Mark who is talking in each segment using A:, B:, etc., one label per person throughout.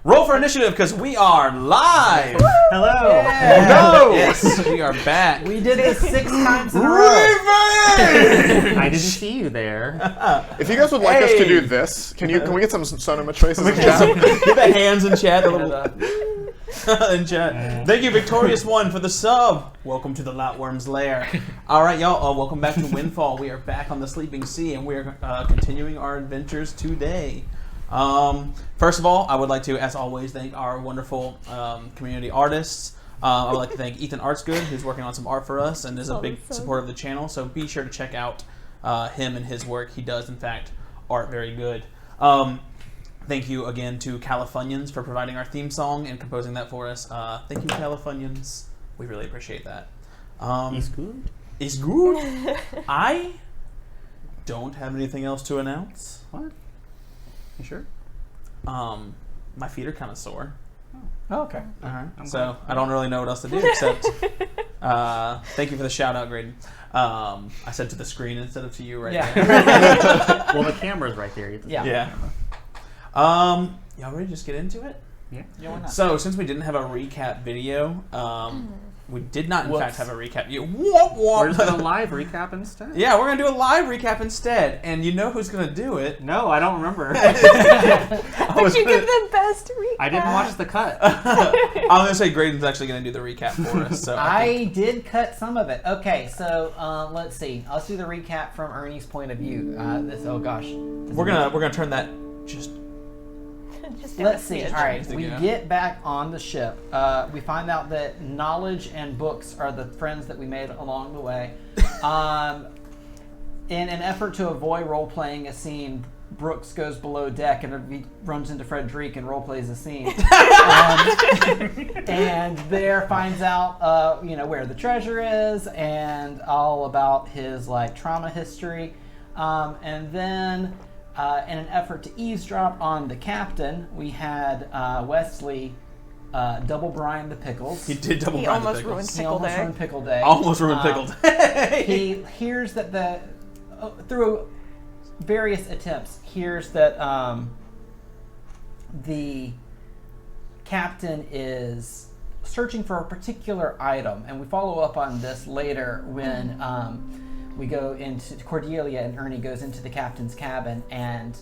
A: Roll for initiative because we are live.
B: Hello.
A: Yeah. No. Yes, we are back.
C: We did this 6 times in a row.
B: I didn't see you there.
D: If you guys would like us to do this, can we get some sonoma traces in chat?
A: Get the hands in chat. In chat. Thank you, Victorious One, for the sub. Welcome to the Lotworm's Lair. All right, y'all. Welcome back to Windfall. We are back on the Sleeping Sea, and we are continuing our adventures today. First of all, I would like to, as always, thank our wonderful community artists. I would like to thank Ethan Artsgood, who's working on some art for us and is a big supporter of the channel. So be sure to check out him and his work. He does, in fact, art very good. Thank you again to Califunyans for providing our theme song and composing that for us. Thank you, Califunyans. We really appreciate that.
B: It's good.
A: It's good. I don't have anything else to announce.
B: What? You sure?
A: My feet are kind of sore.
C: Oh, okay.
A: So I don't really know what else to do except thank you for the shout out, Graydon. I said to the screen instead of to you right there.
B: Well, the camera's right there.
A: Yeah. Y'all ready to just get into it?
B: Yeah.
C: Why not?
A: So since we didn't have a recap video, we did not in fact have a recap video. We're
B: just going to live recap instead?
A: Yeah, we're going to do a live recap instead. And you know who's going to do it.
B: No, I don't remember.
E: Did you give the best recap?
B: I didn't watch the cut.
A: I'm going to say Graydon's actually going to do the recap for us. So
C: I did cut some of it. Okay, so let's see. Let's do the recap from Ernie's point of view. Oh gosh.
A: we're gonna turn that just.
C: Let's see. All right, we
A: Yeah.
C: get back on the ship. We find out that knowledge and books are the friends that we made along the way. In an effort to avoid role-playing a scene, Brooks goes below deck and he runs into Frederic and role-plays a scene. And there finds out, where the treasure is and all about his trauma history. And then, in an effort to eavesdrop on the captain, we had Wesley double brine the pickles.
A: He did double
E: He
A: brine the
E: almost
A: pickles.
E: ruined
C: He
E: Pickle
C: almost
E: Day.
C: ruined Pickle Day.
A: Almost ruined Pickle Day.
C: He hears that through various attempts, hears that the captain is searching for a particular item, and we follow up on this later when we go into Cordelia and Ernie goes into the captain's cabin and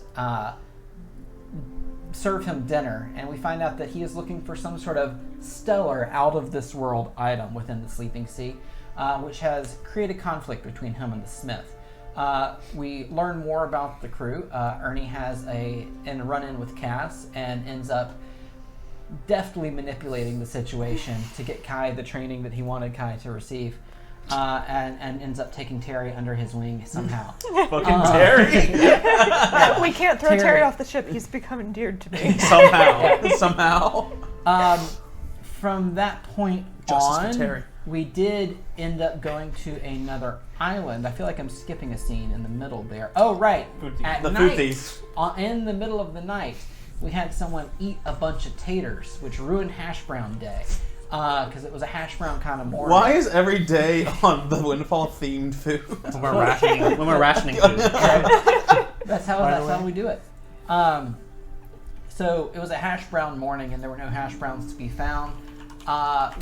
C: serve him dinner, and we find out that he is looking for some sort of stellar, out-of-this-world item within the Sleeping Sea, which has created conflict between him and the smith. We learn more about the crew. Ernie has a run-in with Cass and ends up deftly manipulating the situation to get Kai the training that he wanted Kai to receive. And ends up taking Terry under his wing somehow.
A: Fucking Terry.
E: We can't throw Terry off the ship. He's become endeared to me.
A: Somehow.
C: From that point
A: Justice
C: on,
A: for Terry.
C: we did end up going to another island. I feel like I'm skipping a scene in the middle there. Oh, right. At
A: The
C: night,
A: food thief.
C: in the middle of the night, we had someone eat a bunch of taters, which ruined Hash Brown Day. Because it was a hash brown kind of morning.
A: Why is every day on the Windfall themed food?
B: When we're rationing food.
C: That's how we do it. So it was a hash brown morning, and there were no hash browns to be found.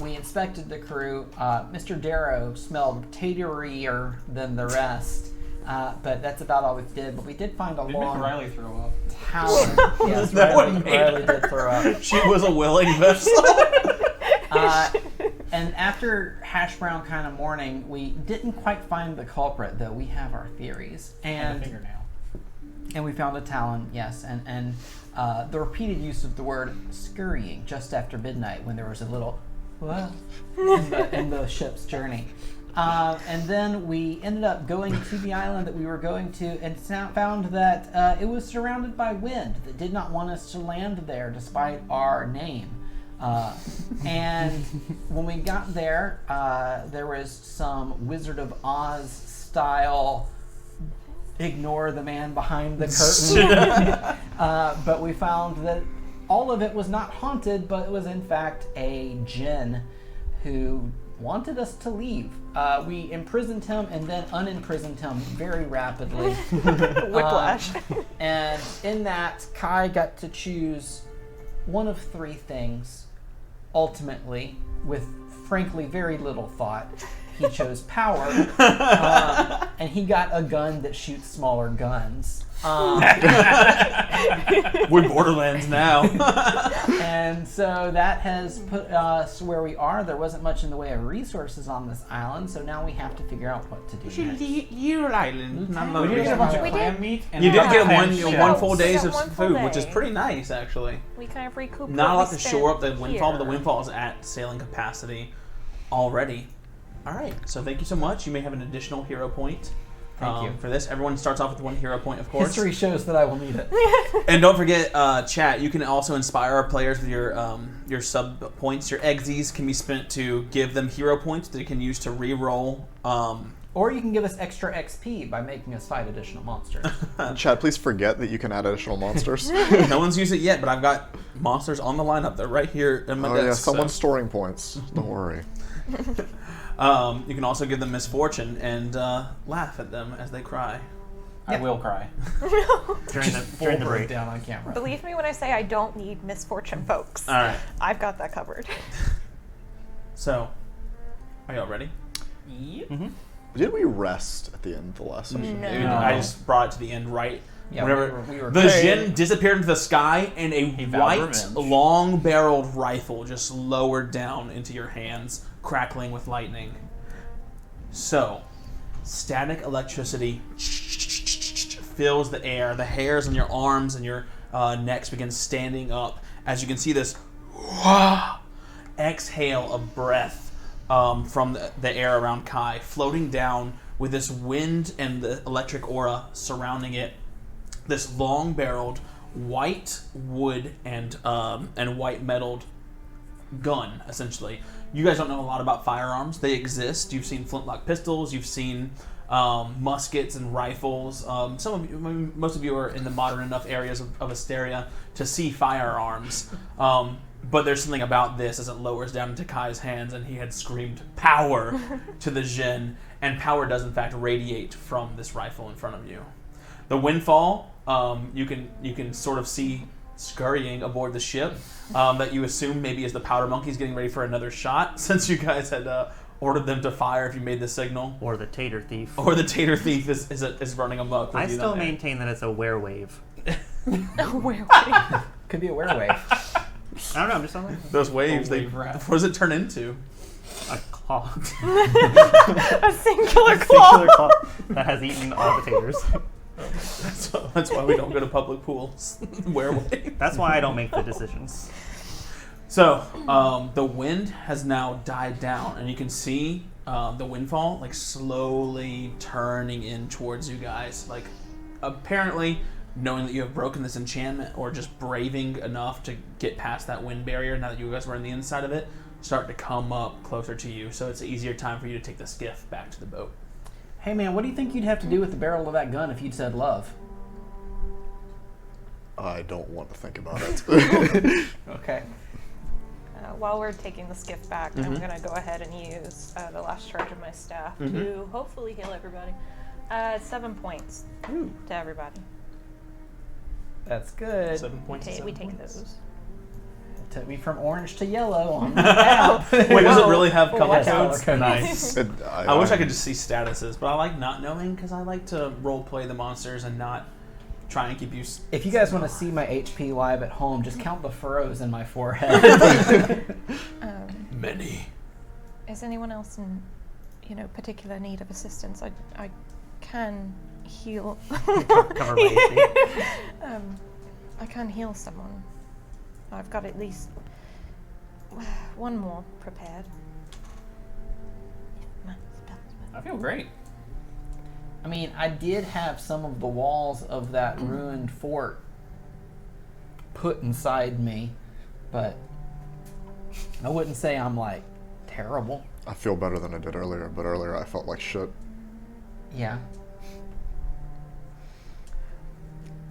C: We inspected the crew. Mr. Darrow smelled taterier than the rest, but that's about all we did. But we did find a long
B: Riley throw up.
C: talon. Yes,
A: That
C: Riley
A: one made
C: did throw up.
A: She was a willing vessel.
C: And after hash brown kind of morning, we didn't quite find the culprit, though we have our theories.
B: And a fingernail.
C: And we found a talon, yes, and the repeated use of the word scurrying just after midnight when there was a little in the ship's journey. And then we ended up going to the island that we were going to and found that it was surrounded by wind that did not want us to land there despite our name. And when we got there, there was some Wizard of Oz style ignore the man behind the curtain. But we found that all of it was not haunted, but it was in fact a djinn who wanted us to leave. We imprisoned him and then unimprisoned him very rapidly.
E: Whiplash.
C: And in that, Kai got to choose one of three things. Ultimately, with frankly very little thought, he chose power, and he got a gun that shoots smaller guns.
A: We're Borderlands now.
C: And so that has put us where we are. There wasn't much in the way of resources on this island, so now we have to figure out what to do next.
A: Your island.
C: We
B: We did get a bunch of
E: We
B: clam
E: did.
B: meat. And
A: You did
B: a
A: get
B: clam
A: one
B: shell.
A: full days of
E: One full
A: food, which is
E: day.
A: pretty nice, actually.
E: We kind of recoup.
A: Not a
E: what
A: lot
E: we
A: to shore up the
E: spent
A: Windfall, but the
E: here.
A: Windfall is at sailing capacity already. All right, so thank you so much. You may have an additional hero point.
C: Thank you.
A: For this. Everyone starts off with 1 hero point, of course.
C: History shows that I will need it.
A: And don't forget, chat, you can also inspire our players with your sub points. Your exes can be spent to give them hero points that you can use to re-roll.
C: Or you can give us extra XP by making us fight additional monsters.
D: Chad, please forget that you can add additional monsters.
A: No one's used it yet, but I've got monsters on the lineup. They're right here in my
D: Oh
A: desk.
D: yeah,
A: so-
D: someone's storing points. Don't worry.
A: You can also give them misfortune and laugh at them as they cry.
B: I will cry. during the break.
C: breakdown on camera.
E: Believe me when I say I don't need misfortune, folks.
A: All right.
E: I've got that covered.
A: So, are y'all ready?
D: Did we rest at the end of the last session?
E: No.
A: I just brought it to the end right.
C: Yeah,
A: Whenever
C: we were
A: the
C: paying.
A: Jinn disappeared into the sky, and a
B: vowed
A: white,
B: revenge.
A: long-barreled rifle just lowered down into your hands, crackling with lightning. So, static electricity fills the air. The hairs on your arms and your necks begin standing up as you can see this exhale of breath from the air around Kai, floating down with this wind and the electric aura surrounding it. This long-barreled, white wood and white metalled gun, essentially. You guys don't know a lot about firearms. They exist. You've seen flintlock pistols. You've seen muskets and rifles. Most of you are in the modern enough areas of Asteria to see firearms. But there's something about this as it lowers down into Kai's hands, and he had screamed power to the Jinn, and power does in fact radiate from this rifle in front of you. The Windfall, you can sort of see scurrying aboard the ship that you assume maybe is the powder monkeys getting ready for another shot, since you guys had ordered them to fire if you made the signal.
B: Or the tater thief.
A: Or the tater thief is running amok.
B: I
A: with you
B: still
A: down there.
B: maintain that it's a werewave.
E: Where
C: Could be a werewolf.
B: I don't know, I'm just saying.
A: Those waves,
C: wave rat.
A: what does it turn into?
B: A claw.
E: a singular
B: A
E: claw.
B: singular claw that has eaten all the taters.
A: That's why we don't go to public pools. Werewolf.
B: That's why I don't make the decisions.
A: So, the wind has now died down, and you can see the Windfall like slowly turning in towards you guys. Like, apparently, knowing that you have broken this enchantment, or just braving enough to get past that wind barrier. Now that you guys were in the inside of it, start to come up closer to you. So it's an easier time for you to take the skiff back to the boat.
C: Hey man, what do you think you'd have to do with the barrel of that gun if you'd said love?
D: I don't want to think about it.
C: Okay.
E: While we're taking the skiff back, I'm going to go ahead and use the last charge of my staff to hopefully heal everybody. 7 points to everybody.
C: That's good.
A: 7 points.
E: Okay,
A: and
E: we
A: 7
E: take
A: points.
E: those.
C: It took me from orange to yellow on the map.
A: Wait, does it really have color
C: Yes,
A: codes?
C: color codes.
A: Nice.
D: I
A: I wish I could just see statuses, but I like not knowing because I like to role play the monsters and not try and keep you.
C: If you guys want to see my HP live at home, just count the furrows in my forehead.
A: Many.
E: Is anyone else in, particular need of assistance? I can heal.
B: Cover my HP.
E: I can heal someone. I've got at least one more prepared.
B: I feel great.
C: I mean, I did have some of the walls of that ruined fort put inside me, but I wouldn't say I'm like terrible.
D: I feel better than I did earlier, but earlier I felt like shit.
C: Yeah.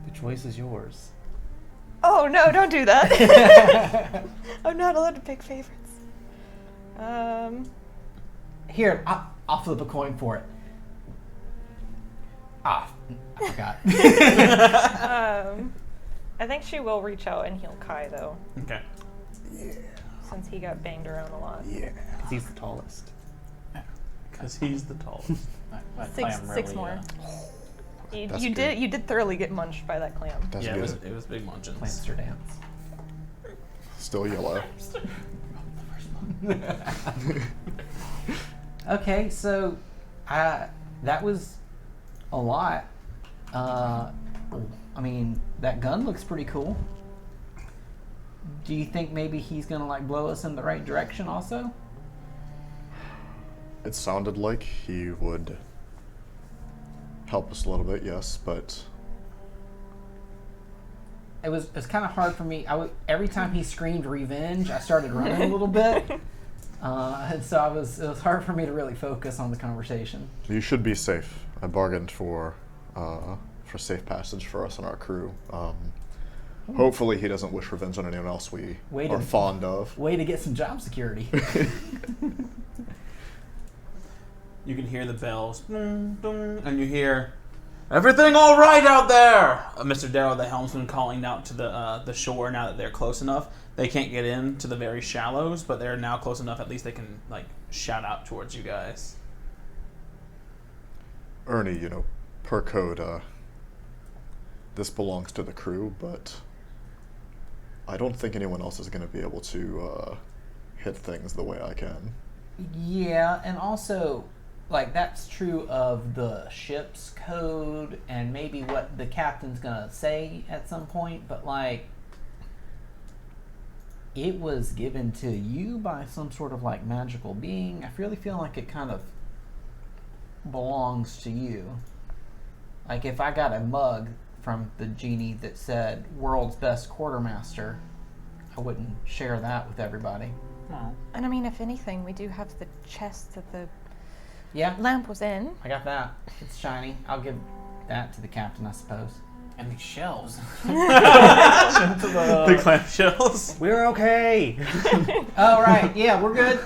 B: The choice is yours.
E: Oh no! Don't do that. I'm not allowed to pick favorites.
C: Here, I'll flip a coin for it. I forgot.
E: I think she will reach out and heal Kai though,
A: Okay.
E: since he got banged around a lot.
D: Yeah.
B: He's the tallest.
A: Because he's the tallest.
F: That
E: Six
F: clam
E: more. You,
D: That's
E: you
D: good.
E: did you did thoroughly get munched by that clam.
D: That's
A: Yeah,
D: good.
A: it was big munchins.
C: Plants or dance.
D: Still yellow.
C: Okay, so that was a lot. I mean, that gun looks pretty cool. Do you think maybe he's gonna like blow us in the right direction also?
D: It sounded like he would help us a little bit, yes, but
C: It's kind of hard for me. Every time he screamed revenge, I started running a little bit, and so it was hard for me to really focus on the conversation.
D: you should be safe. I bargained for safe passage for us and our crew. Hopefully he doesn't wish revenge on anyone else we
C: Wait
D: are
C: a-
D: fond of.
C: Way to get some job security.
A: You can hear the bells, ding, ding, and you hear, "Everything all right out there?" Mr. Darrow, the helmsman, calling out to the shore. Now that they're close enough, they can't get into the very shallows, but they're now close enough. At least they can like shout out towards you guys.
D: Ernie, per code, this belongs to the crew, but I don't think anyone else is going to be able to hit things the way I can.
C: Yeah, and also, like, that's true of the ship's code and maybe what the captain's gonna say at some point, but, like, it was given to you by some sort of, like, magical being. I really feel like it kind of belongs to you. Like, if I got a mug from the genie that said, "World's Best Quartermaster," I wouldn't share that with everybody.
E: And I mean, if anything, we do have the chest that the
C: Yeah,
E: lamp was in.
C: I got that. It's shiny. I'll give that to the captain, I suppose.
F: And the shells.
A: The clamshells.
B: We're okay.
C: Oh, right. Yeah, we're good.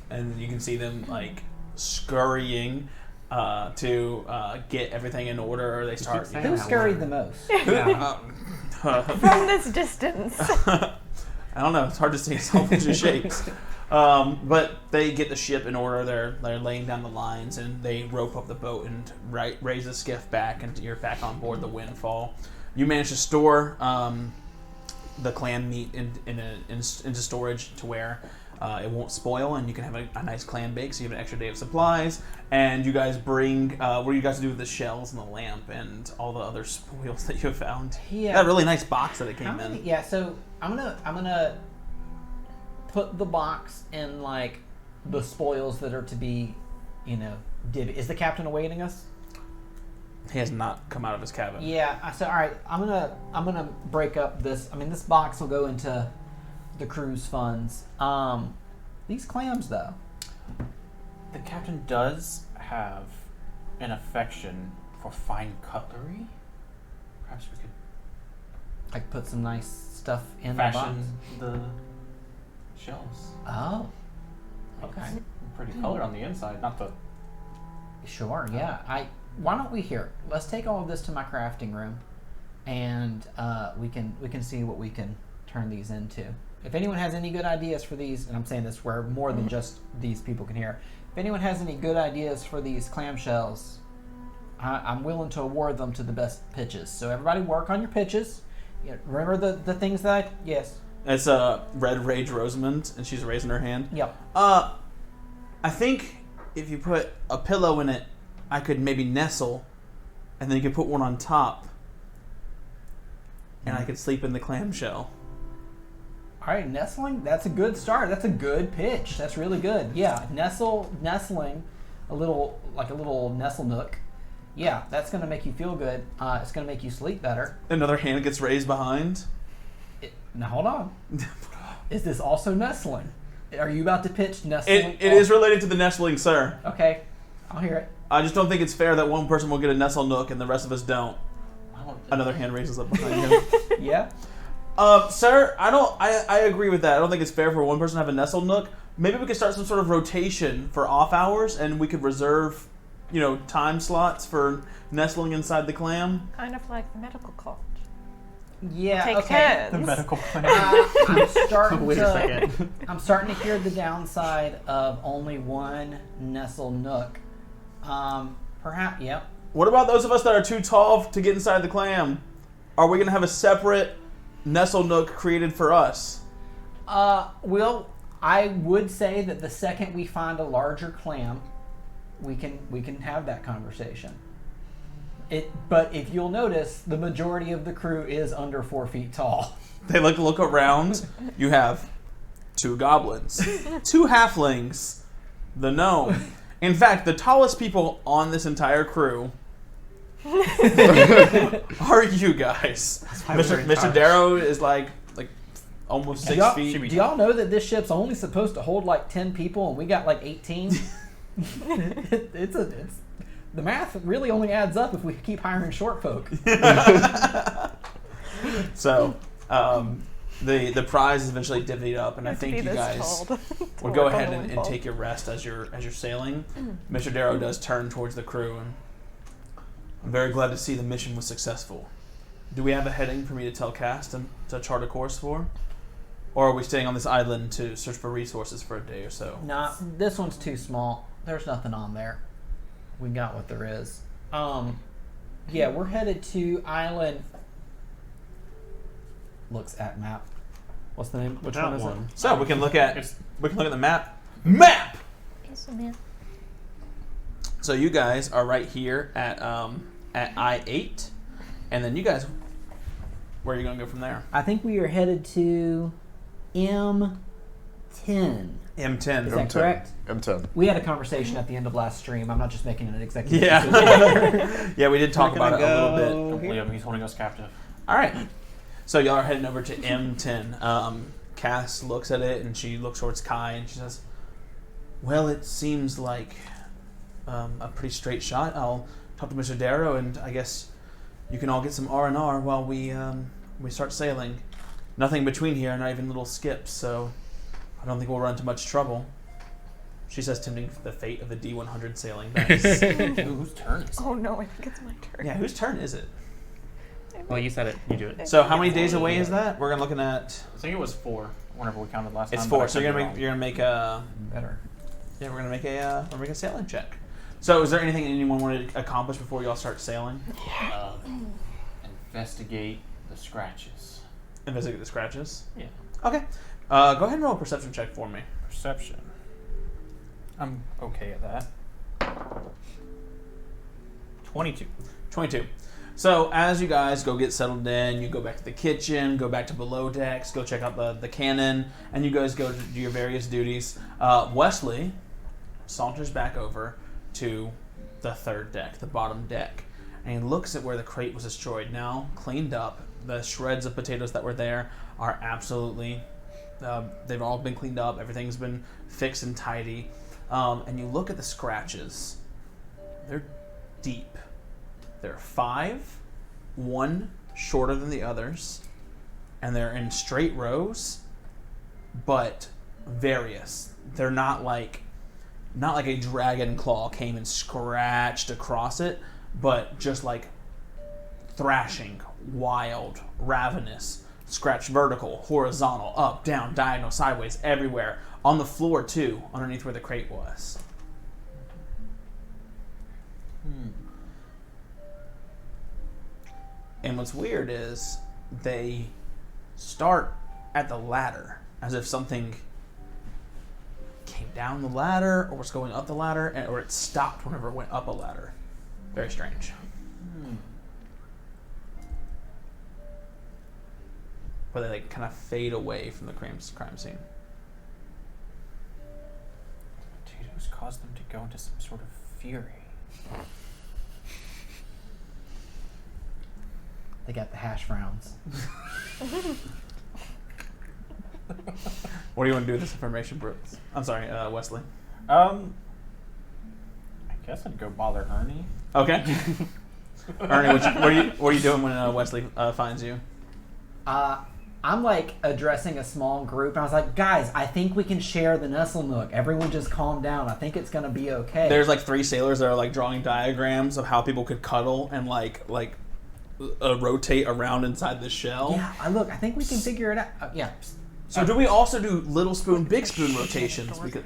A: And you can see them like scurrying to get everything in order. They start.
B: saying
C: Who
B: that
C: scurried
B: word.
C: the most?
E: From this distance.
A: I don't know. It's hard to see. It's all bunch of shapes. But they get the ship in order. They're laying down the lines and they rope up the boat and raise the skiff back, and you're back on board the Windfall. You manage to store the clan meat into storage to where it won't spoil, and you can have a nice clam bake, so you have an extra day of supplies. And you guys bring what do you guys do with the shells and the lamp and all the other spoils that you have found?
C: Yeah.
A: That really nice box that it
C: How
A: came
C: many?
A: in.
C: Yeah. So I'm gonna put the box in like the spoils that are to be, Is the captain awaiting us?
A: He has not come out of his cabin.
C: Yeah. So all right, I'm gonna break up this. I mean, this box will go into the crew's funds. These clams though.
F: The captain does have an affection for fine cutlery. Perhaps we could
C: Like put some nice stuff in the box.
F: fashion the shells.
C: Oh. Okay.
F: It's pretty colored on the inside, not the.
C: Sure, yeah. Why don't we let's take all of this to my crafting room, and we can see what we can turn these into. If anyone has any good ideas for these, and I'm saying this where more than just these people can hear, if anyone has any good ideas for these clamshells, I'm willing to award them to the best pitches. So everybody work on your pitches. Remember the things that yes.
A: It's Red Rage Rosamond, and she's raising her hand.
C: Yep.
A: I think if you put a pillow in it, I could maybe nestle, and then you could put one on top, and I could sleep in the clamshell.
C: All right, nestling. That's a good start. That's a good pitch. That's really good. Yeah, nestling, a little nestle nook. Yeah, that's gonna make you feel good. It's gonna make you sleep better.
A: Another hand gets raised behind.
C: Now hold on. Is this also nestling? Are you about to pitch nestling?
A: It is related to the nestling, sir.
C: Okay, I'll hear it.
A: I just don't think it's fair that one person will get a nestle nook and the rest of us don't. Another hand raises up behind him.
C: Yeah.
A: Sir, I agree with that. I don't think it's fair for one person to have a nestle nook. Maybe we could start some sort of rotation for off hours, and we could reserve, time slots for nestling inside the clam.
E: Kind of like the medical college.
C: Yeah.
E: Take
C: okay.
F: The
E: turns.
F: medical plan.
C: I'm starting
B: Wait a
C: to.
B: second.
C: I'm starting to hear the downside of only one nestle nook. Perhaps. Yep.
A: What about those of us that are too tall to get inside the clam? Are we going to have a separate nestle nook created for us?
C: Well, I would say that the second we find a larger clam, we can have that conversation. But if you'll notice, the majority of the crew is under 4 feet tall.
A: They look around. You have 2 goblins, 2 halflings, the gnome. In fact, the tallest people on this entire crew are you guys.
B: why we're in
A: Mr.
B: charge.
A: Darrow is like almost 6 feet.
C: Do y'all know that this ship's only supposed to hold like 10 people and we got like 18? it's the math really only adds up if we keep hiring short folk.
A: So, the prize is eventually divvied up, and I think you guys would go ahead and take your rest as you're sailing. Mr. Darrow does turn towards the crew, and I'm very glad to see the mission was successful. Do we have a heading for me to tell Cass to chart a course for? Or are we staying on this island to search for resources for a day or so?
C: Nah, this one's too small. There's nothing on there. We got what there is. Yeah, we're headed to island. Looks at map. What's the name? Which
B: That
C: one is
B: one.
A: So we can look at
F: It's-
A: the map. Map.
E: Yes, man.
A: So you guys are right here at I-8, and then you guys, where are you going to go from there?
C: I think we are headed to M10.
A: M10.
C: Is that
D: M10.
C: correct?
D: M10.
C: We had a conversation at the end of last stream. I'm not just making an executive decision.
A: Yeah. Yeah, we did talk
B: We're
A: about it
B: gonna
A: a little bit.
B: go
F: Don't believe him. He's holding us captive.
A: All right. So y'all are heading over to M10. Cass looks at it, and she looks towards Kai, and she says, well, it seems like a pretty straight shot. I'll talk to Mr. Darrow, and I guess you can all get some R&R while we start sailing. Nothing between here, not even little skips, so I don't think we'll run into much trouble. She says, tempting the fate of the D100 sailing dice.
F: Ooh, whose turn is it?
E: Oh no, I think it's my turn.
A: Yeah, whose turn is it?
B: Well, you said it. You do it.
A: So how many days away is that? We're looking at...
F: I think it was 4 whenever we counted last
A: It's
F: time.
A: 4,
F: but I
A: so
F: could be
A: you're gonna make a...
C: Better.
A: Yeah, we're gonna make a sailing check. So, is there anything anyone wanted to accomplish before y'all start sailing?
F: Investigate the scratches.
A: Investigate the scratches.
F: Yeah.
A: Okay. Go ahead and roll a perception check for me.
F: Perception. I'm okay at that. 22.
A: 22. So, as you guys go get settled in, you go back to the kitchen, go back to below decks, go check out the cannon, and you guys go to do your various duties. Wesley saunters back over to the third deck, the bottom deck, and he looks at where the crate was destroyed. Now cleaned up. The shreds of potatoes that were there are absolutely, they've all been cleaned up. Everything's been fixed and tidy. And you look at the scratches. They're deep. There are 5, one shorter than the others, and they're in straight rows, but various. They're not like a dragon claw came and scratched across it, but just like thrashing, wild, ravenous, scratch vertical, horizontal, up, down, diagonal, sideways, everywhere. On the floor too, underneath where the crate was. And what's weird is they start at the ladder, as if something came down the ladder or was going up the ladder, or it stopped whenever it went up a ladder. Very strange. But they like kind of fade away from the crime scene.
F: Potatoes caused them to go into some sort of fury.
C: They got the hash browns.
A: What do you want to do with this information, Brooks? I'm sorry, Wesley.
F: I guess I'd go bother Ernie.
A: Okay. Ernie, what are you doing when Wesley finds you?
C: I'm like addressing a small group, and I was like, guys, I think we can share the Nestle Nook. Everyone just calm down. I think it's going to be okay.
A: There's like 3 sailors that are like drawing diagrams of how people could cuddle and like rotate around inside the shell.
C: Yeah, I think we can figure it out. Yeah.
A: So do we also do little spoon, big spoon rotations? Because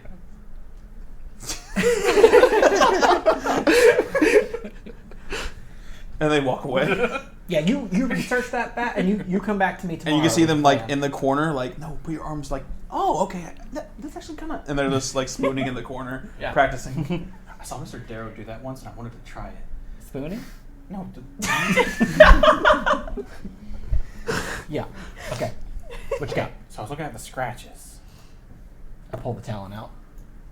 A: and they walk away.
C: Yeah, you research that back, and you come back to me tomorrow.
A: And you can see them
C: with a
A: like
C: plan.
A: in the corner, like, no, put your arms like, oh, okay, that's actually kind of, and they're just like spooning in the corner,
F: Yeah.
A: practicing.
F: I saw Mr. Darrow do that once, and I wanted to try it.
C: Spooning?
F: No.
C: Yeah. Okay. What you got?
F: So I was looking at the scratches.
C: I pulled the talon out.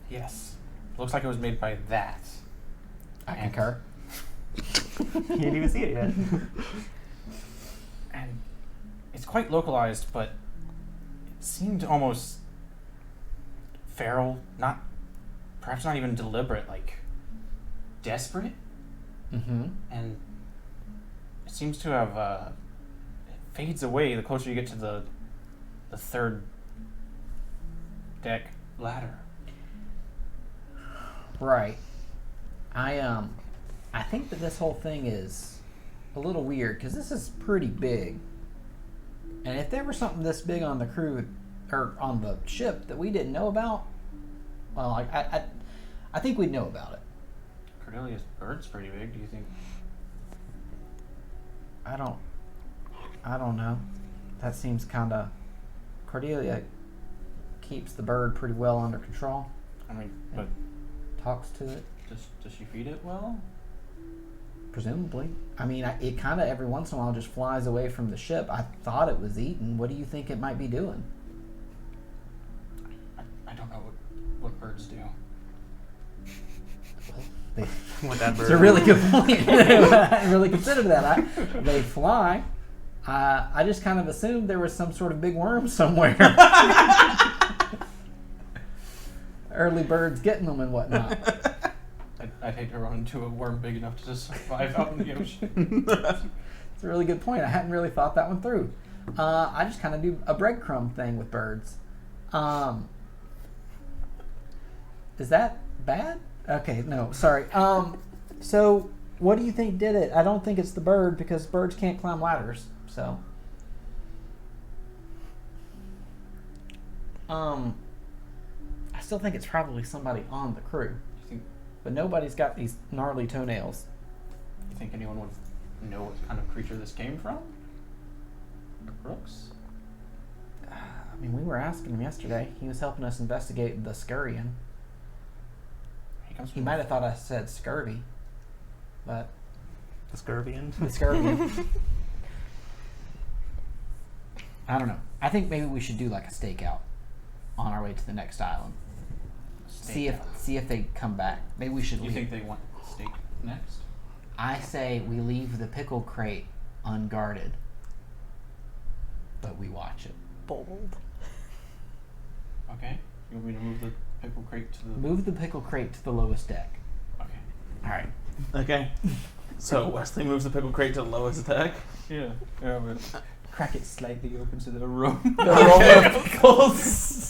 F: Yes. Looks like it was made by that.
C: I concur.
B: You didn't even see it yet.
F: And it's quite localized, but it seemed almost feral, perhaps not even deliberate, like desperate.
C: Mm-hmm.
F: And it seems to have it fades away the closer you get to the third deck ladder.
C: Right. I think that this whole thing is a little weird because this is pretty big. And if there was something this big on the crew or on the ship that we didn't know about, well, I think we'd know about it.
F: Cordelia's bird's pretty big. Do you think?
C: I don't know. That seems kind of. Cordelia keeps the bird pretty well under control.
F: I mean, but
C: Talks to it,
F: does she feed it well?
C: presumably. I mean, it kind of every once in a while just flies away from the ship. I thought it was eaten. What do you think it might be doing?
F: I don't know what birds do.
B: What that bird.
C: It's a really good point. I hadn't really considered that. They fly. I just kind of assumed there was some sort of big worm somewhere. Early birds getting them and whatnot.
F: I'd hate to run into a worm big enough to just survive out in the ocean.
C: It's a really good point. I hadn't really thought that one through. I just kind of do a breadcrumb thing with birds. Is that bad? Okay, no, sorry. So what do you think did it? I don't think it's the bird because birds can't climb ladders. So, I still think it's probably somebody on the crew, but nobody's got these gnarly toenails.
F: You think anyone would know what kind of creature this came from? Brooks?
C: I mean, we were asking him yesterday. He was helping us investigate the scurrying. He might have thought I said scurvy, but
B: The Scurvian.
C: the scurvy. I don't know. I think maybe we should do like a stakeout on our way to the next island. See if they come back. Maybe we should
F: You
C: leave.
F: think they want steak next?
C: I say we leave the pickle crate unguarded, but we watch it.
E: Bold.
F: Okay. You want me to move the pickle crate to the...
C: Move the pickle crate to the lowest deck.
F: Okay.
C: All right.
A: Okay. So Wesley moves the pickle crate to the lowest deck.
F: Yeah, but crack it slightly open so the room.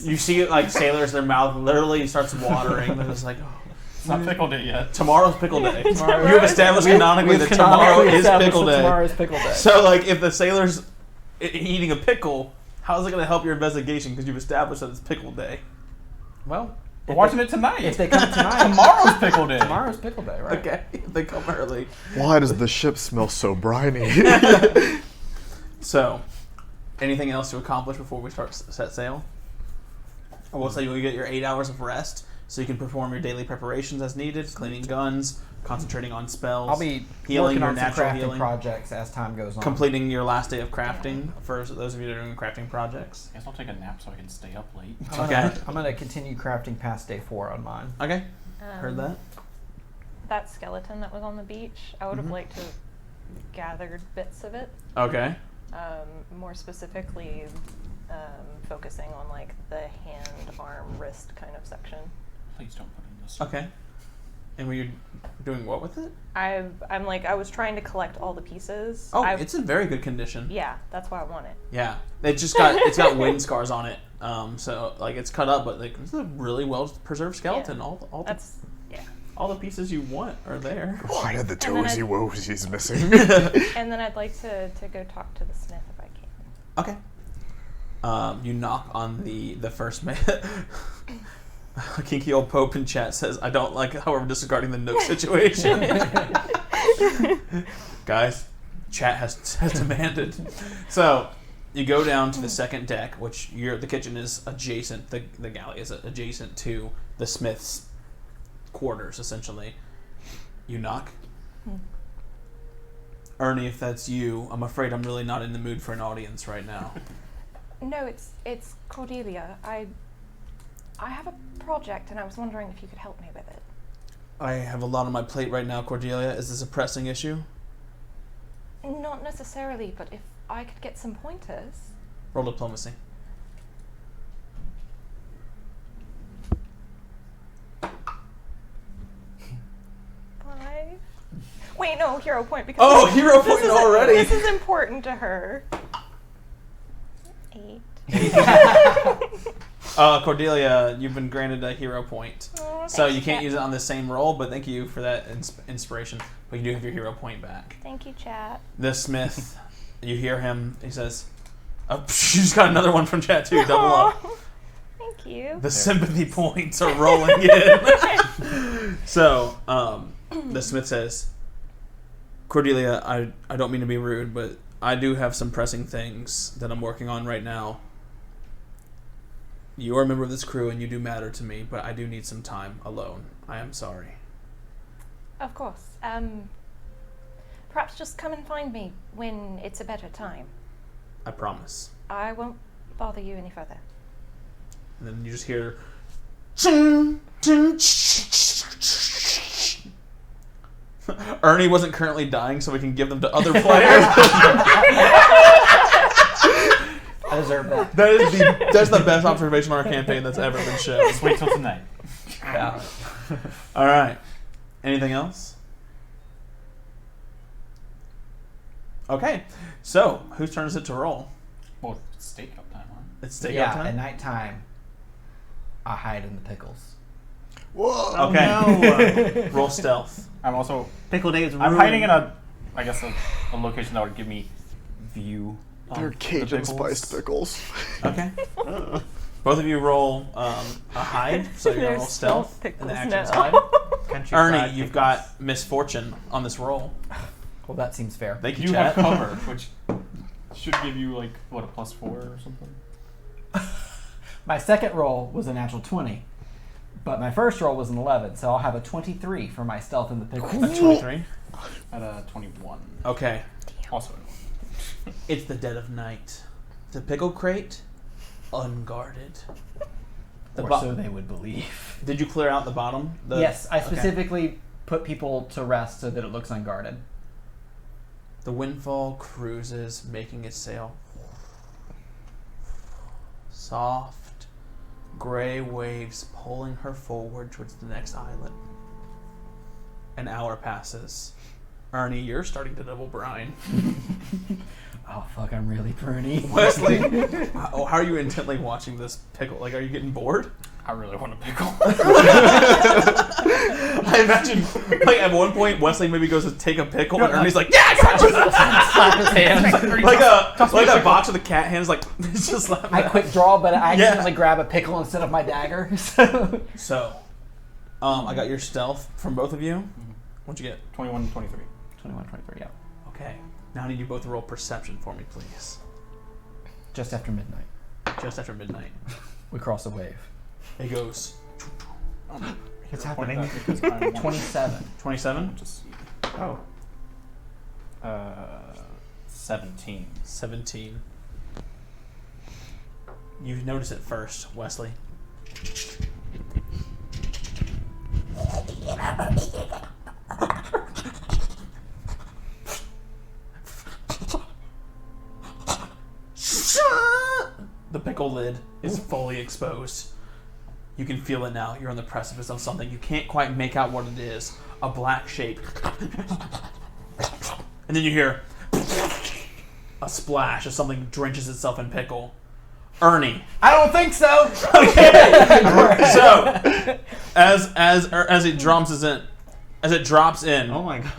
A: You see, like sailors, their mouth literally starts watering. They're just like, oh.
F: It's not pickled it yet.
A: Tomorrow's pickle day.
C: Tomorrow-
A: You have established canonically that tomorrow is pickle day.
C: Tomorrow is pickle day.
A: So, like, if the sailor's eating a pickle, how is it going to help your investigation? Because you've established that it's pickle day.
C: Well,
F: We're
C: if
F: watching
C: they-
F: it tonight.
C: If they come tonight,
F: Tomorrow's pickle day.
C: tomorrow's pickle day, right?
A: Okay, they come early.
D: Why does the ship smell so briny?
A: So, anything else to accomplish before we start set sail? I will say you will get your 8 hours of rest, so you can perform your daily preparations as needed, cleaning guns, concentrating on spells.
C: I'll be
A: healing
C: working
A: your
C: on some
A: natural
C: crafting
A: healing,
C: projects as time goes on.
A: completing your last day of crafting for those of you that are doing crafting projects.
F: I guess I'll take a nap so I can stay up late.
A: Okay.
C: I'm gonna continue crafting past day 4 on mine.
A: Okay, heard that.
E: That skeleton that was on the beach, I would have
A: Mhm.
E: liked to have gathered bits of it.
A: Okay.
E: More specifically, focusing on like the hand, arm, wrist kind of section.
F: Please don't put in this.
A: Okay. And were you doing what with it?
E: I was trying to collect all the pieces.
A: Oh, it's in very good condition.
E: Yeah, that's why I want it.
A: Yeah, it's got wind scars on it. So like it's cut up, but like it's a really well preserved skeleton.
E: Yeah.
A: All the
E: That's yeah.
A: all the pieces you want are there.
D: Why are the
E: And then
D: toesy woesies missing?
E: And then I'd like to go talk to the smith if I can.
A: Okay. You knock on the first man. Kinky old Pope in chat says, I don't like how we're disregarding the Nook situation. Guys, chat has demanded. So, you go down to the second deck, which the kitchen is adjacent, the galley is adjacent to the smith's quarters, essentially. You knock. Ernie, if that's you, I'm afraid I'm really not in the mood for an audience right now.
E: No, it's Cordelia. I have a project, and I was wondering if you could help me with it.
A: I have a lot on my plate right now, Cordelia. Is this a pressing issue?
E: Not necessarily, but if I could get some pointers.
A: Roll diplomacy.
E: Wait, no, hero point because
A: Oh, hero point already!
E: This is important to her. 8.
A: Cordelia, you've been granted a hero point.
E: Oh,
A: So
E: thanks,
A: you can't
E: chat.
A: use it on the same roll, but thank you for that inspiration. But you do have your hero point back.
E: Thank you, chat.
A: The smith, you hear him, he says, oh, you just got another one from chat too, double up.
E: Aw, Thank you.
A: The sympathy points are rolling in. So, the smith says, Cordelia, I don't mean to be rude, but I do have some pressing things that I'm working on right now. You are a member of this crew and you do matter to me, but I do need some time alone. I am sorry.
E: Of course. Perhaps just come and find me when it's a better time.
A: I promise.
E: I won't bother you any further.
A: And then you just hear... Ernie wasn't currently dying, so we can give them to other players.
C: I deserve that.
A: That's the best observation on our campaign that's ever been shown.
F: Just wait till tonight.
C: Yeah.
A: All right. Anything else? Okay. So, whose turn is it to roll?
F: Well, it's stakeout time, huh?
A: It's take
C: Yeah,
A: out
C: at
A: time.
C: nighttime, I hide in the pickles.
D: Whoa!
A: Okay. Roll stealth.
F: I'm also
B: Pickle Days.
F: I'm hiding in a location that would give me view. of
D: They're
F: the
D: Cajun
F: pickles.
D: spiced pickles.
A: Okay. Both of you roll a hide, so you're gonna roll
E: There's
A: stealth,
E: stealth
A: and the
E: pickles
A: action's
E: now.
A: hide.
B: Countryside
A: Ernie, you've
B: pickles.
A: got misfortune on this roll.
C: Well, that seems fair.
A: Thank you,
F: You
A: chat.
F: have cover, which should give you a +4 or something.
C: My second roll was a natural 20, but my first roll was an 11, so I'll have a 23 for my stealth in the pickles.
A: A 23.
F: At a 21.
A: Okay.
F: Also.
A: It's the dead of night. The pickle crate, unguarded. The
C: Or
A: bo-
C: so they would believe.
A: Did you clear out the bottom?
C: Yes, I
A: okay.
C: specifically put people to rest so that it looks unguarded.
A: The Windfall cruises, making its sail. Soft, gray waves pulling her forward towards the next island. An hour passes. Ernie, you're starting to double brine.
C: Oh, fuck, I'm really pruny.
A: Wesley, how are you intently watching this pickle? Are you getting bored?
F: I really want a pickle.
A: I imagine, at one point, Wesley maybe goes to take a pickle, and Ernie's like, "Yeah, I got you!"
C: Slap his hand.
A: like a box with a cat hands, it's just slapping.
C: I quick draw, but I
A: Yeah.
C: accidentally grab a pickle instead of my dagger. So.
A: So, I got your stealth from both of you. What'd you get?
F: 21 and 23.
C: 21, 23, yeah.
A: Okay. Now I need you both to roll perception for me, please.
C: Just after midnight.
A: Just after midnight.
C: We cross a wave.
A: It goes
B: It's happening.
C: 27.
A: 27,
F: Just
B: Oh.
F: 17.
A: 17. You notice it first, Wesley. The pickle lid is fully exposed. You can feel it now. You're on the precipice of something. You can't quite make out what it is. A black shape. And then you hear a splash as something drenches itself in pickle. Ernie.
C: I don't think so!
A: So, as it drops in,
B: Oh my god.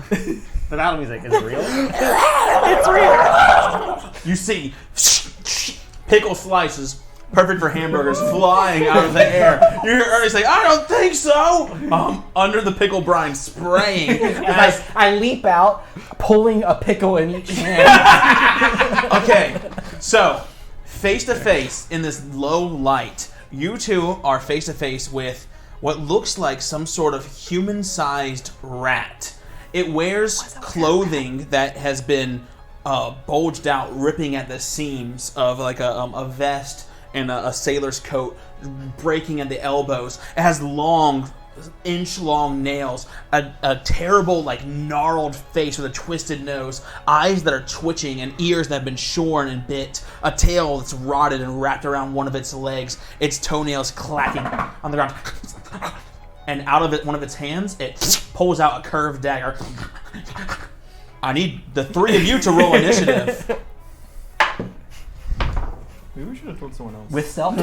B: The battle music, is it real?
E: It's real.
A: you see pickle slices, perfect for hamburgers, flying out of the air. You hear Ernie say, "I don't think so." Under the pickle brine, spraying.
C: As I leap out, pulling a pickle in each hand.
A: Okay, so face to face in this low light, you two are face to face with what looks like some sort of human-sized rat. It wears clothing that has been bulged out, ripping at the seams of like a vest and a sailor's coat, breaking at the elbows. It has long, inch-long nails, a terrible, like, gnarled face with a twisted nose, eyes that are twitching, and ears that have been shorn and bit, a tail that's rotted and wrapped around one of its legs, its toenails clacking on the ground. And out of one of its hands, it pulls out a curved dagger. I need the three of you to roll initiative.
F: Maybe we should have told someone else.
C: With stealth?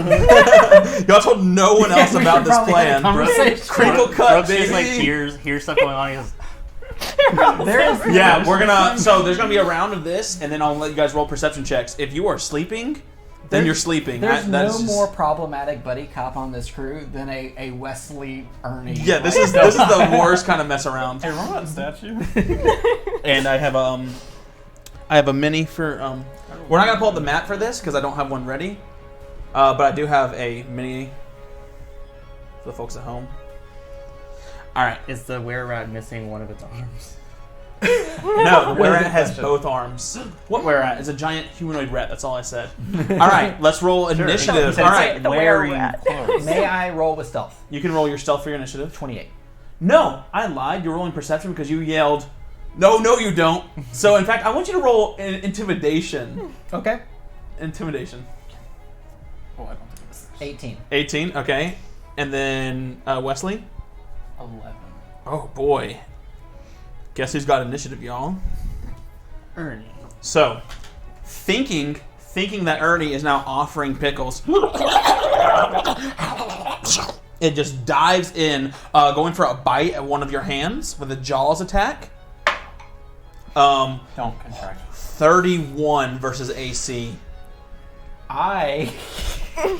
A: Y'all told no one else about this plan. Crinkle cut,
B: Brooke's like
A: baby.
B: hears stuff going on. He goes,
A: Yeah, we're gonna. So there's gonna be a round of this, and then I'll let you guys roll perception checks. If you are sleeping, then you're sleeping.
C: There's
A: That is
C: no
A: just-
C: more problematic buddy cop on this crew than a Wesley Ernie.
A: Yeah, this is the worst kind of mess around.
F: Hey, remember that statue?
A: And I have a mini for We're not gonna pull up the map for this because I don't have one ready. But I do have a mini for the folks at home. All right.
B: is the were-rat missing one of its arms?
A: No, the were-rat has both arms. What were-rat? It's a giant humanoid rat. That's all I said. All right, let's roll initiative. All right,
E: The were-rat.
C: May I roll with stealth?
A: you can roll your stealth for your initiative.
C: 28.
A: No, I lied. You're rolling perception because you yelled, "No, you don't." So, in fact, I want you to roll intimidation.
C: Okay.
A: Intimidation.
F: Oh, I don't think it's
C: 18.
A: 18, okay. And then Wesley?
F: 11.
A: Oh, boy. Guess who's got initiative, y'all?
B: Ernie.
A: So, thinking that Ernie is now offering pickles, it just dives in, going for a bite at one of your hands with a jaws attack.
F: Don't contract.
A: 31 versus AC.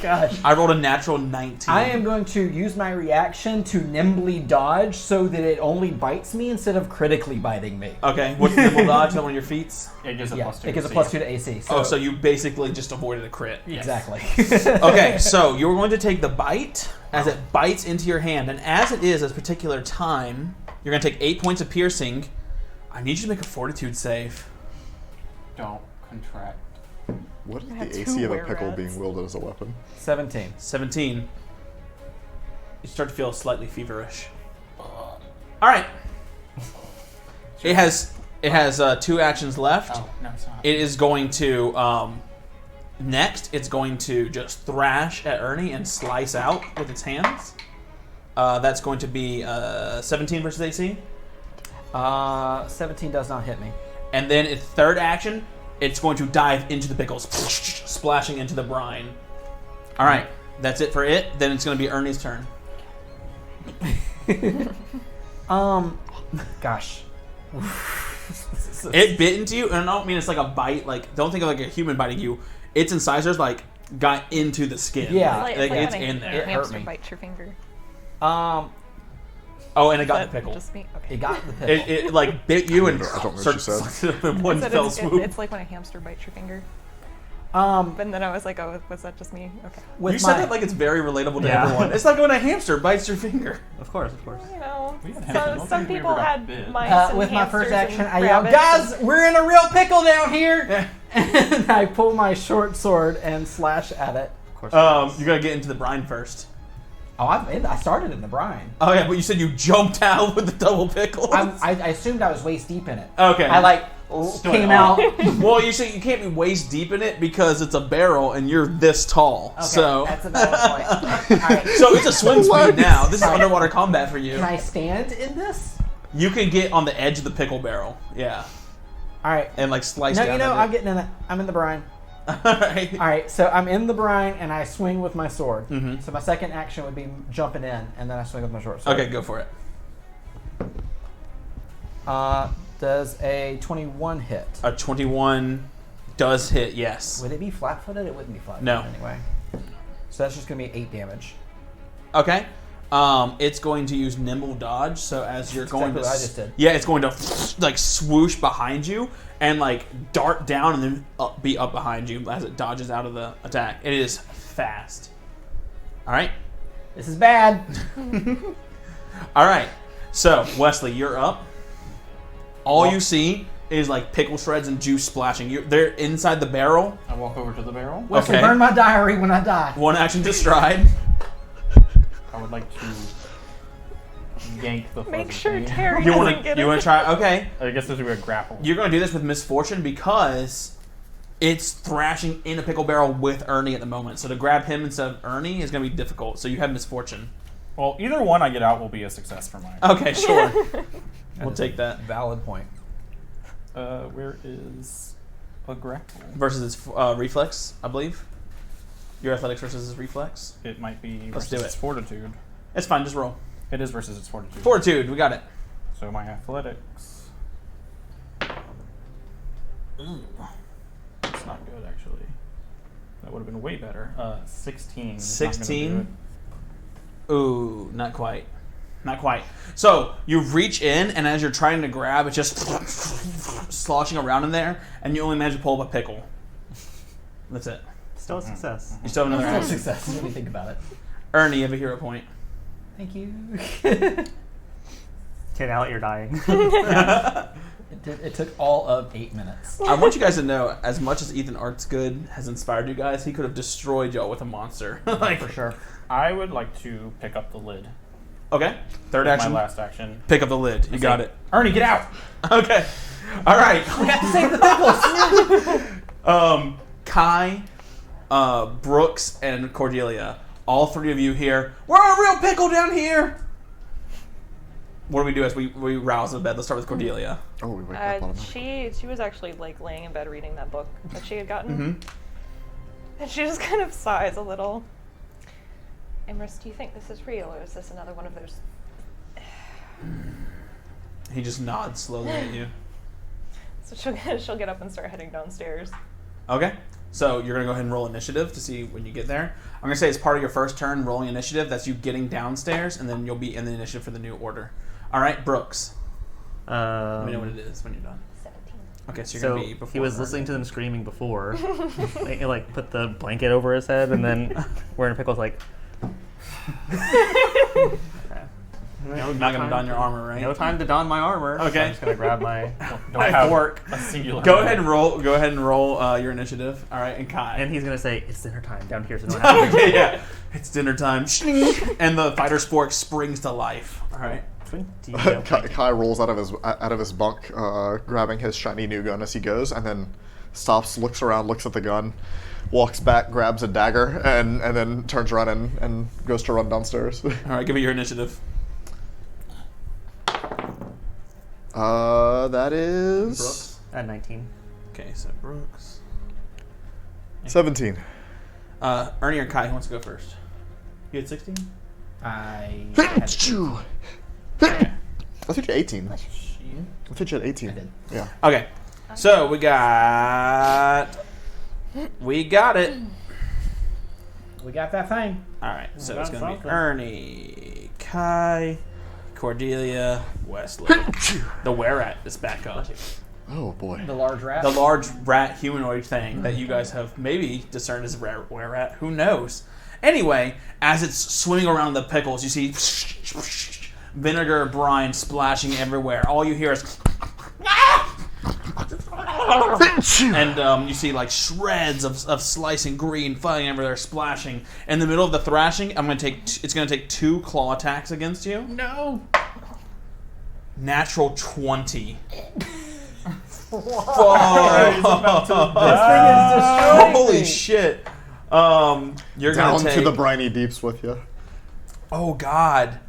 C: Gosh.
A: I rolled a natural 19.
C: I am going to use my reaction to nimbly dodge so that it only bites me instead of critically biting me.
A: Okay, what's the nimble dodge? Is that one of your feats?
F: It gives a
C: Yeah,
F: plus 2.
C: it gives a plus 2 to AC.
A: So you basically just avoided a crit.
C: Exactly.
A: Okay, so you're going to take the bite as it bites into your hand, and as it is at a particular time, you're going to take 8 points of piercing. I need you to make a fortitude save.
F: Don't contract.
D: What is
E: I had
D: the
E: two
D: AC of a pickle
E: were-rats.
D: being wielded as a weapon?
C: 17.
A: 17. You start to feel slightly feverish. All right. It has 2 actions left.
F: Oh, no, it's not.
A: It is going to next. It's going to just thrash at Ernie and slice out with its hands. That's going to be 17 versus AC.
C: 17 does not hit me.
A: And then its third action, it's going to dive into the pickles, splashing into the brine. All right, that's it for it. Then it's going to be Ernie's turn.
C: Gosh.
A: It bit into you, and I don't mean it's like a bite. Like, don't think of like a human biting you. Its incisors like got into the skin.
C: Yeah.
A: like,
E: It's like
A: it's
E: when
A: in
E: a
A: there.
C: It hurt
E: hamster
C: me.
E: bites your finger.
A: Oh, and it got
E: Is
A: the
E: that
A: pickle.
E: Just me? Okay.
C: It got the pickle.
A: It like bit you and
D: I don't know what she said.
A: in one
E: I said
A: fell
E: it's,
A: swoop.
E: it's like when a hamster bites your finger.
C: Um,
E: But then I was like, oh, was that just me? Okay.
C: with
A: You
C: my,
A: said that like it's very relatable to
B: Yeah.
A: everyone. It's like when a hamster bites your finger.
B: Of course, of course.
E: You know,
F: We had hamsters. I don't
E: some
F: think we
E: people
F: ever got
E: had
F: bit.
E: mice and
C: with my first
E: hamsters
C: action,
E: and
C: I yell,
E: rabbits.
C: "Guys, we're in a real pickle down here!" And I pull my short sword and slash at it.
B: Of course.
A: You gotta get into the brine first.
C: Oh, I started in the brine.
A: Oh yeah, but you said you jumped out with the double pickles.
C: I assumed I was waist deep in it.
A: Okay.
C: I like came out.
A: Well, you see, you can't be waist deep in it because it's a barrel and you're this tall.
C: Okay,
A: So,
C: that's a valid point. All right.
A: so it's a swim speed now. This is
C: Right.
A: underwater combat for you.
C: Can I stand in this?
A: You can get on the edge of the pickle barrel, yeah,
C: All right.
A: and like slice
C: No,
A: down.
C: you know,
A: at
C: I'm
A: it.
C: getting in it. I'm in the brine.
A: Alright.
C: All right, so I'm in the brine and I swing with my sword.
A: Mhm.
C: So my second action would be jumping in, and then I swing with my short sword.
A: Okay, go for it.
C: Does a 21 hit?
A: A 21 does hit, yes.
C: Would it be flat-footed? It wouldn't be flat-footed
A: No.
C: anyway. So that's just going to be 8 damage.
A: Okay. It's going to use nimble dodge, so as you're going
C: exactly
A: to
C: what I just did.
A: Yeah, it's going to like swoosh behind you and like dart down and then be up behind you as it dodges out of the attack. It is fast. All right.
C: This is bad.
A: All right. So, Wesley, you're up. All you see is like pickle shreds and juice splashing. They're inside the barrel.
F: I walk over to the barrel.
C: Wesley,
A: Okay.
C: burn my diary when I die.
A: One action to stride.
F: I would like to yank the
E: Make
F: fuzzy
E: sure
F: thing.
E: Terry
A: You
E: doesn't
A: want
E: get
A: to?
E: it.
A: You want to try? Okay.
F: I guess this would be a grapple.
A: You're going to do this with misfortune because it's thrashing in a pickle barrel with Ernie at the moment. So to grab him instead of Ernie is going to be difficult. So you have misfortune.
F: Well, either one I get out will be a success for mine.
A: Okay, sure.
C: That
A: We'll
C: is
A: take
C: a
A: that.
C: Valid point.
F: Where is a grapple?
A: Versus its reflex, I believe. Your athletics versus its reflex.
F: It might be
A: Let's
F: versus
A: do it.
F: its fortitude.
A: It's fine. Just roll.
F: It is versus its fortitude.
A: Fortitude. We got it.
F: So my athletics. It's not good, actually. That would have been way better. 16. is not gonna do
A: 16? Ooh, not quite. Not quite. So you reach in, and as you're trying to grab, it's just sloshing around in there, and you only manage to pull up a pickle. That's it.
B: Still a success.
A: You still have another
C: Still
A: action.
C: success when you think about it.
A: Ernie, you have a hero point.
C: Thank you.
B: Okay, now that you're dying.
C: It took all of 8 minutes.
A: I want you guys to know, as much as Ethan Art's good has inspired you guys, he could have destroyed y'all with a monster. Like,
C: For sure.
F: it. I would like to pick up the lid.
A: Okay. Third
F: With
A: action.
F: My last action.
A: Pick up the lid. You got it.
F: Ernie, get out!
A: Okay. All right.
C: We have to save the pickles.
A: Kai, Brooks, and Cordelia. All three of you here. We're a real pickle down here. What do we do as we rouse the bed? Let's start with Cordelia.
D: Oh, we wake up automatically.
E: She was actually like laying in bed reading that book that she had gotten,
A: Mm-hmm.
E: and she just kind of sighs a little. Imrys, do you think this is real, or is this another one of those?
A: He just nods slowly at you.
E: So she'll get up and start heading downstairs.
A: Okay. So you're gonna go ahead and roll initiative to see when you get there. I'm gonna say it's part of your first turn rolling initiative. That's you getting downstairs, and then you'll be in the initiative for the new order. All right, Brooks. Let me know what it is when you're done.
E: 17.
A: Okay, so you're
B: So
A: gonna be before.
B: he was
A: her.
B: listening to them screaming before. He like put the blanket over his head, and then wearing a pickle's like.
A: Not gonna don your armor, right?
B: No time to don my armor. So
A: Okay.
B: I'm just gonna grab my
F: Don't have
B: fork.
F: a singular.
A: Go ahead and roll. Go ahead and roll your initiative. All right, and Kai.
B: And he's gonna say, "It's dinner time down here, so don't have to."
A: Okay, yeah. It's dinner time. And the fighter's fork springs to life. All right.
B: 20.
D: Kai rolls out of his bunk, grabbing his shiny new gun as he goes, and then stops, looks around, looks at the gun, walks back, grabs a dagger, and then turns around and goes to run downstairs.
A: All right, give me your initiative.
D: That is
A: Brooks.
B: At 19.
A: Okay, so Brooks.
D: 17.
A: Ernie or Kai, who wants to go first? You had 16?
C: I
D: I
C: had
D: thought you had 18. I thought you had 18.
C: I did.
D: Yeah.
A: Okay, so we got it.
C: We got that thing.
A: All right, so
B: got
A: it's going to be
B: something.
A: Ernie, Kai, Cordelia, Wesley. The were-rat is back up.
D: Oh boy.
C: The large rat.
A: The large rat humanoid thing that you guys have maybe discerned as a were-rat. Who knows? Anyway, as it's swimming around the pickles, you see vinegar brine splashing everywhere. All you hear is... And you see like shreds of slicing green flying everywhere, splashing. In the middle of the thrashing, it's gonna take 2 claw attacks against you.
C: No.
A: Natural 20.
C: This thing is destroying
A: Holy
C: me.
A: shit! You're
D: Down
A: gonna take.
D: to the briny deeps with you.
A: Oh god.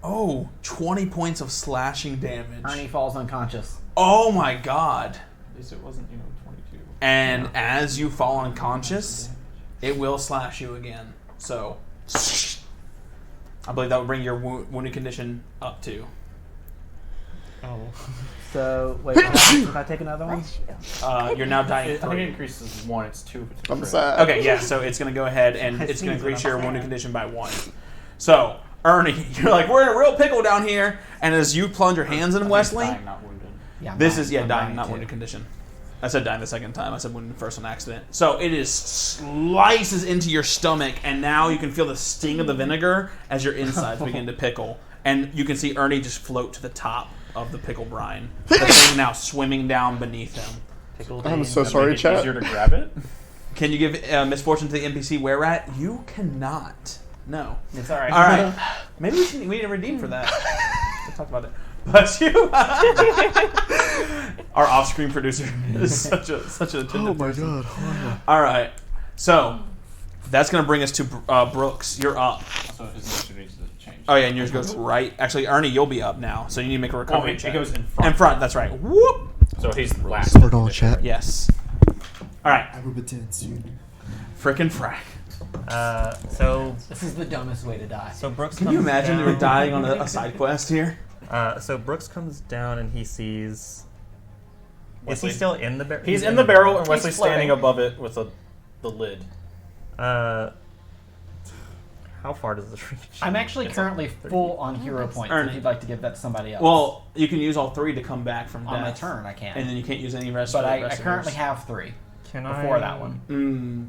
A: Oh, 20 points of slashing damage.
C: Ernie falls unconscious.
A: Oh my god.
F: At least it wasn't, 22.
A: And as you fall unconscious, it will slash you again. So, I believe that would bring your wounded condition up to.
B: Oh.
C: So, wait, can I take another one?
A: You're now dying
F: I think it
A: 3.
F: increases 1. It's 2 if it's a
D: I'm
F: crit.
D: sad.
A: Okay, yeah, so it's going to go ahead and it's going to increase your wounded condition by 1. So, Ernie, you're like, we're in a real pickle down here. And as you plunge your hands in,
F: I think
A: Wesley,
F: it's dying, not wounded.
C: Yeah,
A: this
C: I'm
A: is,
C: I'm
A: dying, not
C: too.
A: wounded condition. I said dying the second time. I said wounded first on accident. So it is slices into your stomach, and now you can feel the sting of the vinegar as your insides begin to pickle. And you can see Ernie just float to the top of the pickle brine. The thing now swimming down beneath him.
D: I'm so
F: Does that
D: sorry,
F: make it
D: chat.
F: easier to grab it?
A: Can you give misfortune to the NPC were-rat? You cannot. No.
C: It's all right.
A: All right. Maybe we need a redeem for that. We talked about it. But you, our off-screen producer, is such a attentive person.
D: God.
A: All right. So that's going to bring us to Brooks. You're up.
F: So his initiative needs to change.
A: Oh yeah, and yours goes right. Actually, Ernie, you'll be up now. So you need to make a recovery
F: it
A: check.
F: goes in front.
A: In front. That's right. Whoop.
F: So he's last.
D: Sword on, chat.
A: Yes. All right.
G: I will pretend soon.
A: Frickin' frack.
B: So
C: This is the dumbest way to die.
B: Brooks.
A: Can you imagine you were dying on a side quest here?
B: So Brooks comes down and he sees.
F: Wesley.
B: Is he still in the barrel?
F: He's in the barrel, and
E: He's
F: Wesley's standing
E: floating.
F: above it with the lid.
B: How far does this reach?
C: I'm actually currently full on hero points.
A: Ernie.
C: If you'd like to give that to somebody else.
A: Well, you can use all 3 to come back from death.
C: on my turn, I can.
A: And then you can't use any rest.
C: But
A: for the
C: I
A: rest of
C: currently
A: yours.
C: have 3
B: Can
C: before
B: I?
C: that one
A: Mm,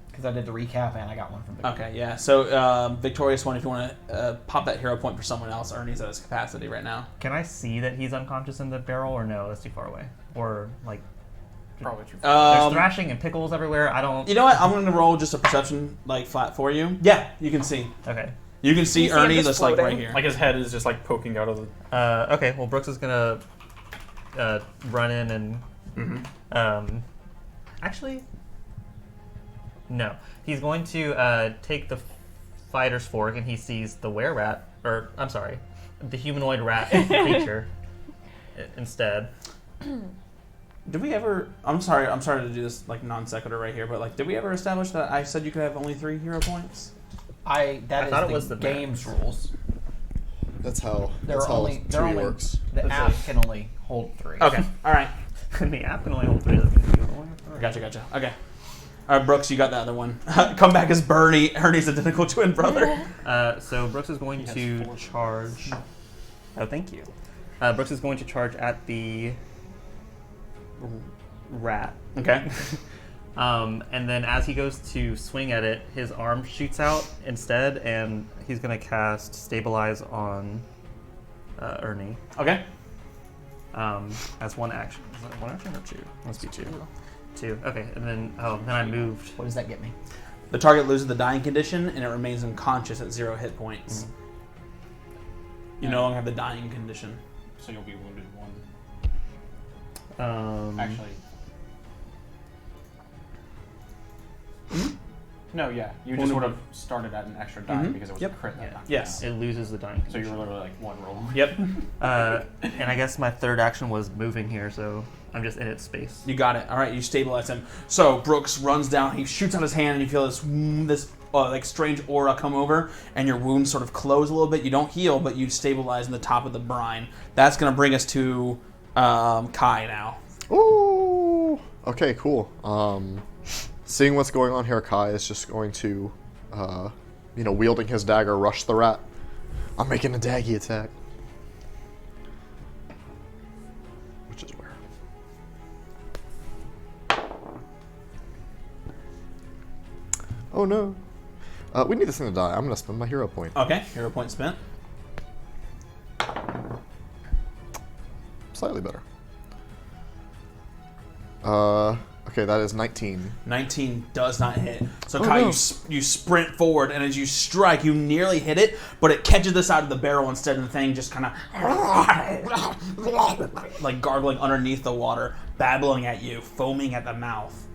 C: because I did the recap and I got one from Victor.
A: okay, yeah. So, Victorious One, if you want to pop that hero point for someone else, Ernie's at his capacity right now.
B: Can I see that he's unconscious in the barrel, or no? That's too far away. Or like,
F: Probably true.
B: there's thrashing and pickles everywhere. I don't.
A: You know what? I'm going to roll just a perception flat for you. Yeah, you can see.
B: Okay.
A: You can see
E: You see him
A: Ernie
E: just
A: that's like
E: floating?
A: right here.
F: Like his head is just like poking out of the.
B: Okay. Well, Brooks is gonna run in and actually, no. He's going to take the fighter's fork, and he sees the were-rat, or I'm sorry, the humanoid rat creature instead.
A: Did we ever? I'm sorry to do this like non sequitur right here, but like, did we ever establish that I said you could have only 3 hero points?
C: That
B: thought
C: is
B: it was
C: the
B: the
C: game's rules.
D: That's how.
C: They're
D: That's how
C: only
D: 3 works.
C: the
B: That's
C: app
B: it.
C: can only hold 3.
A: Okay. All right.
B: The app can only hold 3. That means you only have 3.
A: Gotcha. Okay. All right, Brooks, you got the other one. Come back as Bernie, Ernie's identical twin brother.
B: So Brooks is going to charge. Oh, thank you. Brooks is going to charge at the rat.
A: Okay.
B: And then as he goes to swing at it, his arm shoots out instead, and he's going to cast Stabilize on Ernie
A: Okay.
B: as one action. Is that one action or 2? Must be 2. 2. Okay, and then I moved.
C: What does that get me?
A: The target loses the dying condition, and it remains unconscious at 0 hit points. You no longer have the dying condition.
F: So you'll be wounded 1. Actually. No, yeah. You just would have started at an extra die because it was a crit that knocked you
A: Yes.
F: out.
B: It loses the dying.
F: So you were literally like 1 roll.
A: Yep.
B: And I guess my third action was moving here, so I'm just in its space.
A: You got it. All right, you stabilize him. So Brooks runs down. He shoots out his hand, and you feel this like strange aura come over, and your wounds sort of close a little bit. You don't heal, but you stabilize in the top of the brine. That's going to bring us to Kai now.
D: Ooh. Okay, cool. Seeing what's going on here, Kai is just going to, wielding his dagger, rush the rat. I'm making a daggy attack. Which is where? Oh no. We need this thing to die. I'm going to spend my hero point.
A: Okay, hero point spent.
D: Slightly better. Okay, that is 19.
A: 19 does not hit. So
D: Oh,
A: Kai,
D: no.
A: you sprint forward, and as you strike, you nearly hit it, but it catches the side of the barrel instead, and the thing just kind of like gargling underneath the water, babbling at you, foaming at the mouth.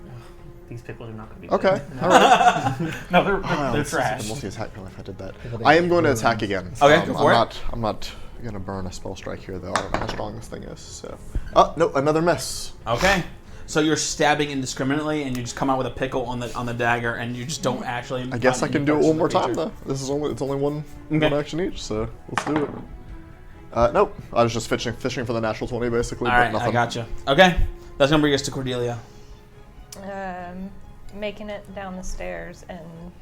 B: These pickles are not going to be
D: Okay,
B: good.
D: alright.
F: No, they're
D: This is
F: trash.
D: the multi-attack roll if I did that. I am going to attack again.
A: Okay, go for it.
D: I'm not going to burn a spell strike here, though. I don't know how strong this thing is. So, no, another miss.
A: Okay. So you're stabbing indiscriminately, and you just come out with a pickle on the dagger, and you just don't actually.
D: I guess I can do it one more time
A: though.
D: though. It's only one
A: Okay.
D: action each, so let's do it. Nope. I was just fishing for the natural 20 basically.
A: All
D: but
A: right,
D: nothing.
A: I gotcha. Okay, that's gonna bring us to Cordelia.
E: Making it down the stairs, and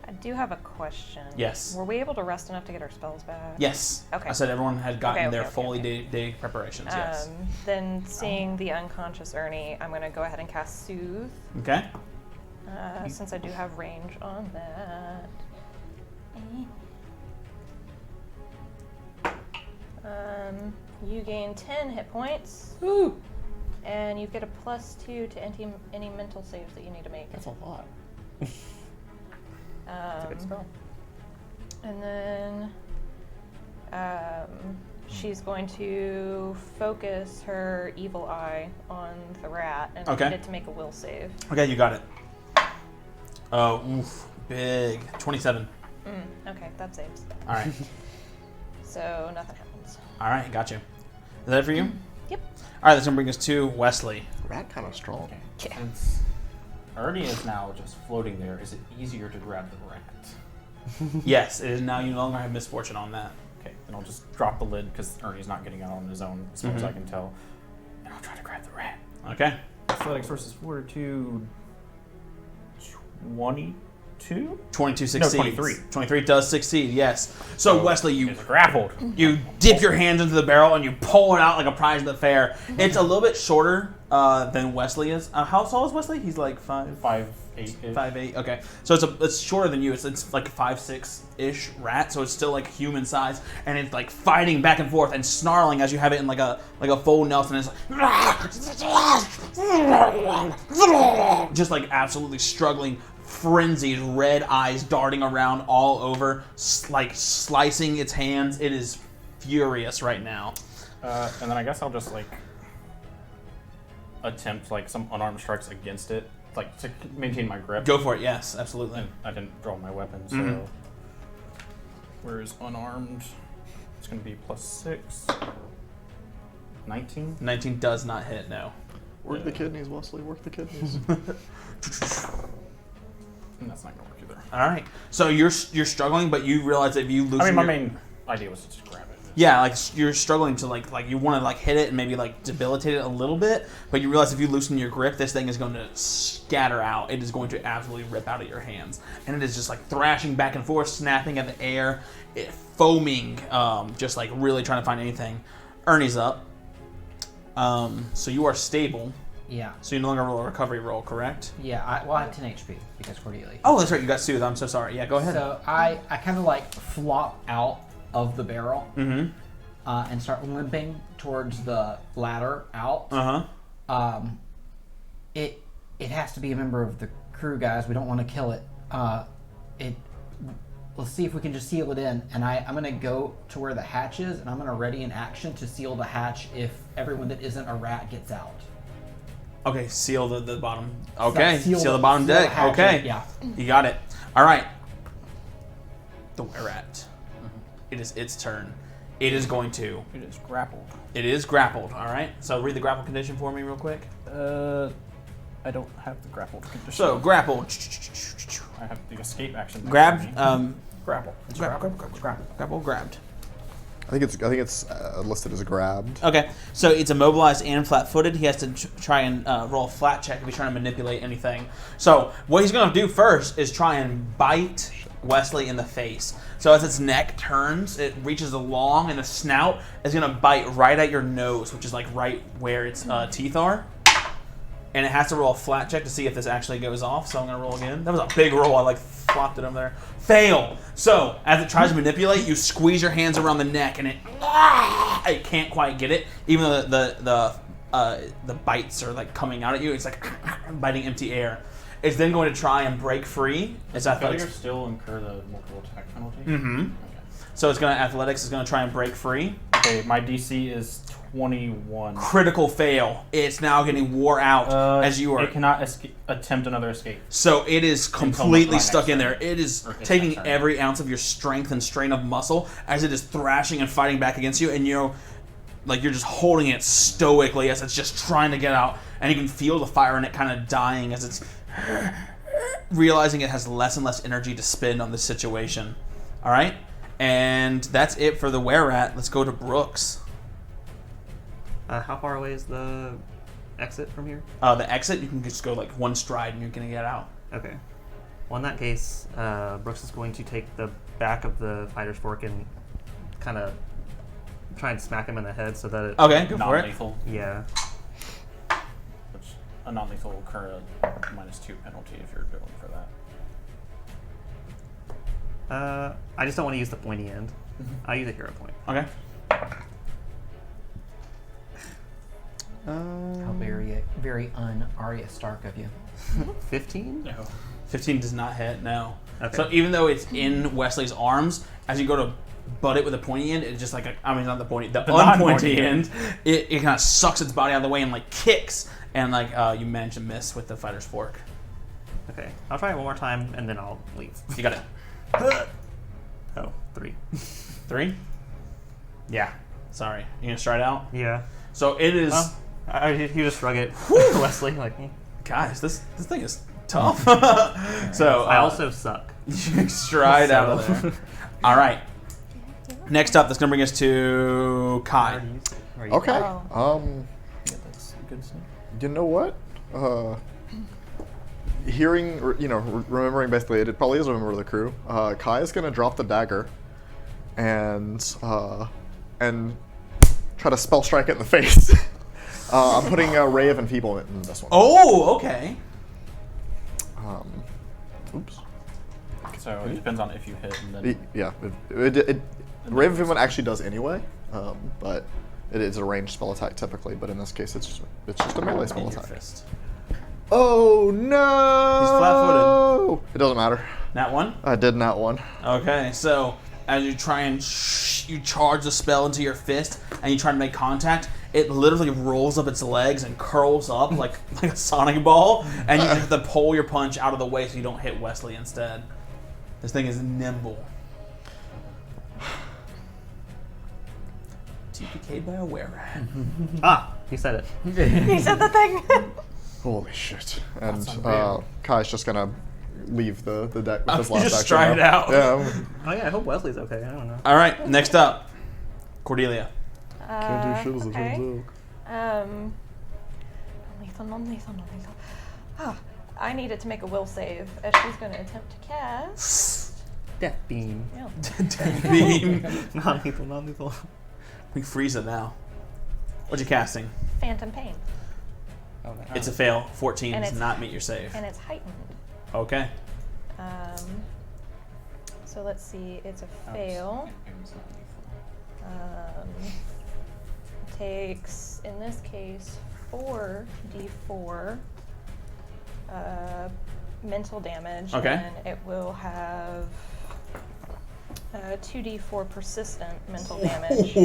E: I do have a question.
A: Yes.
E: Were we able to rest enough to get our spells back?
A: Yes.
E: Okay.
A: I said everyone had gotten
E: Okay,
A: their
E: okay,
A: fully
E: okay.
A: day preparations. Yes.
E: Then seeing the unconscious Ernie, I'm gonna go ahead and cast Soothe,
A: Okay.
E: since I do have range on that. You gain 10 hit points.
A: Woo.
E: And you get a +2 to any mental saves that you need to make.
F: That's a lot.
E: That's
F: a good spell.
E: And then she's going to focus her evil eye on the rat and
A: Okay.
E: get it to make a will save.
A: Okay, you got it. Oh, oof, big 27.
E: Okay, that saves.
A: All right.
E: So nothing happens.
A: All right, got you. Is that it for you?
E: Yep.
A: All right, that's gonna bring us to Wesley.
D: Rat kind of strong.
F: Okay.
E: Yeah.
F: Since Ernie is now just floating there, is it easier to grab the rat?
A: Yes, it is now. You no longer have misfortune on that.
F: Okay, then I'll just drop the lid because Ernie's not getting out on his own, as far as I can tell. And I'll try to grab the rat.
A: Okay.
F: Athletics versus Fortitude. 22?
A: 22 succeeds.
F: 23.
A: 23 does succeed. Yes. So Wesley,
F: It's grappled.
A: you dip your hands into the barrel and you pull it out like a prize at the fair. It's a little bit shorter than Wesley is. How tall is Wesley? He's like 5'8".
F: 5'8".
A: 5'8". Okay, so it's shorter than you. It's like a 5'6" ish rat, so it's still like human size, and it's like fighting back and forth and snarling as you have it in like a full Nelson. It's like just like absolutely struggling, frenzied, red eyes darting around all over, like slicing its hands. It is furious right now.
F: And then I guess I'll just like attempt like some unarmed strikes against it, like to maintain my grip.
A: Go for it. Yes, absolutely.
F: And I didn't draw my weapon, so
A: Mhm.
F: whereas unarmed, it's going to be +6. 19.
A: 19 does not hit. No.
D: Work the kidneys, Wesley. Work the kidneys.
F: And that's not going to work either.
A: All right. So you're struggling, but you realize that if you lose.
F: I mean, my main idea was to just grab it.
A: Yeah, like you're struggling to like you want to like hit it and maybe like debilitate it a little bit, but you realize if you loosen your grip, this thing is going to scatter out. It is going to absolutely rip out of your hands, and it is just like thrashing back and forth, snapping at the air, foaming, just like really trying to find anything. Ernie's up. So you are stable.
C: Yeah.
A: So you no longer roll a recovery roll, correct?
C: Yeah, I have 10 HP because Cordelia.
A: Oh, that's right. You got soothed. I'm so sorry. Yeah, go ahead.
C: So I kind of like flop out of the barrel
A: Mm-hmm.
C: and start limping towards the ladder out.
A: Uh-huh.
C: It has to be a member of the crew, guys. We don't want to kill it. Let's see if we can just seal it in. And I'm going to go to where the hatch is, and I'm going to ready an action to seal the hatch if everyone that isn't a rat gets out.
A: Okay, seal the bottom. Okay,
C: Seal
A: seal the bottom
C: seal the
A: deck.
C: hatch.
A: Okay.
C: Yeah.
A: You got it. All right. The were-rat. It is its turn. It is going to.
F: It is grappled.
A: It is grappled. All right. So read the grapple condition for me real quick.
F: I don't have the grappled condition.
A: So grapple.
F: I have the escape action. next
A: Grab.
F: to me. Grapple. It's
A: Grapple. Grabbed.
D: I think it's listed as grabbed.
A: Okay. So it's immobilized and flat-footed. He has to try and roll a flat check if he's trying to manipulate anything. So what he's going to do first is try and bite Wesley in the face. So as its neck turns, it reaches along, and the snout is going to bite right at your nose, which is like right where its teeth are. And it has to roll a flat check to see if this actually goes off. So I'm going to roll again. That was a big roll. I like flopped it over there. Fail. So as it tries to manipulate, you squeeze your hands around the neck, and it can't quite get it. Even though the bites are like coming out at you, it's like biting empty air. It's then going to try and break free. It's athletics.
F: Failure still incur the multiple attack penalty?
A: Mm-hmm.
F: Okay.
A: So it's going to athletics is going to try and break free.
F: Okay, my DC is 21.
A: Critical fail. It's now getting wore out as you are.
F: It cannot attempt another escape.
A: So it is completely
F: my
A: stuck
F: next
A: in
F: turn.
A: there. It is
F: Or his
A: taking
F: next turn.
A: every ounce of your strength and strain of muscle as it is thrashing and fighting back against you. And like you're just holding it stoically as it's just trying to get out, and you can feel the fire in it kind of dying as it's realizing it has less and less energy to spend on this situation. All right, and that's it for the were-rat. Let's go to Brooks.
B: How far away is the exit from here?
A: The exit, you can just go like one stride and you're gonna get out.
B: Okay. Well, in that case, Brooks is going to take the back of the fighter's fork and kind of try and smack him in the head so that it...
A: Okay, go for it.
F: Non-lethal.
B: Yeah.
F: Which a non-lethal will incur a -2 penalty if you're going for that.
B: I just don't want to use the pointy end. I'll use a hero point.
A: Okay.
C: How very un-Arya Stark of you.
B: 15?
F: No.
A: 15 does not hit, no.
B: Okay.
A: So even though it's in Wesley's arms, as you go to butt it with a pointy end, it just like, not the pointy, the unpointy end, it kind of sucks its body out of the way and like kicks, and like you manage to miss with the fighter's fork.
B: Okay. I'll try it one more time and then I'll leave.
A: You got it.
B: Oh, 3.
A: 3? Yeah. Sorry. You gonna stride out?
B: Yeah.
A: So it is...
B: You just shrug it to Wesley, like,
A: Guys, this thing is tough. So
B: I also suck.
A: you stride out of there. All right. Next up, that's gonna bring us to Kai.
D: Okay.
E: Oh.
F: Yeah, that's good stuff.
D: You know what? Hearing, remembering basically, it probably is a member of the crew. Kai is gonna drop the dagger, and try to spell strike it in the face. I'm putting a Ray of Enfeeblement in this one.
A: Oh, okay.
D: Oops.
F: So it depends on if you hit and then...
D: Yeah, Ray of Enfeeblement actually does anyway, but it is a ranged spell attack typically. But in this case, it's just a melee spell
A: In your
D: attack.
A: fist.
D: Oh no!
A: He's flat-footed.
D: It doesn't matter.
A: That one?
D: I did not one.
A: Okay, so as you try and you charge the spell into your fist and you try to make contact, it literally rolls up its legs and curls up like a Sonic ball, and you just have to pull your punch out of the way so you don't hit Wesley instead. This thing is nimble. TPK'd by a were-rat.
B: You said it.
E: He said the thing.
D: Holy shit! And
F: That's unreal.
D: Kai's just gonna leave the deck with his
A: You
D: last
A: just
D: action.
A: stride
D: now.
A: out.
D: Yeah.
B: Oh yeah, I hope Wesley's okay. I don't know.
A: All right, next up, Cordelia.
D: Can't do shit as it
E: Okay.
D: turns
E: Non-lethal. Ah, I needed to make a will save, as she's going to attempt to cast.
B: Death beam.
E: Yeah.
A: Death beam.
B: Non-lethal.
A: We freeze it now. What you casting?
E: Phantom Pain,
B: Oh, no.
A: It's a fail. 14
E: And
A: does
E: it's-
A: not meet your save.
E: and it's heightened.
A: Okay.
E: So let's see, it's a fail. Takes, in this case, 4d4 mental damage.
A: Okay.
E: And it will have 2d4 persistent mental damage.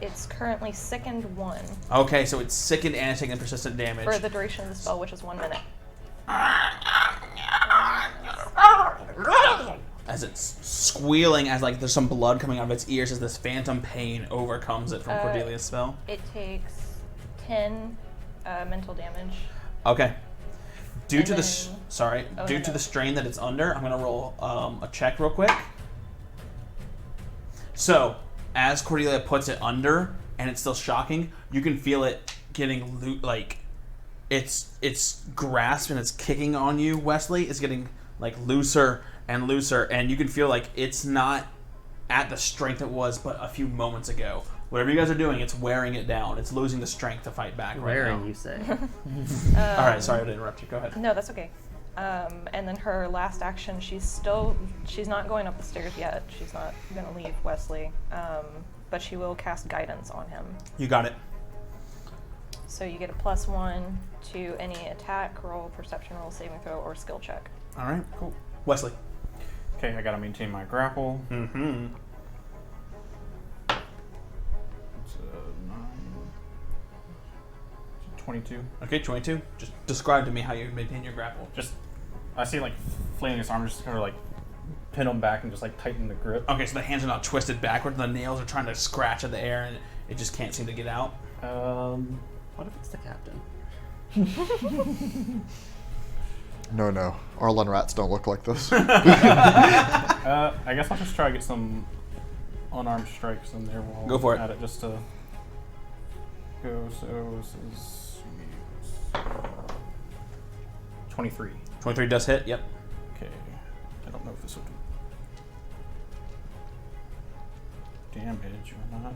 E: It's currently sickened 1
A: Okay, so it's sickened and it's taking persistent damage.
E: for the duration of the spell, which is 1 minute.
A: As it's squealing, as like there's some blood coming out of its ears as this phantom pain overcomes it from Cordelia's spell.
E: It takes 10 mental damage.
A: Okay. Due
E: And
A: to the
E: then-
A: due to the strain that it's under, I'm gonna roll a check real quick. So, as Cordelia puts it under and it's still shocking, you can feel it getting like its grasp and it's kicking on you, Wesley, is getting like looser and looser, and you can feel like it's not at the strength it was but a few moments ago. Whatever you guys are doing, it's wearing it down. It's losing the strength to fight back right
B: Wearing,
A: now.
B: you say.
A: All right, sorry to interrupt you. Go ahead.
E: No, that's okay. And then her last action, she's not going up the stairs yet. She's not going to leave Wesley, but she will cast guidance on him.
A: You got it.
E: So you get a +1 to any attack roll, perception roll, saving throw, or skill check.
A: All right, cool. Wesley.
F: Okay, I gotta maintain my grapple.
A: Mm-hmm.
F: It's 22.
A: Okay, 22. Just describe to me how you maintain your grapple.
F: Just, I see like flailing his arm, just kind of like pin him back and just like tighten the grip.
A: Okay, so the hands are not twisted backward, and the nails are trying to scratch at the air, and It just can't seem to get out.
B: What if it's the captain?
D: No. Arlen rats don't look like this.
F: I guess I'll just try to get some unarmed strikes in there while
A: Go for it.
F: at it, just to go. So this is 23.
A: 23 does hit. Yep.
F: Okay. I don't know if this will do damage or not.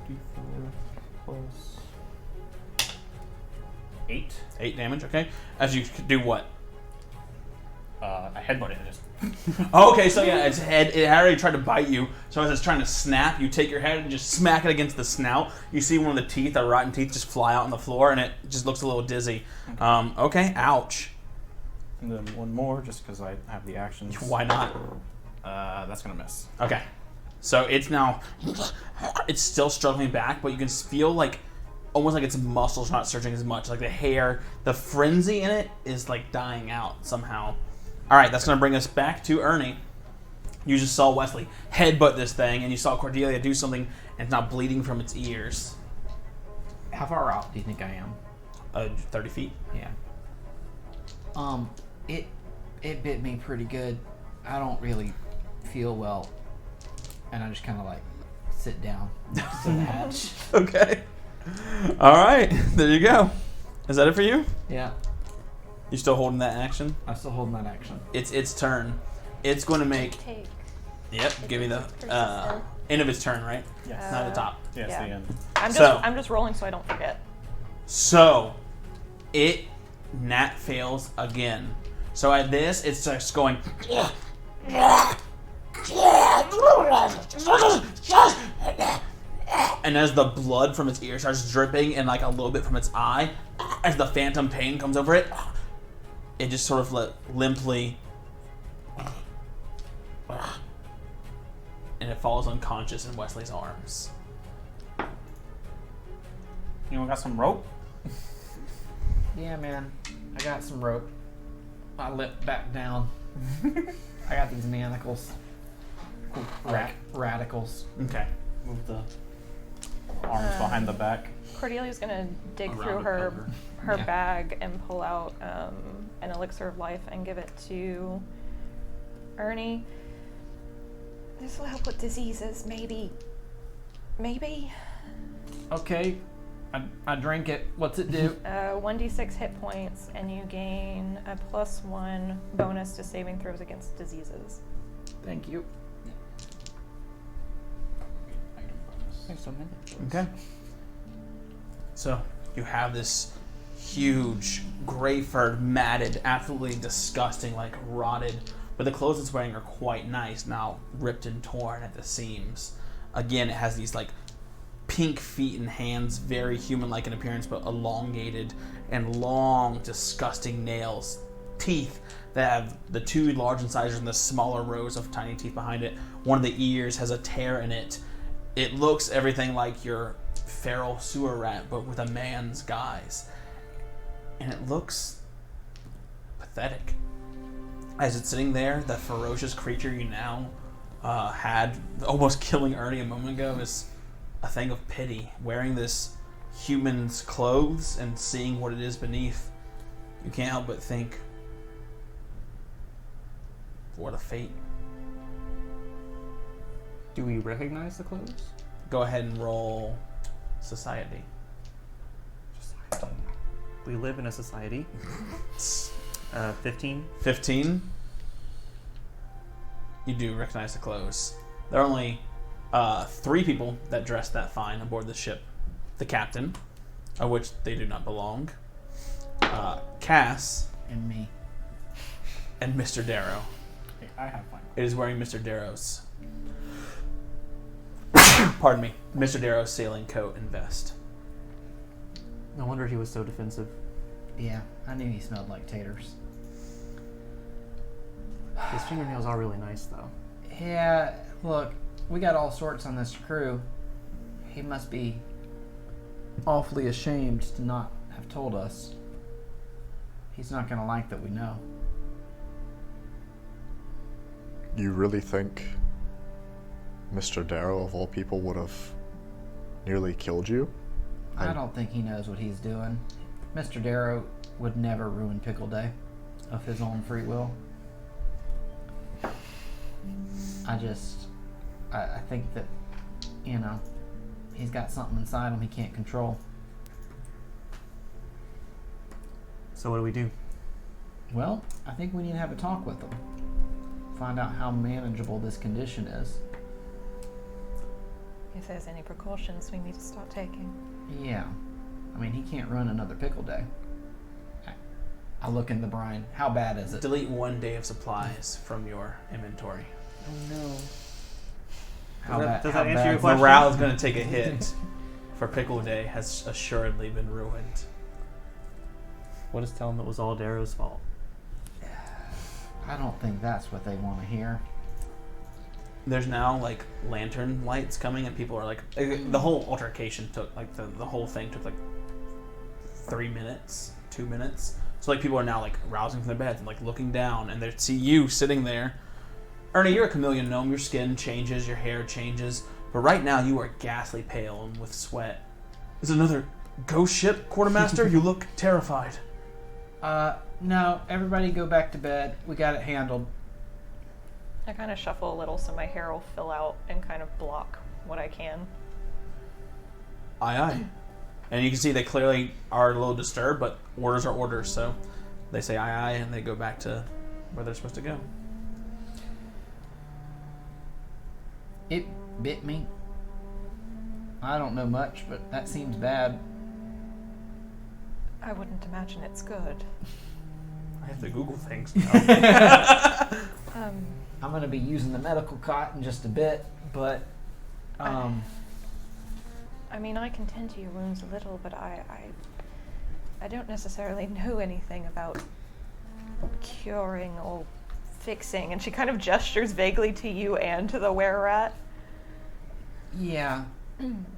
F: D4 plus 8.
A: 8 damage. Okay. As you do what?
F: I headbutt it. Just
A: Oh, okay, so yeah, its head, it had already tried to bite you, so as it's trying to snap, you take your head and just smack it against the snout. You see one of the teeth, the rotten teeth, just fly out on the floor, and it just looks a little dizzy. Okay, ouch.
F: and then one more, just because I have the actions.
A: Why not?
F: That's gonna miss.
A: Okay. So it's now, it's still struggling back, but you can feel like, almost like its muscles not surging as much. Like the hair, the frenzy in it is like dying out somehow. All right, that's going to bring us back to Ernie. You just saw Wesley headbutt this thing, and you saw Cordelia do something, and it's now bleeding from its ears.
C: How far out do you think I am?
A: 30 feet.
C: Yeah. It bit me pretty good. I don't really feel well, and I just kind of like sit down next to the hatch.
A: Okay. All right, there you go. Is that it for you?
C: Yeah,
A: You still holding that action?
C: I'm still holding that action.
A: It's its turn. It's going to make.
E: Take.
A: Yep. Give me the end of its turn, right?
F: Yes.
A: Not the top.
F: Yeah, it's
E: Yeah.
F: the end.
E: I'm just rolling so I don't forget.
A: So, it nat fails again. So at this, it's just going. And as the blood from its ear starts dripping and like a little bit from its eye, as the phantom pain comes over it, it just sort of limply, and it falls unconscious in Wesley's arms.
F: Anyone got some rope?
C: Yeah, man, I got some rope. I lip back down. I got these manacles. Radicals.
A: Okay.
F: Move the arms behind the back.
E: Cordelia's gonna dig
A: Around
E: through
A: the
E: her
A: cover.
E: bag and pull out an elixir of life and give it to Ernie. This will help with diseases, maybe. Maybe.
C: Okay, I drink it. What's it do?
E: 1d6 hit points, and you gain a +1 bonus to saving throws against diseases.
C: Thank you.
B: There's so many.
A: Okay. So you have this huge, gray-furred, matted, absolutely disgusting, like rotted, but the clothes it's wearing are quite nice, now ripped and torn at the seams. Again, it has these like pink feet and hands, very human-like in appearance, but elongated and long, disgusting nails, teeth that have the two large incisors and the smaller rows of tiny teeth behind it. One of the ears has a tear in it. It looks everything like your feral sewer rat, but with a man's guise. And it looks pathetic. As it's sitting there, that ferocious creature you now had, almost killing Ernie a moment ago, is a thing of pity. Wearing this human's clothes and seeing what it is beneath, you can't help but think, what a fate.
B: Do we recognize the clothes?
A: Go ahead and roll society.
B: We live in a society. 15.
A: 15. You do recognize the clothes. There are only 3 people that dress that fine aboard the ship. The captain, of which they do not belong, Cass,
C: And me.
A: and Mr. Darrow.
F: Hey, I have fun.
A: It is wearing Mr. Darrow's, pardon me, Mr. Darrow's sailing coat and vest.
B: No wonder he was so defensive.
C: Yeah, I knew he smelled like taters.
B: His fingernails are really nice, though.
C: Yeah, look, we got all sorts on this crew. He must be awfully ashamed to not have told us. He's not gonna like that we know.
D: You really think Mr. Darrow, of all people, would have nearly killed you?
C: I don't think he knows what he's doing. Mr. Darrow would never ruin Pickle Day of his own free will. I think that, he's got something inside him he can't control.
B: So what do we do?
C: Well, I think we need to have a talk with him. Find out how manageable this condition is.
E: If there's any precautions we need to start taking.
C: Yeah. I mean, he can't run another Pickle Day. I look in the brine. How bad is it?
A: Delete 1 day of supplies from your inventory.
C: Oh no.
B: Does that answer your question?
A: Morale is going to take a hit. For Pickle Day has assuredly been ruined.
B: What is telling them it was all Darrow's fault?
C: I don't think that's what they want to hear.
A: There's now like lantern lights coming, and people are like, the whole altercation took like the whole thing took like 3 minutes, 2 minutes. So like people are now like rousing from their beds and like looking down, and they see you sitting there. Ernie, you're a chameleon gnome. Your skin changes, your hair changes, but right now you are ghastly pale and with sweat. Is it another ghost ship, Quartermaster? You look terrified.
C: No, everybody go back to bed. We got it handled.
E: I kind of shuffle a little so my hair will fill out and kind of block what I can.
A: Aye, aye. And you can see they clearly are a little disturbed, but orders are orders, so they say aye, aye, and they go back to where they're supposed to go.
C: It bit me. I don't know much, but that seems bad.
E: I wouldn't imagine it's good.
A: I have to Google things now.
C: I'm going to be using the medical cot in just a bit, but
E: I mean, I can tend to your wounds a little, but I don't necessarily know anything about curing or fixing. And she kind of gestures vaguely to you and to the were-rat.
C: yeah.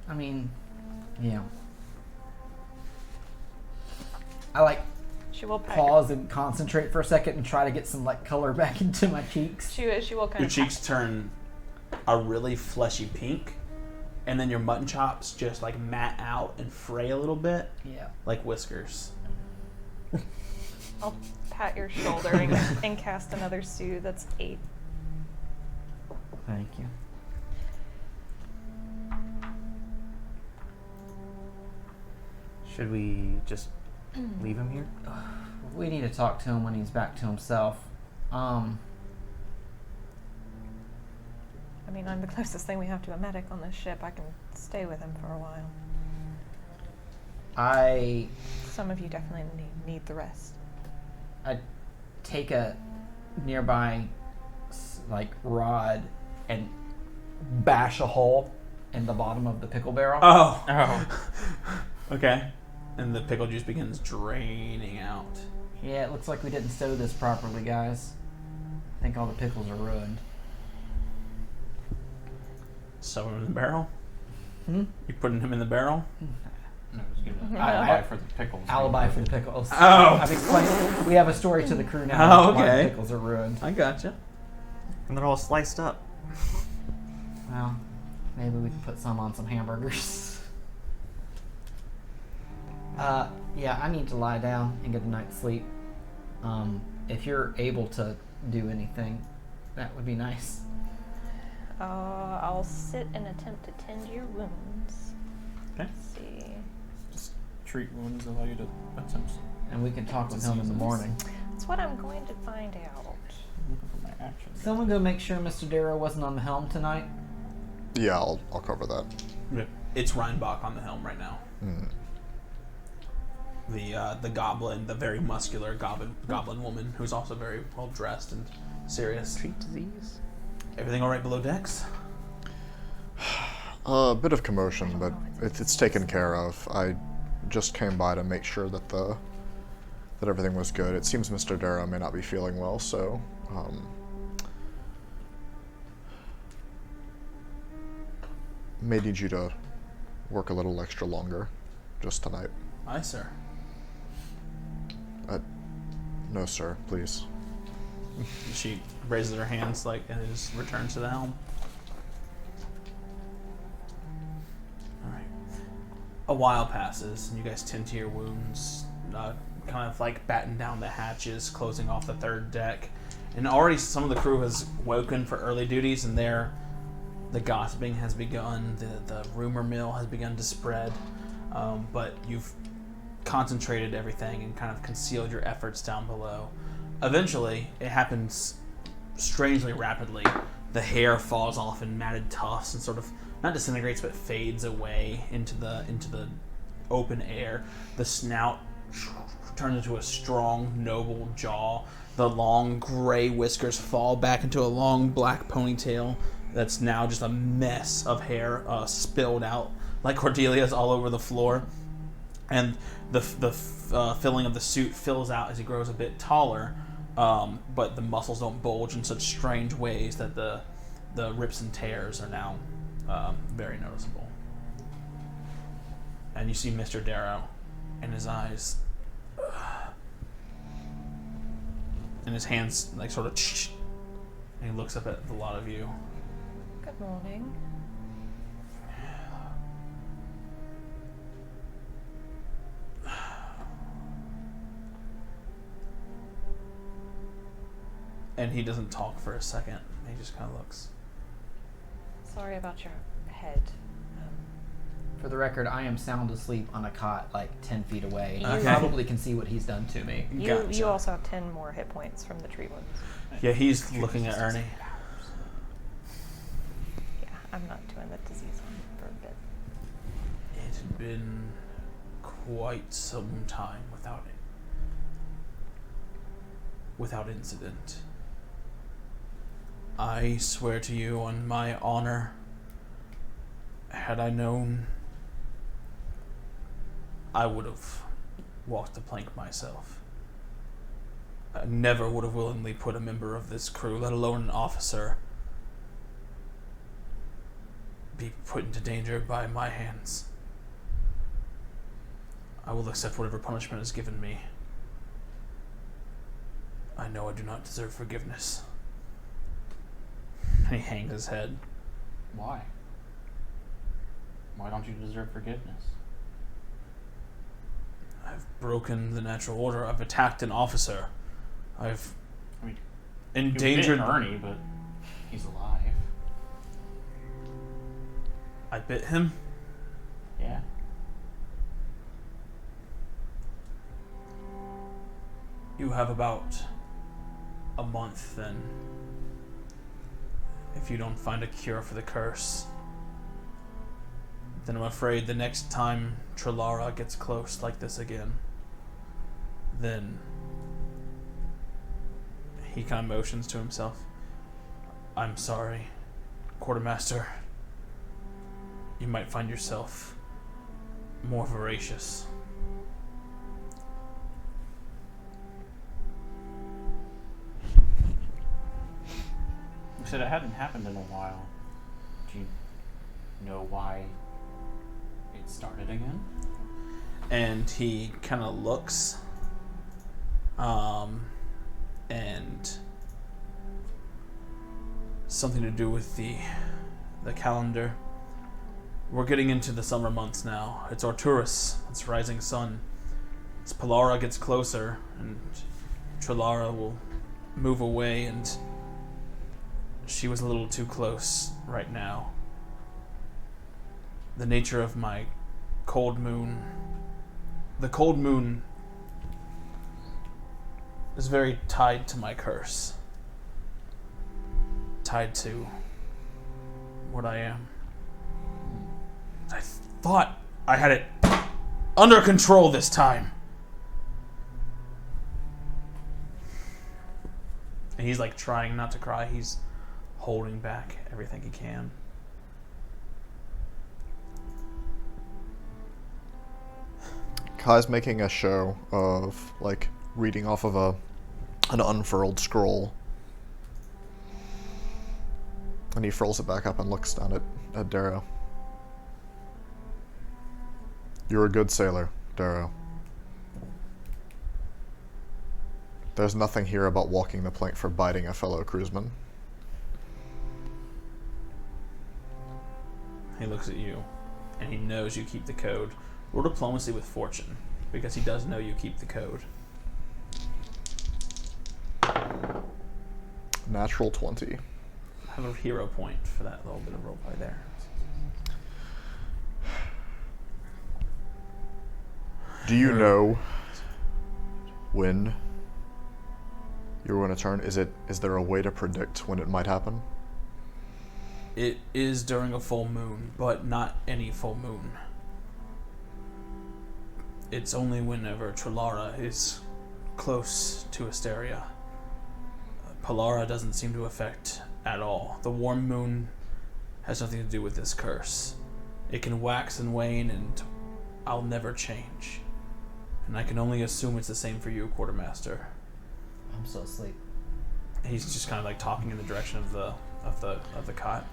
C: I mean, yeah. I
E: She will
C: pause and concentrate for a second and try to get some color back into my cheeks.
E: She will kind
A: Your
E: of
A: cheeks turn a really fleshy pink, and then your mutton chops just mat out and fray a little bit,
C: Yeah.
A: like whiskers.
E: I'll pat your shoulder and cast another soothe. That's 8.
C: Thank you.
B: Should we just leave him here?
C: We need to talk to him when he's back to himself.
E: I mean, I'm the closest thing we have to a medic on this ship. I can stay with him for a while. Some of you definitely need the rest.
C: I take a nearby rod and bash a hole in the bottom of the pickle barrel.
A: Oh. Okay. And the pickle juice begins draining out.
C: Yeah, it looks like we didn't stow this properly, guys. I think all the pickles are ruined.
A: Sew him in the barrel?
C: Hmm?
A: You putting him in the barrel?
F: I was giving an
C: I-
F: alibi for the pickles.
C: Alibi for the pickles.
A: Oh.
C: I've explained. We have a story to the crew now.
A: Oh,
C: Why
A: okay.
C: the pickles are ruined.
A: I gotcha.
B: And they're all sliced up.
C: Well, maybe we can put some on some hamburgers. Yeah, I need to lie down and get a night's sleep. If you're able to do anything, that would be nice.
E: I'll sit and attempt to tend your wounds.
A: Okay.
E: Let's see.
F: Just treat wounds allow you to attempt.
C: And we can talk with him in the morning.
E: That's what I'm going to find out.
F: I'm looking for my action.
C: Someone go make sure Mr. Darrow wasn't on the helm tonight.
D: Yeah, I'll cover that.
A: It's Reinbach on the helm right now.
D: Mm.
A: The goblin, the very muscular goblin woman, who's also very well dressed and serious.
B: Treat disease.
A: Everything all right below decks?
D: A bit of commotion, but it's taken care of. I just came by to make sure that that everything was good. It seems Mr. Darrow may not be feeling well, so may need you to work a little extra longer, just tonight.
A: Aye, sir.
D: No, sir, please.
A: She raises her hands and returns to the helm. A while passes, and you guys tend to your wounds, kind of like batten down the hatches, closing off the third deck. And already some of the crew has woken for early duties, and the gossiping has begun, the rumor mill has begun to spread, but you've concentrated everything and kind of concealed your efforts down below. Eventually, it happens strangely rapidly. The hair falls off in matted tufts and sort of not disintegrates but fades away into the open air. The snout turns into a strong, noble jaw. The long gray whiskers fall back into a long black ponytail that's now just a mess of hair spilled out like Cordelia's all over the floor. And the filling of the suit fills out as he grows a bit taller, but the muscles don't bulge in such strange ways that the rips and tears are now very noticeable. And you see Mr. Darrow, and his eyes, and his hands like sort of, and he looks up at the lot of you.
E: Good morning.
A: And he doesn't talk for a second. He just kind of looks.
E: Sorry about your head.
C: For the record, I am sound asleep on a cot like 10 feet away.
E: You-
C: I probably can see what he's done to me.
A: Gotcha.
E: You also have 10 more hit points from the tree wounds.
A: Yeah, he's looking at Ernie.
E: Yeah, I'm not doing the disease one for a bit.
A: It had been quite some time without incident. I swear to you on my honor, had I known, I would have walked the plank myself. I never would have willingly put a member of this crew, let alone an officer, be put into danger by my hands. I will accept whatever punishment is given me. I know I do not deserve forgiveness. And he hangs his head.
F: Why? Why don't you deserve forgiveness?
A: I've broken the natural order. I've attacked an officer.
F: I mean,
A: endangered
F: you bit Ernie, but he's alive.
A: I bit him.
F: Yeah.
A: You have about a month then, if you don't find a cure for the curse. Then I'm afraid the next time Trilara gets close like this again, then he kind of motions to himself. I'm sorry, Quartermaster. You might find yourself more voracious.
F: You said it hadn't happened in a while. Do you know why it started again?
A: And he kind of looks, and something to do with the calendar. We're getting into the summer months now. It's Arcturus. It's rising sun. As Polara gets closer, and Trilara will move away, and she was a little too close right now. The nature of my cold moon. The cold moon is very tied to my curse. Tied to what I am. I thought I had it under control this time. And he's like trying not to cry. He's holding back everything he can.
D: Kai's making a show of, like, reading off of an unfurled scroll. And he furls it back up and looks down at Darrow. You're a good sailor, Darrow. There's nothing here about walking the plank for biting a fellow crewsman.
A: He looks at you, and he knows you keep the code. Roll diplomacy with fortune, because he does know you keep the code.
D: Natural 20.
A: Have a hero point for that little bit of roleplay there.
D: Do you know when you're going to turn? Is there a way to predict when it might happen?
A: It is during a full moon, but not any full moon. It's only whenever Trilara is close to Asteria. Polara doesn't seem to affect at all. The warm moon has nothing to do with this curse. It can wax and wane, and I'll never change. And I can only assume it's the same for you, Quartermaster.
C: I'm still asleep.
A: He's just kind of like talking in the direction of the cot.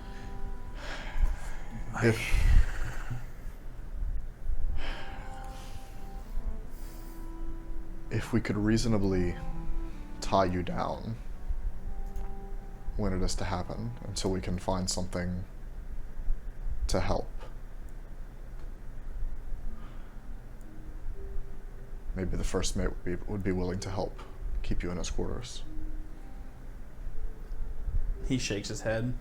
D: If we could reasonably tie you down when it is to happen until we can find something to help. Maybe the first mate would be willing to help keep you in his quarters.
A: He shakes his head.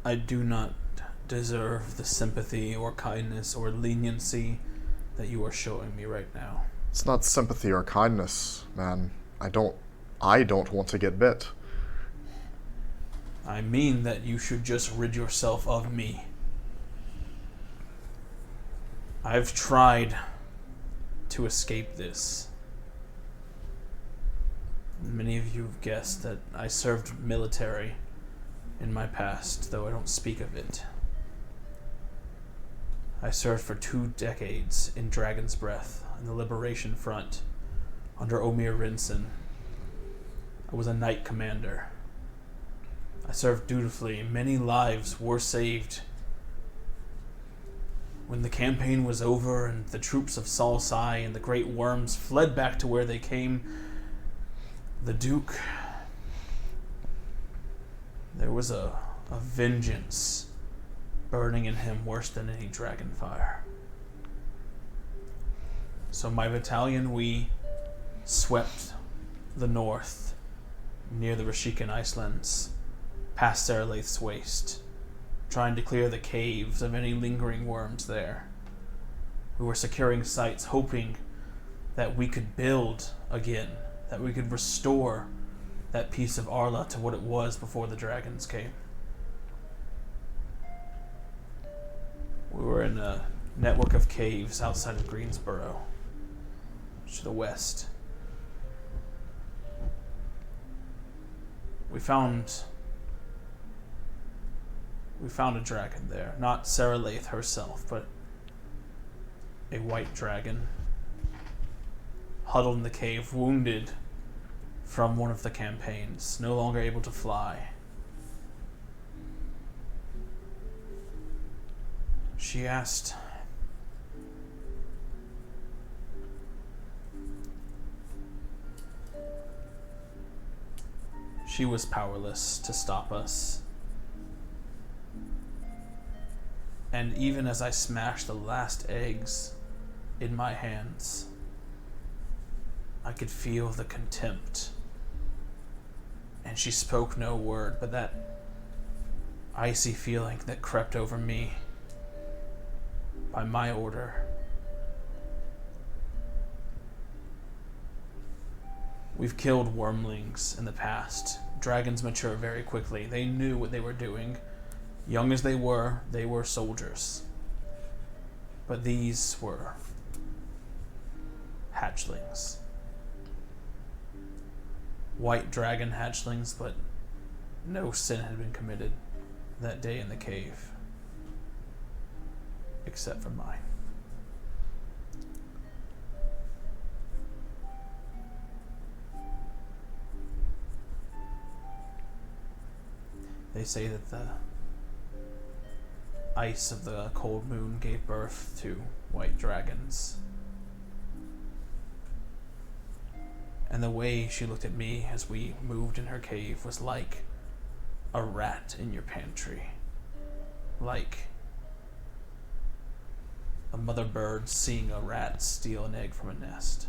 A: I do not deserve the sympathy or kindness or leniency that you are showing me right now.
D: It's not sympathy or kindness, man. I don't want to get bit.
A: I mean that you should just rid yourself of me. I've tried to escape this. Many of you have guessed that I served military in my past, though I don't speak of it. I served for 2 decades in Dragon's Breath on the Liberation Front under Omir Rinsen. I was a knight commander. I served dutifully. Many lives were saved. When the campaign was over and the troops of Salsai and the Great Worms fled back to where they came, the Duke, there was a vengeance burning in him worse than any dragon fire. So my battalion, we swept the north, near the Rashikan Icelands, past Saralaith's Waste, trying to clear the caves of any lingering worms there. We were securing sites, hoping that we could build again, that we could restore that piece of Arla to what it was before the dragons came. We were in a network of caves outside of Greensboro, to the west. We found a dragon there. Not Saralaith herself, but a white dragon, huddled in the cave, wounded from one of the campaigns, no longer able to fly. She asked, she was powerless to stop us. And even as I smashed the last eggs in my hands, I could feel the contempt. And she spoke no word, but that icy feeling that crept over me by my order. We've killed wormlings in the past. Dragons mature very quickly. They knew what they were doing. Young as they were soldiers. But these were hatchlings. White dragon hatchlings, but no sin had been committed that day in the cave. Except for mine. They say that the ice of the cold moon gave birth to white dragons. And the way she looked at me as we moved in her cave was like a rat in your pantry. Like a mother bird seeing a rat steal an egg from a nest.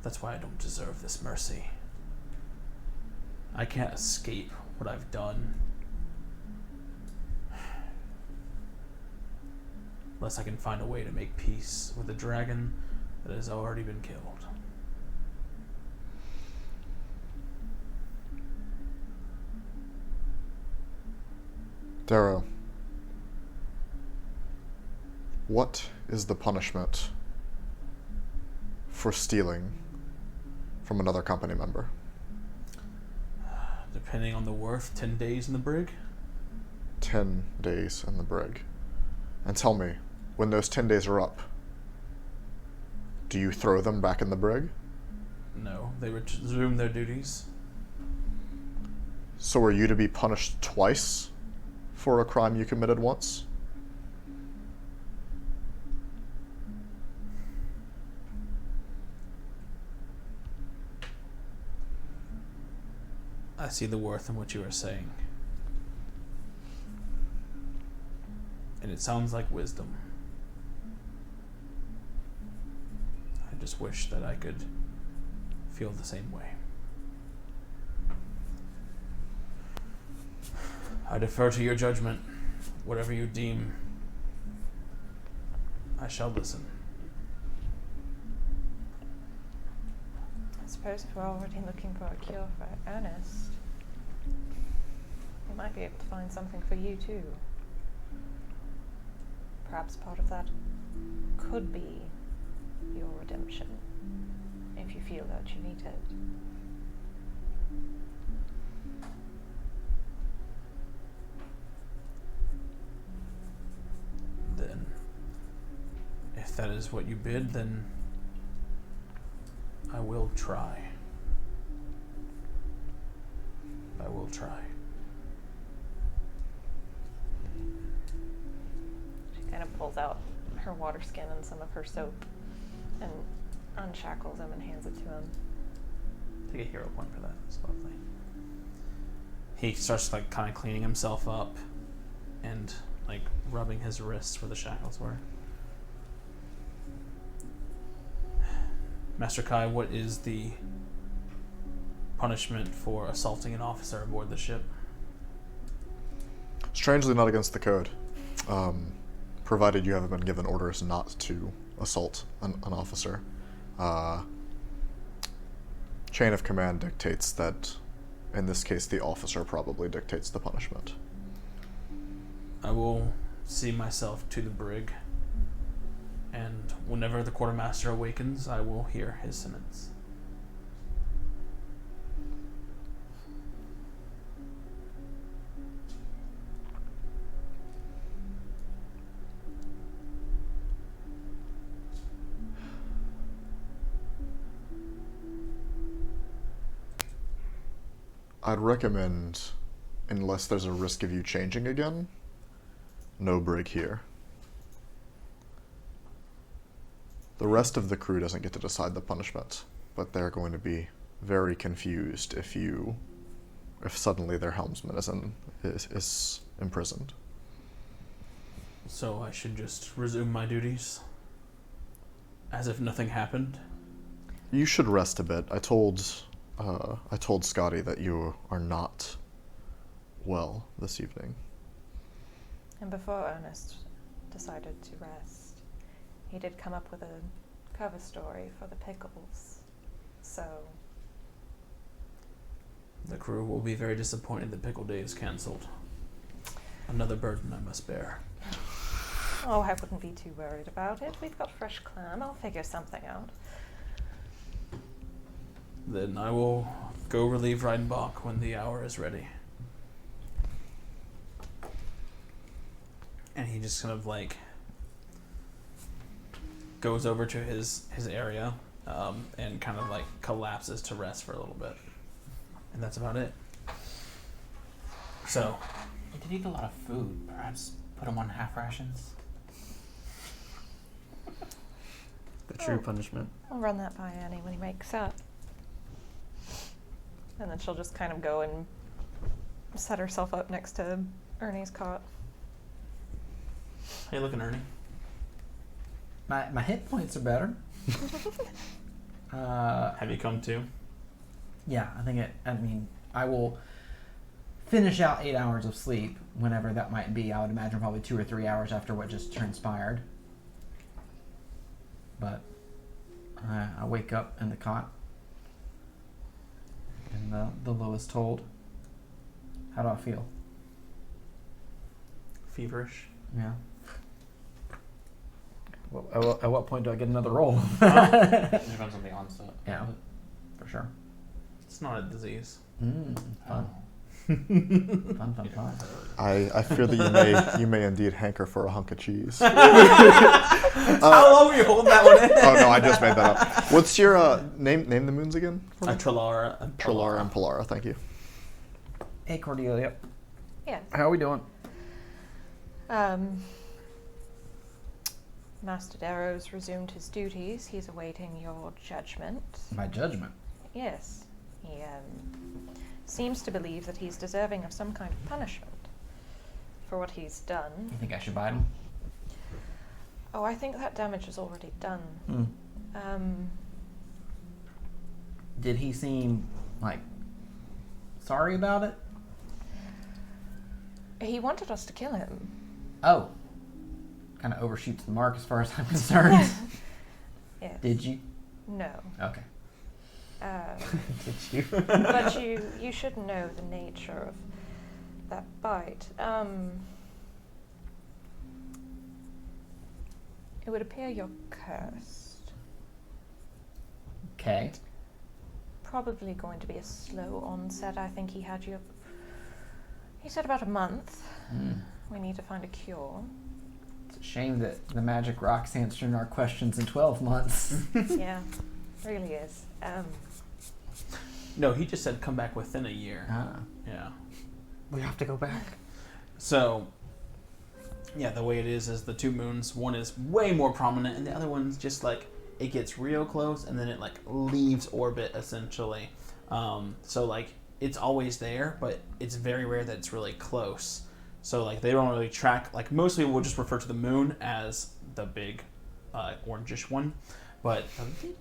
A: That's why I don't deserve this mercy. I can't escape what I've done. Unless I can find a way to make peace with a dragon that has already been killed.
D: Darrow, what is the punishment for stealing from another company member?
A: Depending on the worth, 10 days in the brig?
D: 10 days in the brig. And tell me, when those 10 days are up, do you throw them back in the brig?
A: No, they resume their duties.
D: So are you to be punished twice for a crime you committed once?
A: I see the worth in what you are saying. And it sounds like wisdom. I just wish that I could feel the same way. I defer to your judgment. Whatever you deem, I shall listen.
E: I suppose if we're already looking for a cure for Ernest, we might be able to find something for you too. Perhaps part of that could be your redemption, if you feel that you need it.
A: Then, if that is what you bid, then I will try. I will try.
E: She kind of pulls out her water skin and some of her soap and unshackles him and hands it to him.
A: Take a hero point for that. It's lovely. He starts like kind of cleaning himself up and like rubbing his wrists where the shackles were. Master Kai, what is the punishment for assaulting an officer aboard the ship?
D: Strangely not against the code, provided you haven't been given orders not to assault an officer. Chain of command dictates that, in this case, the officer probably dictates the punishment.
A: I will see myself to the brig, and whenever the quartermaster awakens, I will hear his sentence.
D: I'd recommend, unless there's a risk of you changing again, no brig here. The rest of the crew doesn't get to decide the punishment, but they're going to be very confused if suddenly their helmsman is imprisoned.
A: So I should just resume my duties? As if nothing happened?
D: You should rest a bit. I told Scotty that you are not well this evening.
E: And before Ernest decided to rest, he did come up with a cover story for the pickles. So
A: The crew will be very disappointed that Pickle Day is cancelled. Another burden I must bear.
E: oh, I wouldn't be too worried about it. We've got fresh clam. I'll figure something out.
A: Then I will go relieve Reidenbach when the hour is ready. And he just kind of like goes over to his area and kind of like collapses to rest for a little bit. And that's about it. So,
F: He did eat a lot of food. Perhaps put him on half rations.
B: The true punishment.
E: I'll run that by Annie when he wakes up. And then she'll just kind of go and set herself up next to Ernie's caught.
A: How you looking, Ernie?
C: My hit points are better.
A: Have you come to?
C: Yeah, I will finish out 8 hours of sleep whenever that might be. I would imagine probably 2 or 3 hours after what just transpired. But I wake up in the cot, and the low is told. How do I feel?
A: Feverish.
C: Yeah. Well, at what point do I get another roll?
F: It depends on the onset.
C: Yeah, for sure.
A: It's not a disease.
C: Fun. Fun.
D: I fear that you may indeed hanker for a hunk of cheese.
A: How long were you holding that one in?
D: Oh no, I just made that up. What's your name the moons again?
A: Trilara and
D: Trilara and Polara, thank you.
C: Hey, Cordelia.
E: Yes.
C: How are we doing?
E: Master Darrow's resumed his duties. He's awaiting your judgment.
C: My judgment.
E: Yes. He seems to believe that he's deserving of some kind of punishment for what he's done.
C: You think I should bite him?
E: Oh, I think that damage is already done.
C: Did he seem, sorry about it?
E: He wanted us to kill him.
C: Oh. Kind of overshoots the mark as far as I'm concerned.
E: Yes.
C: Did you?
E: No.
C: Okay.
A: Did you?
E: But you should know the nature of that bite. It would appear you're cursed.
C: Okay.
E: Probably going to be a slow onset. I think he said about a month. We need to find a cure.
C: It's a shame that the magic rock's answering our questions in 12 months.
E: Yeah, really is.
A: No, he just said come back within a year. Yeah.
C: We have to go back.
A: So, yeah, the way it is the two moons. One is way more prominent, and the other one's just it gets real close, and then it leaves orbit essentially. So it's always there, but it's very rare that it's really close. So they don't really track. Mostly we'll just refer to the moon as the big orangish one. But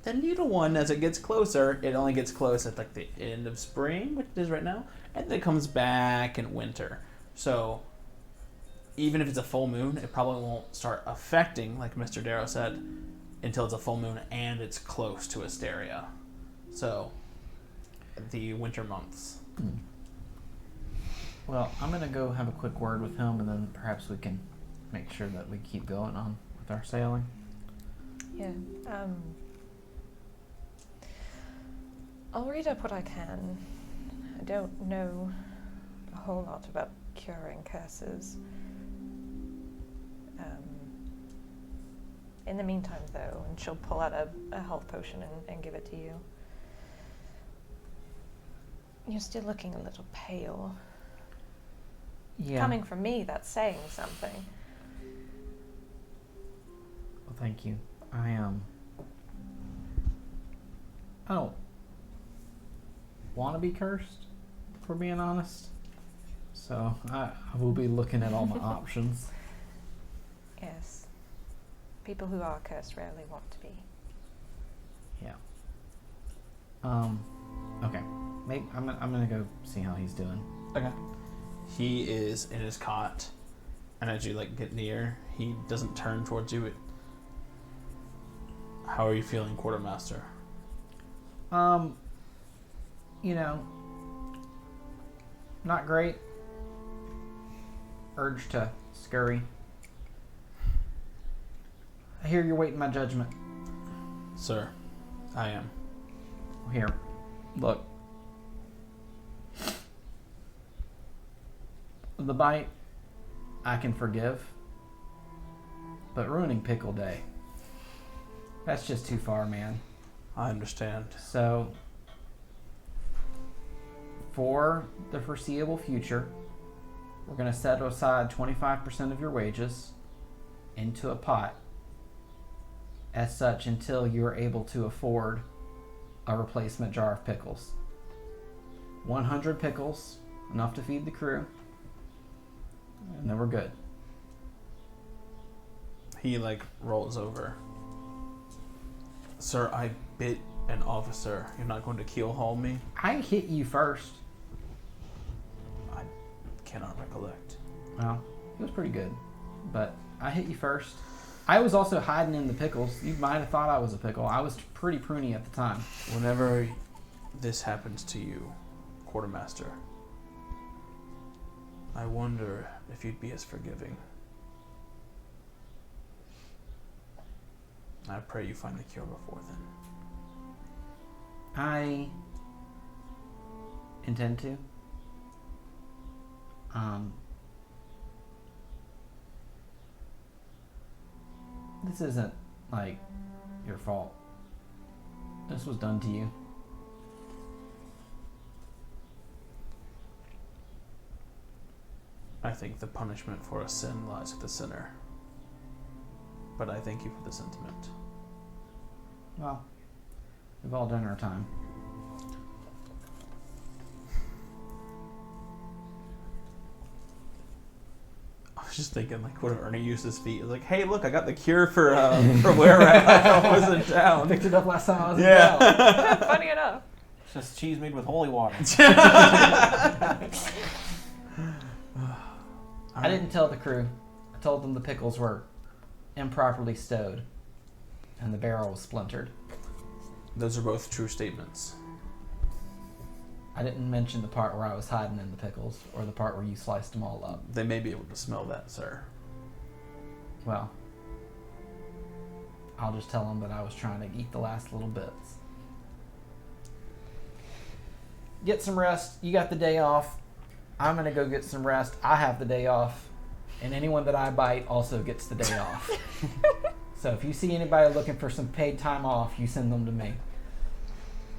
A: the little one, as it gets closer, it only gets close at the end of spring, which it is right now, and then it comes back in winter. So even if it's a full moon, it probably won't start affecting, like Mr. Darrow said, until it's a full moon and it's close to Asteria. So the winter months.
C: Well, I'm going to go have a quick word with him, and then perhaps we can make sure that we keep going on with our sailing.
E: Yeah. I'll read up what I can. I don't know a whole lot about curing curses. In the meantime, though, and she'll pull out a health potion and give it to you. You're still looking a little pale.
C: Yeah.
E: Coming from me, that's saying something.
C: Well, thank you. I don't want to be cursed, for being honest. So I will be looking at all my options.
E: Yes. People who are cursed rarely want to be.
C: Yeah. Okay. Maybe I'm gonna go see how he's doing.
A: Okay. He is in his cot, and as you get near, he doesn't turn towards you. How are you feeling, Quartermaster?
C: Not great. Urge to scurry. I hear you're waiting my judgment.
A: Sir, I am.
C: Here, look. The bite, I can forgive. But ruining Pickle Day, that's just too far, man.
A: I understand.
C: So, for the foreseeable future, we're going to set aside 25% of your wages into a pot as such until you are able to afford a replacement jar of pickles. 100 pickles, enough to feed the crew. And then we're good.
A: He rolls over. Sir, I bit an officer. You're not going to keel haul me?
C: I hit you first.
A: I cannot recollect.
C: Well, it was pretty good. But I hit you first. I was also hiding in the pickles. You might have thought I was a pickle. I was pretty pruny at the time.
A: Whenever this happens to you, Quartermaster, I wonder if you'd be as forgiving. I pray you find the cure before then.
C: I intend to. This isn't your fault. This was done to you.
A: I think the punishment for a sin lies with the sinner. But I thank you for the sentiment.
C: Well, we've all done our time.
A: I was just thinking, what if Ernie used his feet? It's hey, look, I got the cure for where I was in town.
C: Picked it up last time I was in town.
E: Funny enough.
F: It's just cheese made with holy water.
C: I didn't tell the crew. I told them the pickles were improperly stowed and the barrel was splintered.
A: Those are both true statements.
C: I didn't mention the part where I was hiding in the pickles or the part where you sliced them all up.
A: They may be able to smell that, sir.
C: Well, I'll just tell them that I was trying to eat the last little bits. Get some rest. You got the day off. I'm going to go get some rest. I have the day off. And anyone that I bite also gets the day off. So if you see anybody looking for some paid time off, you send them to me.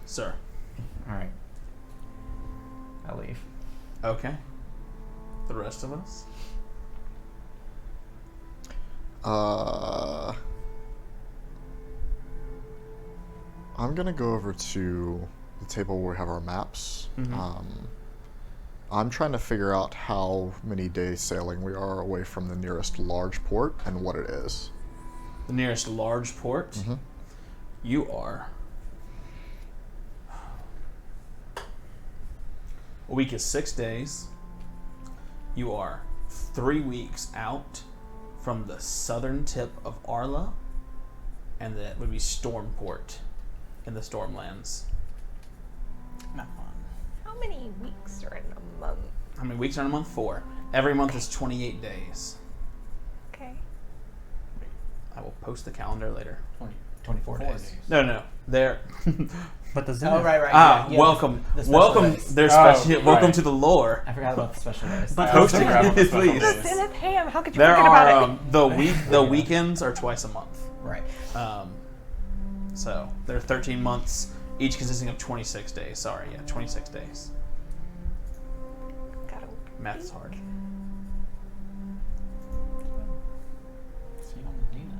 A: Sir.
C: All right. I leave.
A: Okay. The rest of us?
D: I'm gonna go over to the table where we have our maps.
A: Mm-hmm.
D: I'm trying to figure out how many days sailing we are away from the nearest large port and what it is.
A: The nearest large port?
D: Mm-hmm.
A: You are. A week is 6 days. You are 3 weeks out from the southern tip of Arla, and that would be Stormport in the Stormlands.
F: Not fun.
E: How many weeks are in a month?
A: How many weeks are in a month? 4. Every month is 28 days.
E: Okay.
A: I will post the calendar later.
C: 24 days.
A: No. They're
B: But the zoo.
C: Oh, right.
A: welcome.
C: The special
A: Welcome.
C: days.
A: There's
F: Oh,
A: welcome
F: right.
A: to the lore.
C: I forgot about the special days.
B: But
A: Post it,
F: forgot about the special
A: please.
F: days.
E: Zenith Ham, how could you
A: There
E: forget about
A: are
E: it?
A: the weekends are twice a month.
C: Right.
A: So there are 13 months, each consisting of 26 days. Sorry, 26 days.
E: Gotta
A: Math is hard.
F: See you on Medina.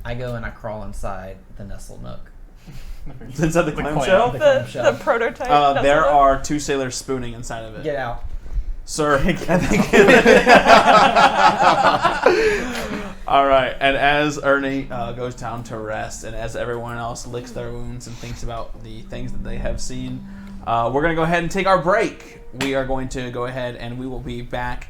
C: I go and I crawl inside the nestle nook.
A: Inside the clamshell?
E: The prototype.
A: There are 2 sailors spooning inside of it.
C: Get out.
A: Sir, all right. And as Ernie goes down to rest, and as everyone else licks their wounds and thinks about the things that they have seen, we're going to go ahead and take our break. We are going to go ahead and we will be back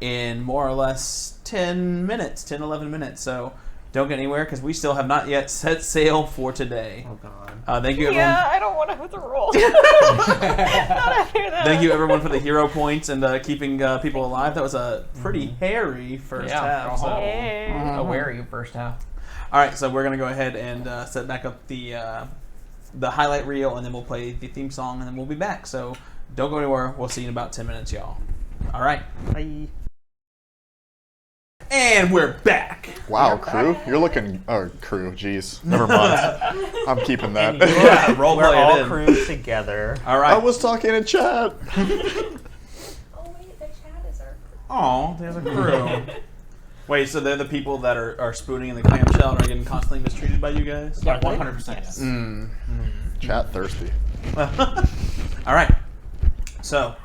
A: in more or less 10 minutes, 10, 11 minutes. So don't get anywhere because we still have not yet set sail for today.
B: Oh God.
A: Thank you, everyone.
E: Yeah, I don't want to have to roll. Not after that.
A: Thank you, everyone, for the hero points and keeping people alive. That was a pretty hairy first half. So.
E: Hey.
C: A wary first half.
A: All right, so we're gonna go ahead and set back up the highlight reel, and then we'll play the theme song, and then we'll be back. So don't go anywhere. We'll see you in about 10 minutes, y'all. All right.
B: Bye.
A: And we're back.
D: Wow, crew, you're looking. Oh, crew, jeez, never mind. I'm keeping that.
A: Yeah, role
B: We're
A: play
B: all
A: it in.
B: crewed together.
A: All right.
D: I was talking in chat.
E: Oh wait, the chat is our.
A: Oh, there's a crew. Wait, so they're the people that are spooning in the clamshell and are getting constantly mistreated by you guys?
F: Yeah, 100%. Yes.
D: Chat thirsty.
A: All right. So,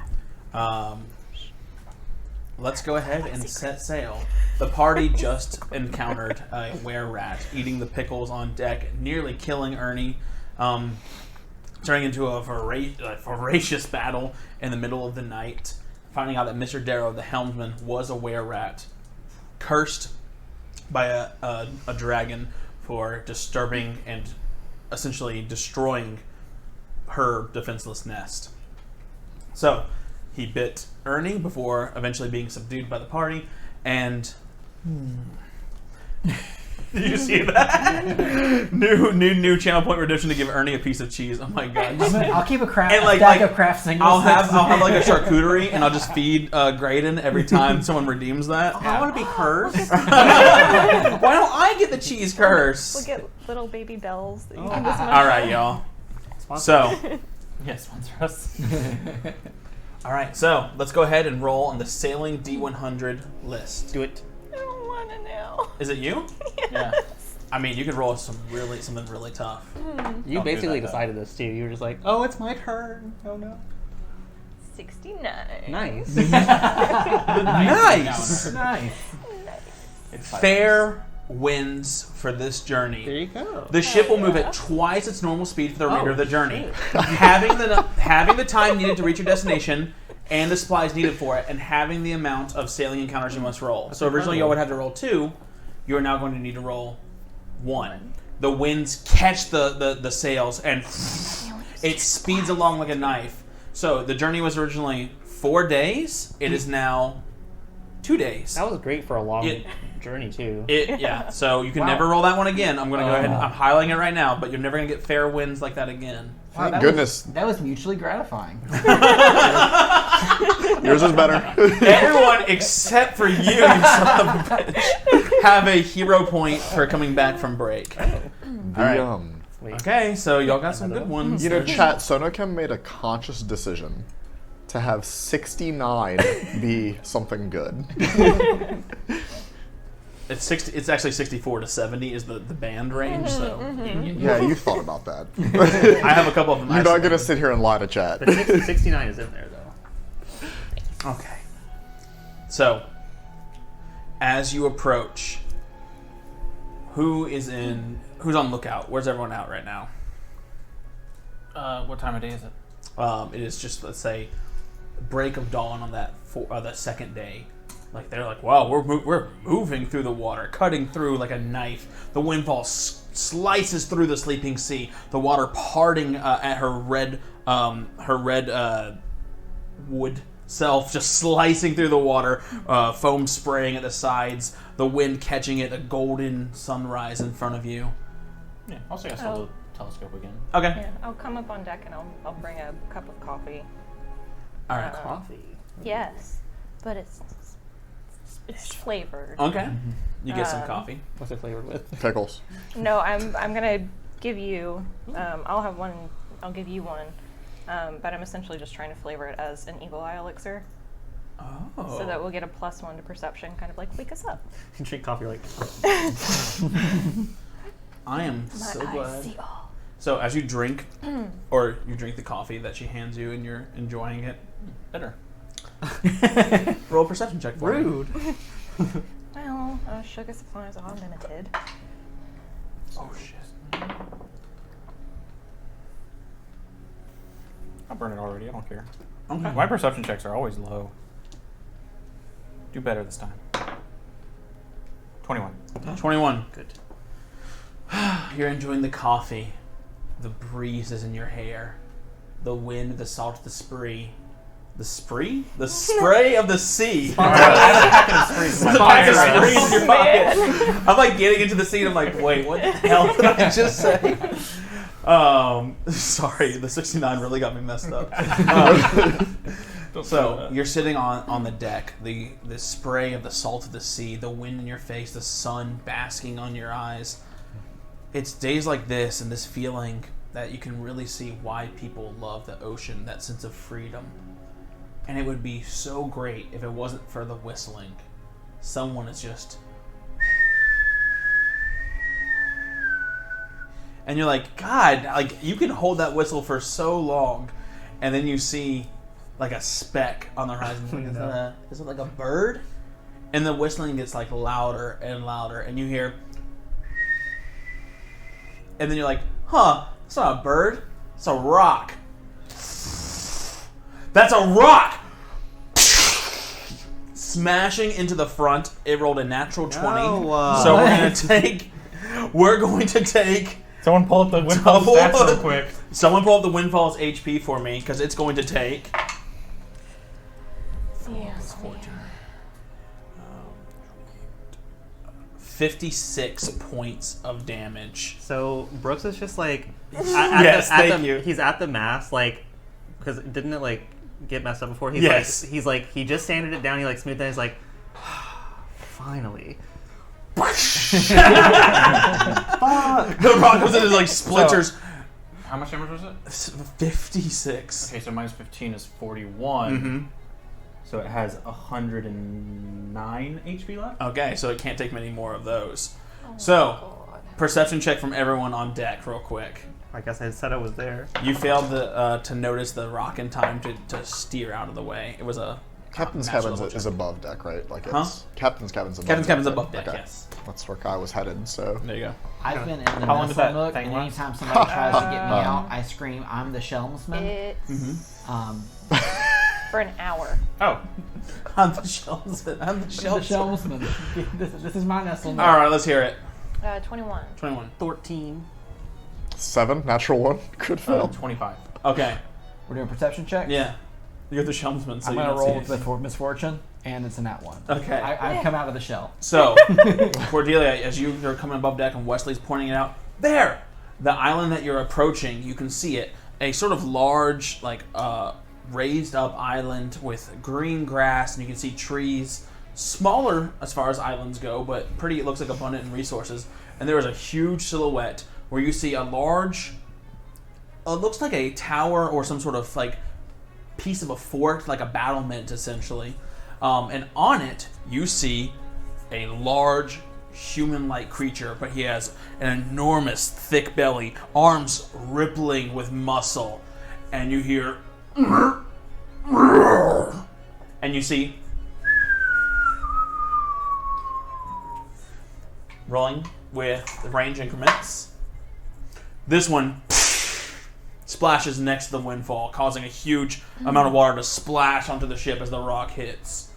A: Let's go ahead and set sail. The party just encountered a were-rat eating the pickles on deck, nearly killing Ernie, turning into a voracious battle in the middle of the night, finding out that Mr. Darrow, the helmsman, was a were-rat, cursed by a dragon for disturbing and essentially destroying her defenseless nest. So he bit Ernie before eventually being subdued by the party, and did you see that? new channel point redemption to give Ernie a piece of cheese. Oh my god!
C: I'll keep a
A: And,
C: stack of craft singles.
A: I'll have like a charcuterie, and I'll just feed Graydon every time someone redeems that.
F: I want to be cursed.
A: Why don't I get the cheese curse?
E: We'll get little baby bells that you
F: Oh.
E: can just
A: All right, y'all. So,
F: Yes, sponsor us.
A: all right. So let's go ahead and roll on the sailing D100 list.
B: Do it.
E: I don't want to know.
A: Is it you?
F: Yeah.
A: I mean, you could roll something really tough.
B: You
F: Don't do
B: basically
F: that, though.
B: decided this too. You were just like, oh, it's my turn. Oh no.
E: 69.
B: Nice.
A: Nice.
C: Nice.
F: It's
A: Fair winds for this
B: There
A: journey.
B: you go.
A: The ship will move
E: yeah.
A: at twice its normal speed for the remainder
B: Oh,
A: of the journey.
B: shit.
A: having the time needed to reach your destination and the supplies needed for it, and having the amount of sailing encounters you must roll. So originally y'all would have to roll 2. You are now going to need to roll 1. The winds catch the sails and it speeds along like a knife. So the journey was originally 4 days. It is now 2 days.
B: That was great for a long
A: It-
B: journey too.
A: Yeah, so you can
C: Wow.
A: never roll that one again. I'm going to go ahead and I'm highlighting it right now, but you're never going to get fair winds like that again.
C: Wow,
D: Thank goodness.
C: that was mutually gratifying.
D: Yours is better.
A: Everyone except for you son of a bitch, have a hero point for coming back from break. Alright.
B: Wait.
A: Okay, so y'all got some good ones.
D: You know, chat, Sonokem made a conscious decision to have 69 be something good.
A: It's 60. It's actually 64 to 70 is the band range. So
D: Yeah, you thought about that.
A: I have a couple of them.
D: You're not going to sit here and lie to chat.
B: But 69 is in there though.
A: Okay. So, as you approach, who's on lookout? Where's everyone out right now?
F: What time of day is it?
A: It is just, let's say, break of dawn on that second day. Like they're like, wow, we're moving through the water, cutting through like a knife. The windfall slices through the sleeping sea. The water parting at her red wood self, just slicing through the water. Foam spraying at the sides. The wind catching it. A golden sunrise in front of you.
F: Yeah, I'll say I saw the telescope again.
A: Okay.
E: Yeah, I'll come up on deck and I'll bring a cup of coffee.
A: All right.
B: Coffee.
E: Yes, but it's flavored.
A: Okay. You get some coffee.
B: What's it flavored with?
D: Pickles.
E: No, I'm gonna give you. I'll have one. I'll give you one. But I'm essentially just trying to flavor it as an evil eye elixir,
A: Oh.
E: so that we'll get a +1 to perception, kind of like wake us up.
B: You drink coffee like.
A: I am
E: My
A: so
E: eyes
A: glad.
E: see all.
A: So as you drink, or you drink the coffee that she hands you and you're enjoying it,
F: Better.
A: roll a perception check for me.
B: Rude.
E: Well, sugar supplies are limited.
A: Oh shit.
F: I'll burn it already. I don't care.
A: Okay.
F: My perception checks are always low. Do better this time. 21.
A: 21.
B: Good.
A: You're enjoying the coffee. The breeze is in your hair. The wind, the salt, the spree. The spree? The spray of the sea. The pack of sprees in your pocket. I'm like getting into the scene. I'm like, wait, what the hell did I just say? Sorry, the 69 really got me messed up. So you're sitting on the deck. The spray of the salt of the sea, the wind in your face, the sun basking on your eyes. It's days like this and this feeling that you can really see why people love the ocean, that sense of freedom. And it would be so great if it wasn't for the whistling. Someone is just... And you're like, God, like you can hold that whistle for so long. And then you see like a speck on the horizon. Is it like a bird? And the whistling gets like louder and louder, and you hear, and then you're like, huh, it's not a bird, it's a rock. That's a rock! Smashing into the front. It rolled a natural 20. So we're going to take...
B: Someone pull up the Windfall stats real quick.
A: Someone pull up the Windfall's HP for me, because it's going to take...
E: Yes,
A: 56 points of damage.
B: So Brooks is just like...
A: Yes, thank you.
B: He's at the mast, like... Because didn't it, like, get messed up before?
A: Yes.
B: He's like, he just sanded it down, he, like, smoothed it, he's like... Finally.
A: The rock goes into, like, splinters.
F: So, how much damage was it?
A: 56.
F: Okay, so minus 15 is 41.
A: Mm-hmm.
F: So it has 109 HP left?
A: Okay, so it can't take many more of those.
E: Oh
A: So,
E: God.
A: perception check from everyone on deck real quick.
B: I guess I said I was there.
A: You failed to notice the rock in time to steer out of the way. It was a
D: Captain's
A: master
D: cabin
A: level
D: is
A: check.
D: above deck, right? Like
A: Huh?
D: it's Captain's cabin's above.
A: Captain's
D: deck,
A: cabin's
D: right?
A: above deck,
D: Okay.
A: yes.
D: That's where Kai was headed. So
A: There you go.
C: I've been in the
F: How long does
C: missile
F: that
C: nook,
F: thing
C: and
F: last?
C: anytime somebody tries to get me out, I scream, "I'm the Shelmsman."
E: It's for an hour.
F: Oh,
A: I'm the shells. I'm the
C: The
A: shells.
C: Shelmsman. This is my nestle nook.
A: All right, let's hear it.
E: 21.
A: 21.
B: 14.
D: 7, natural 1, could fail.
F: 25.
A: Okay.
C: We're doing perception checks.
A: Yeah. You're the shellsman, so
C: I'm
A: you
C: gonna
A: don't
C: roll
A: see
C: with
A: anything.
C: misfortune, and it's a nat 1.
A: Okay.
C: I've come out of the shell.
A: So, Cordelia, as you are coming above deck and Wesley's pointing it out, there! The island that you're approaching, you can see it. A sort of large, like, raised up island with green grass, and you can see trees. Smaller as far as islands go, but pretty, it looks like abundant in resources. And there is a huge silhouette where you see a large, looks like a tower or some sort of, like, piece of a fort, like a battlement, essentially. And on it, you see a large human-like creature, but he has an enormous thick belly, arms rippling with muscle, and you hear and you see rolling with the range increments. This one splashes next to the Windfall, causing a huge amount of water to splash onto the ship as the rock hits.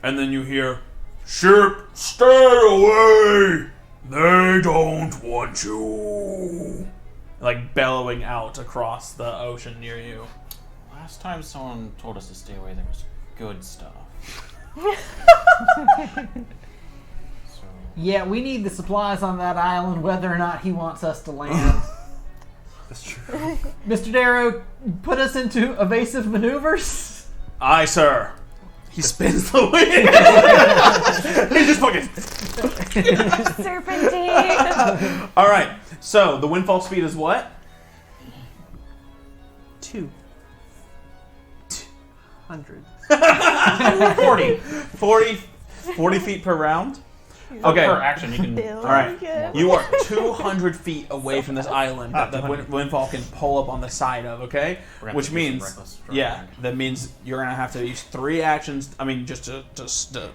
A: And then you hear, "Ship, stay away! They don't want you." Like bellowing out across the ocean near you.
F: Last time someone told us to stay away, there was good stuff. So,
C: Yeah, we need the supplies on that island, whether or not he wants us to land.
B: That's true.
C: Mr. Darrow, put us into evasive maneuvers.
A: Aye, sir. He spins the wheel. He just fucking.
E: Serpentine!
A: All right. So the Windfall speed is what?
B: 200.
A: 40 feet per round. Okay.
F: per action, you can.
A: All right. You are 200 feet away from this island that the Windfall can pull up on the side of, okay?
F: We're gonna
A: Which
F: have to do some
A: means,
F: reckless driving.
A: yeah, that means you're going to have to use 3 actions, I mean, just to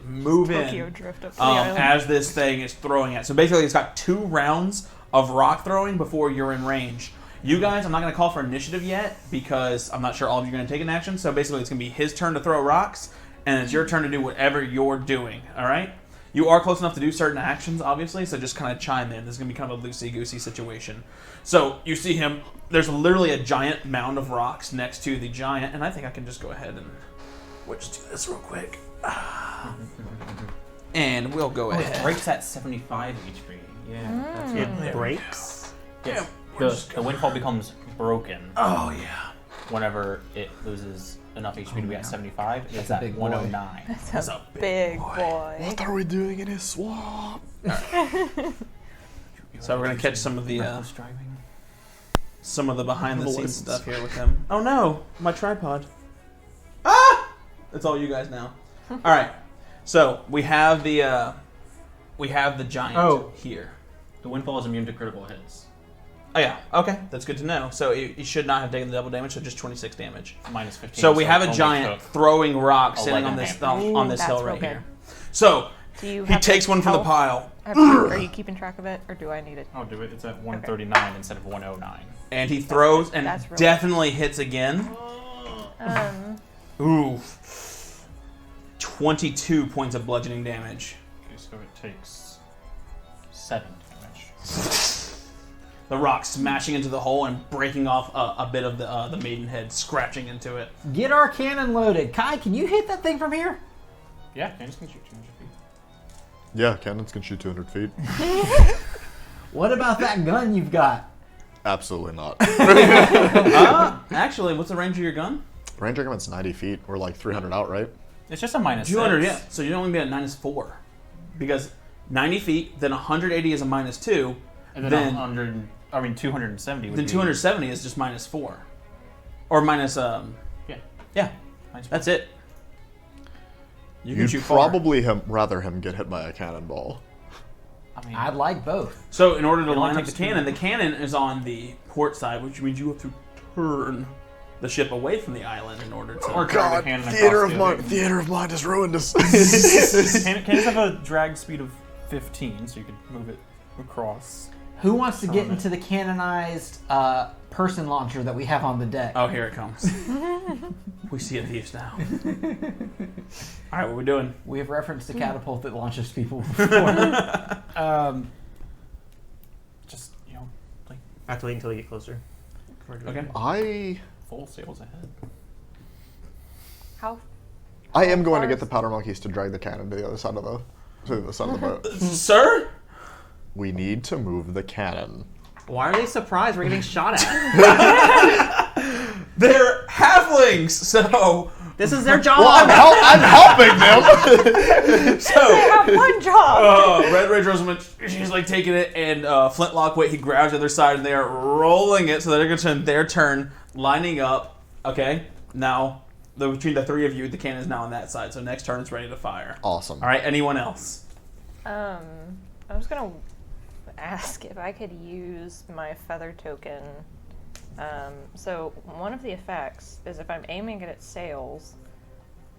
A: move
E: Tokyo
A: in
E: drift up to the island.
A: as this thing is throwing it. So basically, it's got 2 rounds of rock throwing before you're in range. You guys, I'm not going to call for initiative yet because I'm not sure all of you are going to take an action. So basically, it's going to be his turn to throw rocks, and it's your turn to do whatever you're doing, all right? You are close enough to do certain actions, obviously, so just kind of chime in. This is going to be kind of a loosey-goosey situation. So you see him. There's literally a giant mound of rocks next to the giant, and I think I can just go ahead and we'll just do this real quick. And we'll go
F: It
A: ahead.
F: breaks at 75 HP. Yeah. That's
B: It
F: good.
B: breaks.
F: Yes.
A: we're just
F: The Windfall becomes broken
A: Oh, yeah.
F: whenever it loses enough HP to be at 75. It's
C: a
F: at
C: big boy.
F: 109.
A: That's a
E: Big boy.
D: What are we doing in his swamp?
A: So we're going to catch some of the
F: Reckless driving.
A: behind-the-scenes
D: Little
A: stuff here with him. Oh, no. My tripod. Ah! It's all you guys now. All right. So we have the giant
F: Oh.
A: here.
F: The Windfall is immune to critical hits.
A: Oh yeah, okay, that's good to know. So you should not have taken the double damage, so just 26 damage.
F: Minus 15.
A: So we have a
F: only
A: giant
F: took
A: throwing rock sitting
F: 11
A: on this
F: damage.
A: on this
E: Ooh,
A: hill
E: that's
A: right
E: real good.
A: here. So
E: Do you
A: he
E: have
A: takes one from the
E: health?
A: pile,
E: Are you keeping track of it, or do I need it?
F: I'll do it. It's at 139 instead of 109.
A: and he throws and
E: That's real
A: definitely hits again. Ooh, 22 points of bludgeoning damage.
F: Okay, so it takes 7 damage.
A: The rock smashing into the hole and breaking off a bit of the maiden head, scratching into it.
C: Get our cannon loaded. Kai, can you hit that thing from here?
F: Yeah, cannons can shoot 200 feet.
D: Yeah, cannons can shoot 200 feet.
C: What about that gun you've got?
D: Absolutely not.
A: Actually, what's the range of your gun?
D: Range argument's 90 feet. We're like 300 out, right?
F: It's just a minus
A: 200,
F: 6.
A: yeah. So you'd only be at -4. Because 90 feet, then 180 is a -2.
F: And then,
A: Then-
F: 270 would
A: Then
F: be...
A: 270 is just -4. Or minus,
F: Yeah.
A: yeah,
F: Minus
A: that's it. You can
D: You'd
A: shoot far.
D: probably rather him get hit by a cannonball.
F: I mean,
C: I'd like both.
A: So in order to
F: It only
A: line up the
F: takes two.
A: cannon is on the port side, which means you have to turn the ship away from the island in order to...
F: Or drag the cannon
D: theater
F: across
D: of
F: the
D: mind.
F: other-
D: Theater of mind has ruined us.
F: Cannons have a drag speed of 15, so you could move it across.
C: Who wants to get
F: Summon it.
C: into the canonized person launcher that we have on the deck?
A: Oh, here it comes. We see it thieves now. All right, what are we doing?
C: We have referenced a catapult that launches people before.
F: Just, like
B: I have to wait until you get closer.
A: Okay.
D: I
F: full sails ahead.
E: How?
D: am going to
E: far
D: get
E: is-
D: the powder monkeys to drag the cannon to the other side of the boat.
A: Sir?
D: We need to move the cannon.
B: Why are they surprised we're getting shot at?
A: They're halflings, so...
B: This is their job!
D: Well, I'm helping them.
A: So...
E: have one job!
A: Red Rage Rosamund, she's like taking it, and Flintlock, he grabs the other side, and they are rolling it, so they're going to turn their turn, lining up. Okay, now, between the three of you, the cannon is now on that side, so next turn it's ready to fire.
D: Awesome.
A: All right, anyone else?
E: I was gonna ask if I could use my feather token. So one of the effects is if I'm aiming at its sails,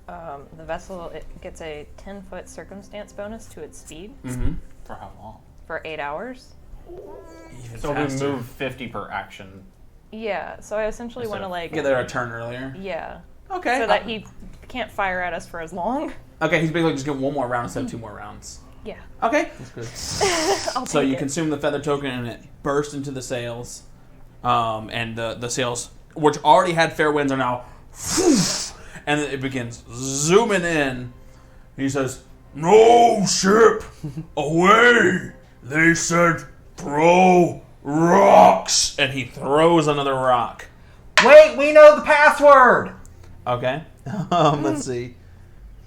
E: the vessel gets a 10-foot circumstance bonus to its speed
A: Mm-hmm.
F: For how long?
E: for 8 hours.
A: Even
F: So
A: faster.
F: we move 50 per action.
E: Yeah, so I essentially want to like
A: Get there a turn earlier.
E: yeah,
A: Okay.
E: so that he can't fire at us for as long.
A: Okay, he's basically just getting one more round instead of 2 more rounds.
E: Yeah,
A: Okay, that's good.
E: I'll
A: So
E: take
A: you
E: it.
A: consume the feather token and it bursts into the sails. And the sails, which already had fair winds, are now... And it begins zooming in. He says, "No ship away! They said throw rocks!" And he throws another rock.
C: Wait, we know the password!
A: Okay. Let's see.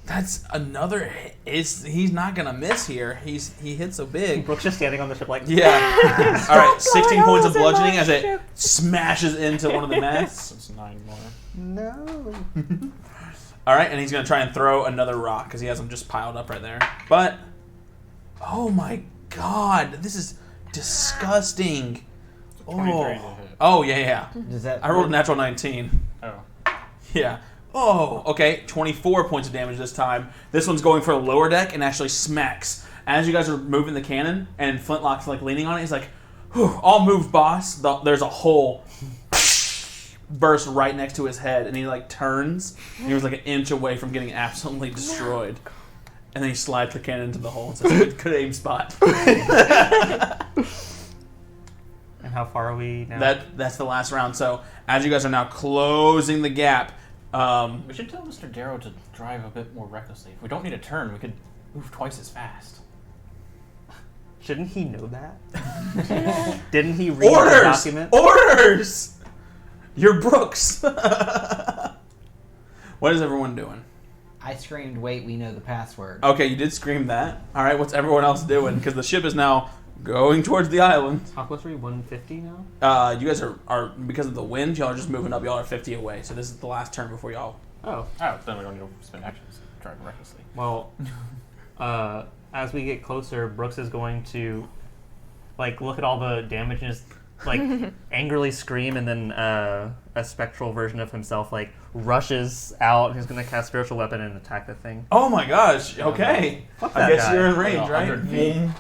A: That's another hit. He's not gonna miss here. He hit so big.
B: Brooke's just standing on the ship like,
A: Yeah. All right. 16 points of
E: holes in my
A: bludgeoning as it
E: ship.
A: smashes into one of the masts.
F: It's 9 more.
C: No.
A: All right, and he's gonna try and throw another rock because he has them just piled up right there. But oh my god, this is disgusting.
F: 23
A: Oh.
F: to hit.
A: Oh yeah.
C: Does that
A: I rolled a natural 19.
F: Oh.
A: Yeah. Oh, okay. 24 points of damage this time. This one's going for a lower deck and actually smacks. As you guys are moving the cannon and Flintlock's like leaning on it, he's like, "Whew, all moved, boss." There's a hole burst right next to his head, and he like turns. And he was like an inch away from getting absolutely destroyed. And then he slides the cannon into the hole and says, "Good aim spot."
B: and how far are we now?
A: That's the last round. So as you guys are now closing the gap,
F: We should tell Mr. Darrow to drive a bit more recklessly. If we don't need a turn, we could move twice as fast.
B: Shouldn't he know that? Didn't he read the
A: orders!
B: document?
A: Orders! You're Brooks. What is everyone doing?
C: I screamed, wait, we know the password.
A: Okay, you did scream that. All right, what's everyone else doing? Because the ship is now going towards the island.
B: How close are we? 150 now?
A: You guys are because of the wind, y'all are just moving up. Y'all are 50 away. So this is the last turn before y'all.
B: Oh.
F: Oh, then we don't need to spend actions driving recklessly.
B: Well, as we get closer, Brooks is going to, like, look at all the damage like angrily scream, and then a spectral version of himself like rushes out. He's gonna cast spiritual weapon and attack the thing.
A: Oh my gosh. Okay.
B: Fuck
A: I
B: that
A: guess
B: guy.
A: you're in range,
F: Like
A: right?
F: 100 feet.
A: Mm.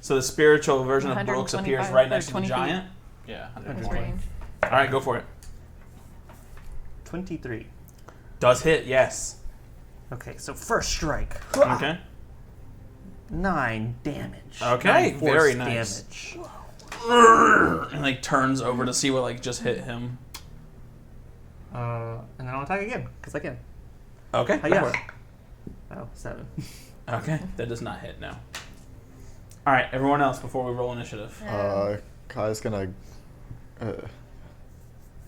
A: So the spiritual version of Brooks appears
E: 125
A: right
E: or
A: next to the
E: 20 feet.
A: giant.
F: Yeah,
E: His
F: 120.
E: range.
A: All right, go for it.
B: 23.
A: Does hit, yes.
B: Okay, so first strike.
A: Okay.
B: 9 damage.
A: Okay,
B: 9 force
A: very nice.
B: damage.
A: And like turns over to see what like just hit him.
B: And then I'll attack again, because I can.
A: Okay.
B: Oh,
A: go
B: yeah.
A: for it.
B: Oh, 7.
A: Okay, that does not hit, no. All right, everyone else before we roll initiative.
D: Kai's gonna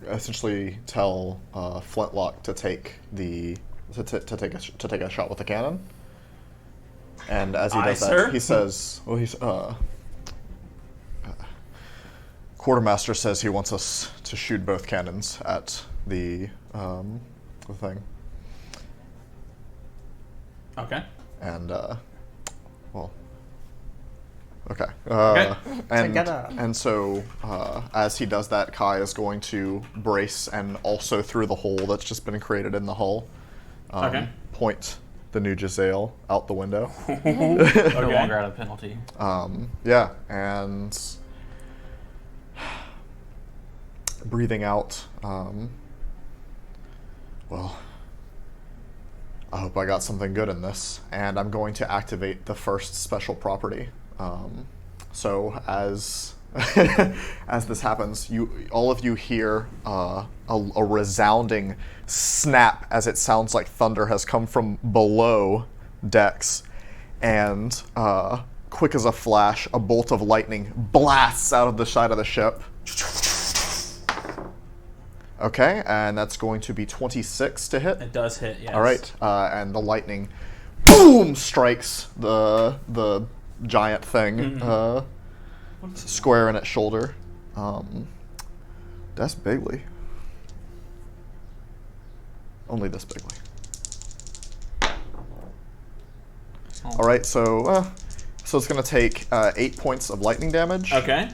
D: essentially tell Flintlock to take the to take a shot with the cannon. And as he
A: Aye,
D: does that,
A: sir.
D: he says, "Well, he's Quartermaster says he wants us to shoot both cannons at the thing."
A: Okay.
D: And well, okay.
A: Okay.
D: And so as he does that, Kai is going to brace and also through the hole that's just been created in the hull,
A: Okay.
D: point the new Giselle out the window.
F: No longer at a penalty.
D: Yeah, and breathing out. Well, I hope I got something good in this, and I'm going to activate the first special property. So as as this happens, all of you hear a resounding snap as it sounds like thunder has come from below decks, and quick as a flash, a bolt of lightning blasts out of the side of the ship. Okay, and that's going to be 26 to hit.
A: It does hit, yes.
D: All right, and the lightning, boom, strikes the giant thing square in its shoulder. That's bigly. Only this bigly. All right, so it's going to take 8 points of lightning damage.
A: Okay.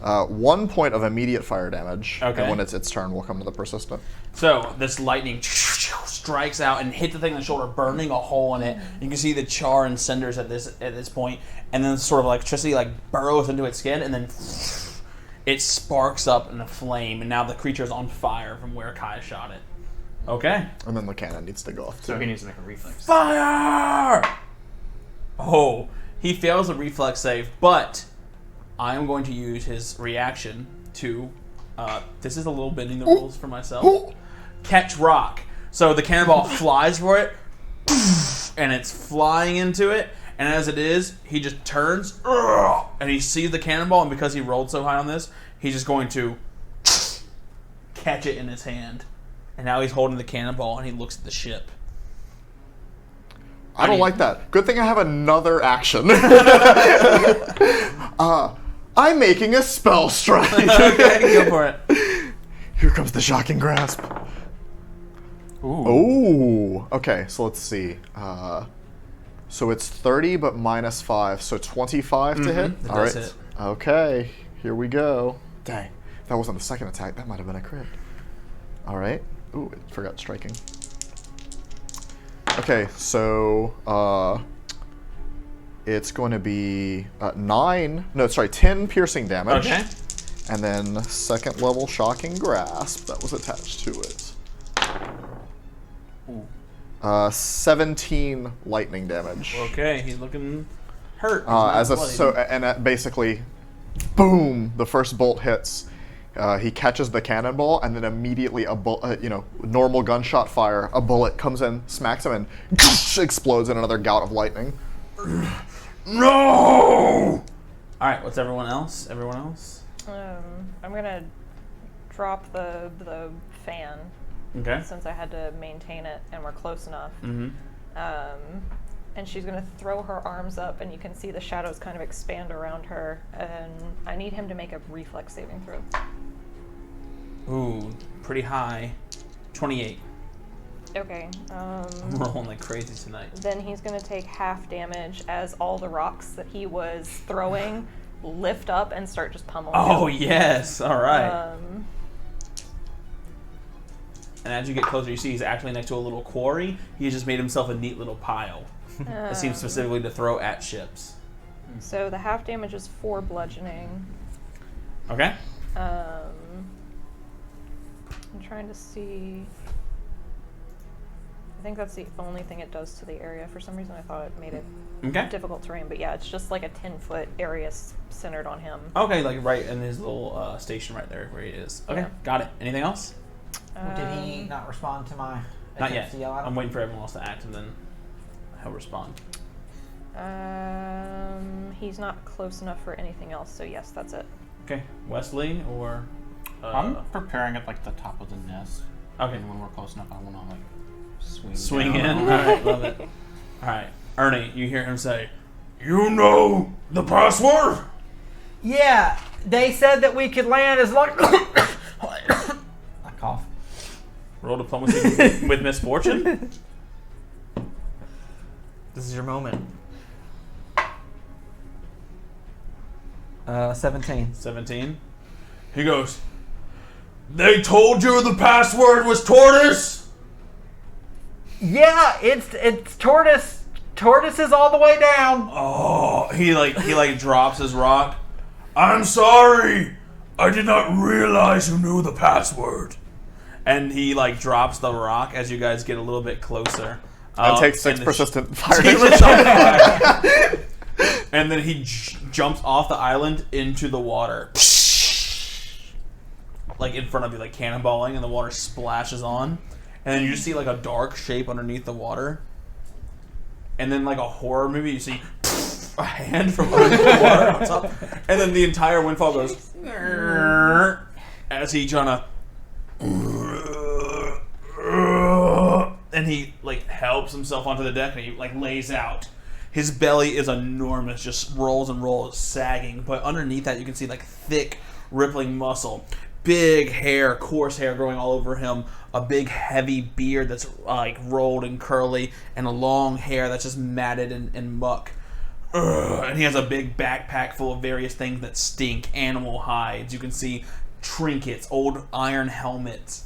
D: 1 point of immediate fire damage.
A: Okay.
D: And when it's its turn, we'll come to the persistent.
A: So this lightning strikes out and hit the thing in the shoulder, burning a hole in it. You can see the char and cinders at this point, and then sort of electricity like burrows into its skin, and then it sparks up in a flame, and now the creature is on fire from where Kai shot it. Okay.
D: And then the cannon needs to go off too.
F: So he needs to make a reflex.
A: Fire! Oh, he fails a reflex save, but I am going to use his reaction to, this is a little bending the rules for myself, catch rock. So the cannonball flies for it, and it's flying into it, and as it is, he just turns, and he sees the cannonball, and because he rolled so high on this, he's just going to catch it in his hand. And now he's holding the cannonball, and he looks at the ship.
D: I don't like that. Good thing I have another action. I'm making a spell strike.
A: Okay, go for it.
D: Here comes the shocking grasp.
F: Ooh.
D: Oh, okay. So let's see. So it's 30, but minus 5, so 25 to hit.
A: It
D: All
A: does
D: right.
A: hit.
D: Okay, here we go. Dang, if that wasn't the second attack, that might have been a crit. All right. Ooh, I forgot striking. Okay, so it's going to be 10 piercing damage.
A: Okay.
D: And then second level shocking grasp that was attached to it.
F: Ooh.
D: 17 lightning damage.
A: Okay, he's looking hurt. He's not bloodied.
D: Basically, boom! The first bolt hits. He catches the cannonball, and then immediately normal gunshot fire. A bullet comes in, smacks him, and explodes in another gout of lightning.
A: No! All right, what's everyone else? Everyone else?
E: I'm gonna drop the fan
A: Okay.
E: since I had to maintain it, and we're close enough.
A: Mm-hmm.
E: And she's gonna throw her arms up, and you can see the shadows kind of expand around her. And I need him to make a reflex saving throw.
A: Ooh, pretty high. 28.
E: Okay.
A: I'm rolling like crazy tonight.
E: Then he's gonna take half damage as all the rocks that he was throwing lift up and start just pummeling.
A: Oh,
E: him.
A: yes. All right. And as you get closer, you see he's actually next to a little quarry. He just made himself a neat little pile that seems specifically to throw at ships.
E: So the half damage is 4 bludgeoning.
A: Okay.
E: I'm trying to see. I think that's the only thing it does to the area. For some reason, I thought it made it difficult terrain. But yeah, it's just like a 10-foot area centered on him.
A: Okay, like right in his little station right there where he is. Okay, got it. Anything else?
C: Did he not respond to my
A: Not
C: attempts
A: yet.
C: to yell at him?
A: I'm waiting for everyone else to act, and then he'll respond.
E: He's not close enough for anything else, so yes, that's it.
A: Okay, Wesley or...
F: I'm preparing at like the top of the nest.
A: Okay.
F: And when we're close enough, I want to like
A: Swing
F: down.
A: in? Alright, love it. Alright, Ernie, you hear him say, "You know the password?"
C: Yeah, they said that we could land as long. I cough.
A: Roll diplomacy with misfortune?
B: This is your moment.
C: 17.
A: 17. He goes, "They told you the password was tortoise?"
C: Yeah, it's tortoise. Tortoise is all the way down.
A: Oh, he drops his rock. "I'm sorry. I did not realize you knew the password." And he drops the rock as you guys get a little bit closer.
D: And takes 6
A: and
D: persistent fire
A: He
D: damage.
A: lights on fire. And then he jumps off the island into the water. Like in front of you, like cannonballing, and the water splashes on. And then you just see like a dark shape underneath the water. And then like a horror movie, you see a hand from underneath the water on top. And then the entire Windfall goes as he trying to... And he helps himself onto the deck and he lays out. His belly is enormous, just rolls and rolls, sagging. But underneath that, you can see thick, rippling muscle, big hair, coarse hair growing all over him, a big, heavy beard that's rolled and curly, and a long hair that's just matted and muck. And he has a big backpack full of various things that stink, animal hides. You can see trinkets, old iron helmets,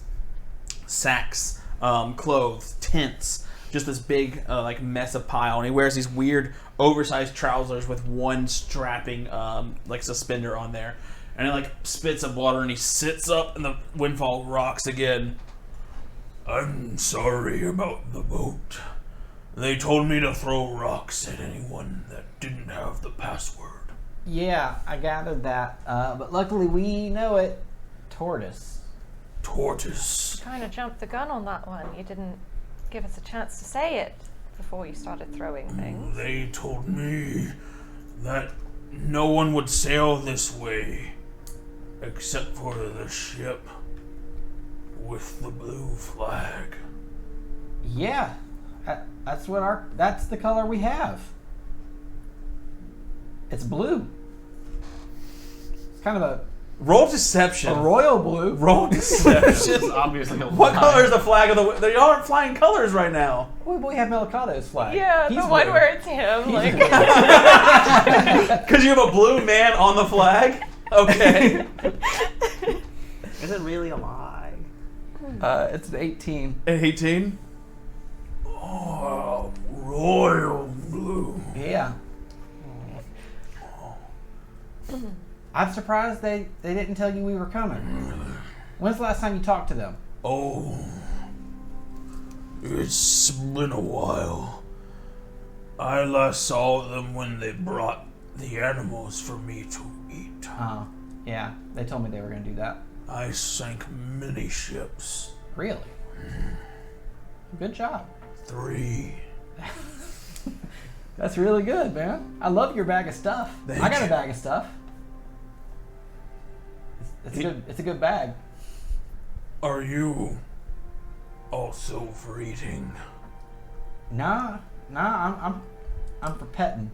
A: sacks, clothes, tents. Just this big mess of pile, and he wears these weird oversized trousers with one strapping suspender on there, and he spits up water, and he sits up, and the Windfall rocks again. "I'm sorry about the boat. They told me to throw rocks at anyone that didn't have the password."
C: Yeah, I gathered that. But luckily we know it. Tortoise.
A: Tortoise.
E: Kind of jumped the gun on that one. You didn't give us a chance to say it before you started throwing things.
A: They told me that no one would sail this way except for the ship with the blue flag.
C: Yeah, that's the color we have. It's blue. It's kind of a
A: Roll deception.
C: royal blue.
A: Roll deception.
F: Obviously, a
A: What
F: lie.
A: color is the flag of the... They aren't flying colors right now.
C: We have Melicado's flag.
E: Yeah,
C: He's
E: the one
C: blue.
E: where it's him.
A: Because you have a blue man on the flag? Okay.
B: Is it really a lie?
C: It's an 18.
A: 18? Oh, royal blue.
C: Yeah. I'm surprised they didn't tell you we were coming. When's the last time you talked to them?
A: Oh, it's been a while. I last saw them when they brought the animals for me to eat.
C: Oh, yeah. They told me they were going to do that.
A: I sank many ships.
C: Really? Good job.
A: 3.
C: That's really good, man. I love your bag of stuff.
A: Thank
C: I got a
A: you.
C: bag of stuff. It's a good bag.
A: Are you also for eating?
C: Nah, I'm for petting.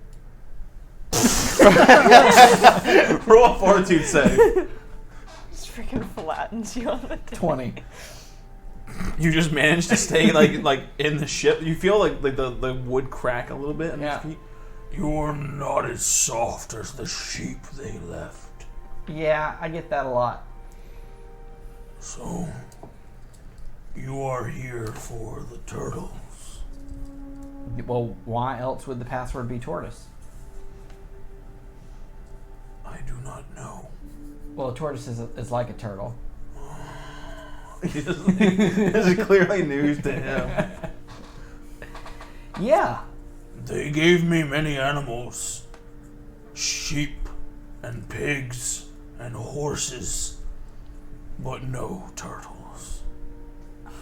A: Roll a fortitude save.
E: Just freaking flattens you on the deck.
C: 20.
A: You just managed to stay like in the ship. You feel like the wood crack a little bit under
C: Yeah.
A: your feet. You're not as soft as the sheep they left.
C: Yeah, I get that a lot.
A: So, you are here for the turtles.
C: Well, why else would the password be tortoise?
A: I do not know.
C: Well, a tortoise is like a turtle.
A: This is clearly news to him.
C: Yeah.
A: They gave me many animals. Sheep and pigs and horses. But no turtles.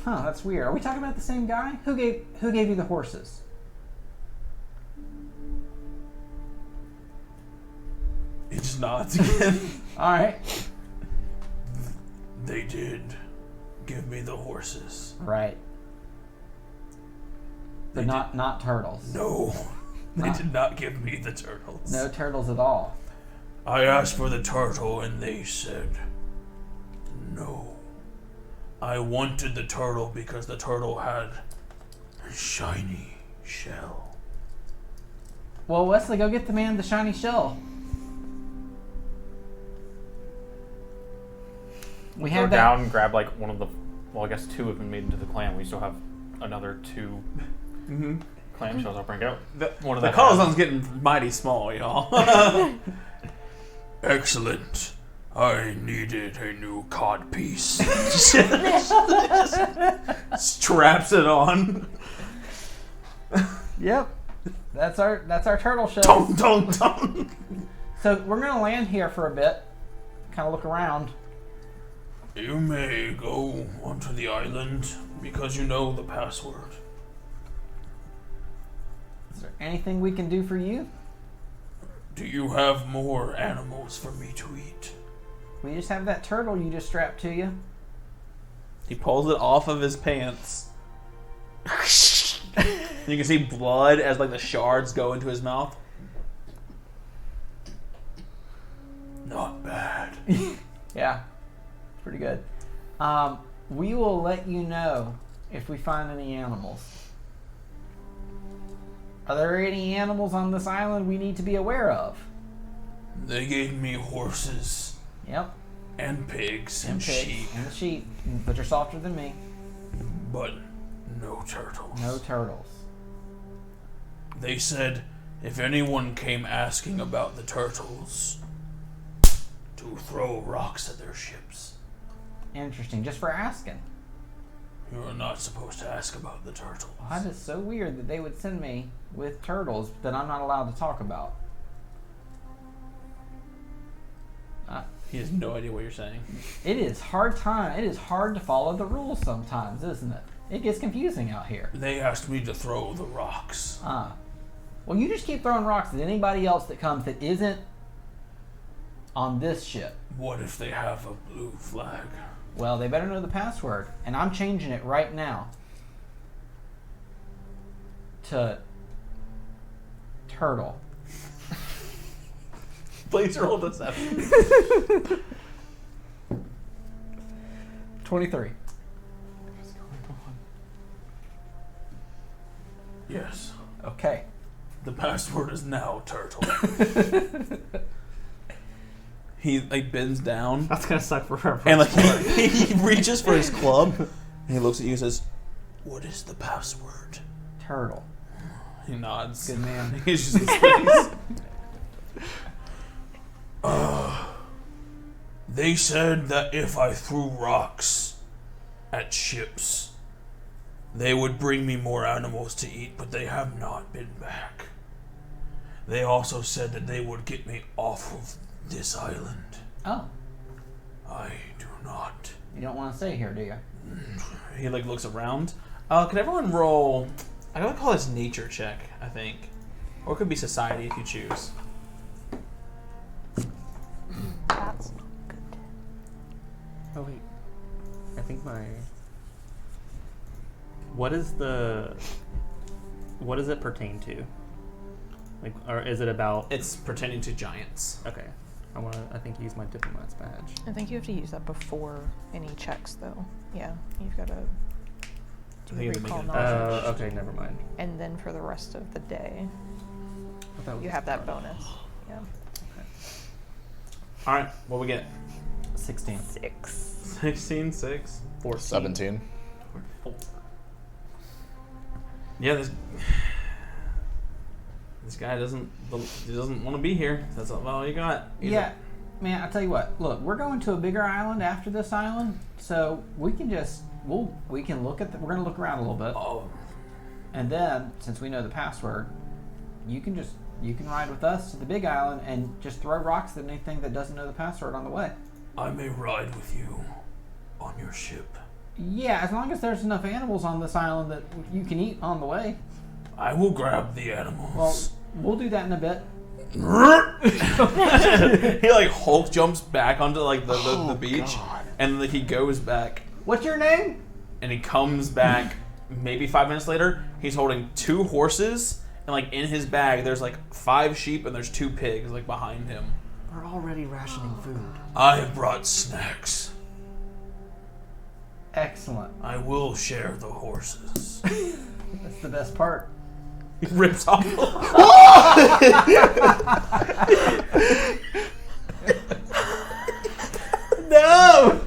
C: Huh, that's weird. Are we talking about the same guy? Who gave you the horses?
A: He just nods again.
C: Alright.
A: They did give me the horses.
C: Right. But not turtles.
A: No, they did not give me the turtles.
C: No turtles at all.
A: I asked for the turtle and they said no. I wanted the turtle because the turtle had a shiny shell.
C: Well, Wesley, go get the man the shiny shell. We
F: Go
C: have that.
F: down and grab like one of the. Well, I guess 2 have been made into the clam. We still have another 2 clam shells. I'll bring it out. One of
A: The
F: the
A: colour's getting mighty small, y'all. Excellent. I needed a new cod piece. Straps it on.
C: Yep. That's our turtle shell.
A: Dong, dong, dong.
C: So we're gonna land here for a bit. Kind of look around.
A: You may go onto the island because you know the password.
C: Is there anything we can do for you?
A: Do you have more animals for me to eat?
C: We just have that turtle you just strapped to you.
A: He pulls it off of his pants. You can see blood as like the shards go into his mouth. Not bad.
C: Yeah, pretty good. We will let you know if we find any animals. Are there any animals on this island we need to be aware of?
A: They gave me horses
C: Yep.
A: and pigs and
C: And pigs
A: sheep,
C: and the sheep, but you're softer than me.
A: but no turtles.
C: No turtles.
A: They said if anyone came asking about the turtles, to throw rocks at their ships.
C: Interesting. Just for asking.
A: You are not supposed to ask about the turtles.
C: That is so weird that they would send me with turtles that I'm not allowed to talk about.
A: He has no idea what you're saying.
C: It is hard to follow the rules sometimes, isn't it? It gets confusing out here.
A: They asked me to throw the rocks.
C: Well, you just keep throwing rocks at anybody else that comes that isn't on this ship.
A: What if they have a blue flag?
C: Well, they better know the password, and I'm changing it right now to turtle.
A: Please roll the 7.
C: 23.
A: Yes.
C: Okay.
A: The password is now turtle. He like bends down
B: That's gonna suck forever.
A: and like he reaches for his club and he looks at you and says, "What is the password?"
C: Turtle.
A: He nods.
C: Good man.
A: He's just in space. They said that if I threw rocks at ships, they would bring me more animals to eat, but they have not been back. They also said that they would get me off of this island.
C: Oh,
A: I do not.
C: you don't want to stay here, do you?
A: He like looks around. Can everyone roll? I gotta call this nature check, I think, or it could be society if you choose.
E: That's not good.
B: Oh wait, I think my. What does it pertain to? Like, or is it about?
A: It's pertaining to giants.
B: Okay, I think use my diplomat's badge.
E: I think you have to use that before any checks, though. Yeah, you've got to
A: I think
E: do
A: you have to
E: recall
A: make it-
E: knowledge,
B: Okay, never mind.
E: and then for the rest of the day.
C: was
E: you have that bonus. Yeah.
A: All right, what we get?
C: 16.
E: 6.
A: 16, 6.
B: 14.
D: 17.
A: Yeah, this guy doesn't want to be here. That's all you got.
C: Yeah, man, I'll tell you what. Look, we're going to a bigger island after this island, so we can just we can look at we're going to look around a little bit.
A: Oh,
C: And then, since we know the password, you can ride with us to the big island and just throw rocks at anything that doesn't know the password on the way.
A: I may ride with you on your ship.
C: Yeah, as long as there's enough animals on this island that you can eat on the way.
A: I will grab the animals.
C: Well, we'll do that in a bit.
A: He like Hulk jumps back onto like the beach, and like, he goes back,
C: What's your name?
A: and he comes back. Maybe 5 minutes later, he's holding 2 horses, and like in his bag, there's like 5 sheep and there's 2 pigs like behind him.
B: We're already rationing food.
A: I have brought snacks.
C: Excellent.
A: I will share the horses.
C: That's the best part.
A: He rips off.
C: No!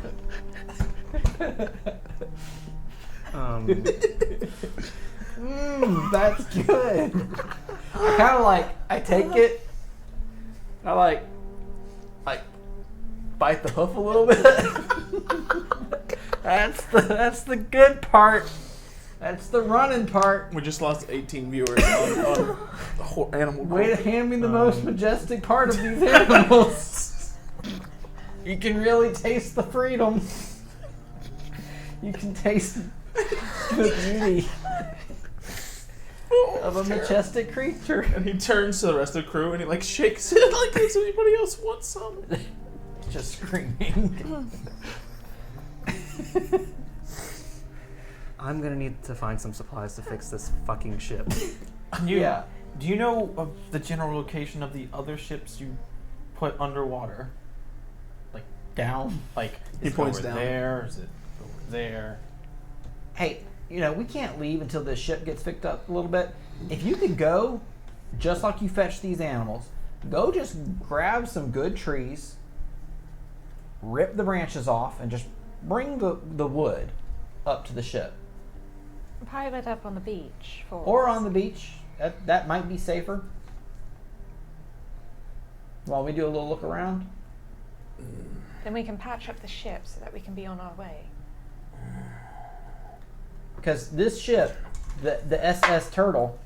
C: That's good. I kind of I take it, I bite the hoof a little bit. That's the good part. That's the running part.
A: We just lost 18 viewers on animal.
C: Way to hand me the most majestic part of these animals. You can really taste the freedom. You can taste the beauty of a majestic creature.
A: And he turns to the rest of the crew and he like shakes it like, does anybody else want some?
C: Just screaming.
B: I'm gonna need to find some supplies to fix this fucking ship.
C: Yeah.
G: Do you know of the general location of the other ships you put underwater? Like
C: Down.
G: Like
A: He
G: is it
A: points
G: over
A: down.
G: there? Is it over there?
C: Hey, we can't leave until this ship gets fixed up a little bit. If you could go, just like you fetched these animals, go just grab some good trees, rip the branches off, and just bring the wood up to the ship.
E: Pile it up on the beach for
C: Or
E: us.
C: on the beach. That might be safer. While we do a little look around.
E: Then we can patch up the ship so that we can be on our way.
C: Because this ship, the SS Turtle,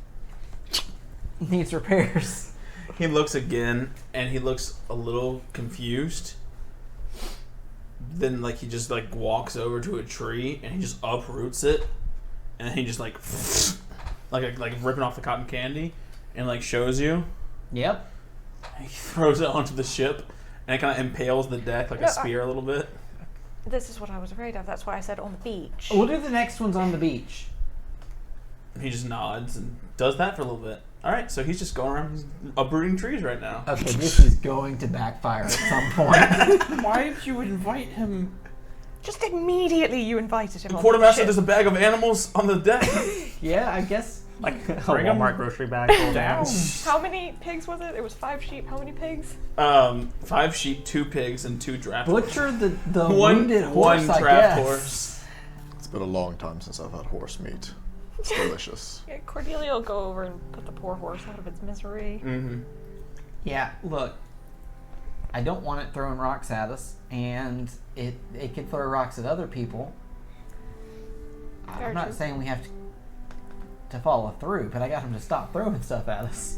C: needs repairs.
A: He looks again and he looks a little confused. Then like he just like walks over to a tree and he just uproots it, and he just like ripping off the cotton candy and like shows you.
C: Yep.
A: He throws it onto the ship and it kind of impales the deck like a spear a little bit.
E: This is what I was afraid of. That's why I said on the beach.
C: We'll do the next ones on the beach.
A: And he just nods and does that for a little bit. All right, so he's just going around he's uprooting trees right now.
C: Okay, this is going to backfire at some point.
G: Why did you invite him?
E: Just immediately you invited him on the
A: Quartermaster,
E: ship.
A: there's a bag of animals on the deck.
C: Yeah, I guess.
B: Like a Walmart grocery bag full of
G: Down.
B: animals.
E: How many pigs was it? It was 5 sheep. How many pigs?
A: 5 sheep, 2 pigs, and 2 draft
C: Butcher the
A: One
C: wounded horse,
A: one
C: I
A: draft
C: guess.
A: horse.
D: It's been a long time since I've had horse meat. It's delicious.
E: Yeah, Cordelia will go over and put the poor horse out of its misery.
A: Mm-hmm.
C: Yeah, look. I don't want it throwing rocks at us, and it can throw rocks at other people.
E: Fair
C: I'm not
E: true.
C: saying we have to follow through, but I got him to stop throwing stuff at us.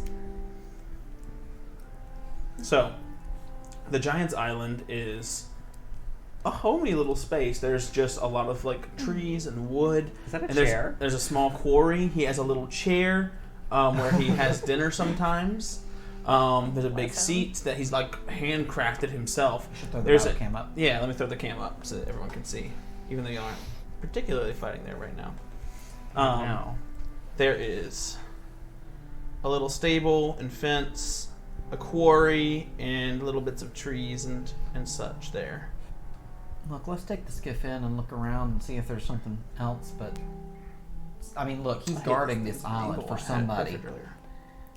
A: So, the Giant's Island is a homey little space. There's just a lot of like trees and wood.
B: Is that a
A: and
B: chair?
A: There's a small quarry. He has a little chair where he has dinner sometimes. There's a big
E: Awesome.
A: seat that he's like handcrafted himself.
C: Throw the
A: There's
C: battle
A: a
C: cam up.
A: Yeah, let me throw the cam up so that everyone can see, even though you aren't particularly fighting there right now.
B: No.
A: There is a little stable and fence, a quarry, and little bits of trees and such there.
C: Look, let's take the skiff in and look around and see if there's something else, but... I mean, look, he's guarding this island for somebody.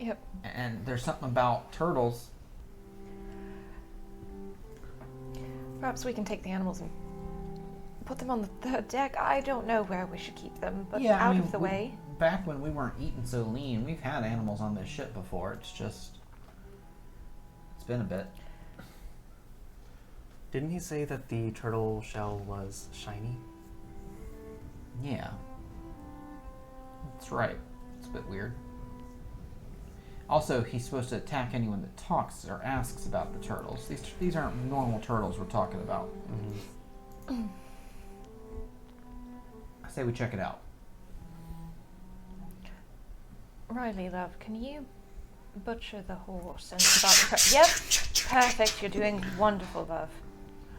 E: Yep.
C: And there's something about turtles.
E: Perhaps we can take the animals and put them on the third deck. I don't know where we should keep them, but
C: Yeah, I
E: out
C: mean,
E: of the way.
C: Back when we weren't eating so lean, we've had animals on this ship before. It's been a bit.
H: Didn't he say that the turtle shell was shiny?
C: Yeah. That's right. It's a bit weird. Also, he's supposed to attack anyone that talks or asks about the turtles. These aren't normal turtles we're talking about.
H: Mm-hmm.
C: I say we check it out.
E: Riley, love, can you butcher the horse and about the Yep, perfect. You're doing wonderful, love.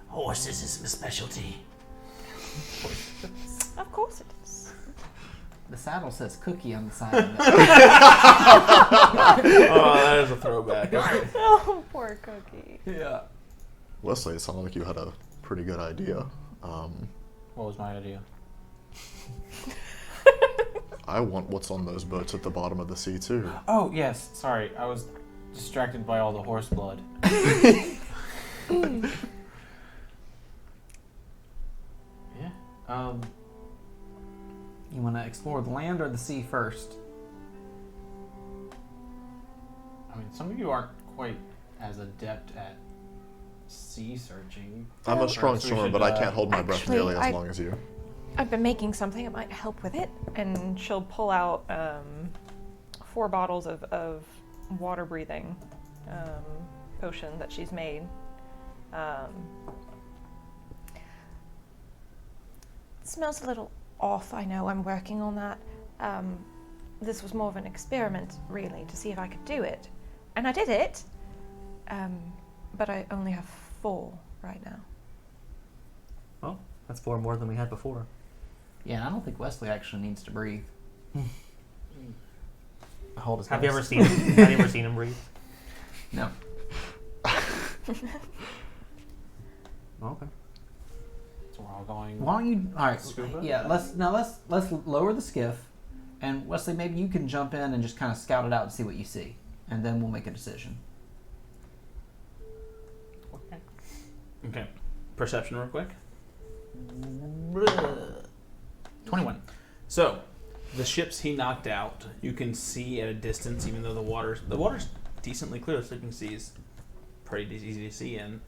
A: Horses is my specialty.
E: Of course it is.
C: The saddle says cookie on the side of it.
A: Oh, that is a throwback. Okay.
E: Oh, poor Cookie.
C: Yeah.
D: Wesley, it sounded like you had a pretty good idea.
F: What was my idea?
D: I want what's on those boats at the bottom of the sea, too.
F: Oh, yes. Sorry. I was distracted by all the horse blood. Yeah.
C: You want to explore the land or the sea first?
F: I mean, some of you aren't quite as adept at sea searching.
D: I'm a strong
F: Perhaps we
D: swimmer,
F: should,
D: but I can't hold my breath
E: actually,
D: nearly as long as you.
E: I've been making something that might help with it, and she'll pull out 4 bottles of water breathing potion that she's made. It smells a little off, I know. I'm working on that. This was more of an experiment, really, to see if I could do it, and I did it. But I only have 4 right now.
H: Well, that's 4 more than we had before.
C: Yeah, and I don't think Wesley actually needs to breathe.
H: Hold his Have you ever seen him breathe?
C: No.
H: Okay.
F: So we're all going.
C: Why don't you? All right.
F: Scuba?
C: Yeah. Let's lower the skiff, and Wesley, maybe you can jump in and just kind of scout it out and see what you see, and then we'll make a decision.
F: Okay.
A: Okay. Perception real quick.
F: 21.
A: So, the ships he knocked out, you can see at a distance, even though the water's decently clear. The Sleeping Sea's pretty easy to see in.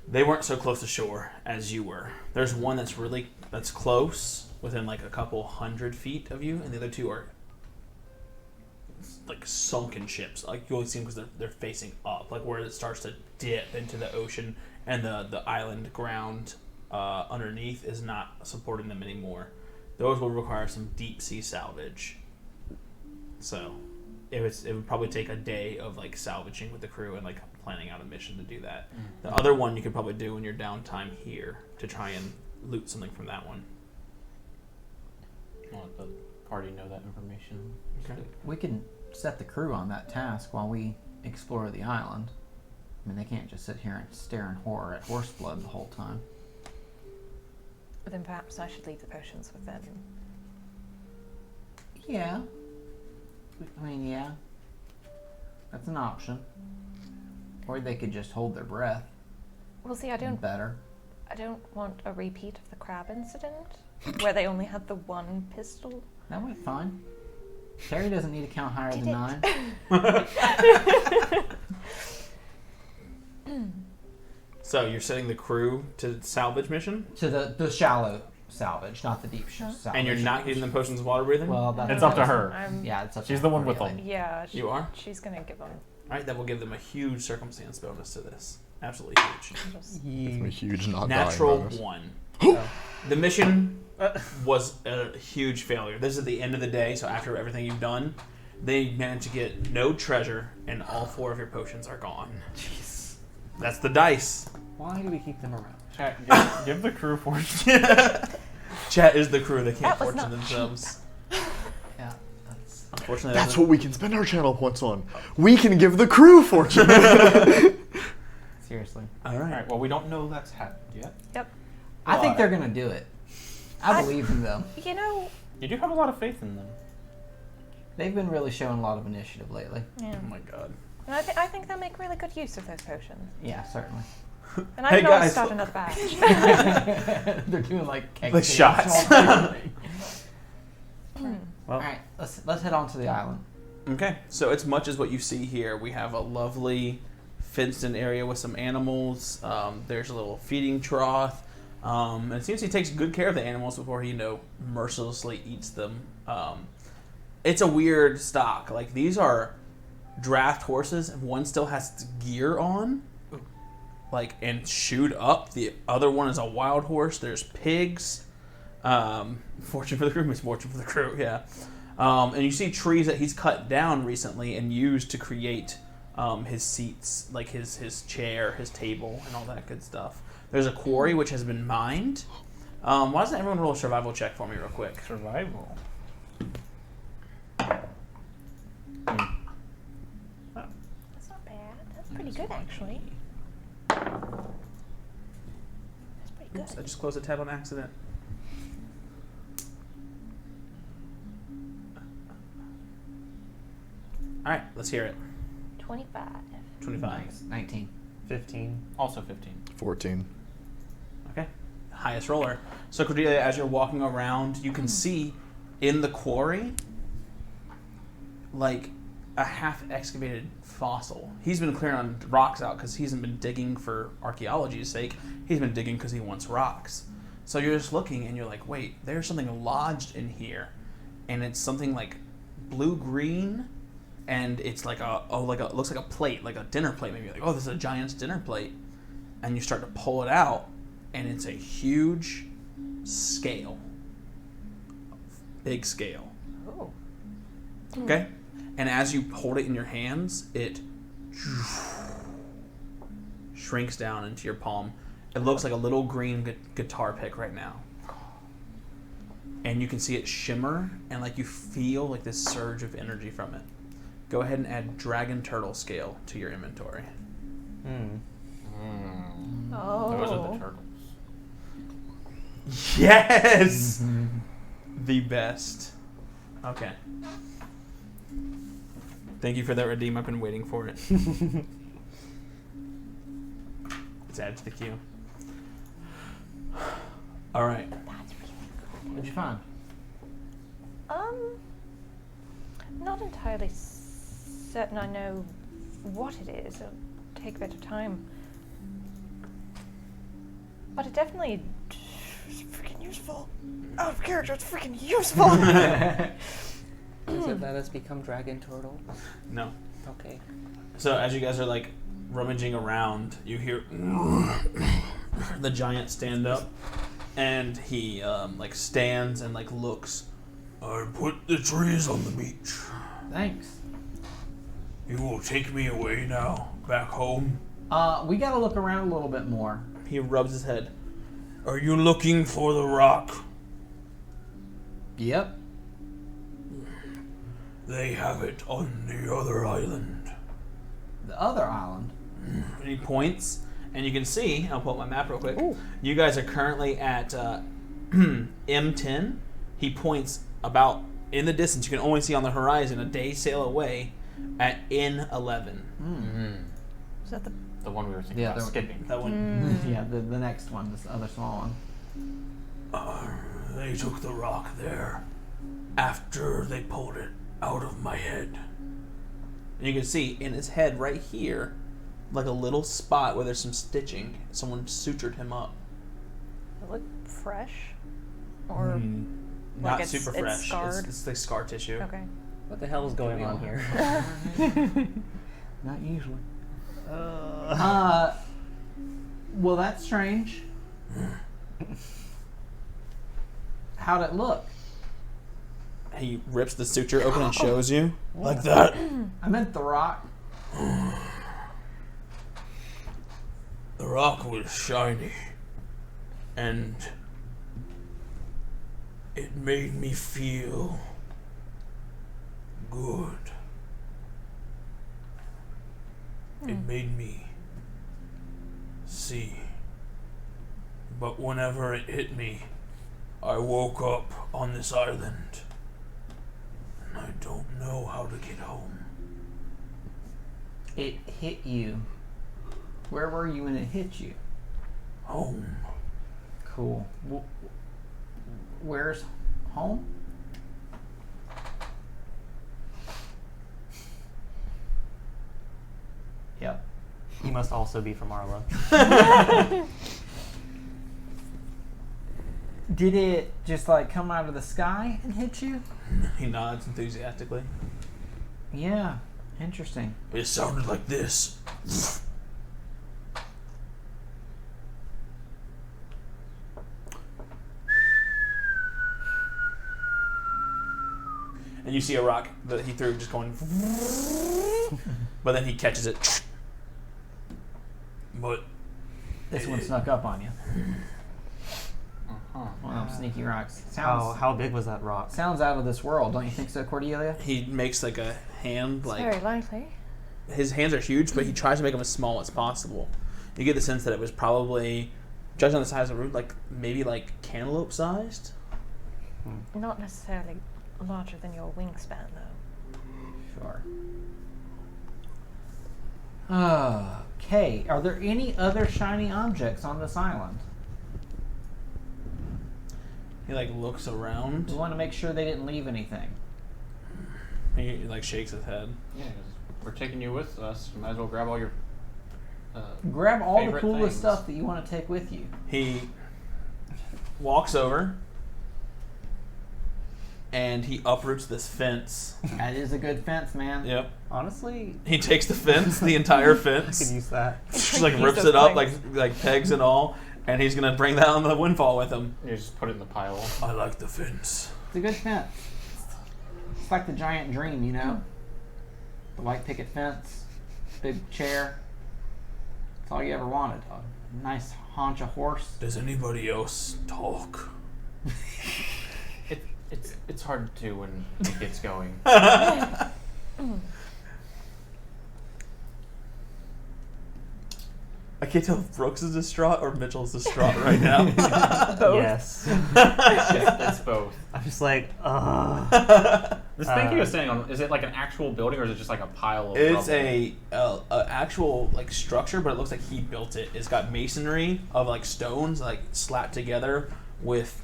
A: They weren't so close to shore as you were. There's one that's close, within like a couple 100 feet of you, and the other 2 are like sunken ships. Like you only see them because they're facing up, like where it starts to dip into the ocean, and the island ground underneath is not supporting them anymore. Those will require some deep sea salvage. So it would probably take a day of like salvaging with the crew and like planning out a mission to do that. The other one you could probably do in your downtime here to try and loot something from that one.
F: I'll let the party know that information.
A: Okay.
C: We can set the crew on that task while we explore the island. I mean, they can't just sit here and stare in horror at horse blood the whole time.
E: But then perhaps I should leave the potions with them.
C: Yeah. I mean, yeah. That's an option. Or they could just hold their breath.
E: Well, see, I don't want a repeat of the crab incident, where they only had the 1 pistol.
C: That went fine. Terry doesn't need to count higher
E: Did
C: than
E: it?
C: 9.
A: So you're setting the crew to salvage mission,
C: To the shallow salvage, not the deep salvage.
A: and you're not getting them potions of water breathing.
C: Well, that's
H: It's up to her.
C: Yeah, it's up to
H: She's
C: her,
H: the one with
C: really.
H: them.
E: Yeah,
A: You are?
E: She's gonna give them.
A: All right, that will give them a huge circumstance bonus to this. Absolutely huge.
E: Just,
D: It's a huge not
A: Natural
D: dying bonus.
A: 1. The mission was a huge failure. This is the end of the day, so after everything you've done, they managed to get no treasure, and all 4 of your potions are gone. Jeez. That's the dice.
H: Why do we keep them around?
F: Chat, give the crew fortune.
A: Chat is the crew. They can't
E: That was
A: fortune
E: not
A: themselves.
C: Yeah.
A: Unfortunately,
D: That's what we can spend our channel points on. We can give the crew fortune.
C: Seriously.
A: All right.
F: Alright, well, we don't know that's happened yet.
E: yep.
C: I think they're gonna do it. I believe in them.
E: You know,
F: You do have a lot of faith in them.
C: They've been really showing a lot of initiative lately.
E: Yeah.
A: Oh my god.
E: And I think they'll make really good use of those potions.
C: Yeah, certainly.
E: And I
A: Hey,
E: can always
A: guys.
E: start another batch.
C: They're doing like keg
A: Like
C: stands.
A: shots.
H: Well,
C: All right, let's head on to the island.
A: Okay, so it's much as what you see here. We have a lovely fenced-in area with some animals. There's a little feeding trough. And it seems he takes good care of the animals before he, mercilessly eats them. It's a weird stock. Like, these are draft horses, and one still has gear on, and shoed up. The other one is a wild horse. There's pigs. Fortune for the crew, misfortune for the crew, yeah. And you see trees that he's cut down recently and used to create his seats, like his chair, his table, and all that good stuff. There's a quarry which has been mined. Why doesn't everyone roll a survival check for me real quick?
F: Survival.
E: That's not bad. That's pretty good, actually. That's pretty good.
A: Oops, I just closed the tab on accident. Alright, let's hear it.
E: 25.
A: 25.
C: Nice. 19.
H: 15.
F: Also 15.
D: 14.
A: Okay. Highest roller. So Cordelia, as you're walking around, you can see in the quarry like a half excavated fossil. He's been clearing on rocks out because he hasn't been digging for archaeology's sake. He's been digging because he wants rocks. So you're just looking and you're like, wait, there's something lodged in here. And it's something like blue-green, and it's like it looks like a plate, like a dinner plate. Maybe you're like, oh, this is a giant's dinner plate. And you start to pull it out, and it's a huge scale. Big scale.
E: Oh.
A: Okay? And as you hold it in your hands, it shrinks down into your palm. It looks like a little green guitar pick right now. And you can see it shimmer, and you feel like this surge of energy from it. Go ahead and add Dragon Turtle Scale to your inventory.
E: Oh.
F: Those are the turtles.
A: Yes! The best. Okay. Thank you for that redeem. I've been waiting for it. Let's add to the queue. All right.
E: That's really good.
C: What'd you find?
E: Not entirely certain I know what it is. It'll take a bit of time. But it definitely is freaking useful. Out of character, it's freaking useful.
H: Is it that has become dragon turtle?
A: No.
H: Okay.
A: So as you guys are rummaging around, you hear the giant stand up, and he stands and looks. I put the trees on the beach.
C: Thanks.
A: You will take me away now, back home.
C: We gotta look around a little bit more.
A: He rubs his head. Are you looking for the rock?
C: Yep.
A: They have it on the other island.
C: The other island.
A: And he points, and you can see, I'll pull up my map real quick.
E: Ooh.
A: You guys are currently at M10. He points about in the distance. You can only see on the horizon a day sail away at N11.
E: Is that the...
F: The one we were thinking
C: Yeah,
F: about
C: the-
F: skipping.
A: That one.
C: Yeah, the next one, this other small one.
A: They took the rock there after they pulled it out of my head. And you can see in his head right here, a little spot where there's some stitching. Someone sutured him up.
E: Does it look fresh? Or...
A: Not
E: it's-
A: super
E: it's
A: fresh.
E: scarred?
A: It's like scar tissue.
E: Okay.
H: What the hell is going on here?
C: Not usually. Well, that's strange. How'd it look?
A: He rips the suture open and shows you. Like that.
C: I meant the rock.
A: The rock was shiny. And it made me feel good. It made me see. But whenever it hit me, I woke up on this island. And I don't know know how to get home.
C: It hit you. Where were you when it hit you?
A: Home.
C: Cool. Where's home? Yep.
H: He must also be from Arlo.
C: Did it just like come out of the sky and hit you?
A: He nods enthusiastically.
C: Yeah. Interesting.
A: It sounded like this. And you see a rock that he threw just going, but then he catches it. But
C: This one snuck up on you.
F: Uh-huh.
C: One of them sneaky rocks.
H: How big was that rock?
C: Sounds out of this world, don't you think so, Cordelia?
A: he makes like a hand,
E: It's
A: like
E: very likely.
A: his hands are huge, but he tries to make them as small as possible. You get the sense that it was probably, judging on the size of the root, like maybe like cantaloupe sized.
E: Not necessarily larger than your wingspan, though.
C: Sure. Okay. Are there any other shiny objects on this island?
A: He like looks around.
C: We want to make sure they didn't leave anything.
A: He like shakes his head.
F: Yeah, 'cause we're taking you with us. You might as well grab all your.
C: Grab all the
F: Favorite
C: coolest
F: things.
C: stuff that you want to take with you.
A: He walks over and he uproots this fence.
C: That is a good fence, man.
A: Yep.
H: Honestly,
A: He takes the fence, the entire
H: I could
A: fence,
H: use that.
A: just like
E: Use
A: rips
E: those
A: it up
E: planks.
A: like pegs and all, and he's gonna bring that on the Windfall with him.
F: You just put it in the pile.
A: I like the fence.
C: It's a good fence. It's like the giant dream, you know? The white picket fence, big chair. It's all you ever wanted. A nice haunch of horse.
A: Does anybody else talk?
F: It's hard to when it gets going.
A: I can't tell if Brooks is distraught or Mitchell's distraught right now.
H: Yes.
F: It's both.
H: I'm just like,
F: This thing he was standing on, is it like an actual building or is it just like a pile of
A: It's
F: rubble?
A: a actual like structure, but it looks like he built it. It's got masonry of like stones like slapped together with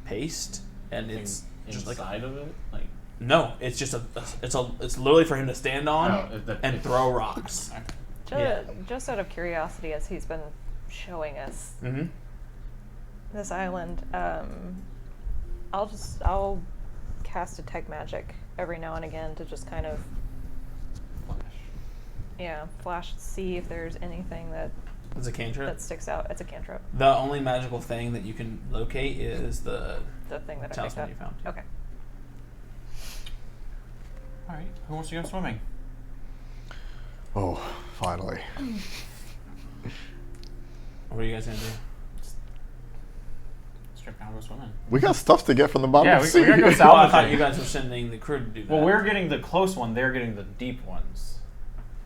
A: paste, and it's just like
F: inside of it? Like
A: no, it's just it's literally for him to stand on
F: Oh,
A: and throw rocks. Yeah.
E: Just out of curiosity, as he's been showing us
A: Mm-hmm.
E: this island, I'll cast detect magic every now and again to just kind of flash, see if there's anything that
A: It's a cantrip.
E: sticks out. It's a cantrip.
A: The only magical thing that you can locate is the
E: The thing that I picked
A: talisman
E: up.
A: you found.
E: Okay.
F: Alright, who wants to go swimming?
D: Oh, finally.
A: What are you guys gonna do?
F: Strip down, go swimming.
D: We got stuff to get from the bottom
F: Yeah,
D: of the
F: we
D: sea.
F: gotta go
A: Well, I
F: salvage
A: thought
F: it.
A: you guys were sending the crew to do that.
F: Well, we're getting the close one, they're getting the deep ones.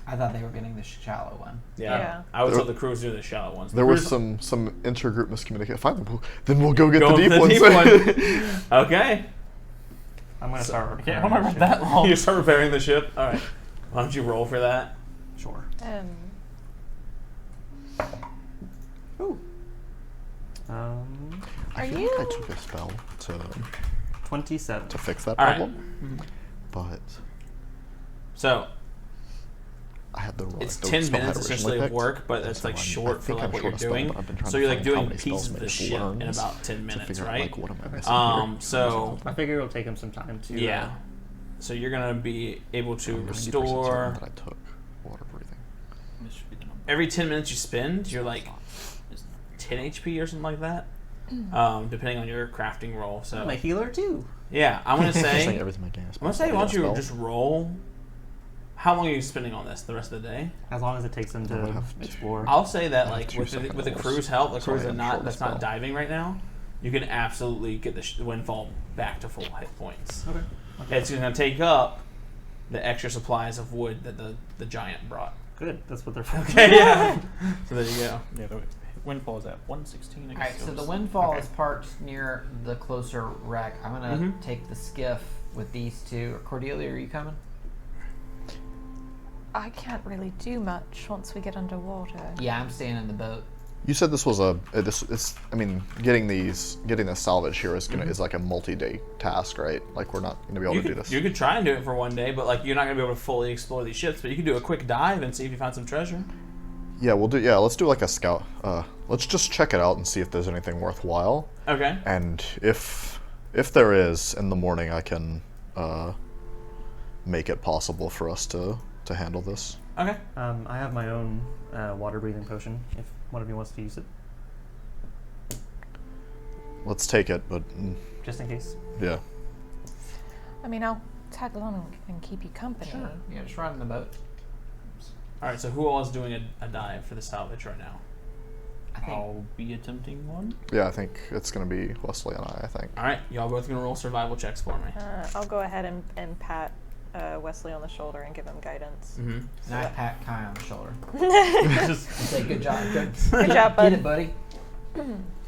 C: I thought they were getting the shallow one.
E: Yeah.
A: I was told the crew was doing the shallow ones.
D: There was some intergroup miscommunication. Fine, then we'll go get
A: Go
D: the deep
A: with
D: ones.
A: the deep one. Okay.
H: I'm gonna start.
F: I can't
H: repairing
F: remember
H: shit.
F: that long.
A: You start repairing the ship. All right. Why don't you roll for that?
H: Sure.
D: I feel like I took a spell to
H: 27.
D: fix that
A: All right.
D: problem, but
A: So
D: I had the
A: it's
D: the
A: 10
D: spell I had
A: minutes
D: originally
A: essentially of
D: picked,
A: work, but
D: and
A: it's
D: so
A: like
D: I
A: short for
D: think
A: like
D: I'm
A: what
D: short
A: you're
D: of spell,
A: doing.
D: but I've been trying
A: So
D: to
A: you're like
D: find how
A: doing
D: many spells
A: pieces of the
D: Mitch
A: ship in
D: learns
A: about 10
D: to
A: minutes,
D: figure
A: right?
D: out like what am I missing here.
A: So
H: I figure it'll take him some time to.
A: yeah. So you're gonna be able to
D: I'm 90%
A: restore
D: certain that I took water breathing.
F: This should be the number.
A: every 10 minutes you spend. You're like 10 HP or something like that, depending on your crafting roll. So
H: I'm a healer too.
A: yeah, I'm gonna
D: Just like
A: say.
D: every time I gain a
A: I'm
D: spell
A: gonna say,
D: slot,
A: why
D: I
A: don't
D: get a
A: you
D: spell.
A: just roll? How long are you spending on this? The rest of the day?
H: As long as it takes him
D: I would
H: to
D: have
H: explore.
A: I'll say that
D: I have
A: like
D: 2
A: with
D: second
A: the
D: rolls,
A: crew's help, the
D: so I
A: crew's
D: am
A: not
D: short
A: that's
D: spell.
A: not diving right now. You can absolutely get the Windfall back to full hit points.
H: Okay.
A: It's gonna take up the extra supplies of wood that the giant brought.
H: Good. That's what they're for.
A: Okay, yeah. So there you go.
F: Yeah, the Windfall is at 116. I
C: Alright,
F: guess
C: so
F: it
C: the
F: was.
C: Windfall
H: Okay.
C: is parked near the closer wreck. I'm gonna take the skiff with these two. Cordelia, are you coming?
E: I can't really do much once we get underwater.
C: Yeah, I'm staying in the boat.
D: You said this was getting this salvage here is like a multi-day task, right? Like we're not going to be able to do this.
A: You could try and do it for one day, but like you're not going to be able to fully explore these ships. But you can do a quick dive and see if you find some treasure.
D: Yeah, let's do like a scout. Let's just check it out and see if there's anything worthwhile.
A: Okay.
D: And if there is, in the morning I can make it possible for us to handle this.
A: Okay.
H: I have my own water breathing potion. If one of you wants to use it,
D: Let's take it, but
H: just in case.
D: yeah.
E: I mean, I'll tag along and keep you company.
C: Sure. Yeah, just ride in the boat.
A: All right. So who all is doing a dive for the salvage right now?
C: I think.
F: I'll be attempting one.
D: Yeah, I think it's going to be Wesley and I think.
A: All right. Y'all both going to roll survival checks for me.
E: I'll go ahead and pat Wesley on the shoulder and give him guidance.
A: Mm-hmm.
C: And I pat Kai on the shoulder.
A: Just
C: And say, good job. Good
E: job, bud.
C: Get it, buddy.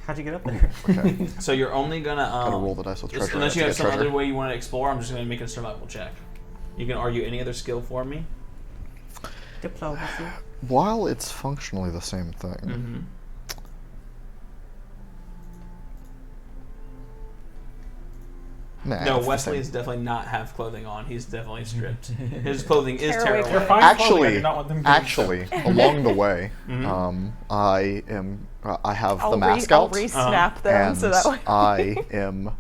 H: How'd you get up there?
D: Okay.
A: so you're only gonna
D: Gotta roll the dice with treasure.
A: unless you
D: to
A: have
D: get
A: some
D: treasure.
A: other way you want to explore. I'm just gonna make a survival check. You can argue any other skill for me.
H: Diplomacy.
D: While it's functionally the same thing.
A: Mm-hmm.
D: Nah,
A: No,
D: it's the
A: Wesley
D: same.
A: is definitely not have clothing on. He's definitely stripped. His clothing is
E: Tearaway
A: tearaway.
E: clothing.
G: Clothing, I do not want them getting
D: Actually, along the way,
A: Mhm.
D: I have the
E: I'll
D: mask
E: I'll
D: out,
E: re-snap them
D: and
E: so that way.
D: I am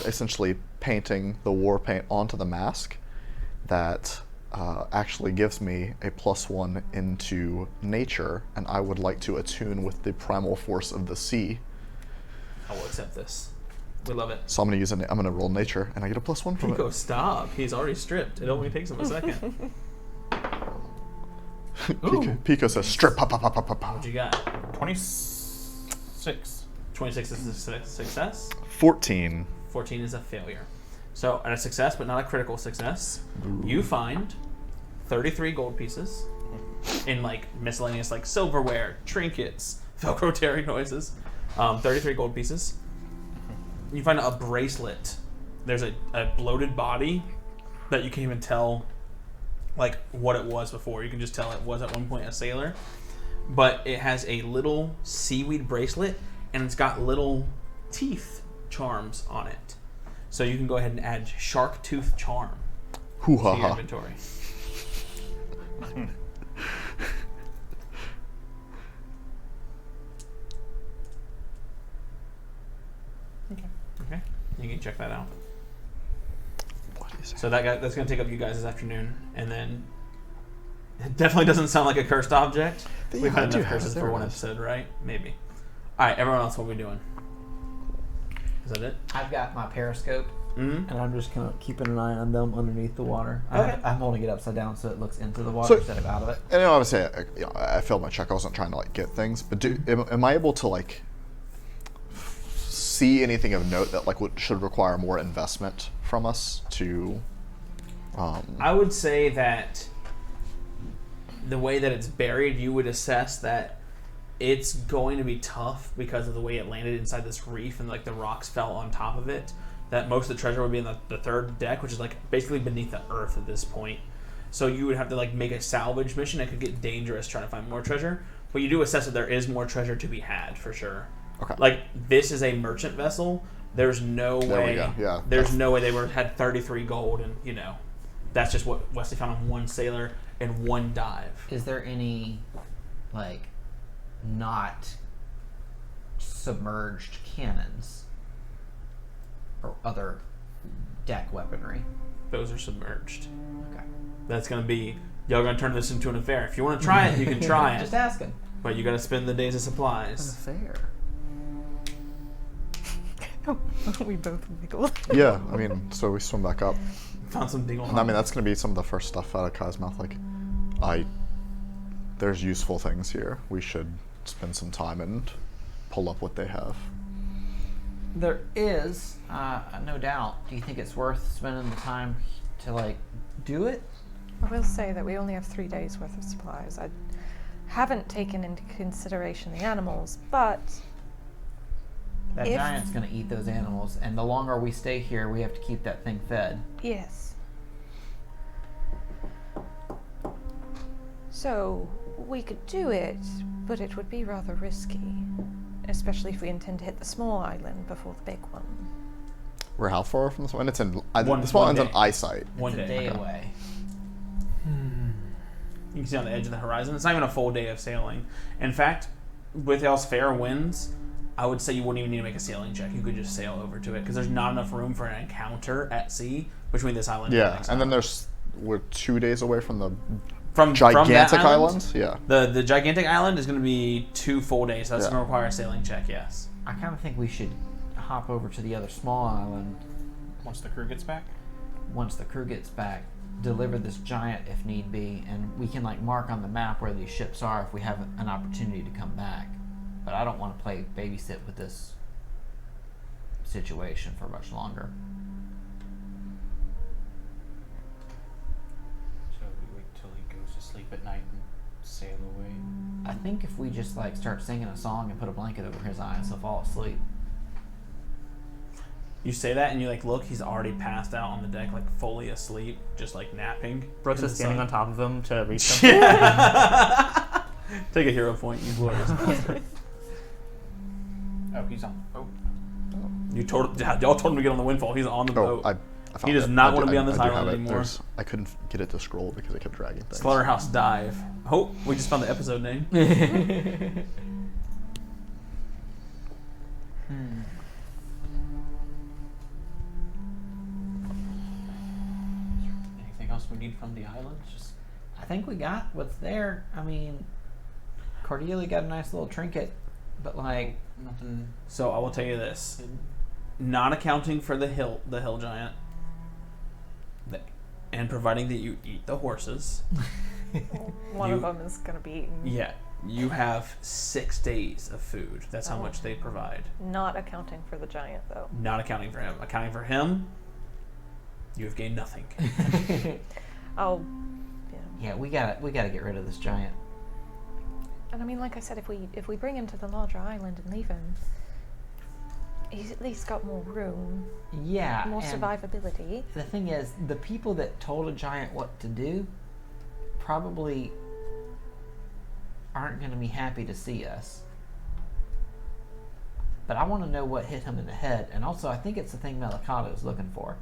D: essentially painting the war paint onto the mask. That actually gives me a +1 into nature, and I would like to attune with the primal force of the sea.
A: I will accept this. We love it.
D: So I'm gonna roll nature, and I get a +1 from
A: Pico,
D: it.
A: stop. He's already stripped. It only takes him a second.
D: Pico says, "Strip, pop, pop, pop, pop, pop, pop."
A: What you got?
F: 26.
A: 26 is a success.
D: 14.
A: 14 is a failure. So, at a success, but not a critical success, you find 33 gold pieces in like miscellaneous like silverware, trinkets, Velcro tearing noises. 33 gold pieces. You find a bracelet. There's a bloated body that you can't even tell like what it was before. You can just tell it was at one point a sailor. But it has a little seaweed bracelet and it's got little teeth charms on it. So you can go ahead and add shark tooth charm
D: Hoo
A: to
D: ha
A: your
D: ha.
A: inventory. Okay, you can check that out.
D: What is it?
A: So that's going to take up you guys this afternoon, and then it definitely doesn't sound like a cursed object.
D: Yeah,
A: We've had
D: I do
A: enough
D: have
A: curses
D: it.
A: for
D: There
A: one
D: it is.
A: episode, right? Maybe. All right, everyone else, what are we doing? Is that it?
C: I've got my periscope,
A: Mm-hmm.
G: And I'm just kind of keeping an eye on them underneath the water.
A: Okay.
C: I'm holding it upside down so it looks into the water
D: So-
C: instead of out of it.
D: And obviously, I failed my check. I wasn't trying to like get things, but am I able to like see anything of note that like should require more investment from us to?
A: I would say that the way that it's buried, you would assess that it's going to be tough because of the way it landed inside this reef and like the rocks fell on top of it. That most of the treasure would be in the third deck, which is like basically beneath the earth at this point. So you would have to like make a salvage mission. It could get dangerous trying to find more treasure, but you do assess that there is more treasure to be had for sure.
D: Okay.
A: Like this is a merchant vessel. There's no
D: There we
A: way.
D: go. Yeah,
A: There's
D: that's-
A: no way they had 33 gold, and that's just what Wesley found on one sailor in one dive.
C: Is there any, like, not submerged cannons or other deck weaponry?
A: Those are submerged.
C: Okay.
A: That's gonna be y'all gonna turn this into an affair. If you want to try it, you can try it,
C: Just asking.
A: but you got to spend the days of supplies.
H: Unfair.
E: We both wiggled.
D: Yeah, I mean, so we swim back up,
A: Found some dingle.
D: and I mean that's gonna be some of the first stuff out of Kai's mouth. Like, there's useful things here. We should spend some time and pull up what they have.
C: There is, no doubt. Do you think it's worth spending the time to, like, do it?
E: I will say that we only have 3 days worth of supplies. I haven't taken into consideration the animals, but
C: That
E: If-
C: giant's going to eat those animals, and the longer we stay here, we have to keep that thing fed.
E: Yes. So, we could do it, but it would be rather risky. Especially if we intend to hit the small island before the big one.
D: We're how far from this one? It's in. The
A: One
D: small island's
A: day.
D: in eyesight.
A: One
C: It's a
A: day.
C: day away.
A: You can see on the edge of the horizon. It's not even a full day of sailing. In fact, with y'all's fair winds, I would say you wouldn't even need to make a sailing check. You could just sail over to it because there's not enough room for an encounter at sea between this island and the
D: Yeah,
A: next
D: and then
A: island.
D: we're 2 days away from the
A: from
D: gigantic
A: that
D: island. Yeah.
A: The gigantic island is going to be 2 full days, so that's
D: Yeah.
A: going to require a sailing check. Yes.
C: I kind of think we should hop over to the other small island
F: Once the crew gets back.
C: once the crew gets back, deliver this giant if need be, and we can like mark on the map where these ships are if we have an opportunity to come back. But I don't want to play babysit with this situation for much longer.
F: So we wait till he goes to sleep at night and sail away.
C: I think if we just like start singing a song and put a blanket over his eyes, he'll fall asleep.
A: You say that and you like look. He's already passed out on the deck, like fully asleep, just like napping.
B: Brooks
A: in
B: is
A: the
B: standing
A: sun.
B: on top of him to reach him.
A: Take a hero point, you glorious monster.
F: Oh, he's on the boat.
A: Y'all told him to get on the Windfall. He's on the
D: Oh,
A: boat.
D: I found
A: He does
D: it.
A: not
D: I do-
A: want to be on this
D: I do
A: island
D: have it.
A: anymore.
D: I couldn't get it to scroll because I kept dragging things.
A: Slaughterhouse Dive. Oh, we just found the episode name.
F: Anything else we need from the island? Just
C: I think we got what's there. I mean, Cordelia got a nice little trinket, but like,
F: nothing.
A: So I will tell you this: not accounting for the hill giant, and providing that you eat the horses.
E: One
A: You-
E: of them is going to be eaten.
A: Yeah, you have 6 days of food. That's how
E: Oh.
A: much they provide.
E: Not accounting for the giant, though.
A: Not accounting for him. Accounting for him, you have gained nothing.
E: Oh, yeah.
C: yeah, we gotta get rid of this giant.
E: And I mean, like I said, if we bring him to the larger island and leave him, he's at least got more room,
C: Yeah,
E: more
C: and
E: survivability.
C: the thing is, the people that told a giant what to do probably aren't going to be happy to see us. But I want to know what hit him in the head, and also I think it's the thing Melicado is looking for.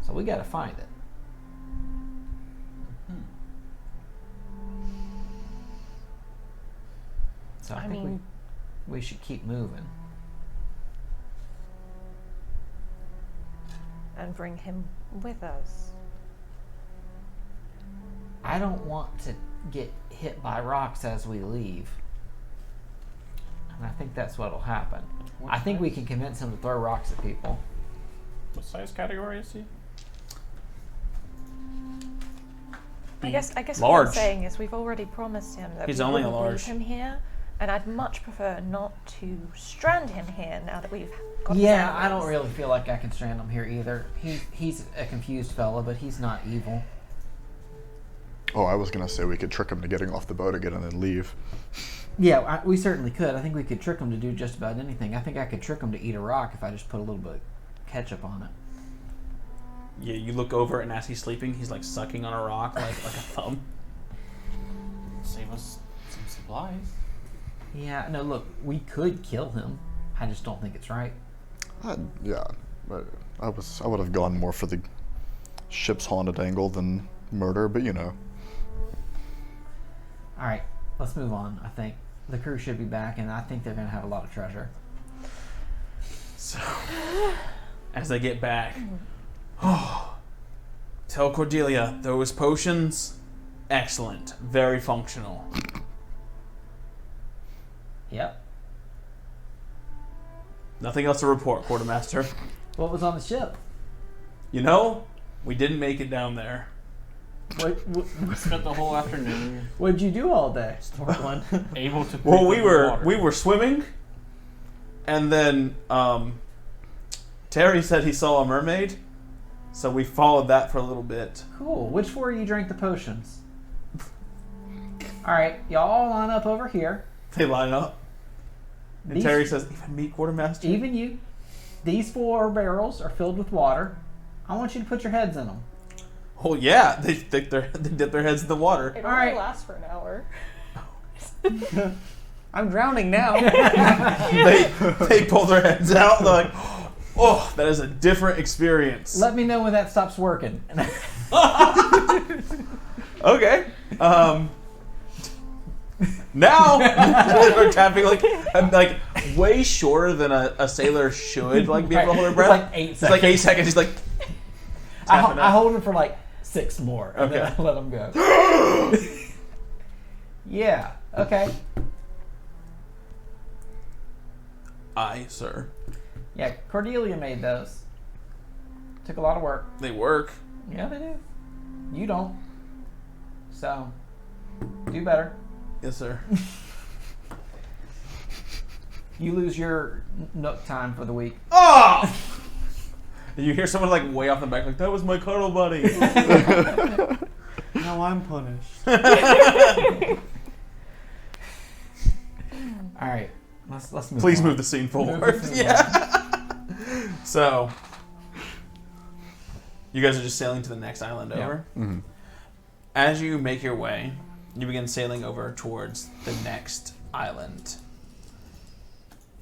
C: So we got to find it. So I,
E: I
C: think
E: mean-
C: we should keep moving.
E: And bring him with us.
C: I don't want to get hit by rocks as we leave. And I think that's what'll happen.
F: What
C: I think we
F: size?
C: can convince him to throw rocks at people.
F: What size category is he?
E: I guess what
A: large.
E: I'm saying is we've already promised him that
A: He's
E: we
A: only a
E: wouldn't
A: large.
E: leave him here, and I'd much prefer not to strand him here now that we've got his
C: Yeah, I
E: animals.
C: don't really feel like I can strand him here either. He's a confused fella, but he's not evil.
D: Oh, I was gonna say we could trick him to getting off the boat again and then leave.
C: Yeah, we certainly could. I think we could trick him to do just about anything. I think I could trick him to eat a rock if I just put a little bit of ketchup on it.
A: Yeah, you look over and as he's sleeping, he's like sucking on a rock like a thumb.
F: Save us some supplies.
C: Yeah, no, look, we could kill him. I just don't think it's right.
D: Yeah, but I would have gone more for the ship's haunted angle than murder, but you know.
C: All right, let's move on. I think the crew should be back, and I think they're going to have a lot of treasure.
A: So, as they get back, tell Cordelia those potions, excellent, very functional.
C: Yep.
A: Nothing else to report, Quartermaster.
C: What was on the ship?
A: You know, we didn't make it down there.
F: We spent the whole afternoon
C: What'd you do all day?
B: Snorkeling.
F: able to.
A: Well,
F: breathe
A: we
F: underwater.
A: were swimming, and then Terry said he saw a mermaid, so we followed that for a little bit.
C: Cool. Which four of you drank the potions? All right, y'all line up over here.
A: They line up. And Terry says, even me, quartermaster?
C: Even you. These 4 barrels are filled with water. I want you to put your heads in them.
A: Oh, yeah. They dip their heads in the water.
E: It
C: All
E: only
C: right.
E: lasts for an hour.
H: I'm drowning now.
A: They pull their heads out. They're like, oh, that is a different experience.
C: Let me know when that stops working.
A: Okay. Now they're tapping like way shorter than a sailor should like be able to hold their breath.
C: It's like 8
A: It's
C: seconds.
A: like 8 seconds. He's like,
C: I hold him for like 6 more, and then
A: Okay.
C: I let him go. Yeah. Okay.
A: aye, sir.
C: Yeah. Cordelia made those. Took a lot of work.
A: They work.
C: Yeah, they do. You don't. So, do better.
A: Yes, sir.
C: You lose your nook time for the week.
A: Oh! You hear someone like way off the back, like that was my cuddle buddy.
H: Now I'm punished.
C: All right. Let's move.
A: Please
C: on.
A: move the scene forward.
C: Move the scene
A: Yeah. So, you guys are just sailing to the next island
C: Yeah.
A: over.
D: Mhm.
A: As you make your way, you begin sailing over towards the next island.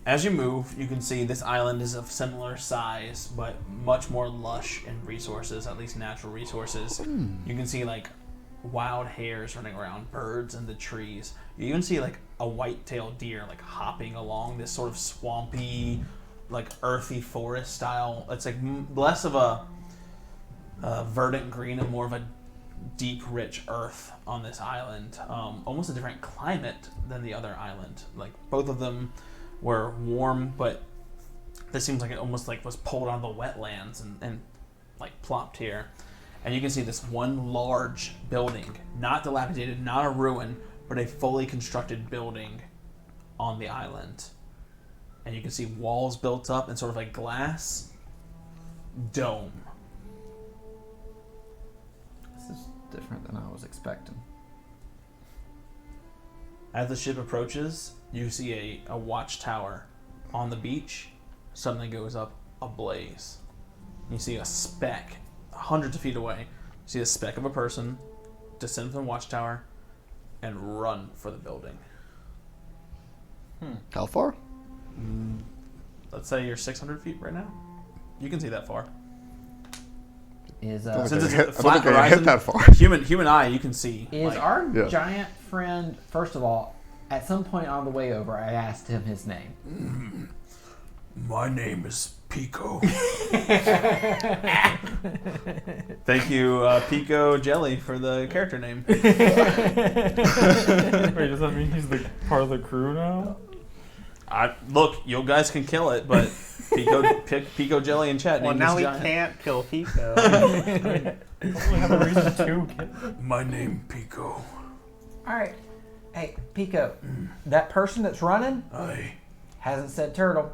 A: As you move, you can see this island is of similar size, but much more lush in resources, at least natural resources. You can see like wild hares running around, birds in the trees. You even see like a white-tailed deer like hopping along this sort of swampy, like earthy forest style. It's like less of a verdant green and more of a deep, rich earth on this island. Almost a different climate than the other island. Like both of them were warm, but this seems like it almost like was pulled out of the wetlands and like plopped here. And you can see this one large building, not dilapidated, not a ruin, but a fully constructed building on the island. And you can see walls built up and sort of a glass dome.
C: This is different than I was expecting.
A: As the ship approaches, you see a watchtower on the beach suddenly goes up ablaze. You see a speck hundreds of feet away. You see a speck of a person descend from the watchtower and run for the building.
D: How far?
A: Let's say you're 600 feet right now. You can see that far.
C: Is
D: I don't
A: Since
D: think
A: it's
D: I
A: flat
D: hit
A: horizon,
D: that far.
A: human eye, you can see.
C: is
A: like,
C: our
D: Yeah.
C: giant friend? First of all, at some point on the way over, I asked him his name.
A: My name is Pico. Thank you, Pico Jelly, for the character name.
G: Wait, does that mean he's the part of the crew now?
A: Look, you guys can kill it, but Pico Jelly in chat.
H: Well,
A: named
H: now
A: this
H: we
A: giant.
H: can't kill Pico.
G: We have a reason to get...
A: My name Pico.
C: All right. Hey, Pico, that person that's running
A: Aye.
C: hasn't said turtle.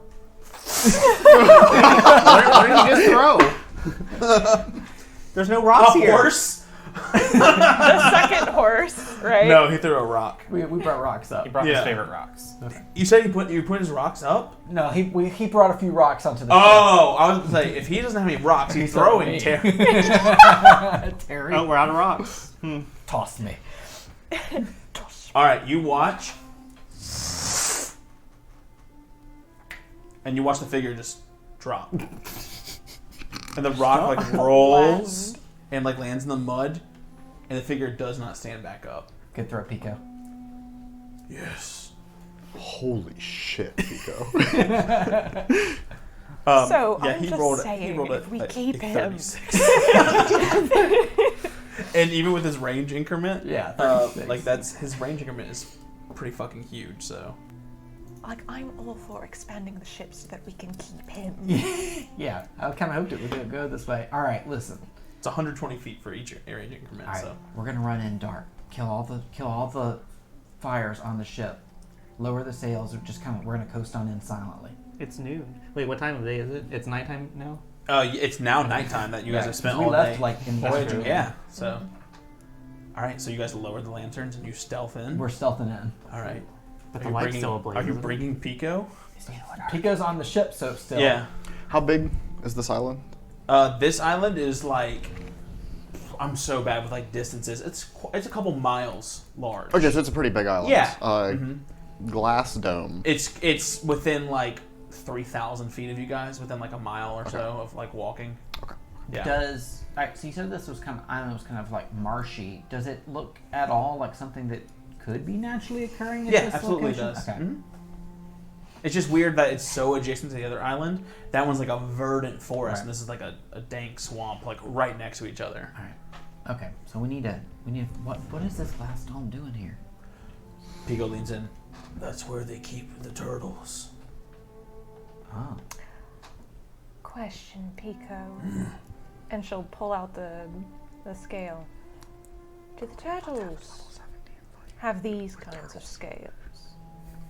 H: What did you just throw? There's no rocks here.
A: Horse?
E: The second horse, right?
A: No, he threw a rock.
C: We brought rocks up.
G: He brought
A: Yeah.
G: his favorite rocks.
A: You said you put his rocks up?
C: No, he brought a few rocks onto the
A: Oh, I was going to say, if he doesn't have any rocks, he's throwing
C: me.
A: Terry.
C: ship. Terry
H: Oh, we're out of rocks.
C: tossed me.
A: All right, you watch. And you watch the figure just drop. And the rock like rolls and like lands in the mud. And the figure does not stand back up.
C: Good throw, Pico.
A: Yes.
D: Holy shit, Pico.
E: So, I'm
A: he
E: just
A: rolled,
E: saying,
A: he rolled
E: if we keep him-
A: 36. And even with his range increment,
C: Yeah, 36.
A: like that's his range increment is pretty fucking huge. So
E: Like, I'm all for expanding the ship so that we can keep him.
C: Yeah, I kind of hoped it would go this way. All right, listen.
A: it's 120 feet for each range increment.
C: All right,
A: So
C: we're gonna run in dark. Kill all the fires on the ship. Lower the sails. Or just we're gonna coast on in silently.
H: It's noon. Wait, what time of day is it? It's nighttime now?
A: it's now nighttime that you guys have spent
C: we
A: all
C: left
A: day
C: like in
A: voyaging.
C: true.
A: Yeah. So all right, so you guys lower the lanterns and you stealth in.
C: We're stealthing in.
A: All right.
B: But
A: Are
B: the
A: you
B: light's
A: bringing-
B: still ablaze.
A: Are you
B: isn't it?
A: bringing Pico?
C: Pico's on the ship, so still.
A: Yeah.
D: How big is this island?
A: This island is like, I'm so bad with like distances. It's a couple miles large.
D: Okay, so it's a pretty big island.
A: Yeah.
D: Mm-hmm. Glass dome.
A: It's within like 3,000 feet of you guys, within like a mile or so of like walking.
D: Okay.
A: Yeah.
C: Does alright? So you said this was island was kind of like marshy. Does it look at all like something that could be naturally occurring at
A: Yeah,
C: this
A: absolutely
C: location?
A: does.
C: Okay.
A: Mhm. It's just weird that it's so adjacent to the other island. That one's like a verdant forest,
C: Right.
A: and this is like a dank swamp, like right next to each other.
C: All right. Okay. So we need what is this glass dome doing here?
A: Pico leans in. That's where they keep the turtles.
C: Oh.
E: Question, Pico. And she'll pull out the scale. Do the turtles have these kinds of scales?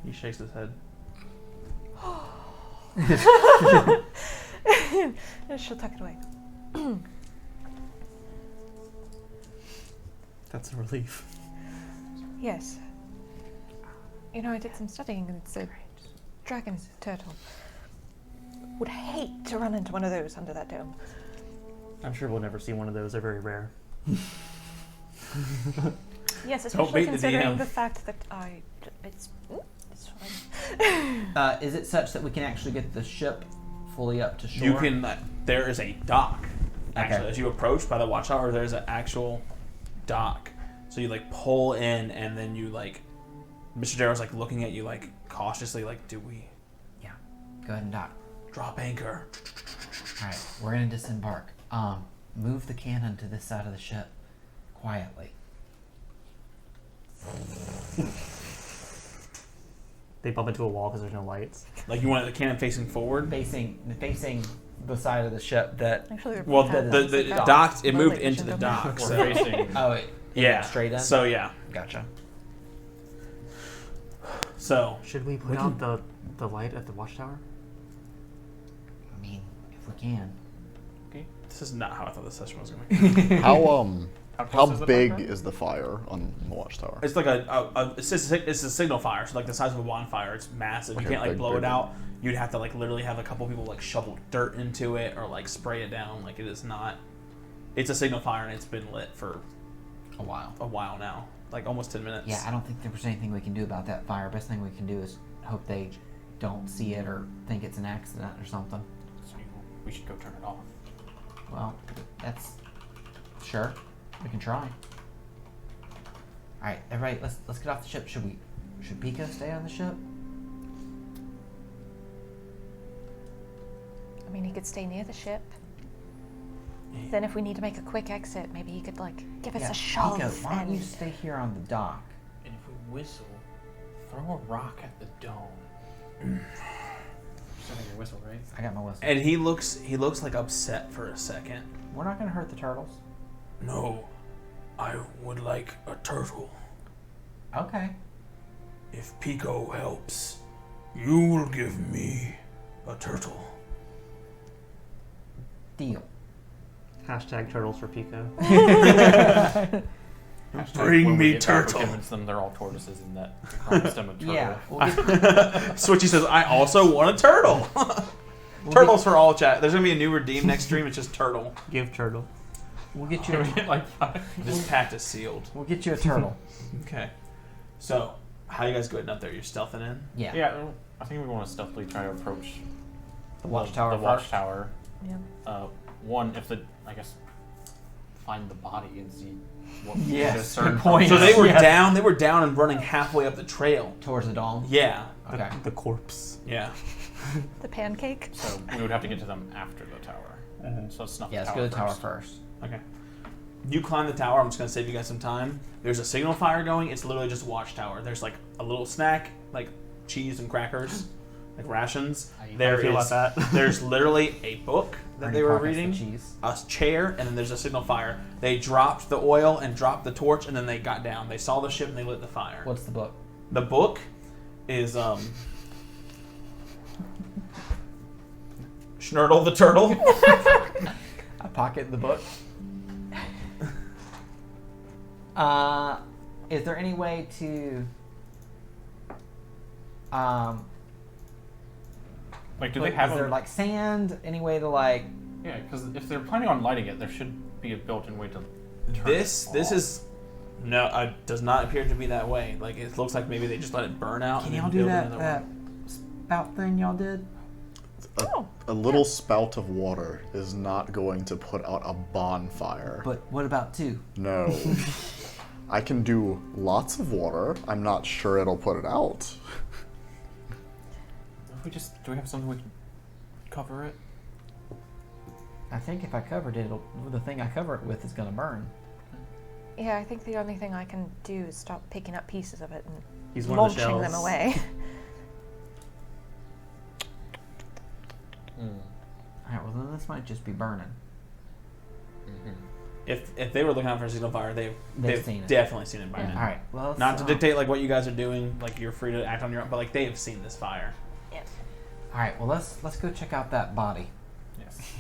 A: He shakes his head.
E: And she'll tuck it away.
B: That's a relief.
E: Yes. You know, I did some studying and it's a dragon turtle. Would hate to run into one of those under that dome.
B: I'm sure we'll never see one of those. They're very rare.
E: Yes,
A: Don't
E: especially
A: bait the
E: considering
A: DM.
E: the fact that it's fine.
C: Is it such that we can actually get the ship fully up to shore?
A: You can. There is a dock. Actually,
C: Okay.
A: as you approach by the watchtower, there's an actual dock. So you like pull in, and then you like. Mr. Darrow's like looking at you like cautiously, like, do we
C: Yeah. Go ahead and dock.
A: drop anchor?
C: All right. We're gonna disembark. Move the cannon to this side of the ship, quietly.
B: They bump into a wall because there's no lights.
A: Like you want the cannon facing forward?
C: Facing the side of the ship that.
E: Actually,
A: Well,
E: that
A: the
E: is a dock.
A: dock, it
E: Well,
A: moved
E: like,
A: into
E: we
A: the
E: should go
A: dock.
E: back.
A: So
F: We're facing.
C: Oh, it
A: yeah,
C: went straight in.
A: So yeah,
C: Gotcha.
A: so
B: Should we put out the light at the watchtower?
C: I mean, if we can.
A: this is not how I thought the session was going to be.
D: How
F: close is the
D: big
F: fire?
D: is the fire on the watchtower?
A: It's like it's a signal fire, so like the size of a bonfire. It's massive.
D: Okay,
A: You can't like
D: big,
A: blow
D: big.
A: it out. You'd have to like literally have a couple people like shovel dirt into it or like spray it down. Like it is not. It's a signal fire and it's been lit for
C: A while.
A: a while now, like almost 10 minutes.
C: Yeah, I don't think there's anything we can do about that fire. Best thing we can do is hope they don't see it or think it's an accident or something.
F: So we should go turn it off.
C: Well, that's sure. We can try. All right, everybody, let's get off the ship. Should Pico stay on the ship?
E: I mean, he could stay near the ship. Then if we need to make a quick exit, maybe he could like give us a shove.
C: Pico, why don't you
E: and
C: stay here on the dock?
F: And if we whistle, throw a rock at the dome. Still have your whistle, right?
C: I got my whistle.
A: And he looks like upset for a second.
C: We're not gonna hurt the turtles.
A: No, I would like a turtle.
C: Okay.
A: If Pico helps, you will give me a turtle.
C: Deal.
B: Hashtag turtles for Pico.
A: Bring
F: When we
A: me
F: get back,
A: turtle.
F: we convince them they're all tortoises and that we promised them a turtle.
C: Yeah. We'll get,
A: Switchy says, I also want a turtle. Turtles for all chat. There's going to be a new redeem next stream. It's just turtle.
B: Give turtle.
C: we'll get you.
F: We get like 5.
A: This pact is sealed.
C: We'll get you a turtle.
A: Okay. So, how you guys getting up there? You're stealthing in?
C: Yeah.
F: Yeah, I think we want to stealthily try to approach
C: The watchtower.
F: The
C: first.
F: watchtower.
E: yeah.
F: One, if I guess, find the body and see what
C: Yes,
F: we discern
C: good point.
A: So they were
C: Yes.
A: down. They were down and running halfway up the trail.
C: Towards the dome.
A: Yeah.
C: Okay.
B: The corpse.
A: Yeah.
E: The pancake.
F: So we would have to get to them after the tower. So snuff
C: Yeah,
F: the
C: let's
F: tower
C: go to the tower
F: first.
C: first.
A: Okay. You climb the tower. I'm just going to save you guys some time. There's a signal fire going. It's literally just a watchtower. There's like a little snack, like cheese and crackers, like rations.
F: How you
B: feel about that?
A: There's literally a book that
C: Ernie
A: they were
C: pockets the
A: reading.
C: cheese.
A: A chair, and then there's a signal fire. They dropped the oil and dropped the torch, and then they got down. They saw the ship and they lit the fire.
C: What's the book?
A: The book is Schnurtle the Turtle.
C: I pocket the book. Is there any way to
F: Like, do they have
C: Is there
F: them?
C: like sand? Any way to like?
F: Yeah, because if they're planning on lighting it, there should be a built-in way to turn
A: This
F: it off.
A: is no, does not appear to be that way. Like it looks like maybe they just let it burn out.
C: Can
A: and
C: y'all
A: then
C: do
A: build
C: that
A: another one.
C: spout thing y'all did?
D: A little spout of water is not going to put out a bonfire.
C: But what about 2?
D: No. I can do lots of water. I'm not sure it'll put it out.
F: Do we have something we can cover it?
C: I think if I covered it, the thing I cover it with is gonna burn.
E: Yeah, I think the only thing I can do is stop picking up pieces of it and
B: He's one of the
E: launching them
B: shells.
E: away.
C: Alright, well then this might just be burning.
A: If they were looking out for a signal fire, they've
C: seen it.
A: definitely seen it by now.
C: Alright, well let's,
A: Not to dictate like what you guys are doing, like you're free to act on your own, but like they have seen this fire.
E: Yes.
C: Alright, well let's go check out that body.
F: Yes.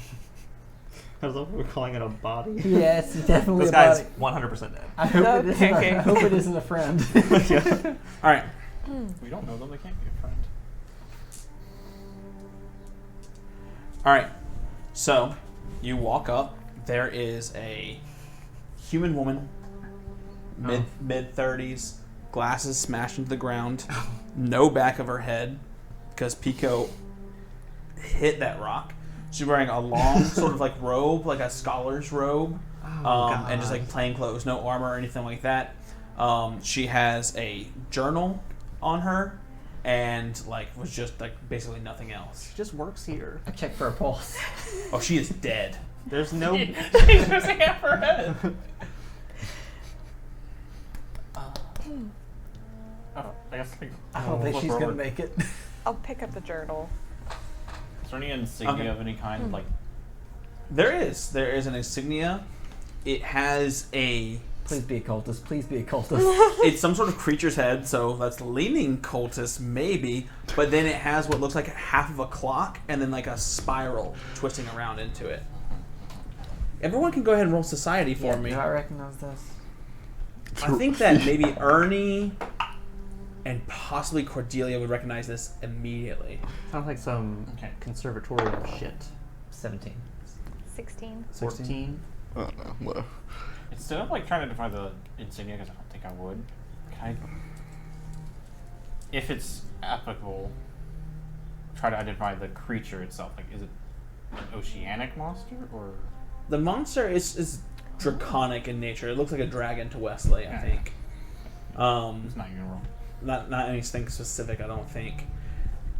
B: I was like, we're calling it a body.
C: Yes, it's definitely
B: This
C: a
B: guy's
C: body.
B: 100% dead.
C: I hope,
E: Okay.
C: I hope it isn't a friend.
A: All right.
F: We don't know them. They can't be a friend.
A: All right. So you walk up. There is a human woman, mid 30s, glasses smashed into the ground, no back of her head because Pico hit that rock. She's wearing a long sort of like robe, like a scholar's robe, and just like plain clothes, no armor or anything like that. She has a journal on her, and like was just like basically nothing else.
H: She just works here.
C: I checked for a pulse.
A: Oh, she is dead.
H: There's no.
F: She's missing half her head. Oh, I guess.
C: I don't think
F: flip
C: she's
F: her
C: gonna
F: over.
C: make it.
E: I'll pick up the journal.
F: Is there any insignia
A: Okay.
F: of any kind? Like,
A: There is an insignia. It has a
C: Please be a cultist. Please be a cultist.
A: it's some sort of creature's head, so that's leaning cultist maybe, but then it has what looks like half of a clock and then like a spiral twisting around into it. Everyone can go ahead and roll society for me.
C: Do I recognize this?
A: I think that maybe Ernie and possibly Cordelia would recognize this immediately.
B: Sounds like some conservatorial shit.
C: 17.
E: 16.
B: 14.
D: I don't know. Well,
F: instead of like trying to define the insignia, because I don't think I would, can I, if it's applicable, try to identify the creature itself? Like, is it an oceanic monster or?
A: The monster is draconic in nature. It looks like a dragon to Wesley, I think.
F: It's not even wrong.
A: Not anything specific, I don't think.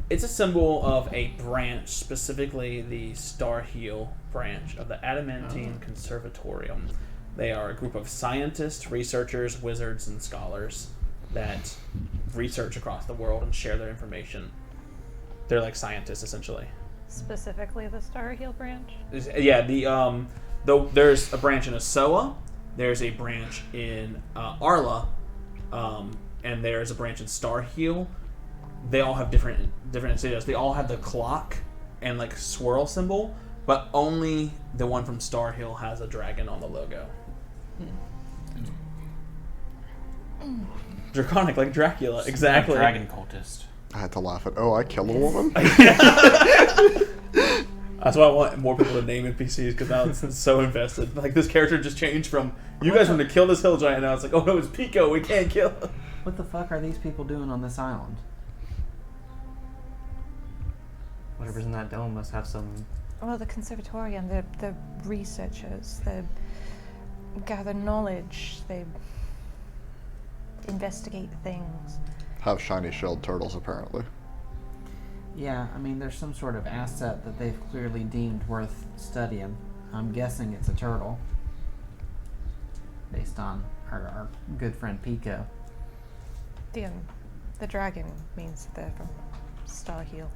A: It's a symbol of a branch, specifically the Star Heel branch of the Adamantine Conservatorium. They are a group of scientists, researchers, wizards, and scholars that research across the world and share their information. They're like scientists, essentially.
E: Specifically the Star Heel branch.
A: Yeah, there's a branch in Asoa, there's a branch in Arla, and there's a branch in Star Heel. They all have different insignias. They all have the clock and like swirl symbol, but only the one from Star Hill has a dragon on the logo. Draconic, like Dracula, exactly.
F: A dragon cultist.
D: I had to laugh at, I kill a woman?
A: That's why I want more people to name NPCs, because now it's so invested. Like, this character just changed from, you guys want to kill this hill giant, and now it's like, oh no, it's Pico, we can't kill him.
C: What the fuck are these people doing on this island?
B: Whatever's in that dome must have some.
E: Well, the conservatorium, the researchers, they gather knowledge, they investigate things.
D: Have shiny shelled turtles, apparently.
C: Yeah, I mean, there's some sort of asset that they've clearly deemed worth studying. I'm guessing it's a turtle, based on our good friend Pico.
E: The dragon means that they're from Star Heel.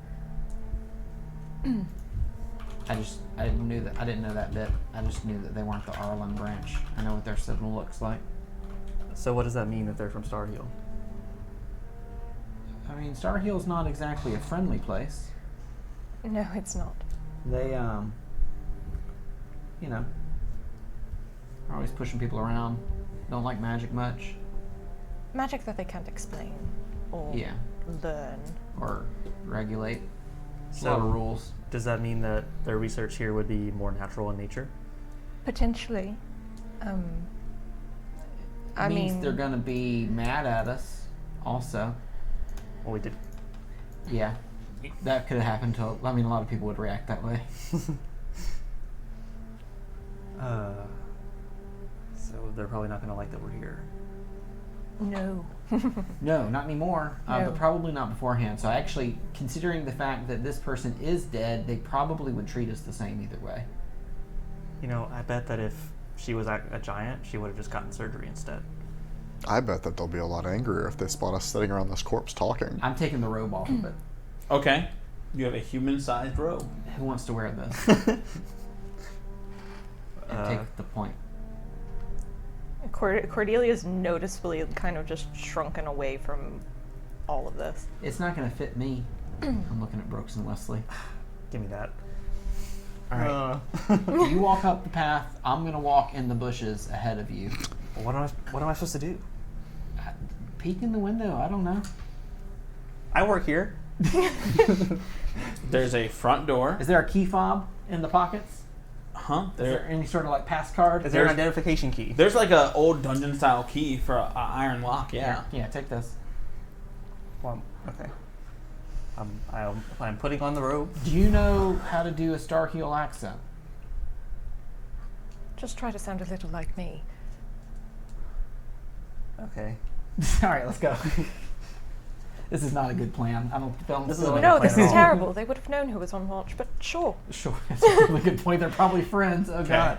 C: I didn't know that bit. I just knew that they weren't the Arlen branch. I know what their symbol looks like.
B: So what does that mean that they're from Star Heel?
C: I mean, Star Heel's not exactly a friendly place.
E: No, it's not.
C: They, you know, are always pushing people around. Don't like magic much.
E: Magic that they can't explain or
C: Yeah.
E: learn.
C: Or regulate.
B: So-
C: A lot of rules.
B: Does that mean that their research here would be more natural in nature?
E: Potentially. I
C: Means
E: mean,
C: they're gonna be mad at us. Also,
B: Well, we did.
C: yeah, that could have happened to. I mean, a lot of people would react that way.
B: So they're probably not going to like that we're here.
E: no.
C: No, not anymore.
E: No.
C: But probably not beforehand. So actually, considering the fact that this person is dead, they probably would treat us the same either way.
B: You know, I bet that if she was a giant, she would have just gotten surgery instead.
D: I bet that they'll be a lot angrier if they spot us sitting around this corpse talking.
C: I'm taking the robe off of it.
A: Okay. You have a human-sized robe.
C: Who wants to wear this? And take the point.
E: Cordelia's noticeably kind of just shrunken away from all of this.
C: It's not going to fit me. I'm looking at Brooks and Wesley.
B: Give me that.
C: All right. You walk up the path. I'm going to walk in the bushes ahead of you.
B: What am I supposed to do?
C: Peek in the window. I don't know.
B: I work here.
A: There's a front door.
C: Is there a key fob in the pockets?
A: Huh?
C: Is there any sort of like pass card?
B: Is there an identification key?
A: There's like a old dungeon style key for an iron lock. Yeah.
C: Yeah, take this.
B: Well, okay. I'm putting on the robe.
C: Do you know how to do a Star Heel accent?
E: Just try to sound a little like me.
B: Okay.
C: All right, let's go. This is not a good plan. I don't film.
B: This is a
E: No,
B: plan
E: this
B: at
E: is
B: all.
E: terrible. They would have known who was on watch, but sure.
C: Sure, that's a really good point. They're probably friends. Oh god,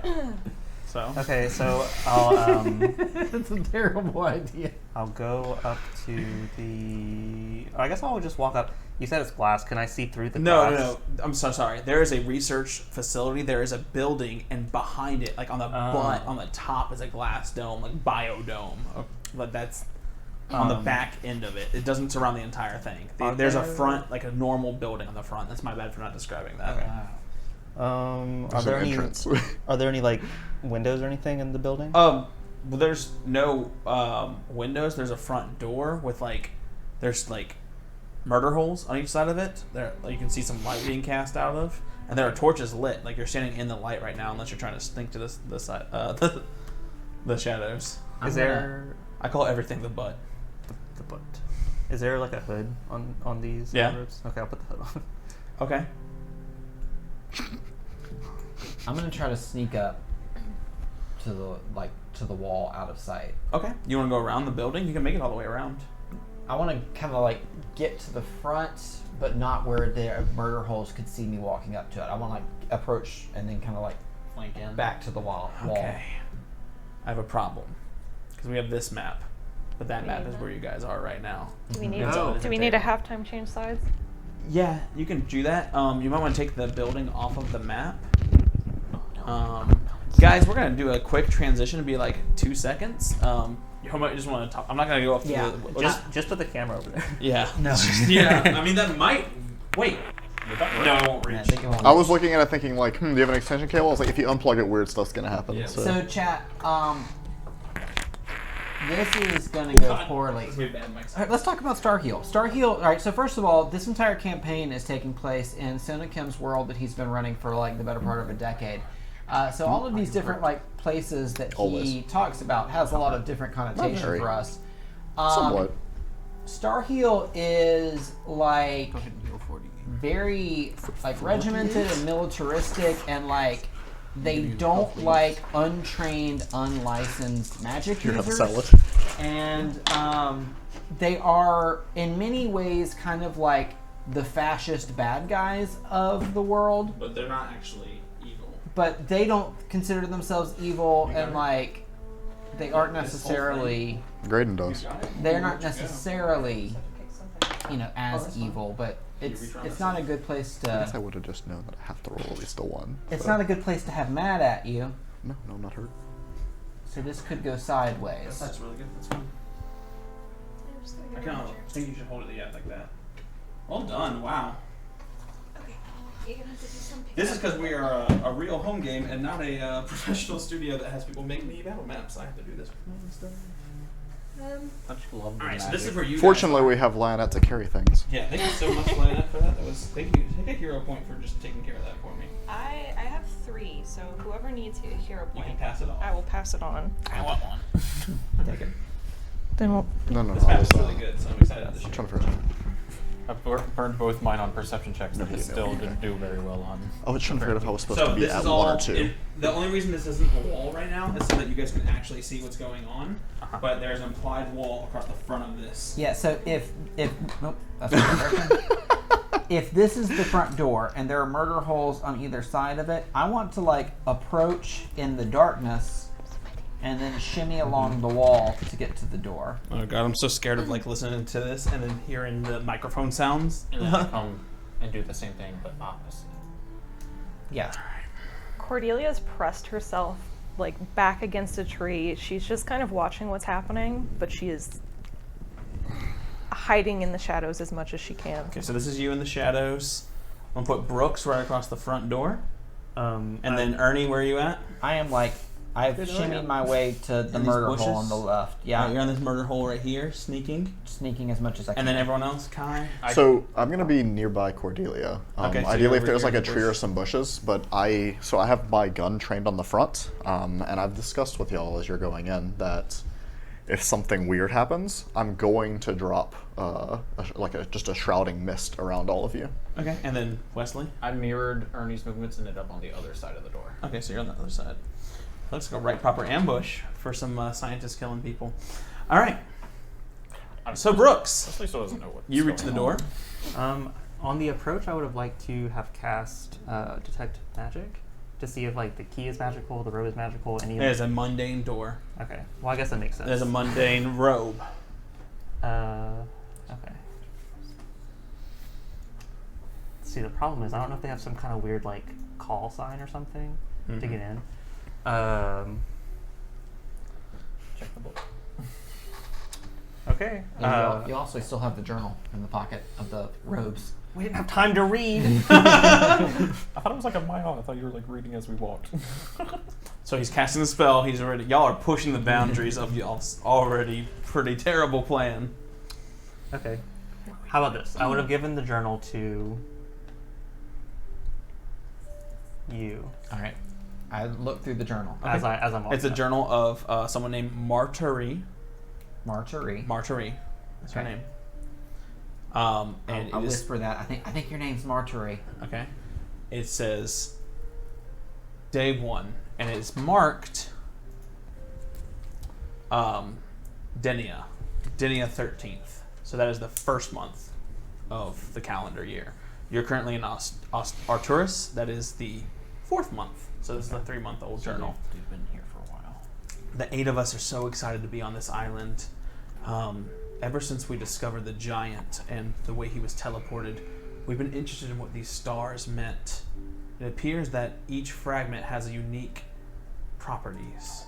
A: So.
B: Okay, so I'll
C: that's a terrible idea.
B: I'll go up to the. I guess I'll just walk up. You said it's glass. Can I see through the
A: No,
B: glass?
A: no. I'm so sorry. There is a research facility. There is a building, and behind it, like on the butt, on the top, is a glass dome, like biodome. But that's on the back end of it. It doesn't surround the entire thing. There's a front, like a normal building on the front. That's my bad for not describing that.
B: Okay.
C: Wow.
B: Are
D: There's
B: there
D: an
B: any?
D: entrance.
B: Are there any like windows or anything in the building?
A: Well, there's no windows. There's a front door with there's murder holes on each side of it. There, you can see some light being cast out of, and there are torches lit. Like you're standing in the light right now, unless you're trying to stink to the side, the shadows.
B: Is there
A: I call everything the butt.
B: the butt? Is there like a hood on these
A: Yeah.
B: robes? Okay, I'll put the hood on.
A: Okay.
C: I'm gonna try to sneak up to the wall out of sight.
A: Okay. You want to go around the building? You can make it all the way around.
C: I want to kind of get to the front, but not where the murder holes could see me walking up to it. I want to approach and then kind of
F: Flank in.
C: back to the wall.
A: Okay. I have a problem because we have this map, but that map is where you guys are right now.
E: Do we need?
A: It's all
E: Do we need a halftime change sides?
A: Yeah, you can do that. You might want to take the building off of the map. Guys, we're gonna do a quick transition. It'll be like 2 seconds. You might just want to talk. I'm not gonna go up to
C: Yeah.
A: the.
B: Just put the camera over there.
A: Yeah.
C: No.
A: Yeah. I mean, that might. Wait. No, it won't reach.
C: I think it won't.
D: I was looking at it thinking do you have an extension cable? I was like, if you unplug it, weird stuff's gonna happen.
A: Yeah.
C: So chat, this is gonna go poorly.
A: We have bad mics.
C: All right, let's talk about Starheal. Starheal. All right. So first of all, this entire campaign is taking place in Sonakim's world that he's been running for the better part of a decade. So all of these different places that he
D: Always.
C: talks about has a lot of different connotation
D: very.
C: for us.
D: Somewhat.
C: Starheal is very regimented and militaristic, and they don't like untrained, unlicensed magic
D: You have a
C: users.
D: salad.
C: And they are in many ways kind of like the fascist bad guys of the world,
A: But they're not actually evil.
C: but they don't consider themselves evil, and they aren't necessarily
D: Graydon does.
C: they're not necessarily as evil, but it's not a good place
D: I guess I
C: to
D: would have just known that I have to roll at least a 1.
C: it's
D: but-
C: not a good place to have mad at you,
D: No, I'm not hurt.
C: so this could go sideways.
A: That's really good. That's fine. I think you should hold it like that. Well done. Wow. This is because we are a real home game and not a professional studio that has people make me battle maps. I have to do this.
F: Don't you love the
A: All right, so
F: magic?
A: this is where you.
D: Fortunately,
A: guys
D: we have Lionette to carry things.
A: Yeah, thank you so much, Lionette, for that. That was thank you. Take a hero point for just taking care of that for me.
E: I have 3, so whoever needs a hero
A: You
E: point,
A: can pass it on.
E: I will pass it on.
A: I want one.
C: Take it.
E: Then we'll.
D: No,
A: This
D: I
A: map
D: was
A: is really good, so I'm excited to
D: I'm
A: share.
D: trying to figure out.
F: I've burned both mine on perception checks that I
D: No,
F: still
D: okay.
F: didn't do very well on.
D: I was trying to figure out if I was supposed
A: So
D: to be
A: this
D: at
A: is
D: 1
A: all.
D: or 2.
A: The only reason this isn't a wall right now is so that you guys can actually see what's going on. But there's an implied wall across the front of this.
C: Yeah. So if nope, that's not the direction. If this is the front door and there are murder holes on either side of it, I want to like approach in the darkness and then shimmy along the wall to get to the door.
A: Oh god, I'm so scared of like listening to this and then hearing the microphone sounds.
F: And then I come and do the same thing, but opposite.
C: Yeah.
E: Cordelia's pressed herself like back against a tree. She's just kind of watching what's happening, but she is hiding in the shadows as much as she can.
A: Okay, so this is you in the shadows. I'm gonna put Brooks right across the front door. And then Ernie, where are you at?
C: I am like I've shimmied my way to the
A: In these
C: murder
A: bushes?
C: hole on the left. Yeah.
A: Alright, you're on this murder hole right here, sneaking.
C: Sneaking as much as I can.
A: And then everyone else, Kai.
D: So I'm gonna be nearby Cordelia.
A: Okay, so you're
D: ideally, if
A: over
D: there's
A: here
D: like a
A: in the
D: tree
A: bush.
D: or some bushes, but I have my gun trained on the front, and I've discussed with y'all as you're going in that if something weird happens, I'm going to drop just a shrouding mist around all of you.
A: Okay, and then Wesley.
F: I mirrored Ernie's movements and ended up on the other side of the door.
A: Okay, so you're on the other side. Looks like a right proper ambush for some scientists killing people. All right. So Brooks,
F: Wesley still doesn't know what.
A: you reach the door.
B: On the approach, I would have liked to have cast Detect Magic to see if like the key is magical, the robe is magical, any.
A: There's a mundane door.
B: Okay. Well, I guess that makes sense.
A: There's a mundane robe.
B: Okay. See, the problem is I don't know if they have some kind of weird like call sign or something to get in.
F: Check the book.
B: Okay.
C: And you also still have the journal in the pocket of the robes.
B: We didn't have time to read.
F: I thought it was like a mile. I thought you were like reading as we walked.
A: So he's casting the spell. He's already. Y'all are pushing the boundaries of y'all's already pretty terrible plan.
B: Okay. How about this? I would have given the journal to you
C: All right. I look through the journal.
B: as I'm walking.
A: It's a
B: up.
A: journal of someone named Marjorie.
C: Marjorie.
A: Marjorie. That's her
C: Okay.
A: name.
C: I'll
A: And it is
C: whisper that. I think your name's Marjorie.
A: okay. It says day 1, and it's marked Denia 13th. So that is the first month of the calendar year. You're currently in Arcturus. That is the 4th month. So this is a 3-month-old journal.
F: We've been here for a while.
A: The 8 of us are so excited to be on this island. Ever since we discovered the giant and the way he was teleported, we've been interested in what these stars meant. It appears that each fragment has a unique properties.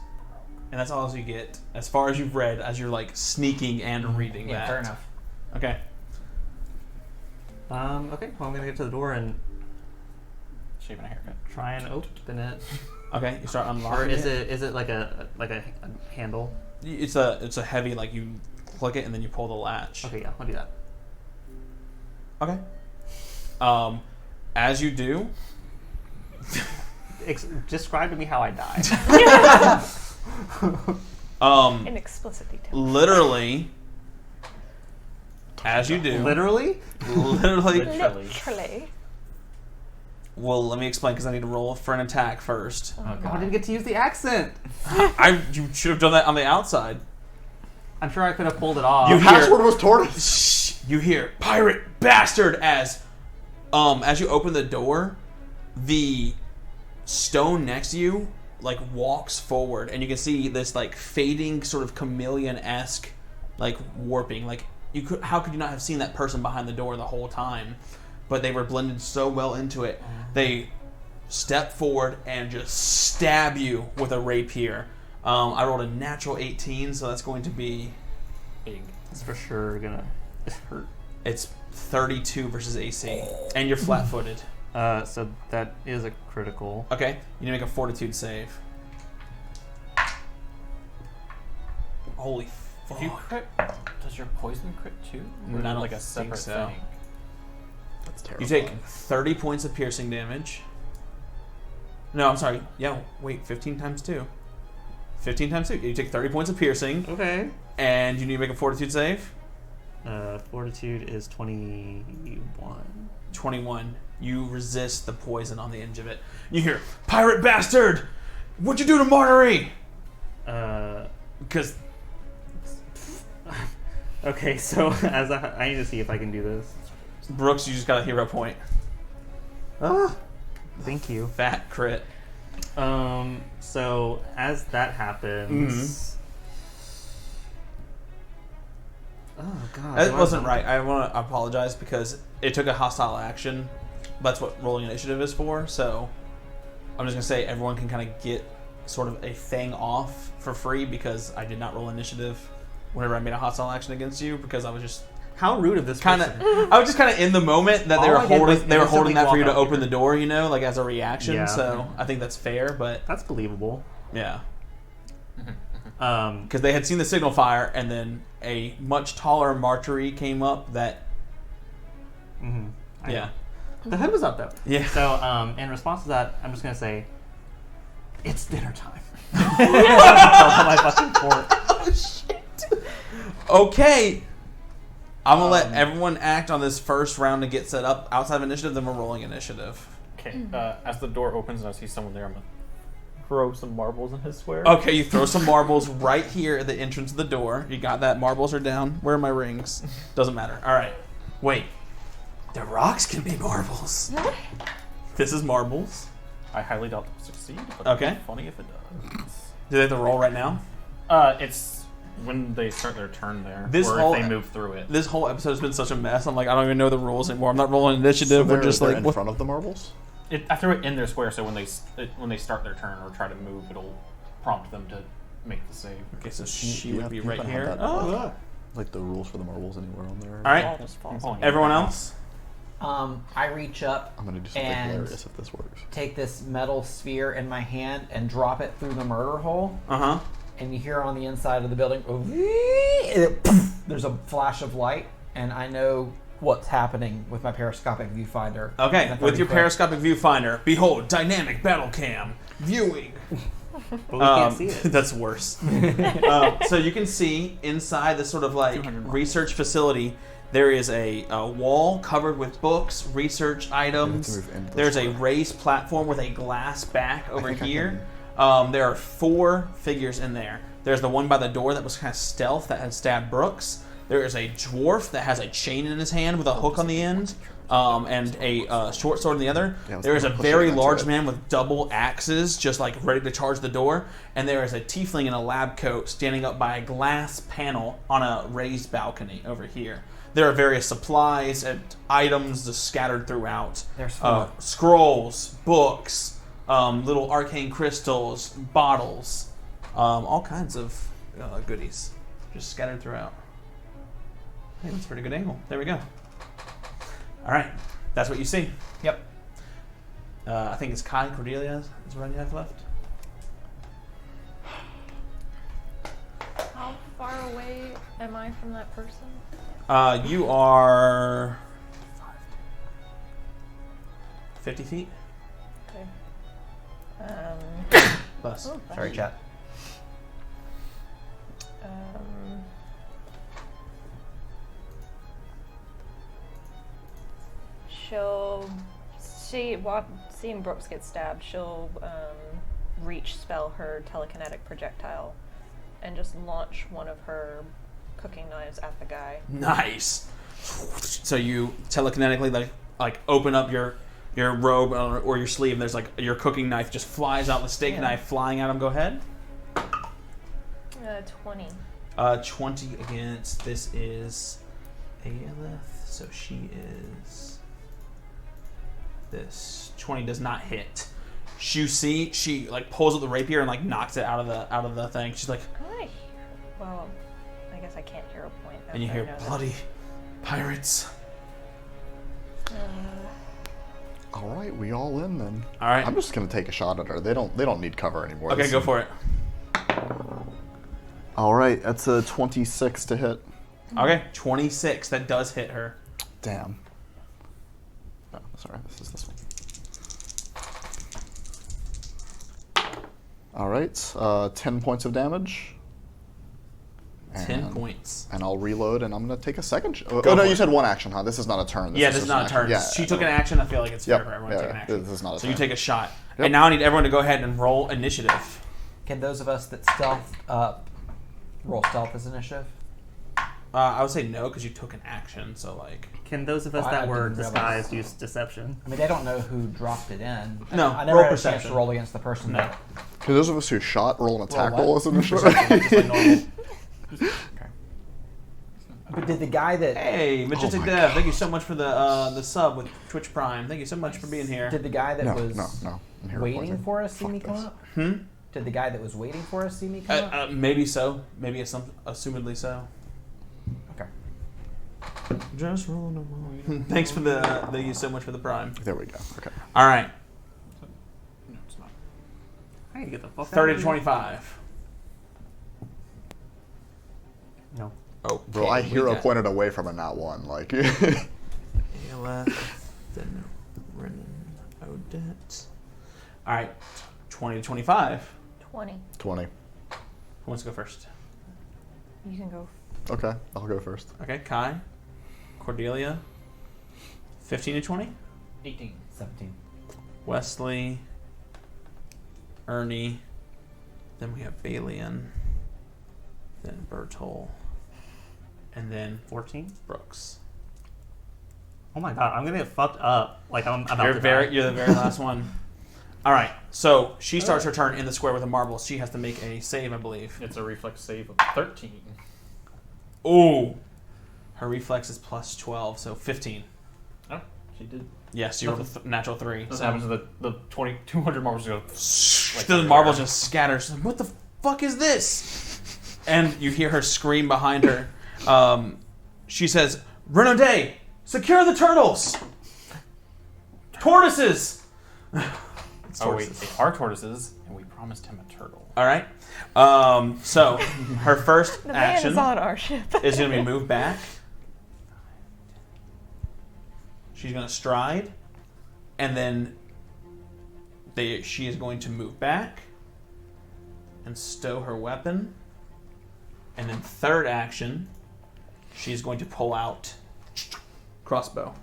A: And that's all as you get, as far as you've read, as you're like sneaking and reading
C: Yeah,
A: that.
C: fair enough.
A: Okay.
B: Okay. Well, I'm gonna get to the door and
F: Shaving a haircut.
B: try and open it.
A: Okay, you start
B: Or
A: unlocking
B: is it like a handle?
A: It's a heavy, like you click it and then you pull the latch.
B: Okay, yeah, I'll do that.
A: Okay. As you do,
B: Describe to me how I died.
E: In explicit detail.
A: literally, as you do,
B: Literally?
A: literally.
E: Literally.
A: Well, let me explain because I need to roll for an attack first.
C: Oh,
B: I
C: God.
B: didn't get to use the accent.
A: You should have done that on the outside.
B: I'm sure I could have pulled it off.
A: You
D: The
A: hear-
D: password was tortoise.
A: Shh, you hear pirate bastard as you open the door, the stone next to you like walks forward, and you can see this like fading sort of chameleon-esque like warping. Like how could you not have seen that person behind the door the whole time? But they were blended so well into it. They step forward and just stab you with a rapier. I rolled a natural 18, so that's going to be
F: Big.
B: It's for sure gonna hurt.
A: it's 32 versus AC, and you're flat-footed.
B: So that is a critical.
A: Okay, you need to make a fortitude save. Holy
F: If you crit, does your poison crit too? Or
A: I
F: is it
A: don't
F: like a
A: think
F: separate
A: so.
F: thing?
D: That's
A: You
D: terrifying.
A: take 30 points of piercing damage. No, I'm sorry. Yeah, wait, 15 times 2. 15 times 2. You take 30 points of piercing,
B: Okay.
A: and you need to make a fortitude save.
B: Fortitude is 21.
A: 21. You resist the poison on the edge of it. You hear, "Pirate bastard! What'd you do to Marjorie?" Because
B: Okay, so as I need to see if I can do this.
A: Brooks, you just got a hero point.
B: Ah, thank you.
A: Fat crit.
B: So as that happens, oh god,
A: That wasn't right. I want to apologize because it took a hostile action. That's what rolling initiative is for. So I'm just gonna say everyone can kind of get sort of a thing off for free because I did not roll initiative whenever I made a hostile action against you because I was just
B: How rude of this
A: kind of
B: person.
A: I was just kind of in the moment that they
B: All
A: were
B: I did was
A: holding
B: innocently
A: that for you
B: walk
A: to
B: out
A: open
B: here.
A: the door, you know, like as a reaction.
B: Yeah.
A: So I think that's fair, but
B: That's believable.
A: yeah.
B: Um,
A: Because they had seen the signal fire, and then a much taller Marjorie came up. That
B: mhm. I
A: yeah,
B: know. The head was up though.
A: yeah.
B: So in response to that, I'm just gonna say, it's dinner time. My fucking fort.
A: Oh shit. Okay, I'm gonna let everyone act on this first round to get set up outside of initiative. Then we're rolling initiative.
F: Okay, as the door opens and I see someone there, I'm gonna throw some marbles in his square.
A: Okay, you throw some marbles right here at the entrance of the door. You got that? Marbles are down. Where are my rings? Doesn't matter. All right. Wait. The rocks can be marbles. This is marbles.
F: I highly doubt they'll succeed, but
A: Okay.
F: it'd be funny if it does.
A: Do they have to roll right now?
F: It's when they start their turn there,
A: This
F: or
A: whole-
F: if they move through it.
A: This whole episode has been such a mess. I'm like, I don't even know the rules anymore. I'm not rolling
D: So
A: initiative.
D: they're,
A: We're just
D: they're
A: like,
D: in
A: what?
D: front of the marbles?
F: I threw it in their square, so when they start their turn or try to move, it'll prompt them to make the save.
A: Okay, so
D: Do
A: she
D: you
A: would
D: have-
A: be
D: you
A: right
D: happen to
A: here.
D: have that,
A: Oh.
D: Like the rules for the marbles anywhere on there?
A: All right.
F: I'm pulling it
A: Everyone
F: right now.
A: else?
C: I reach up
D: I'm gonna do something
C: And-
D: hilarious if this works.
C: take this metal sphere in my hand and drop it through the murder hole,
A: Uh huh.
C: and you hear on the inside of the building, and there's a flash of light, and I know what's happening with my periscopic viewfinder.
A: Okay,
C: And a
A: with your
C: 30-foot
A: periscopic viewfinder, behold, dynamic battle cam viewing.
B: But we can't see it.
A: That's worse. So you can see inside this sort of like
F: 200 marbles.
A: research facility, there is a wall covered with books, research items.
D: move into the
A: There's a
D: square.
A: raised platform with a glass back over
D: think I
A: here. There are 4 figures in there. There's the one by the door that was kind of stealth that had stabbed Brooks. There is a dwarf that has a chain in his hand with a hook on the end, and a short sword in the other.
D: Yeah, I was
A: There is a
D: gonna push it
A: very
D: into
A: large
D: it.
A: man with double axes, just like ready to charge the door. And there is a tiefling in a lab coat standing up by a glass panel on a raised balcony over here. There are various supplies and items just scattered throughout.
C: There's 4.
A: Scrolls, books, little arcane crystals, bottles, all kinds of goodies just scattered throughout. Hey, that's a pretty good angle. There we go. All right, that's what you see.
C: Yep.
A: I think it's Kai, Cordelia is what you have left.
E: How far away am I from that person?
A: You are 50 feet.
E: Okay.
A: Bus.
E: Oh,
C: Sorry, chat.
E: Um, she'll seeing Brooks get stabbed. She'll reach spell her telekinetic projectile and just launch one of her cooking knives at the guy.
A: Nice. So you telekinetically like open up your robe or your sleeve, and there's like your cooking knife just flies out, the steak
E: Yeah.
A: knife flying at him. Go ahead.
E: 20.
A: 20 against, this is Aelith, so she is this. 20 does not hit. You see, she like pulls up the rapier and like knocks it out of the thing. She's like,
E: Well, I guess I can't hear a point.
A: and you
E: after I
A: hear
E: know that.
A: bloody pirates.
D: All right, we all in then.
A: All right.
D: I'm just gonna take a shot at her. They don't need cover anymore.
A: Okay,
D: This
A: go
D: is-
A: for it.
D: All right, that's a 26 to hit.
A: Okay, 26. That does hit her.
D: Damn. Oh, sorry, this is this one. All right, 10 points of damage.
A: 10 points.
D: And I'll reload, and I'm going to take a second. Oh,
A: Go
D: no,
A: for
D: you
A: it.
D: said one action, huh? This is not a turn.
A: This is
D: just
A: not a
D: an
A: turn.
D: action.
A: She took an action. I feel like it's fair for everyone to take an action.
D: This is not a
A: So
D: turn.
A: you take a shot.
D: Yep.
A: And now I need everyone to go ahead and roll initiative.
C: Can those of us that stealth roll stealth as initiative?
A: I would say no, because you took an action, so like...
B: Can those of us
C: Oh, I
B: that were
C: didn't realize.
B: disguised use deception?
C: I mean, they don't know who dropped it in.
A: No,
C: I never
A: roll
C: had a chance
A: perception.
C: to roll against the person
A: No.
C: that.
D: For those of us who shot, roll an attack
C: what?
D: roll as initiative.
A: Just like normal.
C: But did the guy that
A: Hey, Majestic
D: my
A: Dev, thank you so much for the sub with Twitch Prime. Thank you so much for being here.
C: did the guy that
D: No,
C: was
D: no. I'm here
C: waiting
D: reporting.
C: for us see
D: Fuck
C: me come
D: this.
C: up?
A: Hmm?
C: Did the guy that was waiting for us see me come up?
A: Maybe so. Maybe assumedly so.
C: Okay.
A: Just roll normal. Thanks for thank you so much for the Prime.
D: There we go. Okay.
A: All right,
F: No, it's not.
B: I need to get the fuck
A: 30
B: out
A: to
B: of
A: 25.
B: No.
A: Oh,
D: Bro, I hero pointed away from a nat one. Like,
A: ALF, then Renan Odette. All right, 20 to 25.
E: 20.
D: 20.
A: Who wants to go first?
E: You can go.
D: Okay, I'll go first.
A: Okay, Kai, Cordelia. 15 to 20.
F: 18.
C: 17.
A: Wesley, Ernie, then we have Balian, then Bertol, and then
B: 14?
A: Brooks.
B: Oh my god, I'm gonna get fucked up. Like I'm about
A: You're
B: to die.
A: you're the very last one. All right, so she starts her turn in the square with a marble. She has to make a save, I believe.
F: It's a reflex save of 13.
A: Ooh, her reflex is plus 12, so 15.
F: Oh, she did.
A: Yes, you rolled a natural 3.
F: This
A: So
F: happens to the 200 marbles go.
A: the marble just scatters. She's like, what the fuck is this? And you hear her scream behind her. She says, Renaudet, secure the turtles! Tortoises! It's
F: Oh wait,
A: tortoises.
F: they are tortoises, and we promised him a turtle.
A: All right. So her first
E: The man
A: action
E: is on our ship.
A: is going to be move back. She's going to stride, and then she is going to move back and stow her weapon. And then third action, she's going to pull out crossbow.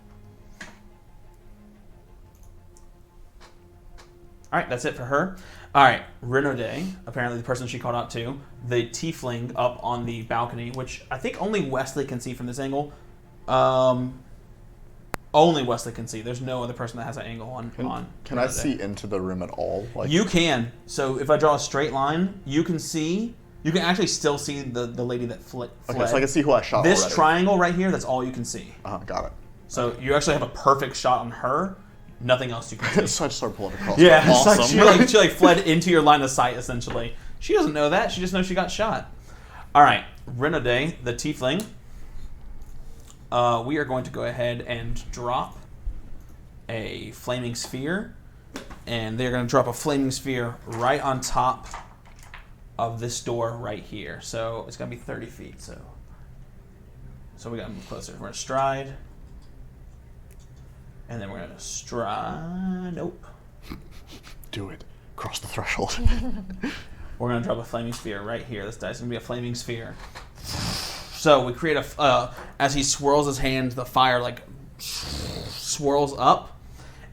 A: All right, that's it for her. All right, Renaudet, apparently the person she called out to, the tiefling up on the balcony, which I think only Wesley can see from this angle. Only Wesley can see. There's no other person that has an angle on.
D: Can I
A: Renaudet.
D: see into the room at all? Like,
A: You can. So if I draw a straight line, you can see. You can actually still see the lady that fled.
D: okay, so I can see who I shot
A: This
D: already.
A: triangle right here, that's all you can see.
D: Got it.
A: So you actually have a perfect shot on her. Nothing else you can see.
D: So I just started pulling across.
A: Yeah, it's
D: awesome.
A: like she fled into your line of sight essentially. She doesn't know that. She just knows she got shot. All right, Renaudet, the tiefling. We are going to go ahead and drop a flaming sphere, and they're going to drop a flaming sphere right on top of this door right here. So it's going to be 30 feet. So we got to move closer. We're going to stride. And then we're going to stride. Nope.
D: Do it. Cross the threshold.
A: We're going to drop a flaming sphere right here. This dice is going to be a flaming sphere. So we create as he swirls his hand, the fire like swirls up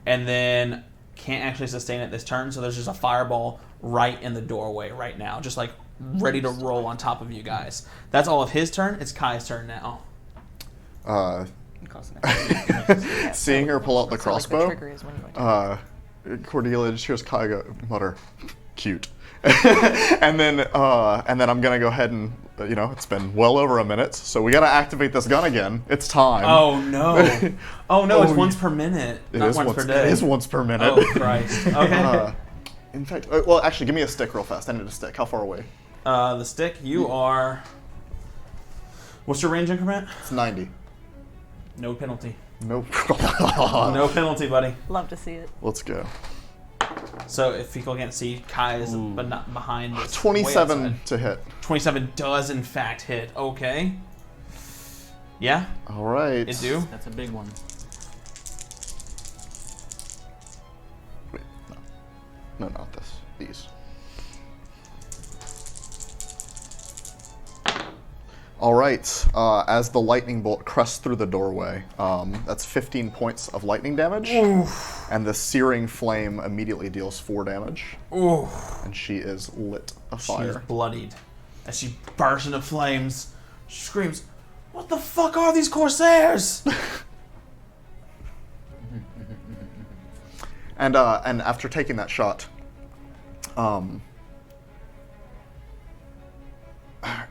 A: and then can't actually sustain it this turn. So there's just a fireball right in the doorway right now, just like ready to roll on top of you guys. That's all of his turn. It's Kai's turn now.
D: Seeing her pull out the crossbow,
E: trigger is when you went
D: Cordelia just hears Kai mutter, "Cute," and then I'm gonna go ahead and it's been well over a minute, so we gotta activate this gun again. It's time.
A: Oh no! Oh no! It's
D: Oh,
A: once per minute,
D: It
A: not
D: is
A: once per day.
D: It is once per minute.
A: Oh Christ! Okay.
D: In fact, well, actually, give me a stick real fast. I need a stick. How far away?
A: The stick. You are. What's your range increment?
D: It's 90.
A: No penalty.
D: Nope.
A: No penalty, buddy.
E: Love to see it.
D: Let's go.
A: So if people can't see, Kai is but not behind this.
D: 27 to hit.
A: 27 does in fact hit. Okay. Yeah,
D: All right.
A: it do.
F: That's a big one.
D: Wait, no, not this. These. All right. As the lightning bolt crests through the doorway, that's 15 points of lightning damage, and the searing flame immediately deals 4 damage,
A: Ooh.
D: and she is lit
A: She is
D: afire.
A: bloodied. As she bursts into flames, she screams, "What the fuck are these Corsairs?"
D: And after taking that shot,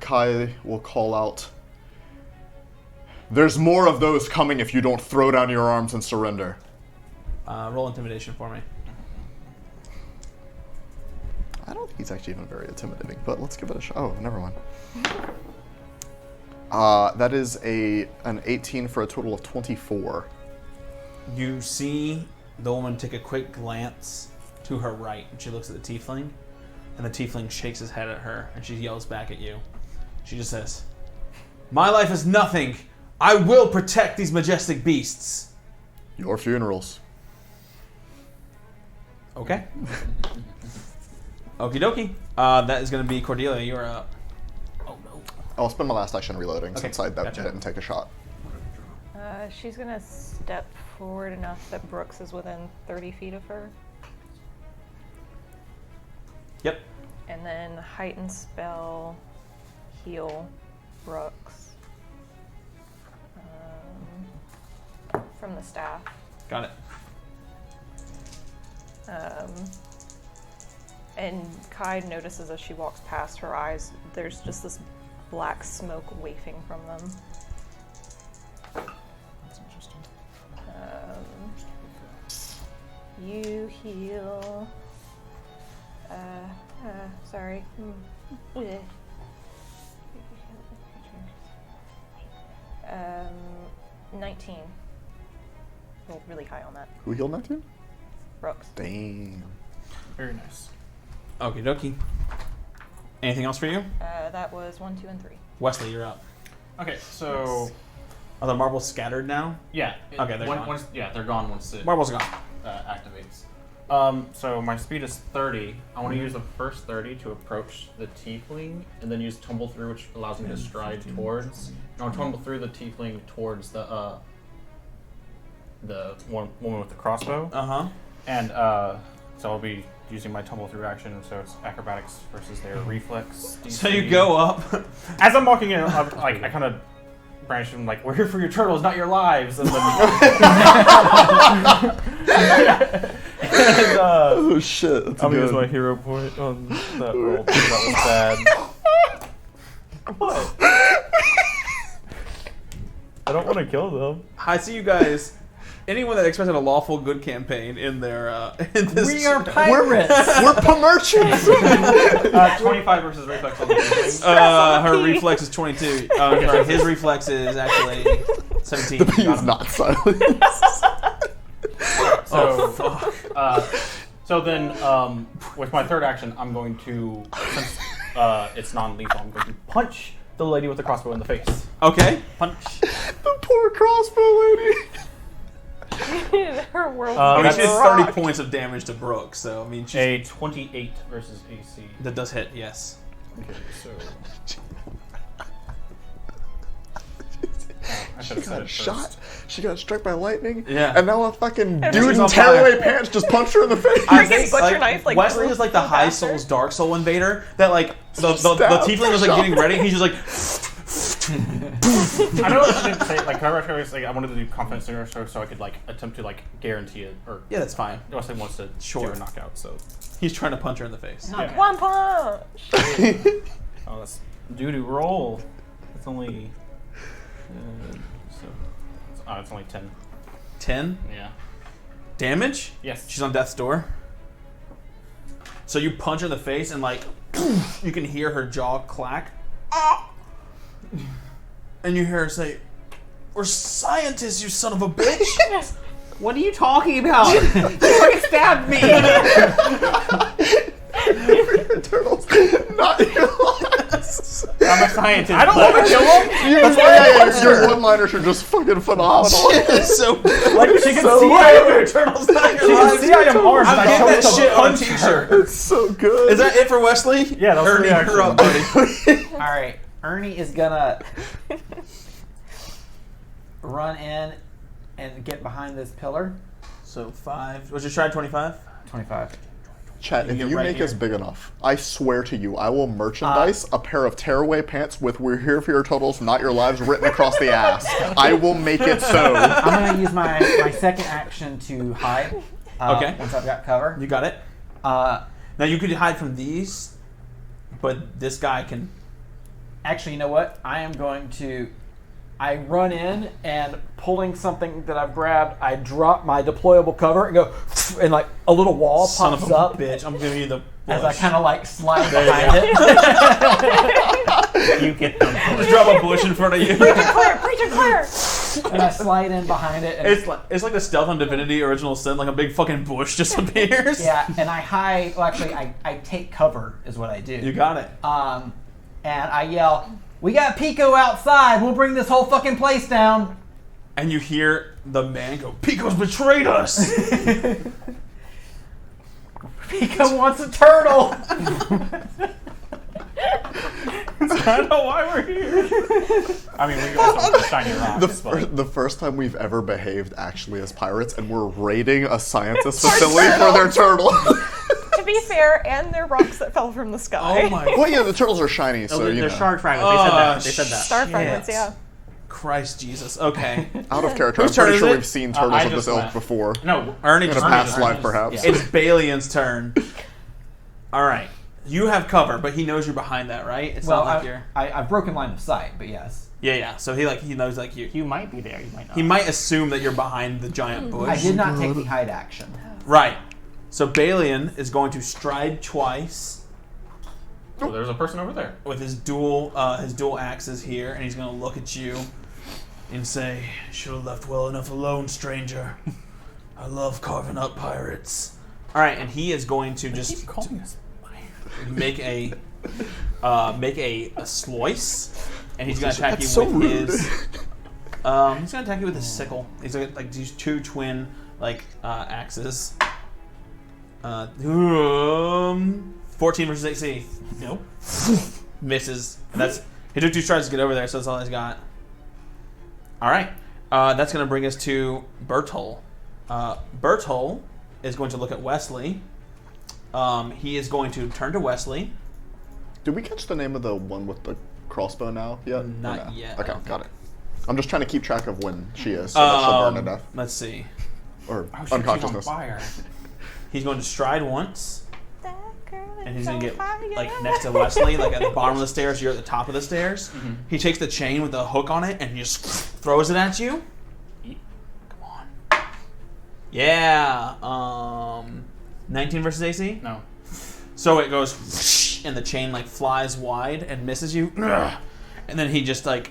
D: Kai will call out, "There's more of those coming if you don't throw down your arms and surrender."
A: Roll intimidation for me.
D: I don't think he's actually even very intimidating, but let's give it a shot. Oh, never mind. That is an 18 for a total of 24.
A: You see the woman take a quick glance to her right, and she looks at the tiefling, and the tiefling shakes his head at her, and she yells back at you. She just says, "My life is nothing. I will protect these majestic beasts."
D: Your funerals.
A: Okay. Okie dokie. That is going to be Cordelia. You're up. Oh no.
D: I'll spend my last action reloading
A: Okay,
D: since I
A: gotcha.
D: didn't take a shot.
E: She's gonna step forward enough that Brooks is within 30 feet of her.
A: Yep.
E: And then heighten spell, heal Brooks. From the staff.
A: Got it.
E: And Kai notices as she walks past her eyes, there's just this black smoke wafting from them.
F: That's interesting.
E: You heal. Sorry. Bleh. 19. Rolled really high on that.
D: Who healed 19?
E: Brooks.
D: Damn.
F: Very nice.
A: Okie dokie. Anything else for you?
E: That was 1, 2, and 3.
A: Wesley, you're up.
F: Okay, so
A: Are the marbles scattered now?
F: yeah.
A: Okay, they're gone.
F: Once, yeah, they're gone once it
A: Marbles are gone.
F: activates. So my speed is 30. I want to use the first 30 to approach the tiefling, and then use tumble through, which allows me to stride towards. I want to tumble through the tiefling towards the one woman with the crossbow,
A: Uh-huh.
F: and so I'll be using my tumble through action. So it's acrobatics versus their reflex.
A: So
F: DC.
A: you go up.
F: As I'm walking in, I kind of branch him like, "We're here for your turtles, not your lives." And then, and,
D: Oh shit, that's
F: I'm gonna
D: good.
F: use my hero point on that roll. That was bad. What? I don't want to kill them.
A: I see you guys. Anyone that expected a lawful good campaign in their in this
C: We are
A: show-
C: pirates.
D: We're merchants.
F: 25 versus reflex on the tiefling.
A: her reflex is 22. Sorry, his reflex is actually 17.
D: He
A: Got
D: is
A: him.
D: not silent.
F: So, so then, with my third action, I'm going to, since it's non-lethal, I'm going to punch the lady with the crossbow in the face.
A: Okay.
F: Punch.
D: The poor crossbow lady.
E: Her world
A: I mean,
F: That's
A: she did
E: rocked.
A: 30 points of damage to Brooke, so I mean, she's,
F: A 28 versus AC.
A: that does hit. Yes.
F: Okay, so I
D: She
F: should have said
D: got
F: it
D: shot.
F: first.
D: She got struck by lightning.
A: Yeah.
D: And now a fucking
E: And
D: dude
A: she's
D: in
A: on fire.
D: tearaway pants just punched her in the face.
A: I
E: Freaking
A: think,
E: butcher knife, like,
A: Wesley is like the
E: so
A: High
E: faster.
A: Souls Dark Soul invader that like the tiefling was like getting ready. He's just like
F: I know I didn't say like cover was like I wanted to do confidence zero so I could like attempt to like guarantee it or
A: yeah, that's fine.
F: Wesley wants to
A: Sure.
F: do a knockout, so
A: He's trying to punch her in the face.
F: yeah.
E: One punch!
F: Oh, that's due to roll. It's only it's only 10.
A: 10
F: Yeah.
A: damage.
F: Yes.
A: She's on death's door. So you punch her in the face and like you can hear her jaw clack. Ah! And you hear her say, "We're scientists, you son of a bitch."
H: What are you talking about? You fucking stabbed me.
D: Turtles, not yours.
H: I'm a scientist.
G: I don't want to kill him.
D: Your one-liners are just fucking phenomenal.
A: So
G: Like she can
F: So
G: see
F: why
G: I
F: are your turtles not
G: she can see I am armed.
A: I'm
G: I
A: getting that
G: chose to
A: shit on a
G: punch
A: t-shirt.
G: her.
D: It's so good.
A: Is that it for Wesley?
G: Yeah, that's
A: Ernie,
G: the reaction.
A: you're up, buddy.
C: All right, Ernie is gonna run in and get behind this pillar.
A: So 5. Was your stride 25?
C: 25.
D: Chat, if
A: get
D: you
A: right
D: make
A: here.
D: us big enough, I swear to you, I will merchandise a pair of tearaway pants with "We're here for your turtles, not your lives" written across the ass. I will make it so.
C: I'm gonna use my second action to hide.
A: Okay.
C: Once I've got cover.
A: You got it. Now you could hide from these, but this guy can.
C: Actually, you know what? I run in and pulling something that I've grabbed, I drop my deployable cover and go, and like a little wall
A: Son
C: pops
A: of a
C: up
A: bitch! I'm giving you the.
C: as I
A: bush.
C: kind of like slide
A: There you
C: behind it.
B: You get them.
A: Just drop a bush in front of you.
E: Preach and clear!
C: And I slide in behind it. And
A: It's like the stealth on Divinity Original Sin, like a big fucking bush just appears.
C: yeah, and I hide. Well, actually, I take cover is what I do.
A: You got it.
C: And I yell, "We got Pico outside. We'll bring this whole fucking place down."
A: And you hear the man go, "Pico's betrayed us."
C: Pico wants a turtle.
F: I don't know why we're here. I mean, we got some shiny rocks.
D: The first time we've ever behaved actually as pirates, and we're raiding a scientist facility for their turtle.
E: To be fair, and they're rocks that fell from the sky.
A: Oh my
D: Well, yeah, the turtles are shiny, so
H: they're
D: you know.
H: shard fragments. They said that.
E: Star fragments, yeah.
A: Christ Jesus. Okay.
D: Out of character, I'm
A: Whose turn
D: pretty
A: is
D: sure
A: it?
D: we've seen turtles
F: I
D: of this
F: just
D: ilk
F: went.
D: before.
F: No,
A: Ernie
D: In a
A: just
D: past
A: ran.
D: life, perhaps.
A: It's Balian's turn. All right. You have cover, but he knows you're behind that, right? It's
C: Well,
A: not like you're.
C: I've broken line of sight, but yes.
A: Yeah. So he knows like you.
H: You might be there. You might not.
A: He might assume that you're behind the giant bush.
C: I did not take the hide action.
A: Right. So Balian is going to stride twice
F: oh, there's a person over there.
A: with his dual axes here, and he's going to look at you and say, "Should have left well enough alone, stranger. I love carving up pirates." All right, and he is going to just
F: calling us.
A: make a slice, and he's going to attack you
D: That's so
A: with
D: rude.
A: his. He's going to attack you with his sickle. He's got like these two twin axes. 14 versus AC.
F: Nope.
A: Misses. And that's he took 2 strides to get over there, so that's all he's got. All right, that's going to bring us to Bertol. Bertol is going to look at Wesley. He is going to turn to Wesley.
D: Did we catch the name of the one with the crossbow now? Yet?
A: Not
D: Or no?
A: yet, I
D: Okay,
A: don't
D: got it. I'm just trying to keep track of when she is, so that she'll burn to death.
A: Let's see.
D: Or
F: Oh, shit, she's on
D: unconsciousness.
F: fire.
A: He's going to stride once,
E: That girl
A: and he's
E: is
A: going to
E: on
A: get
E: fire.
A: like next to Wesley, like at the bottom of the stairs. You're at the top of the stairs. He takes the chain with the hook on it and he just throws it at you. Come on. Yeah. 19 versus AC.
F: No.
A: So it goes, and the chain like flies wide and misses you, and then he just like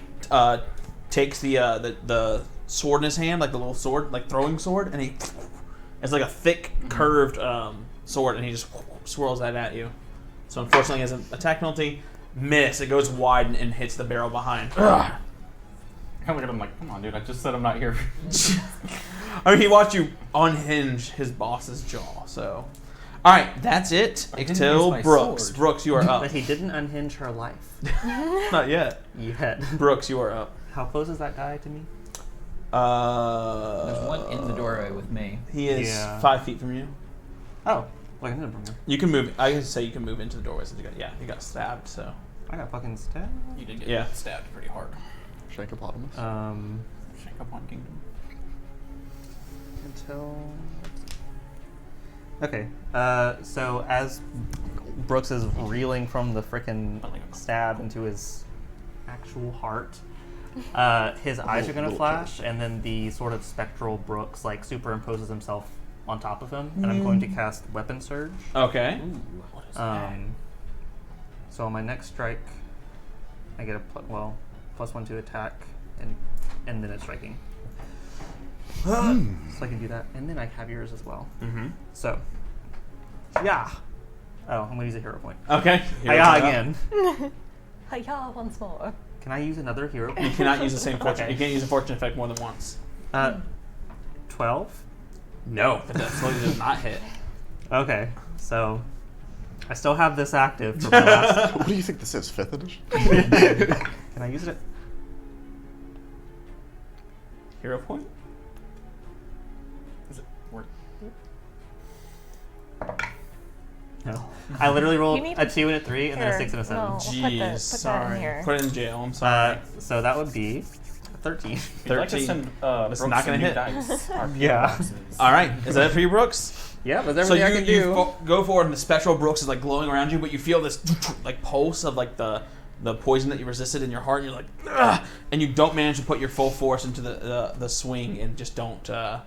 A: takes the sword in his hand, like the little sword, like throwing sword, and it's like a thick curved sword, and he just swirls that at you. So unfortunately, he has an attack penalty. Miss. It goes wide and hits the barrel behind.
F: I look at him like, come on, dude. I just said I'm not here.
A: I mean, he watched you unhinge his boss's jaw. So, all right, that's it.
G: didn't use
A: Until
G: my
A: Brooks.
G: sword.
A: Brooks, you are up.
H: But he didn't unhinge her life
A: Not yet.
H: yet.
A: Brooks, you are up.
H: How close is that guy to me?
C: There's one in the doorway with me.
A: He is
H: Yeah.
A: 5 feet from you.
H: Oh, like I didn't bring him.
A: You can move. I can say you can move into the doorway. Since you got, he got stabbed. So
H: I got fucking stabbed.
F: You did get
A: Yeah.
F: stabbed pretty hard.
D: Shankopotamus.
F: Shake up on Kingdom.
H: Until. Okay. So as Brooks is reeling from the frickin' stab into his actual heart, his eyes are gonna
D: little
H: flash, and then the sort of spectral Brooks like superimposes himself on top of him, and I'm going to cast Weapon Surge.
A: okay.
H: So on my next strike, I get a +1 to attack and then it's striking. So so I can do that, and then I have yours as well.
A: Mm-hmm.
H: So, yeah. Oh, I'm gonna use a hero point.
A: Okay.
H: Hiya again.
E: Hiya once more.
H: Can I use another hero
A: You
H: point?
A: cannot use the same fortune.
H: Okay.
A: You can't use a fortune effect more than once.
H: 12.
A: No, that absolutely does not hit.
H: Okay, so I still have this active for my last.
D: What do you think this is? 5th edition?
H: Can I use it?
A: Hero point?
F: Is it worth?
H: No. I literally rolled
E: You need
H: a 2 and a 3, and then a
E: Here,
H: 6 and a 7.
E: no. We'll put
A: Jeez,
E: that in
A: sorry.
E: here.
A: Put it in jail. I'm sorry.
H: So that would be 13.
F: If you'd like to
A: 13.
F: send
A: That's
F: Brooks
A: not gonna
F: some new
A: hit.
F: dice, our
H: Yeah.
F: boxes.
A: All right. Is that it for you, Brooks?
H: Yeah, but
A: So
H: everything I can do.
A: go forward, and the spectral Brooks is like glowing around you, but you feel this like pulse of like the poison that you resisted in your heart, and you're like, ugh, and you don't manage to put your full force into the swing, and just don't
H: I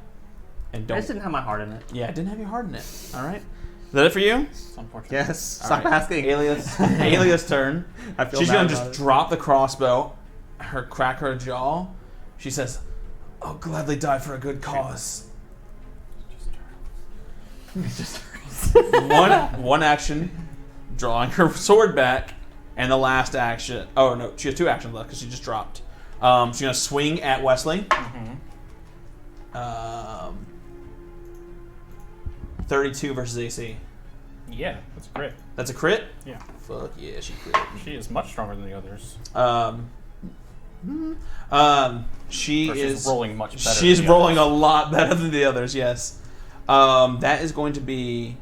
H: just didn't have my heart in it.
A: Yeah, it didn't have your heart in it. All right. Is that it for you?
F: It's unfortunate.
H: Yes.
A: All
H: Stop
A: right.
H: asking.
A: Alias turn.
H: I feel
A: She's
H: bad
A: gonna
H: about
A: just
H: it.
A: drop the crossbow, crack her jaw. She says, "I'll gladly die for a good cause." one action, drawing her sword back, and the last action. Oh no, she has 2 actions left because she just dropped. She's gonna swing at Wesley. 32 versus AC.
F: Yeah, that's great.
A: That's a crit.
F: Yeah.
A: Fuck yeah, she crit.
F: She is much stronger than the others.
A: She
F: Or
A: is
F: she's rolling much better.
A: She's
F: than the
A: rolling
F: others.
A: a lot better than the others. Yes. That is going to be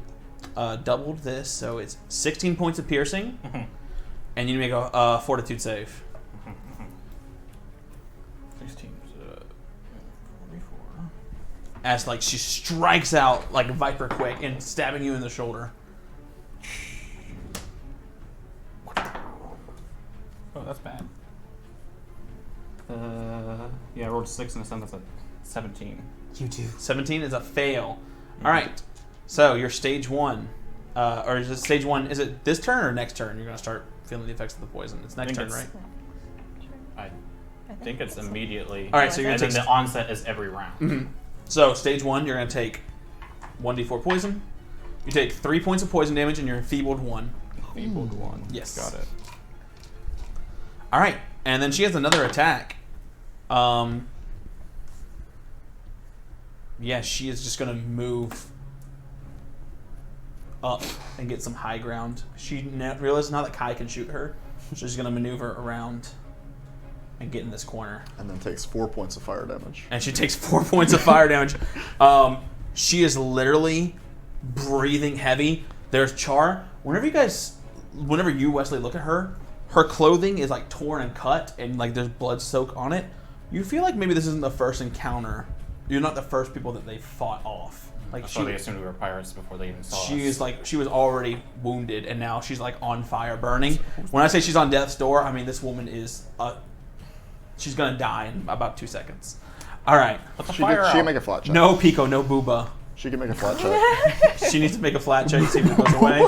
A: doubled this, so it's 16 points of piercing, and you need to make a fortitude save.
F: 16 is 44.
A: As like she strikes out like a viper quick and stabbing you in the shoulder.
F: Oh, that's bad. Yeah, I rolled 6 and a 7. That's a 17.
H: You too.
A: 17 is a fail. All right. So you're stage 1, or is it stage 1? Is it this turn or next turn? You're gonna start feeling the effects of the poison. It's next turn, right?
F: I think it's immediately.
A: All right. So you're
F: And
A: gonna
F: then
A: take.
F: the onset is every round.
A: So stage 1, you're gonna take 1d4 poison. You take 3 points of poison damage, and you're enfeebled 1.
F: Enfeebled 1.
A: Yes.
F: Got it.
A: All right, and then she has another attack. Yeah, she is just gonna move up and get some high ground. She realizes now that Kai can shoot her, so she's gonna maneuver around and get in this corner.
D: And then takes 4 points of fire damage.
A: And she takes 4 points of fire damage. She is literally breathing heavy. There's char. Whenever you, Wesley, look at her clothing is like torn and cut, and like there's blood soak on it. You feel like maybe this isn't the first encounter. You're not the first people that they fought off. Like
F: So they assumed we were pirates before they even saw us.
A: she was already wounded, and now she's like on fire, burning. When I say she's on death's door, I mean this woman is she's gonna die in about 2 seconds. All right.
F: Put the
D: She
F: fire
D: can
F: out.
D: make a flat check.
A: No Pico, no Booba.
D: She can make a flat check.
A: She needs to make a flat check to see if it goes away.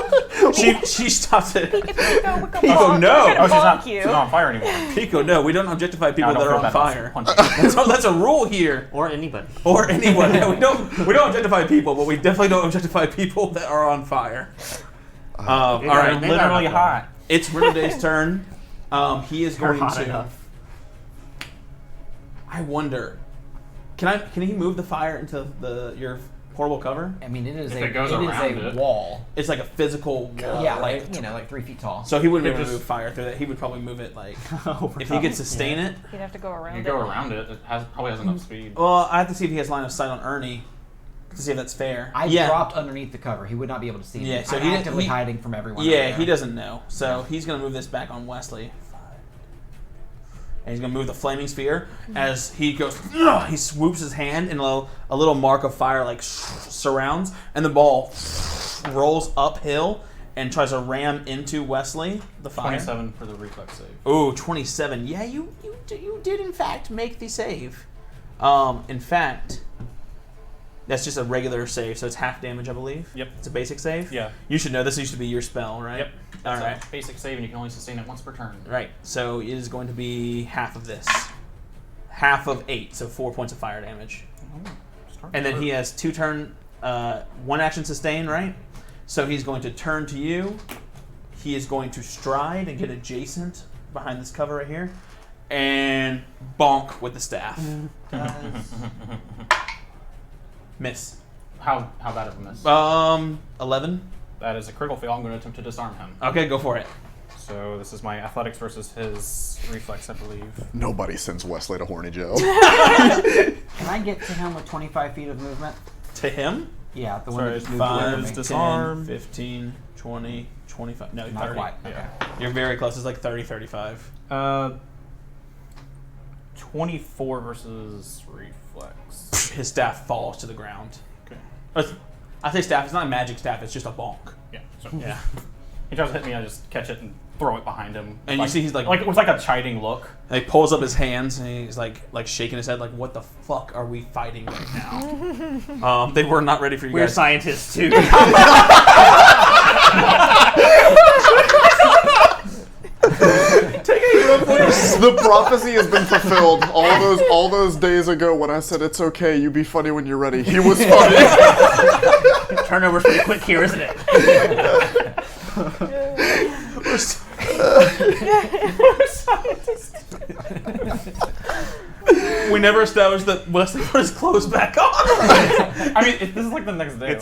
A: She stops it.
E: Pico,
A: Pico, no.
F: Oh, she's not on fire anymore.
A: Pico, no. We don't objectify people
F: No,
A: that are
F: don't
A: on
F: feel
A: fire.
F: bad. Punch.
A: That's a rule here.
H: Or anybody.
A: Or anyone. Yeah, we don't objectify people, but we definitely don't objectify people that are on fire. All right.
H: They're not
F: Literally hot.
A: It's Rinalday's turn. He is
H: You're
A: going
H: hot
A: to.
H: enough.
A: I wonder. Can he move the fire into your portable cover?
C: I mean, it is
F: If
C: a
F: it goes
C: it is
F: around
C: a
F: it.
C: wall.
A: It's like a physical wall.
C: Yeah,
A: right?
C: like 3 feet tall.
A: So he wouldn't be able to
F: Just-
A: move fire through that. He would probably move it like
H: Over
A: if he could sustain it.
E: You'd have to go around
F: You
E: it.
F: go around it. It probably has enough speed.
A: Well, I have to see if he has line of sight on Ernie to see if that's fair.
C: I
A: yeah.
C: dropped underneath the cover. He would not be able to see me.
A: Yeah, so
C: I'm
A: he-
C: actively
A: he-
C: hiding from everyone.
A: Yeah,
C: over
A: he
C: there.
A: doesn't know. So he's going to move this back on Wesley. And he's going to move the flaming sphere as he goes, ugh, he swoops his hand and a little mark of fire like surrounds, and the ball rolls uphill and tries to ram into Wesley, the fire.
F: 27 for the reflex save.
A: Ooh, 27. Yeah, you did in fact make the save. In fact, that's just a regular save, so it's half damage, I believe.
F: Yep.
A: It's a basic save.
F: Yeah.
A: You should know this used to be your spell, right?
F: Yep.
A: All
F: That's
A: right.
F: a basic save, and you can only sustain it once per turn.
A: Right. So it is going to be half of this. Half of 8, so 4 points of fire damage. And then he has 2 turn, 1 action sustain, right? So he's going to turn to you. He is going to stride and get adjacent behind this cover right here, and bonk with the staff. Miss.
F: How bad of a miss?
A: 11.
F: That is a critical fail. I'm going to attempt to disarm him.
A: Okay, go for it.
F: So this is my athletics versus his reflex, I believe.
D: Nobody sends Wesley to Horny Joe.
C: Can I get to him with 25 feet of movement?
A: To him?
C: Yeah, the one
F: Sorry,
C: that
F: it's
C: moved away
A: 5,
C: from me.
A: 10,
F: disarm.
A: 15, 20, 25. No,
C: Not
A: 30.
C: quite. Okay.
F: Yeah.
A: You're very close. It's like 30, 35.
F: 24 versus reflex.
A: His staff falls to the ground.
F: Okay.
A: I say staff. It's not a magic staff. It's just a bonk.
F: Yeah. So
A: Yeah.
F: he tries to hit me. I just catch it and throw it behind him.
A: And you see he's like
F: it was like a chiding look.
A: And he pulls up his hands and he's like shaking his head like, what the fuck are we fighting right now? They were not ready for you
H: We're
A: guys.
H: scientists too.
D: The prophecy has been fulfilled. All those days ago when I said it's okay, you be funny when you're ready. He was funny.
H: Turnover's pretty quick here, isn't it?
A: We never established that Wesley put his clothes back on.
F: I mean, this is like the next day.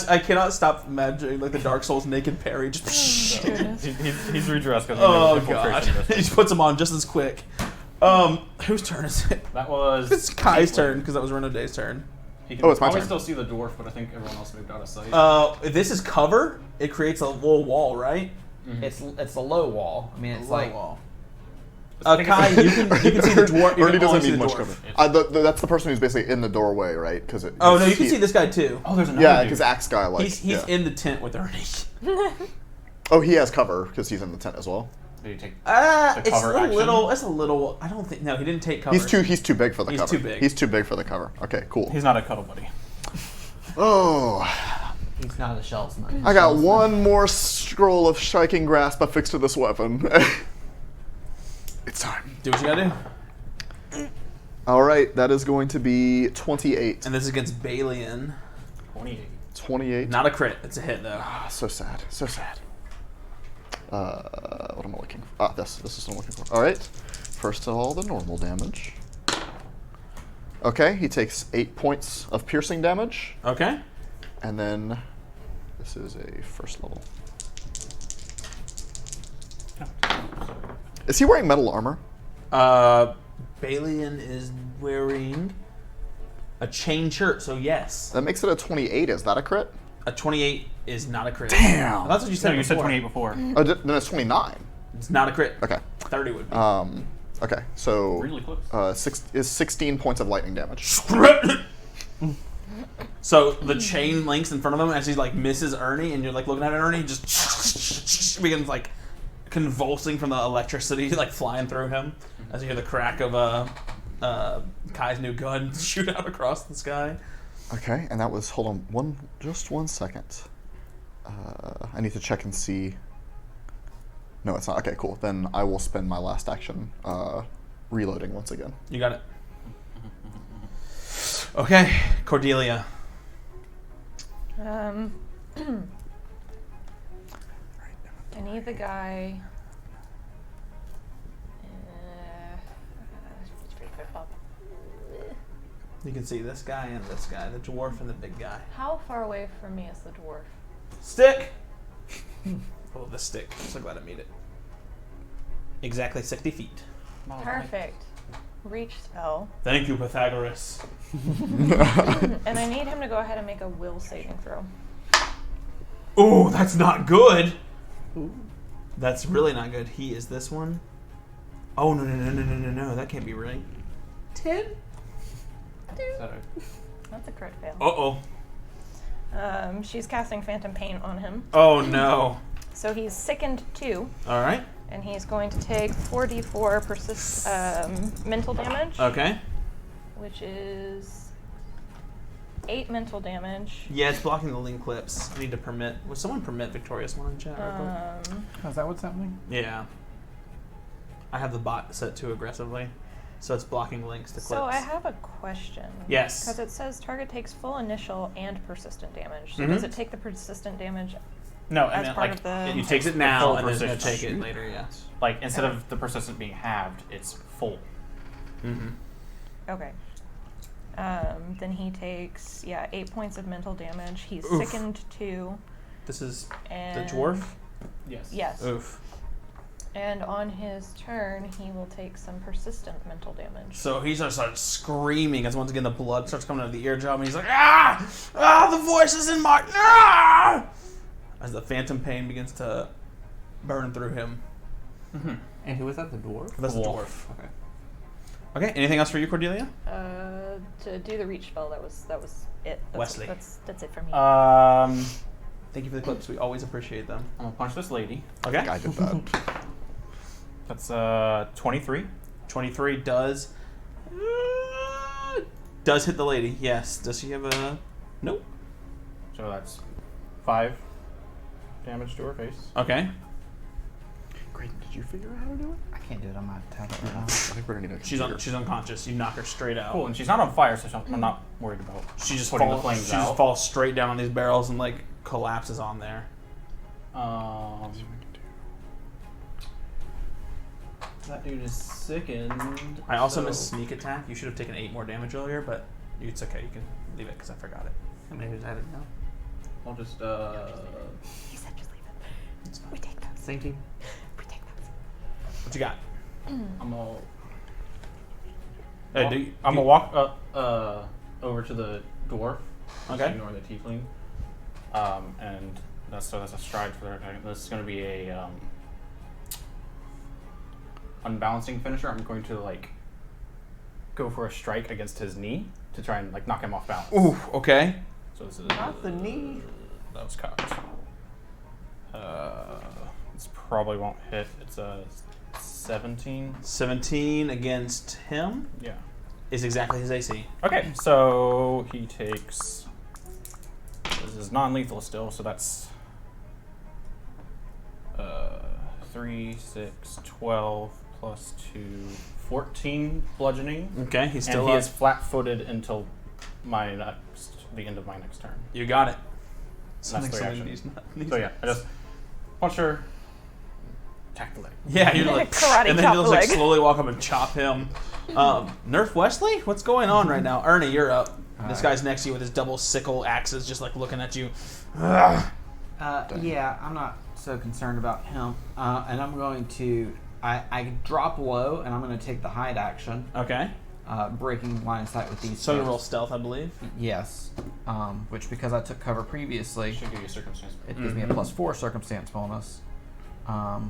A: I cannot stop imagining like the Dark Souls naked Parry just.
F: He's redressed because
A: Oh god! He just puts him on just as quick. Whose turn is it?
F: That was.
A: It's Kai's turn because that was Renaude's turn.
F: He can
D: it's my
F: probably
D: turn.
F: still see the dwarf, but I think everyone else moved out of sight.
A: If this is cover, it creates a little wall, right?
C: It's a low wall. I mean, it's
A: Low
C: like
A: wall. Kai, you can see the dwarf. You
D: Ernie
A: can only
D: doesn't
A: see
D: need
A: the
D: much
A: dwarf.
D: cover. That's the person who's basically in the doorway, right? Because
A: Oh no, you can see this guy too.
F: Oh, there's another
D: Yeah,
F: dude.
D: because Axe guy
A: He's in the tent with Ernie.
D: Oh, he has cover because he's in the tent as well.
F: Did he take
A: It's
F: cover
A: a
F: action?
A: little. It's a little. I don't think. No, he didn't take cover.
D: He's too big for the
A: He's
D: cover.
A: too big.
D: He's too big for the cover. Okay, cool.
F: He's not a cuddle buddy.
D: Oh,
C: he's not a shellsman.
D: I got one more scroll of striking grasp affixed to this weapon. It's time.
A: Do what you gotta do.
D: All right, that is going to be 28.
A: And this is against Balian.
F: 28.
D: 28.
A: Not a crit. It's a hit though.
D: Ah, so sad. So sad. What am I looking for? Ah, this is what I'm looking for. All right. First of all, the normal damage. Okay, he takes 8 points of piercing damage,
A: Okay.
D: and then this is a first level. Is he wearing metal armor?
A: Balian is wearing a chain shirt, so yes.
D: That makes it a 28. Is that a crit?
A: A 28 is not a crit.
D: Damn.
A: That's what you said
F: No, you said
A: before.
F: 28 before.
D: Oh, then it's 29.
A: It's not a crit.
D: Okay.
A: 30 would be.
D: Okay. So
F: Really close.
D: 16 points of lightning damage.
A: So the chain links in front of him as he like misses Ernie, and you're like looking at Ernie, he just begins like convulsing from the electricity like flying through him as you hear the crack of Kai's new gun shoot out across the sky.
D: Okay, and that was just one second. I need to check and see. No, it's not. Okay, cool. Then I will spend my last action reloading once again.
A: You got it. Okay, Cordelia.
E: I need the guy.
A: You can see this guy and this guy, the dwarf and the big guy.
E: How far away from me is the dwarf?
A: Stick! Oh, the stick. So glad I made it. Exactly 60 feet.
E: Perfect. Reach spell.
A: Thank you, Pythagoras.
E: And I need him to go ahead and make a will saving throw.
A: Ooh, that's not good. That's really not good. He is this one. Oh, no. That can't be right. 10?
E: That's a crit fail.
A: Uh-oh.
E: She's casting Phantom Pain on him.
A: Oh, no.
E: So he's sickened 2,
A: All right.
E: and he's going to take 4d4 mental damage,
A: Okay.
E: which is 8 mental damage.
A: Yeah, it's blocking the link clips. I need to permit. Would someone permit Victorious one in chat real quick?
G: Is that what's happening?
A: Yeah. I have the bot set too aggressively. So it's blocking links to clips.
E: So I have a question.
A: Yes.
E: Because it says target takes full initial and persistent damage. So
A: Mhm.
E: does it take the persistent damage?
A: No, I
E: as
A: mean,
E: part
A: like,
E: of the-
A: it takes it
F: the
A: now
F: full
A: and then it's going to take
F: persistent.
A: it later, yes.
F: Like instead
E: Okay.
F: of the persistent being halved, it's full.
A: Mm-hmm.
E: Okay. Then he takes 8 points of mental damage. He's
A: Oof.
E: sickened 2.
A: This is
E: And
A: the dwarf?
F: Yes.
E: Yes.
A: Oof.
E: And on his turn, he will take some persistent mental damage.
A: So he starts screaming as once again the blood starts coming out of the eardrum and he's like, ah! Ah, the voice is in my... Ah! As the phantom pain begins to burn through him.
F: Mm-hmm.
H: And who was that? The dwarf?
A: That's the
F: Wolf.
A: dwarf.
H: Okay.
A: Okay, anything else for you, Cordelia?
E: To do the reach spell, that was it.
A: Wesley.
E: That's it for me.
A: Thank you for the clips. We always appreciate them.
F: I'm gonna punch this lady.
A: Okay.
D: I did that.
F: That's 23.
A: 23 does hit the lady. Yes. Does she have a... Nope.
F: So that's 5 damage to her face.
A: Okay.
D: Great. Did you figure out how to do it?
C: I can't do it on my tablet right now.
D: I think we're gonna need a
A: She's
D: computer.
A: unconscious. You knock her straight out.
F: Cool, and she's not on fire, so I'm not worried about.
A: She just
F: putting
A: falls.
F: the flames
A: She just
F: out.
A: falls straight down on these barrels and like collapses on there.
F: That dude is sickened.
A: I also
F: so-
A: missed sneak attack. You should have taken 8 more damage earlier, but it's okay. You can leave it because I forgot it.
H: And maybe I didn't know.
F: I'll just
E: He said just leave it. We take those.
H: Same team.
E: We take those.
A: What you got?
F: I'm gonna
A: Hey,
F: I'm gonna walk up over to the dwarf. Just
A: Okay.
F: Ignore the tiefling. And that's a stride for their attack. This is gonna be a unbalancing finisher. I'm going to like go for a strike against his knee to try and like knock him off balance.
A: Ooh, okay.
F: So this is
H: Not the knee.
F: That was cocked. This probably won't hit. It's a 17.
A: 17 against him
F: Yeah.
A: is exactly his AC.
F: Okay, so he takes. This is non-lethal still, so that's 3, 6, 12 plus 2, 14 bludgeoning.
A: Okay, he's
F: And
A: still
F: he
A: up.
F: is flat-footed until the end of my next turn.
A: You got it.
F: That's 3 actions.
A: These
F: So yeah, I just punch her, attack the leg.
A: Yeah, you're like,
E: Karate
A: and then
E: chop
A: you'll
E: the
A: like
E: leg.
A: slowly walk up and chop him. Nerf Wesley, what's going on right now? Ernie, you're up. This guy's next to you with his double sickle axes, just like looking at you. Ugh.
C: Yeah, I'm not so concerned about him. And I'm going to... I drop low, and I'm going to take the hide action.
A: Okay,
C: Breaking line of sight with these.
A: so you
C: folks.
A: roll stealth, I believe.
C: Yes. Which, because I took cover previously,
F: Should give you a circumstance.
C: it gives me a +4 circumstance bonus. I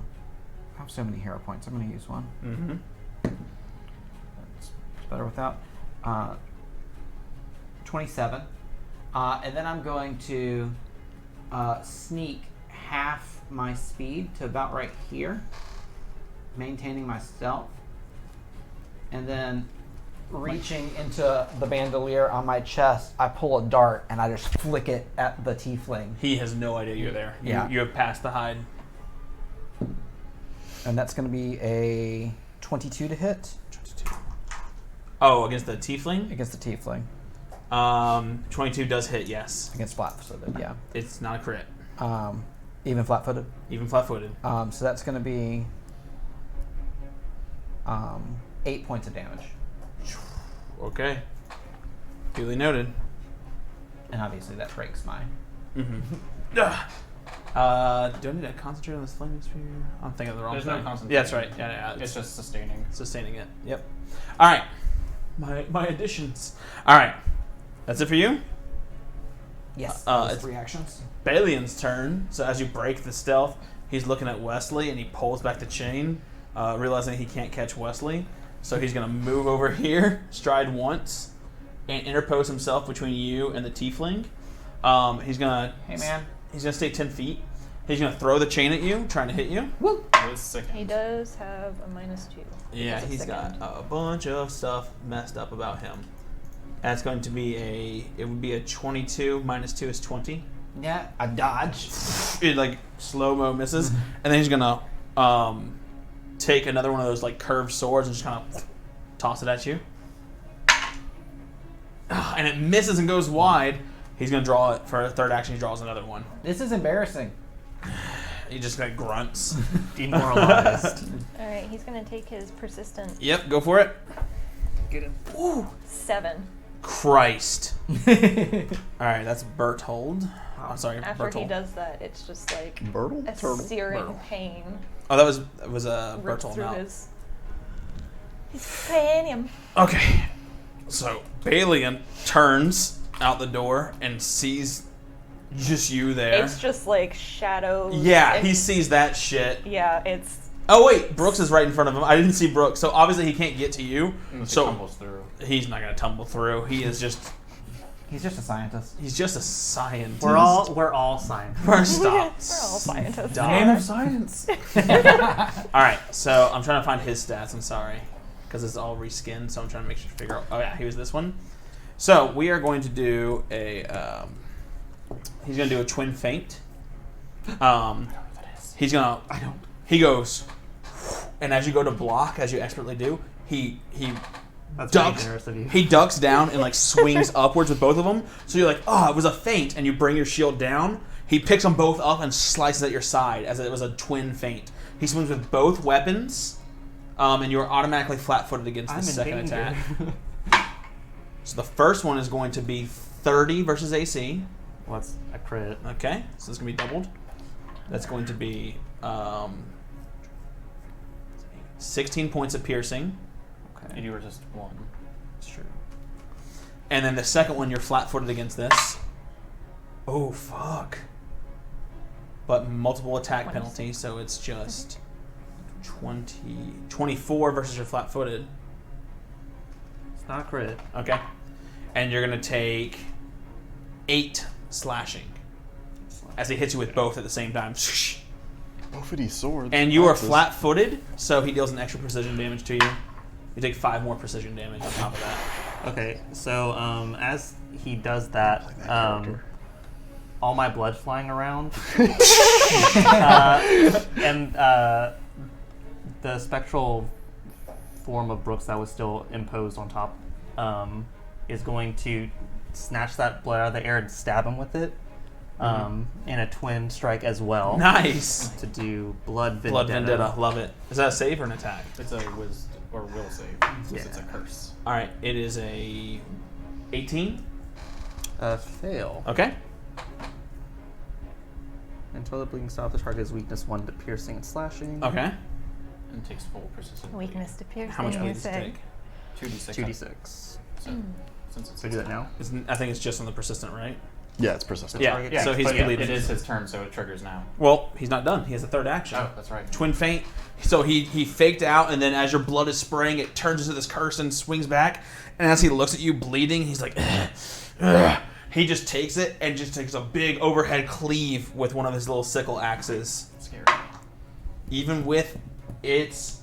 C: have so many hero points. I'm going to use one.
A: Mm-hmm.
C: It's better without. 27. And then I'm going to sneak half my speed to about right here, maintaining my stealth. And then reaching into the bandolier on my chest, I pull a dart and I just flick it at the tiefling.
A: He has no idea you're there.
C: Yeah.
A: You have passed the hide.
C: And that's going to be a 22 to hit
A: 22. Oh, against the tiefling?
C: against the tiefling.
A: 22 does hit, yes.
C: Against flat-footed, yeah.
A: It's not a crit.
C: Even flat-footed.
A: Even flat-footed.
C: So that's going to be 8 points of damage.
A: Okay. Duly noted.
C: And obviously that breaks my...
A: Mm-hmm. Do I need to concentrate on this flaming spear? I'm thinking of the wrong
F: There's
A: thing.
F: no concentration.
A: Yeah, that's right. Yeah,
F: It's just sustaining.
A: sustaining it. Yep. All right. My additions. All right. That's it for you?
C: Yes.
A: it's-
C: 3 actions.
A: Balian's turn. So as you break the stealth, he's looking at Wesley and he pulls back the chain, realizing he can't catch Wesley. So he's going to move over here, stride once, and interpose himself between you and the tiefling. He's going to...
C: Hey, man.
A: He's going to stay 10 feet. He's going to throw the chain at you, trying to hit you.
C: Woo!
F: It's sick.
E: He does have a -2.
A: Yeah,
E: because of
A: he's got
E: sickened.
A: a bunch of stuff messed up about him. That's going to be it would be a 22, -2 is 20.
C: Yeah, I dodge.
A: It like slow-mo misses. And then he's going to take another one of those like curved swords and just kind of toss it at you. And it misses and goes wide. He's going to draw it for a third action. He draws another one.
C: This is embarrassing.
A: He just like grunts.
H: Demoralized.
E: All right, he's gonna take his persistent
A: Yep, go for it.
H: Get him.
E: 7
A: Christ. Alright, that's Berthold. I'm sorry,
E: after
A: Berthold.
E: he does that. It's just like
D: Bertle?
E: a
D: Turtle?
E: searing
A: Bertle.
E: pain
A: Oh, that was
E: ripped
A: Berthold
E: through
A: now.
E: his cranium.
A: Okay. So, Balian turns out the door and sees just you there.
E: It's just like shadows.
A: Yeah,
E: and-
A: he sees that shit.
E: Yeah, it's
A: Oh wait, Brooks is right in front of him. I didn't see Brooks, so obviously he can't get to you.
F: Unless
A: So
F: it tumbles through.
A: he's not gonna tumble through. He is just
C: He's just a scientist.
A: he's just a scientist.
H: We're all scientists.
A: First
E: we're all
A: off.
E: scientists.
A: Stop.
G: science.
A: Alright, so I'm trying to find his stats, I'm sorry. Because it's all reskinned, so I'm trying to make sure to figure out. Oh yeah, here's this one. So we are going to do a he's gonna do a twin feint. He's gonna he goes, and as you go to block, as you expertly do, he
H: That's very
A: ducks.
H: generous of you.
A: He ducks down and like swings upwards with both of them. So you're like, oh, it was a feint, and you bring your shield down. He picks them both up and slices at your side as it was a twin feint. He swings with both weapons, and you're automatically flat-footed against the
H: I'm in
A: second
H: danger.
A: attack. So the first one is going to be 30 versus AC.
H: What's a crit?
A: Okay, so it's going to be doubled. That's going to be 16 points of piercing.
F: And you resist 1.
A: That's true. And then the second one, you're flat-footed against this. Oh, fuck. But multiple attack penalty, so it's just 24 versus your flat-footed.
H: It's not a crit.
A: Okay. And you're going to take 8 slashing as he hits you with both at the same time.
D: Both of these swords.
A: And you are
D: axes.
A: flat-footed, so he deals an extra precision damage to you. You take 5 more precision damage on top of that.
H: Okay, so as he does that, all my blood's flying around, and the spectral form of Brooks that was still imposed on top is going to snatch that blood out of the air and stab him with it, in a twin strike as well.
A: Nice!
H: To do blood vendetta.
A: Blood Vendetta, love it. Is that a save or an attack?
F: It's a wisdom or will save since it's a curse.
A: Alright, it is a 18.
H: Fail.
A: Okay.
H: Until the bleeding stops, the target is weakness 1 to piercing and slashing.
A: Okay.
F: And takes full persistent.
E: Weakness to piercing.
A: How much
E: you
A: bleed does it
E: say.
A: take?
F: 2d6.
H: 2d6.
F: So, since it's
H: So I do that now?
A: I think it's just on the persistent, right?
D: Yeah, it's persistent.
A: Yeah,
H: target-
F: Yeah,
A: so he's
F: but yeah,
A: bleeding.
F: it is his turn, so it triggers now.
A: Well, he's not done. He has a third action.
F: Oh, that's right.
A: Twin feint. So he faked out, and then as your blood is spraying, it turns into this curse and swings back. And as he looks at you bleeding, he's like, ugh, ugh. He just takes it and just takes a big overhead cleave with one of his little sickle axes.
F: It's scary.
A: Even with its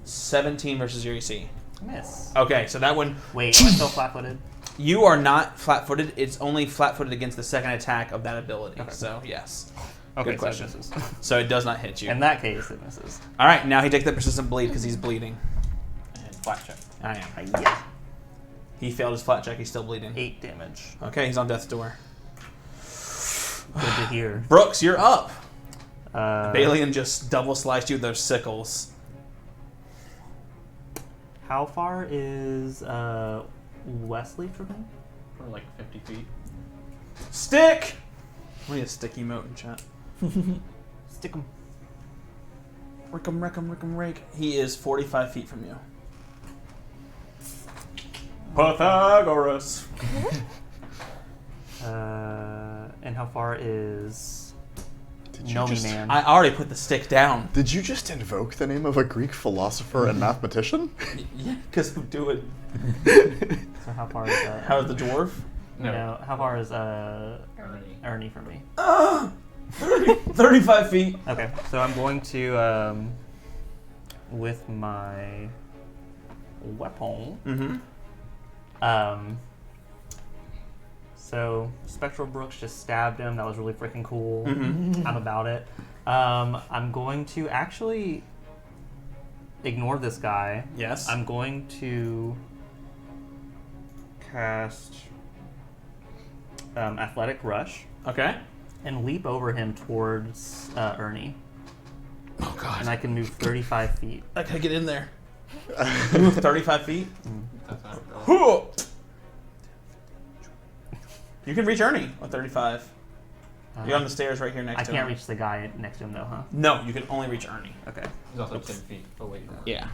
A: 17 versus your AC.
H: Miss.
A: Okay, so that one,
H: Wait, am I still flat-footed?
A: you are not flat-footed. It's only flat-footed against the second attack of that ability.
H: Okay.
A: So, yes.
H: Okay,
A: Good question.
H: So, it misses.
A: So it does not hit you.
H: In that case, it misses.
A: All right, now he takes that persistent bleed because he's bleeding.
F: And flat check.
A: I am.
H: Yeah.
A: He failed his flat check. He's still bleeding.
H: 8 damage.
A: Okay, he's on death's door.
H: Good to hear.
A: Brooks, you're up.
H: Balian.
A: Balian just double sliced you with those sickles.
H: How far is Wesley from him?
F: For like 50 feet.
A: Stick! We need a stick emote in chat.
H: Stick him.
A: Rick 'em, rick 'em, rick 'em, rake. He is 45 feet from you. Pythagoras.
H: And how far is
D: Did you
H: Nomi
D: just-
H: Man?
A: I already put the stick down.
D: Did you just invoke the name of a Greek philosopher and mathematician?
A: Yeah, because I'm doing.
H: So how far is that?
A: How's the dwarf?
H: No. How far is
F: Ernie.
H: Ernie from me?
A: 35 feet.
H: Okay, so I'm going to with my weapon.
A: Mm-hmm.
H: So Spectral Brooks just stabbed him. That was really freaking cool.
A: Mhm.
H: I'm about it. I'm going to actually ignore this guy.
A: Yes.
H: I'm going to cast Athletic Rush
A: Okay.
H: and leap over him towards Ernie.
A: Oh god.
H: And I can move 35 feet.
A: I gotta get in there. You move 35 feet.
F: That's not really-
A: You can reach Ernie on 35. You're on the stairs right here next
H: I
A: to
H: can't
A: him.
H: reach the guy next to him, though, huh?
A: No, you can only reach Ernie.
H: Okay.
F: He's also 10 feet away.
A: Yeah.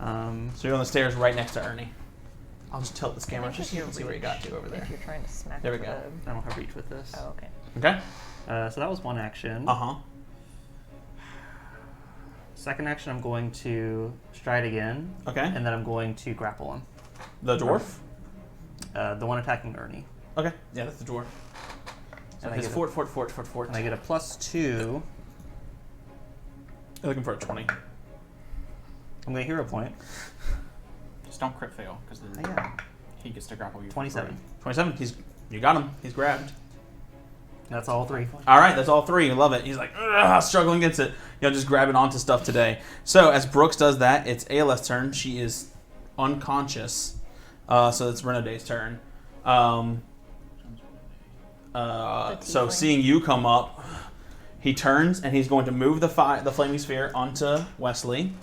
H: Um,
A: So you're on the stairs right next to Ernie. I'll just tilt this camera
E: think
A: just
E: if
A: so you
E: you
A: can see where you got to over there.
E: If you're trying to smack
A: There we
E: the...
A: go.
H: I don't have reach with this.
E: Oh, okay.
A: Okay.
H: So that was one action.
A: Uh-huh.
H: Second action, I'm going to stride again.
A: Okay.
H: And then I'm going to grapple him.
A: The dwarf?
H: The one attacking Ernie.
A: Okay. Yeah, that's the dwarf. So
H: And I
A: his
H: get a-
A: fort.
H: And I get a +2.
A: You're looking for a 20.
H: I'm going to hero point.
F: Just don't crit fail, because then
H: Yeah.
F: he gets to grapple you. for
H: 27.
A: 27. You got him. He's grabbed.
H: That's all 3.
A: All right, that's all 3. You love it. He's like, struggling against it. Just grabbing onto stuff today. So as Brooks does that, it's Ayla's turn. She is unconscious. So it's Renaday's turn. So
E: tiefling.
A: seeing you come up, he turns and he's going to move the flaming sphere onto Wesley.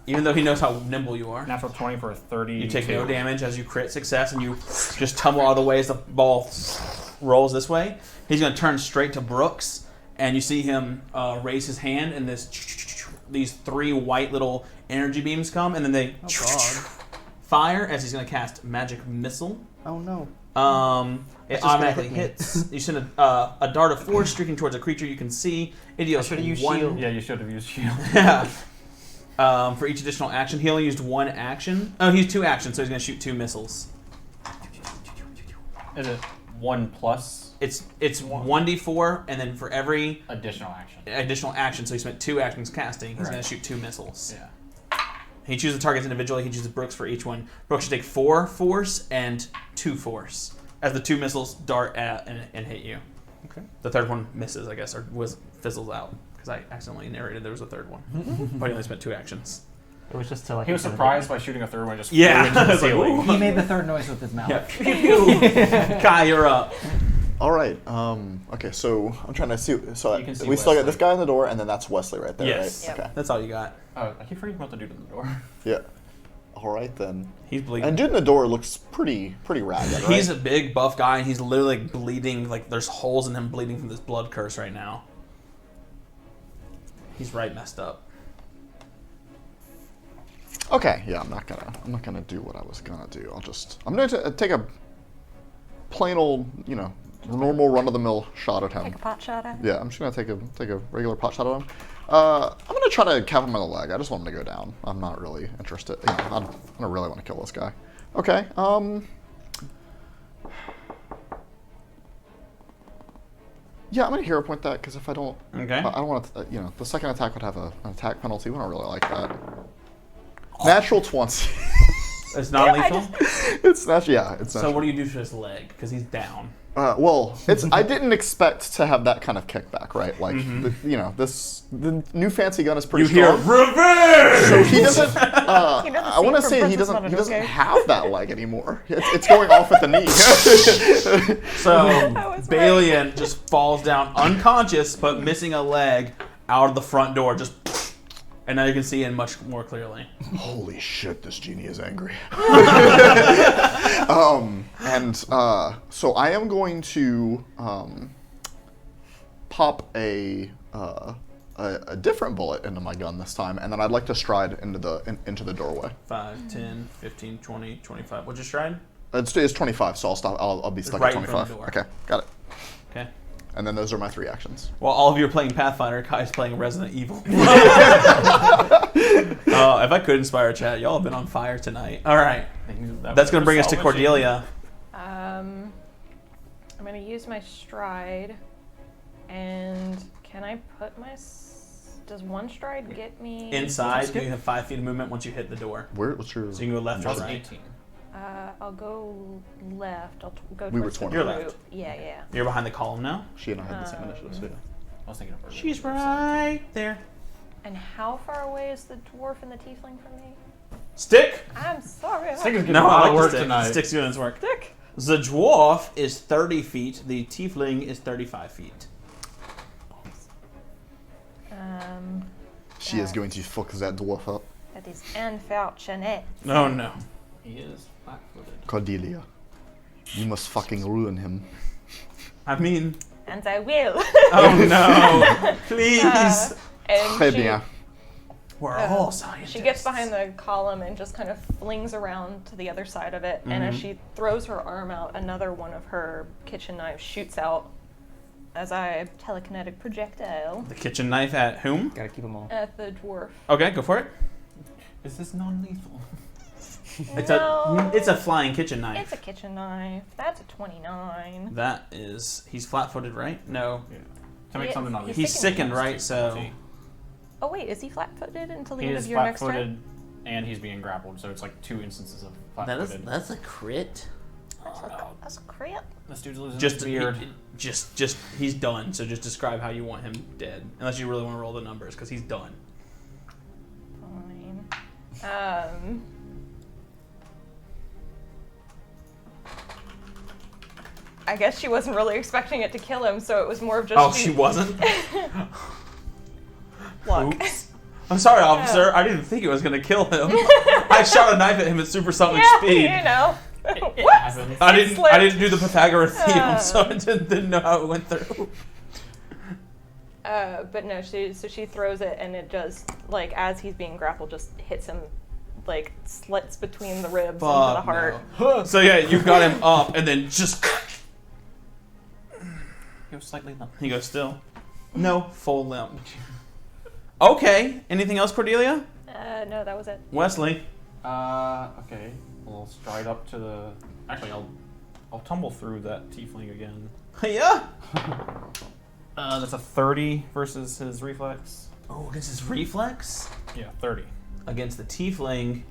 A: Even though he knows how nimble you are.
F: Natural 20 for a 30.
A: You take no damage as you crit success, and you just tumble out of the way as the ball rolls this way. He's going to turn straight to Brooks, and you see him raise his hand, and these 3 white little energy beams come, and then they fire as he's going to cast Magic Missile.
H: Oh, no.
A: It
H: just gonna
A: automatically
H: hit me.
A: hits. You send a dart of force streaking towards a creature you can see. It deals
H: should've used
A: one.
H: shield.
F: Yeah, you should have used shield.
A: Yeah. For each additional action, he only used 1 action. Oh, he used 2 actions, so he's going to shoot 2 missiles.
F: Is it 1 plus
A: It's 1d4, and then for every
F: additional action?
A: additional action, so he spent 2 actions casting, he's
F: Right.
A: going to shoot 2 missiles.
F: Yeah.
A: He chooses targets individually. He chooses Brooks for each one. Brooks should take 4 force and 2 force as the 2 missiles dart at and hit you.
H: Okay.
A: The third one misses, I guess, or fizzles out because I accidentally narrated there was a third one. But he only spent 2 actions.
H: It was just to like.
F: He was surprised by shooting a third one just
A: Yeah.
F: flew into the
A: It's like,
F: ceiling.
C: He made the third noise with his mouth.
A: Yeah. Kai, you're up.
D: All right. Okay, so I'm trying to see. So
F: You can see
D: we still got
F: Wesley.
D: this guy in the door, and then that's Wesley right there,
A: Yes.
D: right?
E: Yep.
D: Okay.
A: That's all you got.
F: Oh, I keep forgetting about the dude in the door.
D: Yeah. All right then.
A: He's bleeding.
D: And dude in the door looks pretty ragged, right?
A: He's a big buff guy, and he's literally bleeding. Like there's holes in him bleeding from this blood curse right now. He's right messed up.
D: Okay. Yeah, I'm not gonna do what I was gonna do. I'm going to take a plain old, normal run-of-the-mill shot at him.
E: Take a pot shot at it?
D: Yeah, I'm just gonna take a regular pot shot at him. I'm gonna try to cap him on the leg. I just want him to go down. I'm not really interested. I don't really want to kill this guy. Okay. Yeah, I'm gonna hero point that because if I don't,
A: Okay.
D: I don't want to. The second attack would have an attack penalty. We don't really like that. Natural 20.
A: It's not lethal.
D: It's natural. Yeah, it's
A: So
D: natural.
A: what do you do to his leg? Because he's down.
D: Well, I didn't expect to have that kind of kickback, right? Like, the new fancy gun is pretty
A: You hear
D: strong.
A: revenge.
D: So he doesn't.
E: He doesn't
D: I want to
E: seem
D: say
E: from
D: he
E: Princess
D: doesn't
E: Mononoke.
D: have that leg anymore. It's going off at the knee.
A: So
E: was
A: Balian just falls down unconscious, but missing a leg out of the front door. And now you can see him much more clearly.
D: Holy shit! This genie is angry. So I am going to pop a different bullet into my gun this time, and then I'd like to stride into the doorway.
A: 5, 10, 15, 20, 25. What's your stride?
D: It's 25, so I'll stop. I'll be stuck
A: right
D: at
A: in front
D: 25.
A: of the door.
D: Okay, got it.
A: Okay.
D: And then those are my 3 actions.
A: While all of you are playing Pathfinder, Kai's playing Resident Evil. If I could inspire a chat, y'all have been on fire tonight. All right. That's going to bring us to Cordelia.
E: I'm going to use my stride, and can I put my... Does 1 stride get me...
A: Inside, you have 5 feet of movement once you hit the door.
D: What's your...
A: So you can go left
F: That
A: or
F: was
A: right.
F: 18.
E: I'll go left. I'll go
D: We were
E: towards the
D: 20.
A: You're
E: group.
A: left.
E: Yeah.
A: You're behind the column now?
D: She and I had the same initiative, so yeah.
F: I was thinking of
A: She's right there.
E: And how far away is the dwarf and the tiefling from me?
A: Stick.
E: I'm sorry.
F: Stick is getting
A: No,
F: a lot
A: I
F: of
A: like
F: work
A: the stick.
F: tonight.
A: Stick's doing its work.
E: Stick.
A: The dwarf is 30 feet. The tiefling is 35 feet.
D: She is going to fuck that dwarf up.
E: That is unfortunate.
A: Oh no.
F: He is flat-footed.
D: Cordelia, you must fucking ruin him.
A: I mean,
E: And I will.
A: oh no. Please.
E: And
D: Très
E: she,
D: bien.
A: We're all scientists.
E: she gets behind the column and just kind of flings around to the other side of it. And as she throws her arm out, another one of her kitchen knives shoots out as a telekinetic projectile
A: The kitchen knife at whom?
H: Gotta keep them all.
E: at the dwarf.
A: Okay, go for it.
G: Is this non-lethal?
A: It's a flying kitchen knife.
E: It's a kitchen knife. That's a 29.
A: That is, he's flat-footed, right? No.
F: Yeah. To make
E: Yeah,
F: something not
E: he's
A: He's
E: sickened,
A: sickened, right? So
E: Oh wait, is he flat-footed until the
F: He
E: end
F: is
E: of your next turn?
F: flat-footed, and he's being grappled, so it's like 2 instances of flat-footed.
A: that's a crit.
E: That's a crit.
F: This dude's losing
A: Just
F: his beard.
A: just he's done. So just describe how you want him dead, unless you really want to roll the numbers, because he's done.
E: Fine. I guess she wasn't really expecting it to kill him, so it was more of just.
A: Oh, she wasn't.
E: Luck.
A: Oops. I'm sorry, officer. I didn't think it was gonna kill him. I shot a knife at him at supersonic
E: Yeah,
A: speed.
E: you know.
F: It
E: Whoops.
F: happens.
A: I
E: It
A: didn't
E: slipped.
A: do the Pythagorean theorem,
E: Oh.
A: so I didn't know how it went through.
E: But no, she throws it, and it just like as he's being grappled, just hits him, like slits between the ribs into the heart.
A: no. So yeah, you got him up, and then just
G: He was slightly limp.
A: he goes still. No, full limp. Okay. Anything else, Cordelia?
E: No, that was it.
A: Wesley.
F: Okay. I'll stride up to the. Actually, I'll tumble through that tiefling again.
A: Yeah.
F: That's a 30 versus his reflex.
A: Oh, against his reflex?
F: Yeah, 30.
A: Against the tiefling.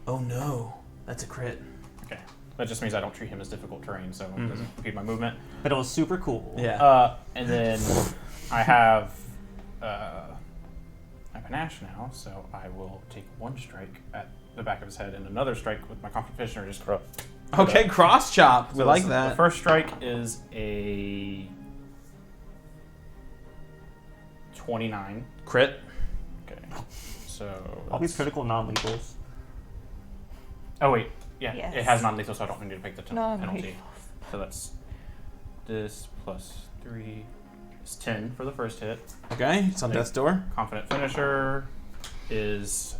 A: Oh no. That's a crit.
F: Okay. That just means I don't treat him as difficult terrain, so it doesn't impede my movement.
H: But it was super cool.
A: Yeah.
F: And then I have my panache now, so I will take 1 strike at the back of his head and another strike with my competitioner. Just
A: Okay, cross chop. We
F: So
A: like
F: the
A: that.
F: first strike is a 29.
A: Crit.
F: Okay. So
H: All these
F: that's-
H: critical non-lethals.
F: Oh wait, yeah,
E: Yes.
F: it has non-lethal, so I don't need to pick the penalty.
E: Non-lethal.
F: So that's this plus 3 is 10 for the first hit.
A: Okay, it's on death's door.
F: Confident finisher is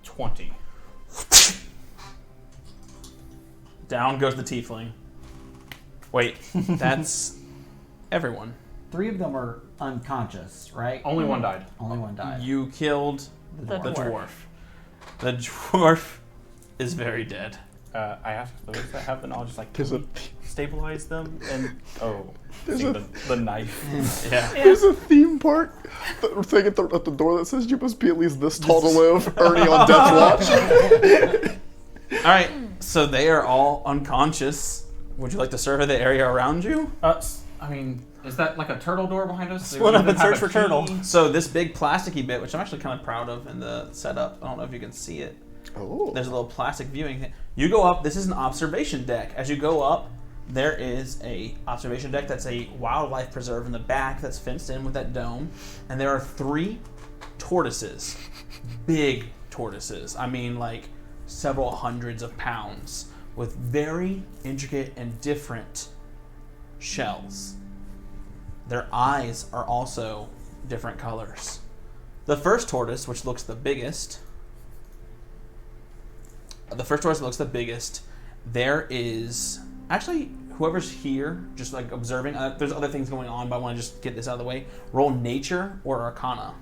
F: 20.
A: Down goes the tiefling. Wait, that's everyone.
C: 3 of them are unconscious, right?
F: Only one died.
C: Only one died.
A: You killed
E: The
A: the
E: dwarf.
A: dwarf. The dwarf is very dead.
F: I asked those that have the knowledge, like,
D: There's
F: can we stabilize them? And
D: There's
F: see
D: a-
F: the knife.
A: Yeah.
D: There's a theme park thing at the door that says you must be at least this tall to live. Ernie on death's watch.
A: All right, so they are all unconscious. Would you like to survey the area around you?
F: I mean, is that like a turtle door behind us?
H: Split up and search for turtle.
A: So this big plasticky bit, which I'm actually kind of proud of in the setup. I don't know if you can see it.
D: Oh.
A: There's a little plastic viewing thing. You go up. This is an observation deck. As you go up, there is a observation deck that's a wildlife preserve in the back that's fenced in with that dome, and there are 3 tortoises, big tortoises. I mean, like several hundreds of pounds, with very intricate and different shells. Their eyes are also different colors. The first tortoise, which looks the biggest, there is actually whoever's here, just like observing. There's other things going on, but I want to just get this out of the way. Roll nature or arcana.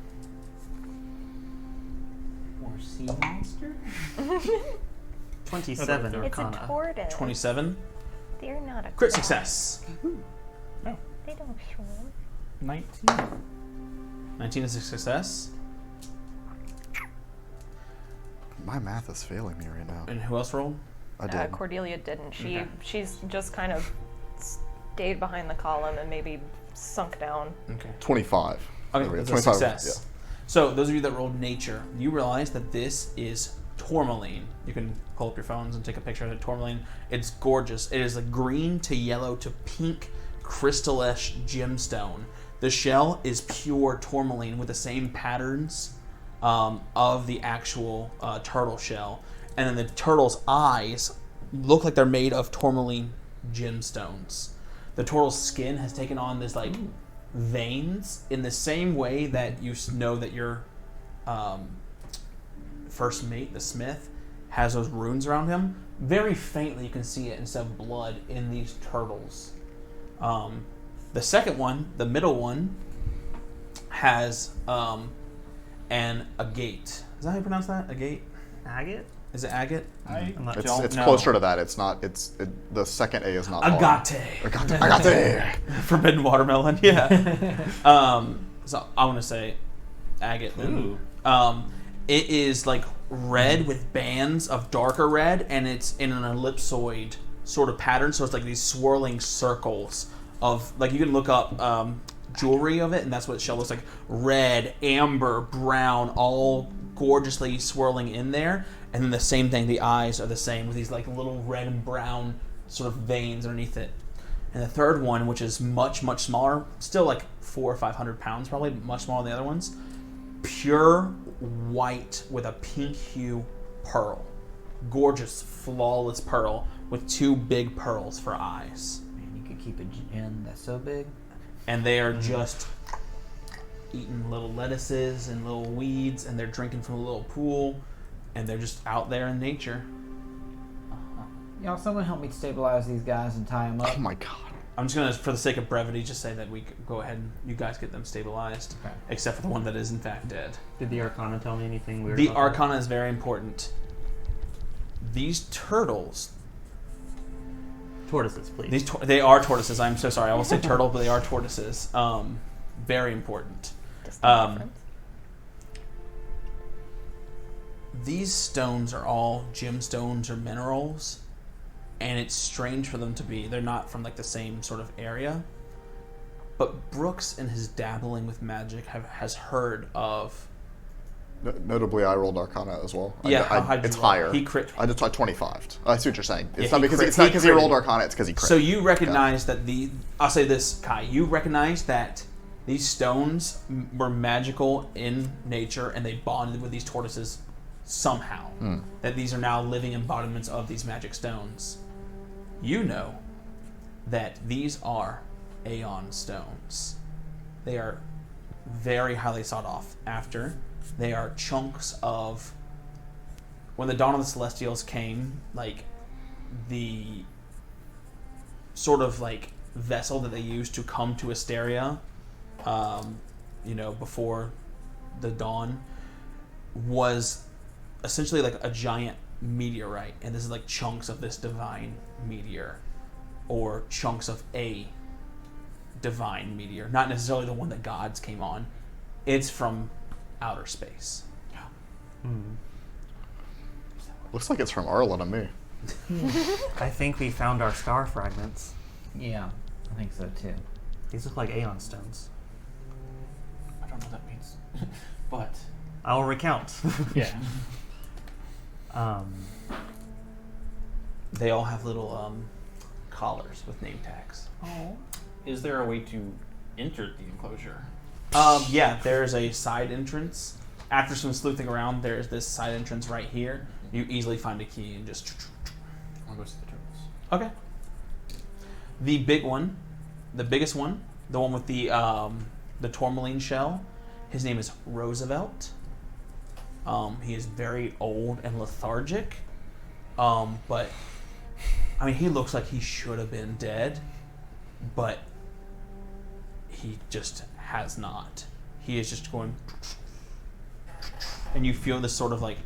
C: Or sea monster?
H: 27
E: It's a
H: Arcana.
E: tortoise.
A: 27.
E: They're not a
A: Crit
E: crab.
A: success.
E: They don't swim.
F: 19.
A: 19 is a success.
D: My math is failing me right now.
A: And who else rolled?
D: I did.
E: Cordelia didn't.
A: Okay.
E: She's just kind of stayed behind the column and maybe sunk down.
A: Okay.
D: 25.
A: Okay,
D: There we go,
A: that's a
D: 25,
A: success. So, those of you that rolled nature, you realize that this is tourmaline. You can pull up your phones and take a picture of the tourmaline. It's gorgeous. It is a green to yellow to pink crystal-ish gemstone. The shell is pure tourmaline with the same patterns of the actual turtle shell. And then the turtle's eyes look like they're made of tourmaline gemstones. The turtle's skin has taken on this like veins in the same way that you know that your first mate, the smith, has those runes around him. Very faintly you can see it instead of blood in these turtles. The second one, the middle one, has an agate. Is that how you pronounce that? Agate?
H: Agate?
A: Is it agate?
H: I'm not
D: It's closer to that. It's not. The second A is not.
A: Agate.
D: Agate.
A: Forbidden watermelon. Yeah. So I want to say agate. Then. It is like red with bands of darker red, and it's in an ellipsoid sort of pattern. So it's like these swirling circles of like you can look up jewelry of it, and that's what the shell looks like: red, amber, brown, all gorgeously swirling in there. And then the same thing, the eyes are the same with these like little red and brown sort of veins underneath it. And the third one, which is much, much smaller, still like 400 or 500 pounds probably, much smaller than the other ones, pure white with a pink hue pearl. Gorgeous, flawless pearl with two big pearls for eyes.
C: Man, you could keep a gin that's so big.
A: And they are just eating little lettuces and little weeds, and they're drinking from a little pool. And they're just out there in nature.
C: Y'all, someone help me stabilize these guys and tie them up.
D: Oh my god.
A: I'm just going to, for the sake of brevity, just say that we go ahead and you guys get them stabilized.
C: Okay.
A: Except for the one that is in fact dead.
H: Did the Arcana tell me anything weird?
A: The
H: about that?
A: Arcana is very important. These turtles...
H: Tortoises, please.
A: They are tortoises. I'm so sorry. I will say turtle, but they are tortoises. Very important.
E: Distinct difference.
A: These stones are all gemstones or minerals, and it's strange for them to be. They're not from like the same sort of area. But Brooks, in his dabbling with magic, has heard of.
D: Notably, I rolled Arcana as well.
A: Yeah, how'd you
D: it's
A: roll?
D: higher.
A: He crit.
D: I just like 25. I see what you're saying. It's
A: Yeah,
D: not because
A: he
D: he rolled
A: critted.
D: Arcana. It's because he crit.
A: So you recognize that I'll say this, Kai. You recognize that these stones were magical in nature, and they bonded with these tortoises somehow. That these are now living embodiments of these magic stones. You know that these are Aeon stones. They are very highly sought after. They are chunks of... When the Dawn of the Celestials came, like, the sort of, like, vessel that they used to come to Asteria, before the dawn, was essentially like a giant meteorite. And this is like chunks of this divine meteor, or chunks of a divine meteor. Not necessarily the one that gods came on. It's from outer space.
D: Looks like it's from Arlen to me.
H: I think we found our star fragments.
C: Yeah, I think so too.
H: These look like Aeon stones.
F: I don't know what that means. But
H: I'll recount.
F: yeah.
A: They all have little collars with name tags.
F: Is there a way to enter the enclosure?
A: Yeah, there's a side entrance. After some sleuthing around, there's this side entrance right here. You easily find a key and just...
F: I'll go see the turtles.
A: Okay. The big one, the biggest one, the one with the tourmaline shell, his name is Roosevelt. He is very old and lethargic, but I mean, he looks like he should have been dead, but he just has not. He is just going, and you feel this sort of like,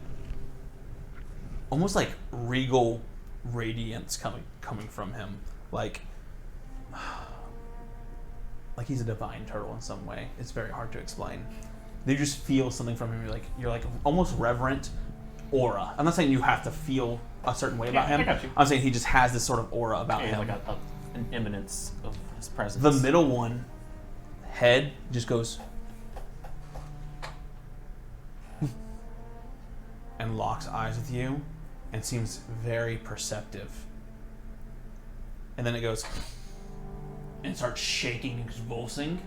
A: almost like regal radiance coming from him, like he's a divine turtle in some way. It's very hard to explain. You just feel something from him. You're like almost reverent aura. I'm not saying you have to feel a certain way about him.
F: I got you.
A: I'm saying he just has this sort of aura about him.
F: Like an eminence of his presence.
A: The middle one, head just goes and locks eyes with you and seems very perceptive. And then it goes and starts shaking and convulsing.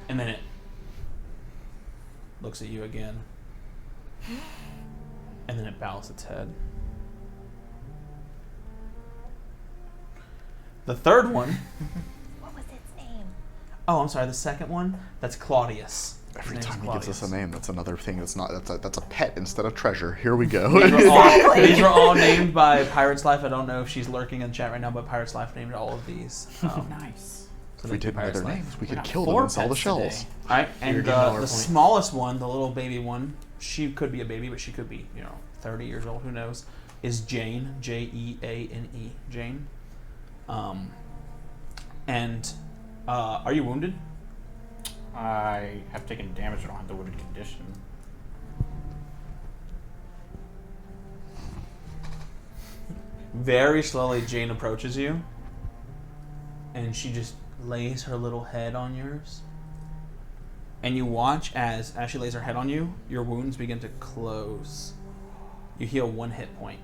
A: And then it looks at you again. And then it bows its head. The third one.
E: What was its name?
A: Oh, I'm sorry. The second one. That's Claudius. His
D: Every
A: name's
D: time he gives us a
A: Claudius.
D: name, that's another thing that's not. That's a pet instead of treasure. Here we go.
A: These were all named by Pirate's Life. I don't know if she's lurking in the chat right now, but Pirate's Life named all of these.
G: Nice.
A: So
D: If we
A: thank you,
D: didn't know
A: Pirate's
D: their
A: Life.
D: names, we
G: We
D: could
G: got
D: kill them
G: 4
D: and sell the
G: pets
D: shells.
G: today.
A: All right,
H: You're
A: and
H: getting lower
A: the
H: points.
A: smallest one, the little baby one, she could be a baby, but she could be, 30 years old. Who knows? Is Jane, Jeane, Jane. And are you wounded?
F: I have taken damage. I don't have the wounded condition.
A: Very slowly, Jane approaches you, and she just lays her little head on yours. And you watch as she lays her head on you, your wounds begin to close. You heal 1 hit point.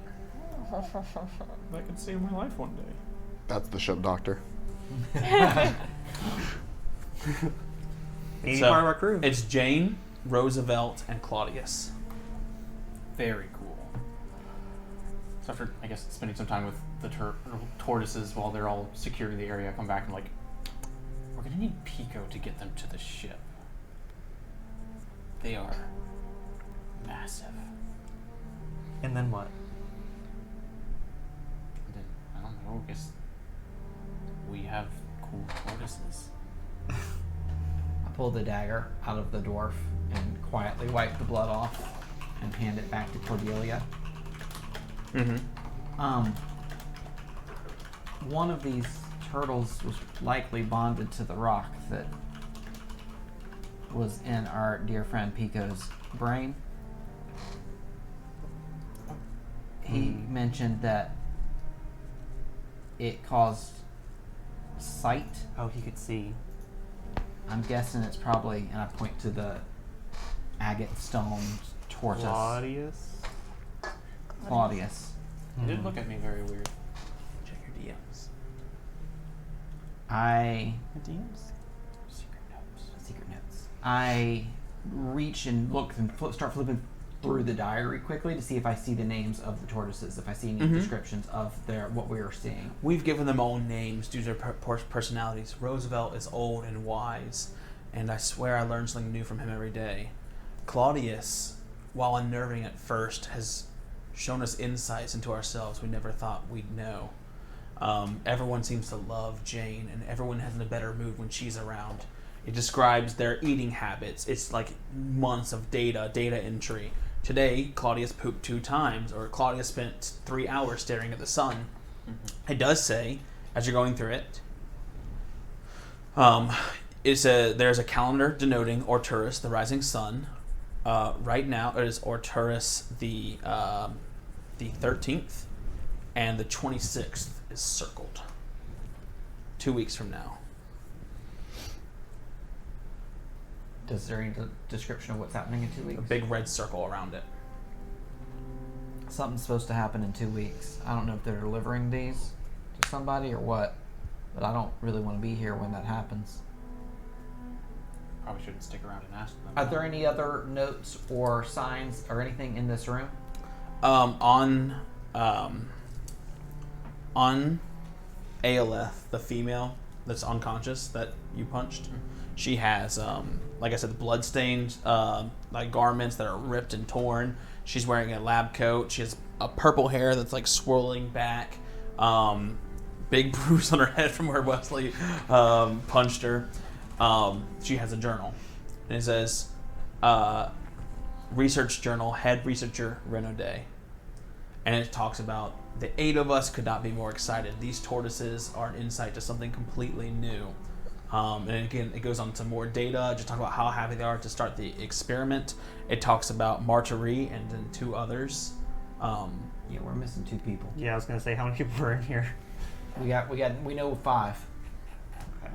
F: That could save my life one day.
D: That's the ship doctor.
H: He's
A: So,
H: part of our crew.
A: It's Jane, Roosevelt, and Claudius.
F: Very cool. So after, I guess, spending some time with the tortoises while they're all securing the area, I come back and like, we're gonna need Pico to get them to the ship. They are massive.
H: And then what?
F: And then, I don't know, I guess we have cool tortoises.
C: I pull the dagger out of the dwarf and quietly wipe the blood off and hand it back to Cordelia.
A: Mm-hmm.
C: One of these turtles was likely bonded to the rock that was in our dear friend Pico's brain. He mentioned that it caused sight.
H: Oh, he could see.
C: I'm guessing it's probably, and I point to the agate stone tortoise. Claudius.
F: He did look at me very weird.
A: Check your DMs.
C: Secret notes. I reach and look and start flipping through the diary quickly to see if I see the names of the tortoises, if I see any descriptions of what we are seeing.
A: We've given them all names due to their personalities. Roosevelt is old and wise, and I swear I learn something new from him every day. Claudius, while unnerving at first, has shown us insights into ourselves we never thought we'd know. Everyone seems to love Jane, and everyone has a better mood when she's around. It describes their eating habits. It's like months of data entry. Today, Claudius pooped 2 times, or Claudius spent 3 hours staring at the sun. It does say, as you're going through it, there's a calendar denoting Orturus, the rising sun. Right now, it is Orturus the 13th, and the 26th is circled. 2 weeks from now.
C: Is there any description of what's happening in 2 weeks?
A: A big red circle around it.
C: Something's supposed to happen in 2 weeks. I don't know if they're delivering these to somebody or what, but I don't really want to be here when that happens.
F: Probably shouldn't stick around and ask them.
C: Are there any other notes or signs or anything in this room?
A: On Aeleth, the female that's unconscious that you punched, she has, like I said, blood-stained like garments that are ripped and torn. She's wearing a lab coat. She has a purple hair that's like swirling back. Big bruise on her head from where Wesley punched her. She has a journal, and it says, "Research Journal, Head Researcher Renaudet," and it talks about the 8 of us could not be more excited. These tortoises are an insight to something completely new. And again, it goes on to more data, just talk about how happy they are to start the experiment. It talks about Marjorie and then 2 others.
C: Yeah, we're missing 2 people.
H: Yeah, I was gonna say how many people were in here.
C: We know 5
H: Okay.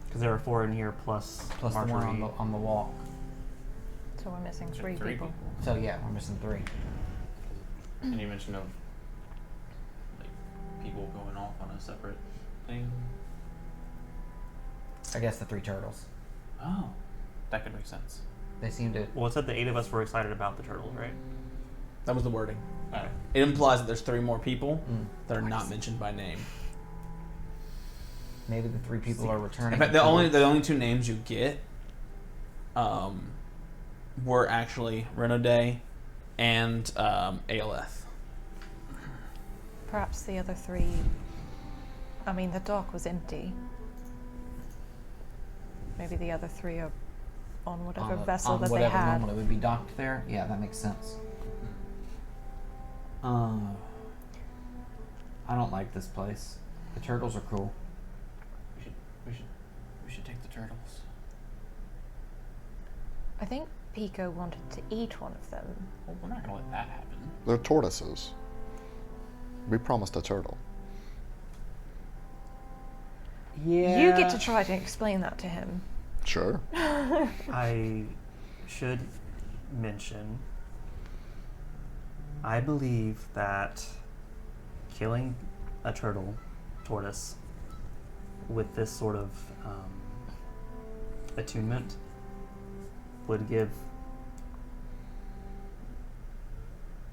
H: Because there were 4 in here plus
C: plus the
H: Marjorie.
C: one on the walk.
E: So we're missing
F: So
E: three people.
C: So yeah, we're missing 3.
F: And you mentioned of like people going off on a separate thing.
C: I guess the 3 turtles.
F: Oh, that could make sense.
C: They seem to.
H: Well, it said the 8 of us were excited about the turtles, right?
A: That was the wording.
F: Okay.
A: It implies that there's 3 more people
C: Mm.
A: that are not mentioned by name.
C: Maybe the 3 people are returning.
A: In fact, the only 2 names you get were actually Renaudet and Aeleth.
E: Perhaps the other 3. I mean, the dock was empty. Maybe the other 3 are on whatever vessel
C: on
E: that
C: whatever
E: they had.
C: normally would be docked there. Yeah, that makes sense. I don't like this place. The turtles are cool.
F: We should take the turtles.
E: I think Pico wanted to eat one of them.
F: Well, we're not gonna let that happen.
D: They're tortoises. We promised a turtle.
C: Yeah.
E: You get to try to explain that to him.
D: Sure.
H: I should mention, I believe that killing a tortoise, with this sort of attunement would give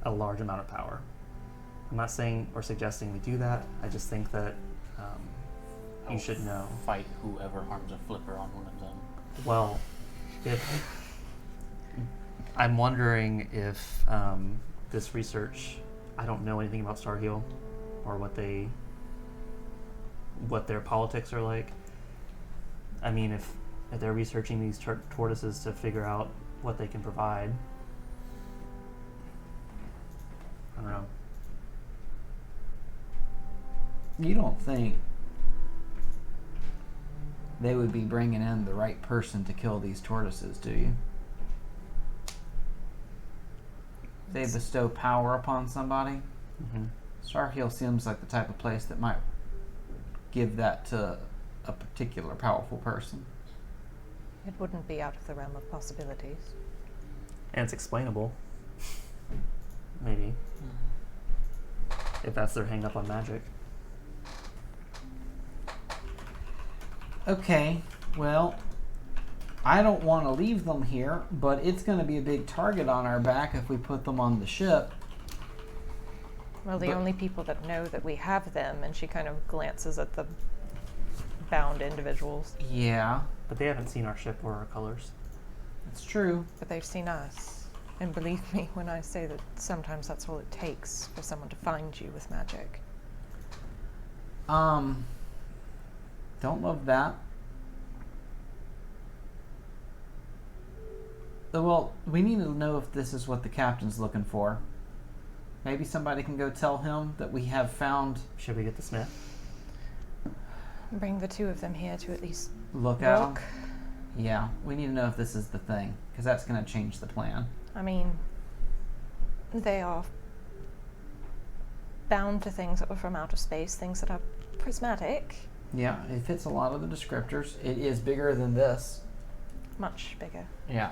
H: a large amount of power. I'm not saying or suggesting we do that. I just think that you should know.
F: Fight whoever harms a flipper on one of them.
H: Well, if I'm wondering if this research, I don't know anything about Starhill or what their politics are like. I mean, if they're researching these tortoises to figure out what they can provide, I don't know.
C: You don't think they would be bringing in the right person to kill these tortoises, do you? They bestow power upon somebody.
H: Mm-hmm.
C: Starhill seems like the type of place that might give that to a particular powerful person.
E: It wouldn't be out of the realm of possibilities.
H: And it's explainable. Maybe. If that's their hang up on magic.
C: Okay, well, I don't want to leave them here, but it's going to be a big target on our back if we put them on the ship.
E: Well, the
C: But-
E: only people that know that we have them, and she kind of glances at the bound individuals,
C: Yeah,
H: But they haven't seen our ship or our colors.
C: it's true.
E: but they've seen us. And believe me when I say that sometimes that's all it takes for someone to find you with magic.
C: Don't love that. Well, we need to know if this is what the captain's looking for. Maybe somebody can go tell him that we have found
H: Should we get the Smith?
E: Bring the 2 of them here to at least
C: look at 'em.
E: look.
C: Yeah, we need to know if this is the thing, because that's going to change the plan.
E: I mean, they are bound to things that were from outer space, things that are prismatic,
C: Yeah, it fits a lot of the descriptors. It is bigger than this.
E: much bigger.
C: Yeah.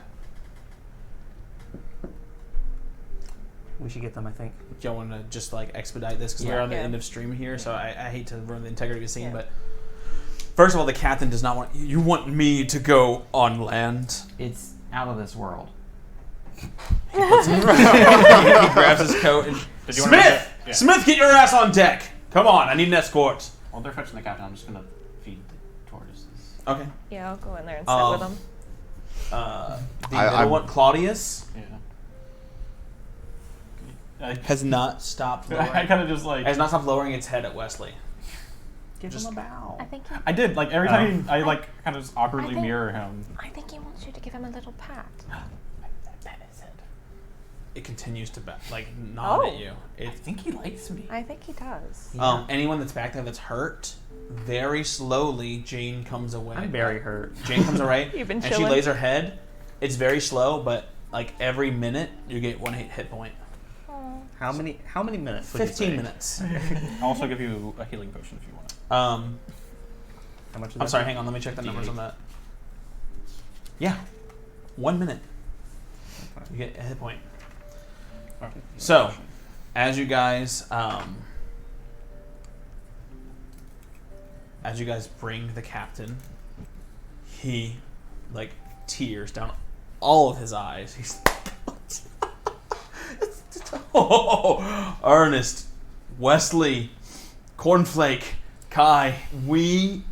H: We should get them, I think.
A: Do y'all want to just like expedite this because
C: Yeah.
A: we're on the
E: Yeah.
A: end of stream here, so I hate to ruin the integrity of the scene.
E: Yeah.
A: But first of all, the captain does not want you want me to go on land.
C: It's out of this world.
A: He grabs his coat and
F: Did you wanna
A: Smith,
F: make it- yeah.
A: Smith, get your ass on deck. Come on, I need an escort.
F: While they're fetching the captain, I'm just gonna feed the tortoises.
A: Okay.
E: Yeah, I'll go in there and sit with them.
A: The
D: I-
A: middle
D: I'm-
A: one, Claudius,
F: Yeah.
A: has not stopped
F: I
A: lowering.
F: kind of just like
A: Has not stopped lowering its head at Wesley.
H: Give
A: Just-
H: them a bow.
E: I think
F: I did like every time I like kind of just awkwardly
E: I think-
F: mirror him.
E: he wants you to give him a little pat.
A: It continues to nod
E: Oh.
A: at you.
F: I think he likes me.
E: I think he does.
A: Anyone that's back there that's hurt, very slowly Jane comes away.
H: I'm very hurt.
A: Jane comes away
E: You've been
A: and she
E: chilling.
A: lays her head. It's very slow, but like every minute you get 1 hit point.
H: How many minutes? would you
A: 15
H: say?
A: minutes.
F: I'll also give you a healing potion if you want it.
H: How much is
A: I'm
H: that?
A: sorry, hang on, let me check the numbers on that. Yeah. 1 minute. You get a hit point. So, as you guys bring the captain, he like tears down all of his eyes. He's Ernest, Wesley, Cornflake, Kai, we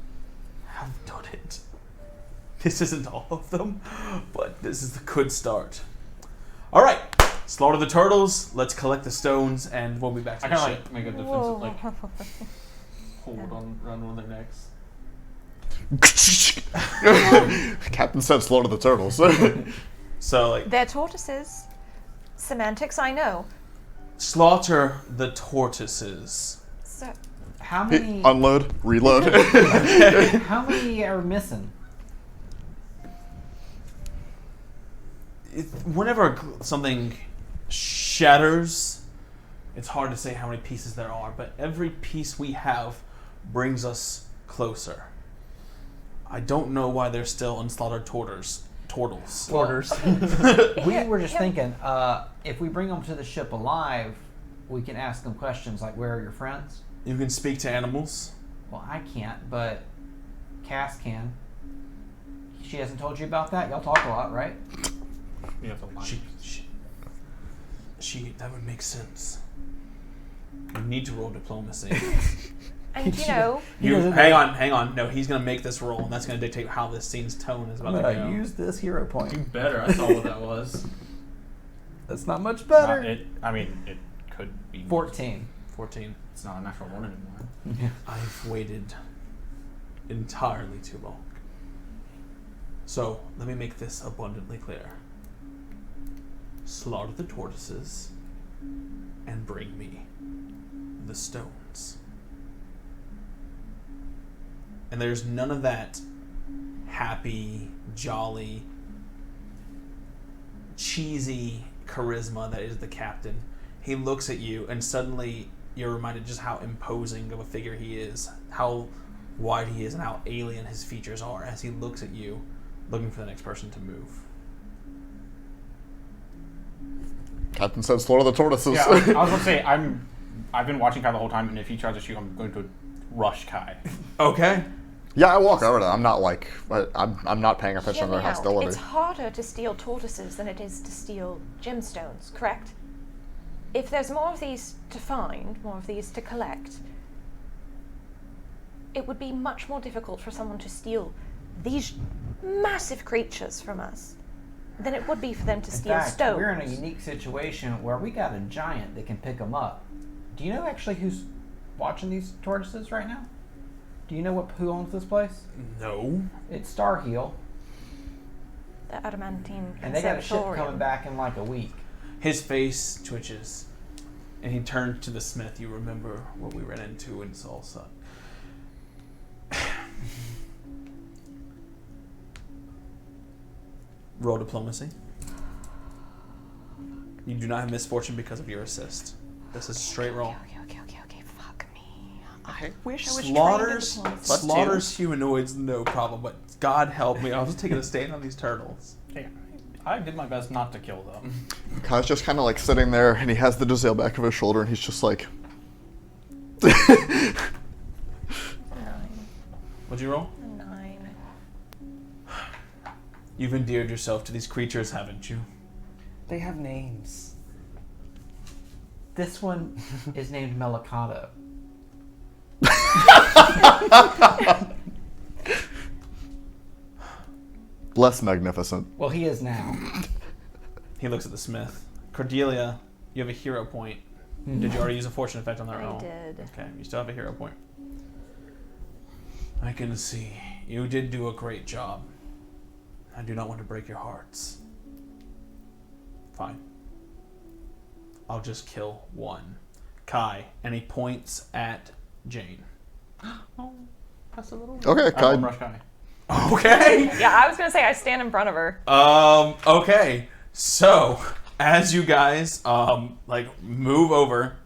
A: have done it. This isn't all of them, but this is the good start. All right, slaughter the turtles. Let's collect the stones, and we'll be back to
F: I
A: the
F: kind of
A: ship.
F: like make a defensive like hold on around one of their necks.
D: Captain said slaughter the turtles.
A: So, like,
E: They're tortoises. Semantics, I know.
A: slaughter the tortoises.
E: So,
C: How many?
D: Unload, reload.
C: How many are missing?
A: Whenever something shatters, it's hard to say how many pieces there are, but every piece we have brings us closer. I don't know why there's still unslaughtered turtles.
C: We were just thinking, if we bring them to the ship alive, we can ask them questions like, "Where are your friends?"
A: You can speak to animals.
C: Well, I can't, but Cass can. She hasn't told you about that. Y'all talk a lot, right?
F: You have to lie.
A: She that would make sense. You need to roll diplomacy.
E: and you know,
A: Hang on. No, he's gonna make this roll, and that's gonna dictate how this scene's tone is about to go.
C: use this hero point.
F: You better. I saw what that was.
C: That's not much better.
F: It could be
C: 14.
A: 14.
F: It's not a natural one anymore.
A: I've waited entirely too long. So, let me make this abundantly clear. Slaughter the tortoises and bring me the stones. And there's none of that happy, jolly, cheesy charisma that is the captain. He looks at you and suddenly you're reminded just how imposing of a figure he is, how wide he is, and how alien his features are as he looks at you, looking for the next person to move.
D: Captain said slaughter the tortoises.
F: Yeah, I was gonna say I've been watching Kai the whole time, and if he tries to shoot, I'm going to rush Kai.
A: Okay.
D: Yeah, I walk over to them. I'm not like, I'm not paying attention
E: hear
D: to
E: me
D: their
E: out.
D: hostility.
E: It's harder to steal tortoises than it is to steal gemstones, correct? If there's more of these to find, more of these to collect, it would be much more difficult for someone to steal these massive creatures from us than it would be for them to steal
C: In fact,
E: stones.
C: we're in a unique situation where we got a giant that can pick them up. Do you know actually who's watching these tortoises right now? Do you know who owns this place?
A: No.
C: It's Starheel,
E: The adamantine
C: and they got a ship
E: conservatorium.
C: coming back in like a week.
A: His face twitches, and he turned to the smith. You remember what we ran into in Salsa. Roll diplomacy. You do not have misfortune because of your assist. This is a straight roll.
E: Okay, fuck me. I wish I was
A: Slaughters,
E: trained in diplomacy.
A: slaughters humanoids, no problem. But God help me, I was taking a stand on these turtles.
F: Hey, I did my best not to kill them.
D: Kai's just kind of like sitting there, and he has the Jazale back of his shoulder, and he's just like,
E: 9.
A: What'd you roll?
E: 9.
A: You've endeared yourself to these creatures, haven't you?
H: They have names.
C: This one is named Melicado.
D: less magnificent.
C: Well, he is now.
A: He looks at the smith. Cordelia, you have a hero point. Did you already use a fortune effect on their
E: I
A: own?
E: did.
A: Okay, you still have a hero point. I can see. You did do a great job. I do not want to break your hearts. Fine. I'll just kill one. Kai, and he points at Jane.
F: Pass a little.
D: Okay,
F: I
D: Kai.
F: won't rush Kai.
A: Okay.
E: Yeah, I was gonna say I stand in front of her.
A: Okay. So, as you guys, move over,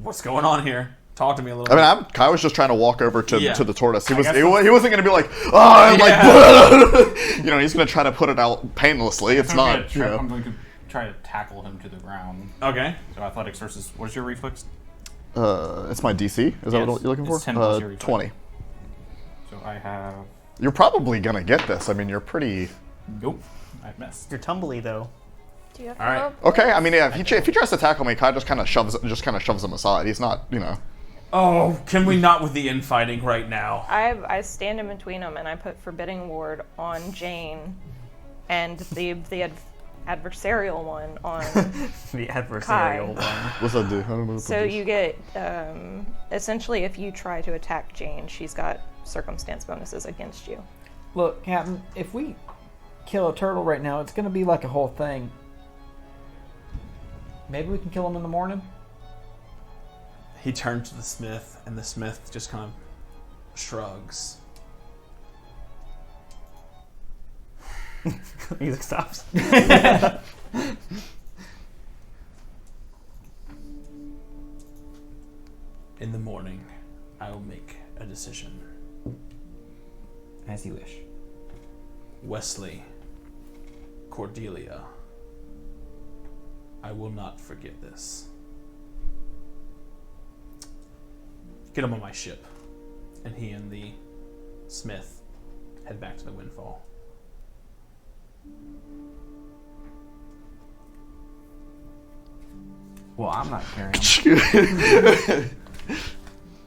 A: what's going on here? Talk to me a little
D: I
A: bit.
D: mean, Kai was just trying to walk over to
A: Yeah.
D: the tortoise. He
F: guess
D: wasn't going to be like, oh, like, he's going to try to put it out painlessly. It's
F: I'm
D: not,
F: going to try to tackle him to the ground.
A: Okay.
F: So athletics versus, what is your reflex?
D: It's my DC. Is that
F: Yes,
D: what you're looking for?
F: it's 10 plus your reflex.
D: 20.
F: So I have...
D: You're probably going to get this. I mean, you're pretty...
F: Nope. I missed.
H: You're tumbly though.
E: Do you have
A: All right.
E: help?
D: Okay, I mean, yeah, if he tries to tackle me, Kai just kind of shoves him aside. He's not,
A: Oh, can we not with the infighting right now?
E: I stand in between them and I put Forbidding Ward on Jane, and the adversarial one on.
H: The adversarial
E: Kai.
H: one.
D: What's that do? I don't know what
E: So
D: that does.
E: you get essentially, if you try to attack Jane, she's got circumstance bonuses against you.
C: Look, Captain, if we kill a turtle right now, it's going to be like a whole thing. Maybe we can kill him in the morning?
A: He turns to the smith, and the smith just kind of shrugs.
H: Music stops.
A: In the morning, I will make a decision.
C: As you wish.
A: Wesley, Cordelia, I will not forget this. Get him on my ship. And he and the smith head back to the Windfall.
C: Well, I'm not carrying him.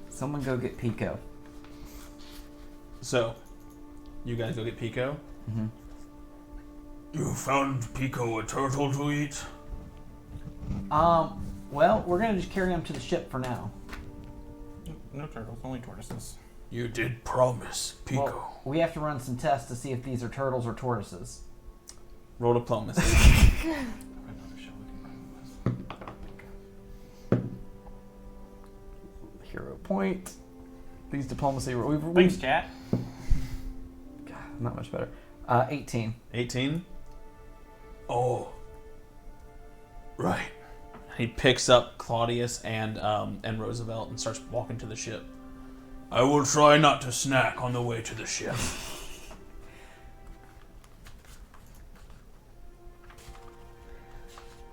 C: Someone go get Pico.
A: So, you guys go get Pico?
C: Mm-hmm.
A: You found Pico a turtle to eat?
C: Well, we're going to just carry him to the ship for now.
F: No turtles, only tortoises.
A: You did promise, Pico.
C: Well, we have to run some tests to see if these are turtles or tortoises.
A: Roll diplomacy.
F: Another show we can run with.
C: Hero point. These diplomacy...
F: Thanks, chat.
C: God, not much better. 18.
A: 18? Oh. Right. He picks up Claudius and Roosevelt and starts walking to the ship. I will try not to snack on the way to the ship.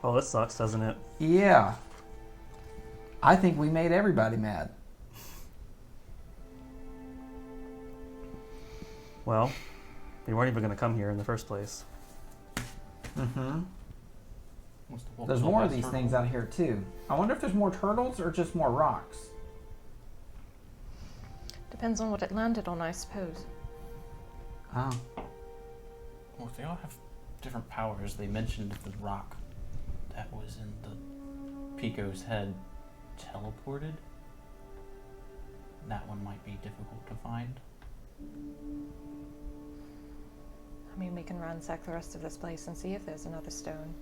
H: Oh, this sucks, doesn't it?
C: Yeah. I think we made everybody mad.
H: Well, we weren't even going to come here in the first place.
C: Mm-hmm.
F: What's the
C: There's more of
F: last
C: these
F: turtle?
C: things out here, too. I wonder if there's more turtles or just more rocks.
E: Depends on what it landed on, I suppose.
C: Oh.
F: Well, they all have different powers. They mentioned the rock that was in the Pico's head teleported. That one might be difficult to find.
E: I mean, we can ransack the rest of this place and see if there's another stone.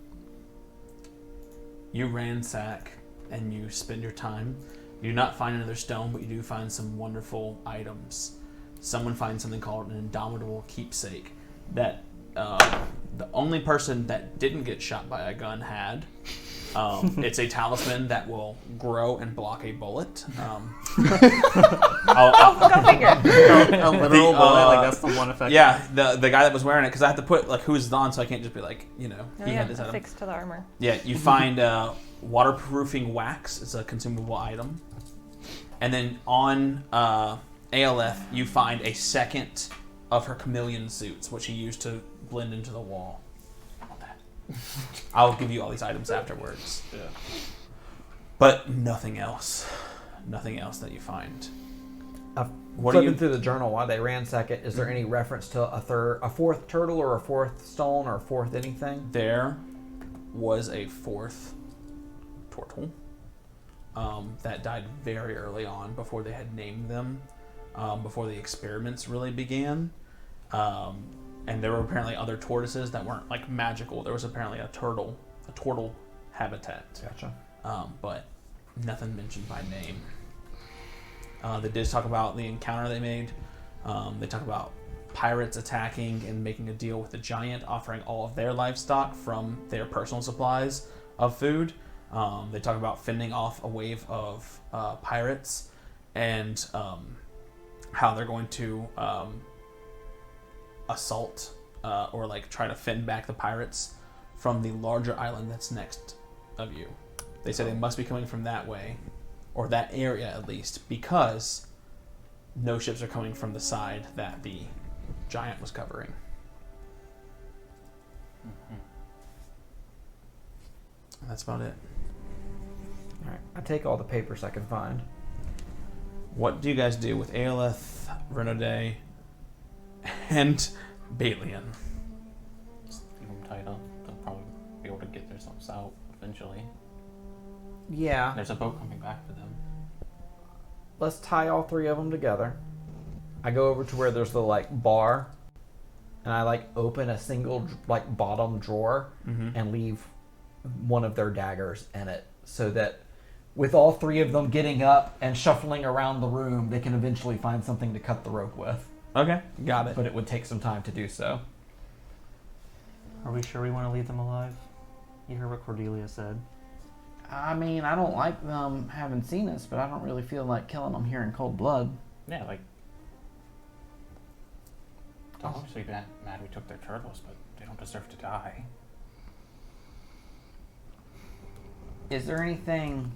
A: You ransack and you spend your time. You do not find another stone, but you do find some wonderful items. Someone finds something called an indomitable keepsake that the only person that didn't get shot by a gun had. It's a talisman that will grow and block a bullet.
E: Go figure.
H: A literal bullet, like that's the one effect.
A: Yeah, the guy that was wearing it, because I have to put like who's on, so I can't just be like,
E: Oh,
A: he
E: yeah,
A: had this item.
E: affixed to the armor.
A: Yeah, you find waterproofing wax. It's a consumable item. And then on ALF, you find a second of her chameleon suits, which she used to blend into the wall. I want that. I'll give you all these items afterwards.
F: Yeah.
A: But nothing else. Nothing else that you find. What are
C: Flipping
A: you?
C: through the journal while they ransack it, is there any reference to a fourth turtle or a fourth stone or a fourth anything?
A: There was a fourth turtle that died very early on, before they had named them, before the experiments really began. And there were apparently other tortoises that weren't like magical. There was apparently a turtle habitat.
C: Gotcha.
A: But nothing mentioned by name. They did talk about the encounter they made. They talk about pirates attacking and making a deal with the giant, offering all of their livestock from their personal supplies of food. They talk about fending off a wave of pirates and how they're going to assault or like try to fend back the pirates from the larger island that's next of you. They say they must be coming from that way, or that area at least, because no ships are coming from the side that the giant was covering. And that's about it.
I: All right. I take all the papers I can find.
A: What do you guys do with Aelith, Renaudet, and Balian?
F: Just leave them tied up. They'll probably be able to get themselves out eventually.
I: Yeah.
F: There's a boat coming back for them.
I: Let's tie all three of them together. I go over to where there's the like bar, and I like open a single like bottom drawer and leave one of their daggers in it, so that with all three of them getting up and shuffling around the room, they can eventually find something to cut the rope with.
A: Okay, got it.
I: But it would take some time to do so.
H: Are we sure we want to leave them alive? You heard what Cordelia said.
C: I mean, I don't like them having seen us, but I don't really feel like killing them here in cold blood.
F: Yeah, like... They'll obviously be mad we took their turtles, but they don't deserve to die.
C: Is there anything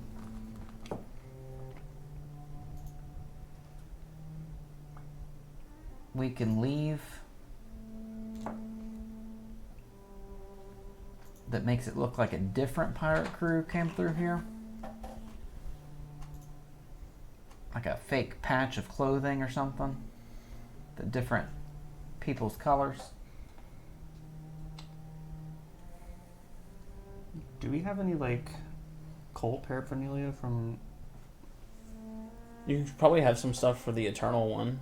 C: we can leave that makes it look like a different pirate crew came through here? Like a fake patch of clothing or something? The different people's colors?
H: Do we have any like cult paraphernalia from?
A: You probably have some stuff for the Eternal one.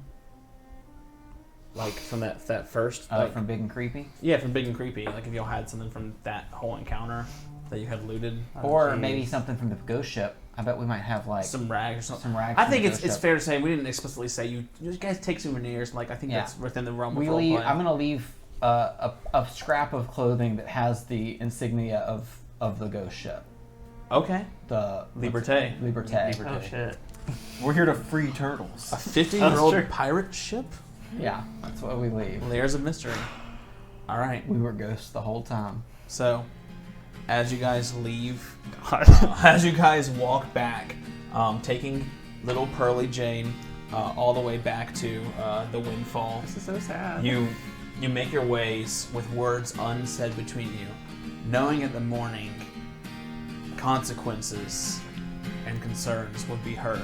A: Like from that first... like,
C: From Big and Creepy?
A: Yeah, from Big and Creepy. Like if y'all had something from that whole encounter that you had looted.
C: Or maybe something from the ghost ship. I bet we might have like
A: Some rags or something.
C: some rags.
A: I
C: from
A: think
C: the
A: it's
C: ghost ship.
A: fair to say, we didn't explicitly say you guys take souvenirs. Like I think
C: Yeah.
A: that's within the realm of
C: We
A: role
C: leave.
A: play.
C: I'm gonna leave a scrap of clothing that has the insignia of the ghost ship.
A: Okay.
C: The
A: Liberté.
C: Liberté.
H: Oh shit!
G: We're here to free turtles.
A: A 50-year-old
H: true.
A: pirate ship?
C: Yeah, that's what we leave.
A: Layers of mystery. All right.
C: We were ghosts the whole time.
A: So, as you guys leave, as you guys walk back, taking little Pearly Jane all the way back to the Windfall,
H: This is so sad.
A: you make your ways with words unsaid between you, knowing in the morning consequences and concerns would be heard.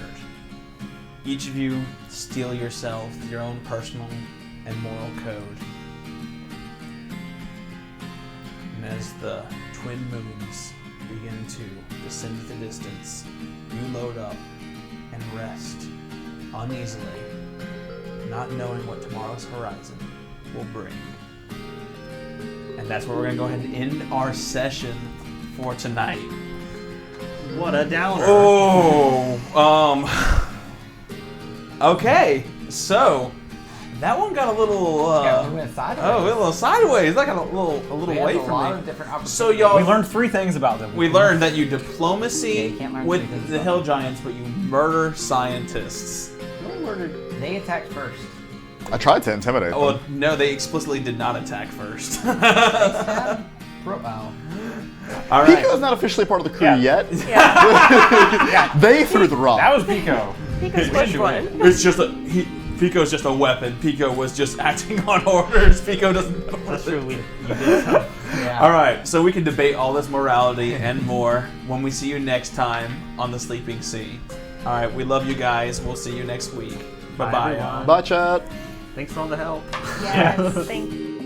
A: Each of you steel yourself your own personal and moral code. And as the twin moons begin to descend to the distance, you load up and rest uneasily, not knowing what tomorrow's horizon will bring. And that's where we're going to go ahead and end our session for tonight.
H: What a downer.
A: Okay, so that one got a little.
C: Yeah, we went sideways.
A: Oh, we went a little sideways. That got a little
C: We had
A: away
C: a
A: from
C: lot
A: me.
C: of different opportunities.
A: So y'all,
G: We learned 3 things about them.
A: we learned that you
C: Yeah,
A: diplomacy
C: you can't learn three
A: with
C: things
A: the
C: about
A: Hill
C: them.
A: Giants, but you murder scientists.
C: They attacked first.
D: I tried to intimidate
A: Oh, well,
D: them.
A: no, they explicitly did not attack first.
C: Wow.
A: All right.
D: Pico's not officially part of the crew
G: Yeah.
D: yet.
E: Yeah.
D: They threw the rock.
G: That was Pico.
E: Pico's first one.
A: It's just Pico's just a weapon. Pico was just acting on orders. Pico doesn't know.
H: That's true. You did tell.
C: Yeah.
A: All right, so we can debate all this morality and more when we see you next time on the Sleeping Sea. All right, we love you guys. We'll see you next week. Bye-bye.
H: everyone.
D: Bye, chat.
H: Thanks for all the help.
E: Yes, thank you.